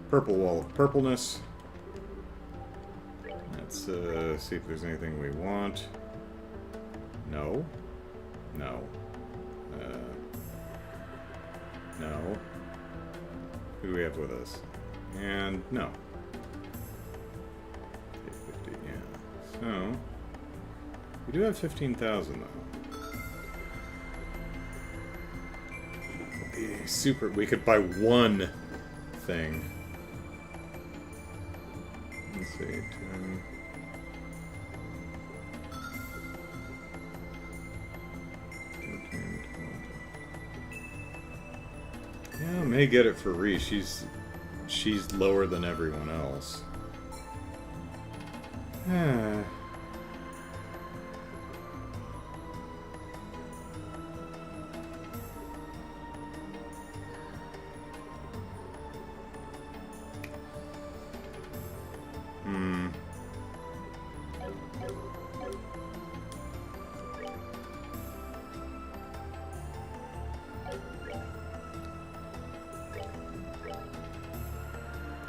Purple wall of purpleness. Let's see if there's anything we want. No. No. No. Who do we have with us? And no. 50, yeah. So we do have 15,000 though. Be super. We could buy one thing. Let's see. 10. Yeah, I may get it for Reese. She's lower than everyone else.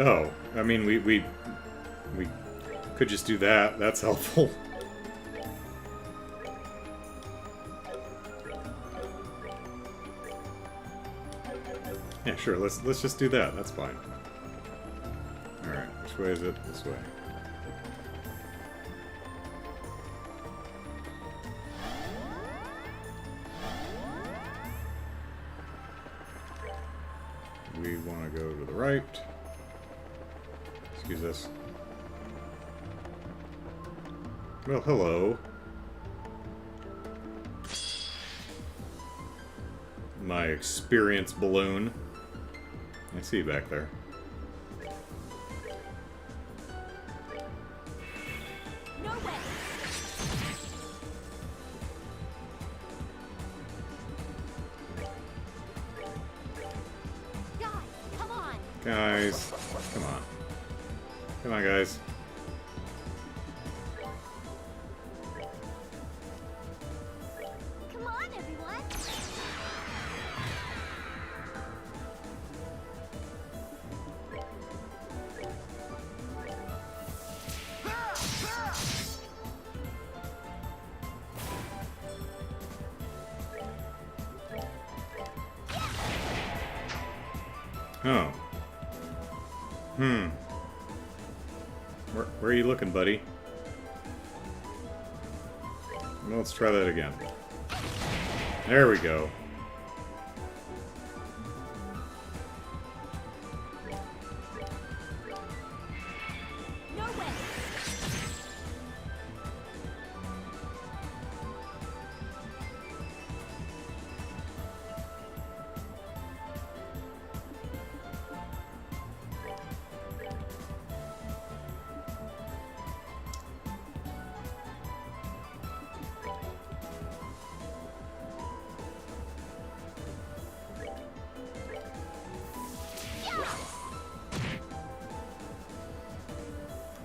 Oh, I mean, we could just do that. That's helpful. Yeah, sure. Let's just do that. That's fine. All right. Which way is it? This way. We want to go to the right. Excuse us. Well, hello. My experience balloon. I see you back there. No way. Guys, come on. Guys, come on. Come on, guys. Come on, everyone. Oh. Where are you looking, buddy? Well, let's try that again. There we go. No way.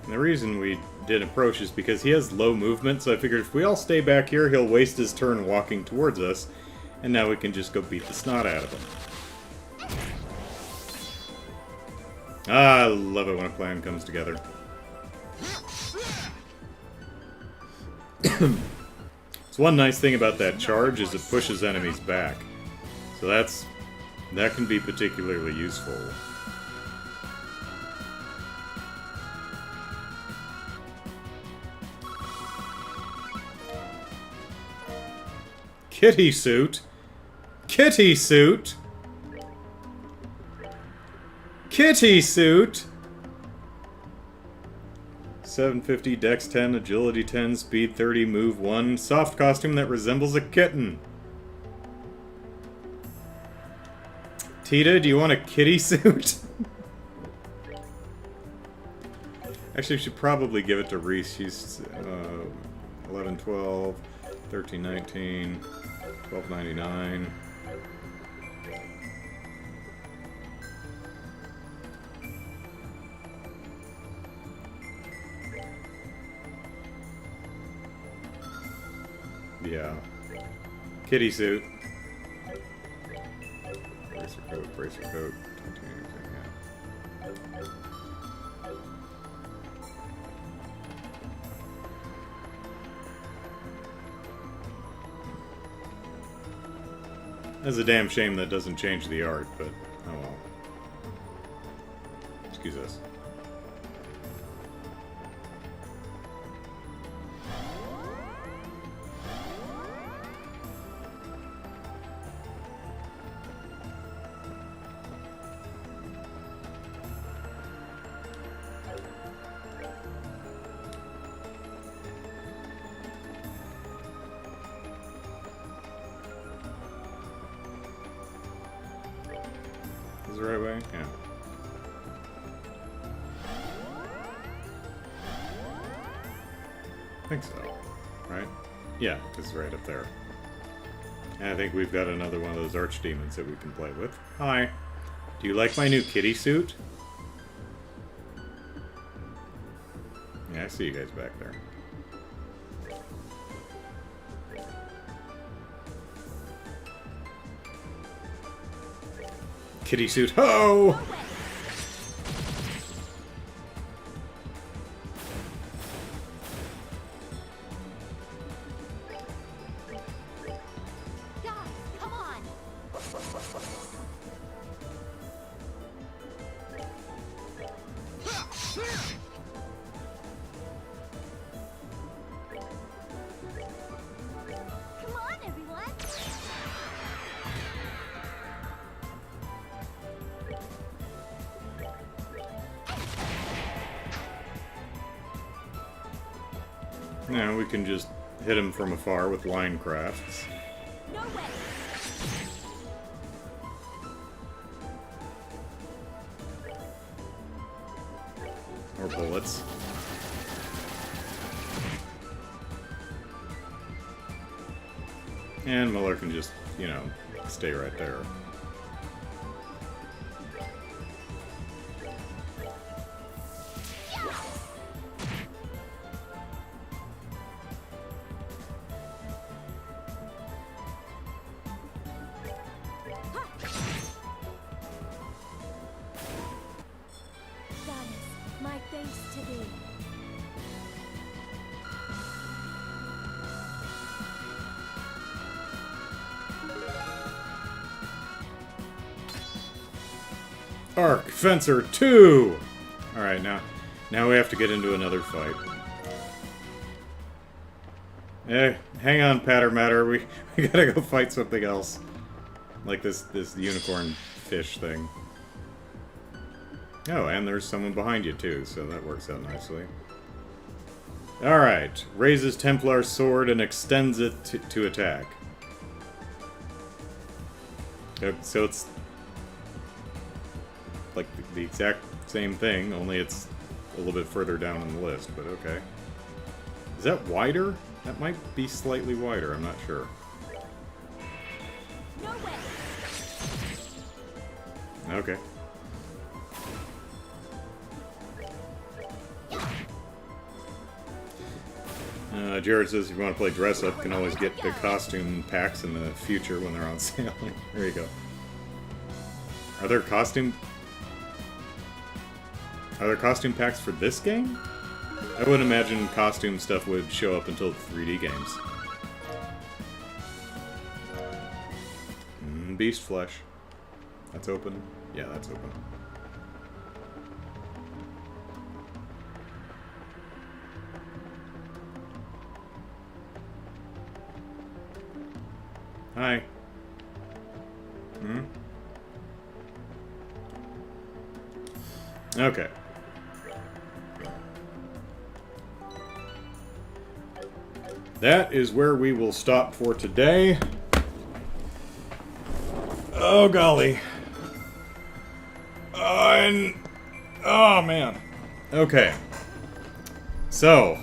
And the reason we did approach is because he has low movement, so I figured if we all stay back here, he'll waste his turn walking towards us, and now we can just go beat the snot out of him. Ah, I love it when a plan comes together. So one nice thing about that charge is it pushes enemies back. So that can be particularly useful. Kitty suit? Kitty suit? Kitty suit? 750, Dex 10, Agility 10, Speed 30, Move 1. Soft costume that resembles a kitten. Tita, do you want a kitty suit? Actually, we should probably give it to Reese. She's 11, 12, 13, 19, 12.99. Yeah. Kitty suit. Bracer coat, bracer coat. Yeah. It's a damn shame that doesn't change the art, but oh well. Excuse us. Is it the right way? Yeah. I think so. Right? Yeah, it's right up there. And I think we've got another one of those archdemons that we can play with. Hi. Do you like my new kitty suit? Yeah, I see you guys back there. Kitty suit. Ho! Come on, everyone. Now we can just hit him from afar with line crafts. No way. Or bullets. And Miller can just, you know, stay right there. Goddess, my thanks to thee. Arc Fencer 2! Alright, now we have to get into another fight. Hang on, Patter Matter. We gotta go fight something else. Like this unicorn fish thing. Oh, and there's someone behind you too, so that works out nicely. Alright. Raises Templar's sword and extends it to attack. So it's like the exact same thing, only it's a little bit further down on the list, but okay. Is that wider? That might be slightly wider, I'm not sure. No way. Okay. Jared says if you want to play dress up, you can always get the costume packs in the future when they're on sale. There you go. Are there costume packs for this game? I wouldn't imagine costume stuff would show up until the 3D games. Beast flesh. That's open. Yeah, that's open. Hi. Okay. That is where we will stop for today. Oh, golly. Oh, man. Okay. So,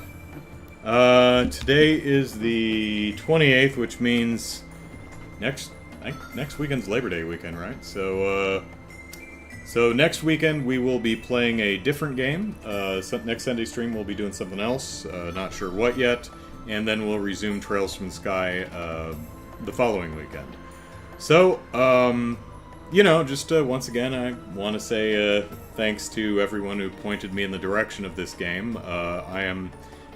today is the 28th, which means next weekend's Labor Day weekend, right? So next weekend we will be playing a different game. Next Sunday stream we'll be doing something else. Not sure what yet. And then we'll resume Trails from the Sky the following weekend. So, just once again, I want to say thanks to everyone who pointed me in the direction of this game.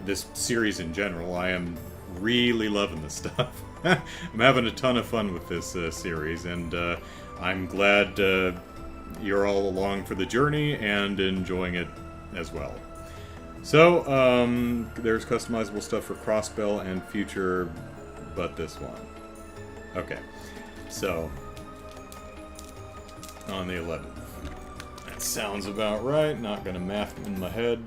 This series in general, I am really loving this stuff. I'm having a ton of fun with this series, and I'm glad you're all along for the journey and enjoying it as well. So, there's customizable stuff for Crossbell and Future, but this one. Okay, so, on the 11th. That sounds about right, not gonna math in my head.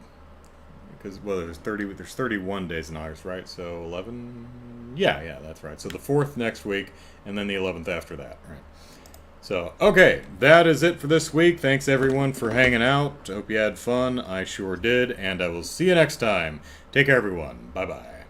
Because, well, there's 31 days in August, right? So, 11? Yeah, that's right. So, the 4th next week, and then the 11th after that, right? So, okay, that is it for this week. Thanks, everyone, for hanging out. Hope you had fun. I sure did, and I will see you next time. Take care, everyone. Bye-bye.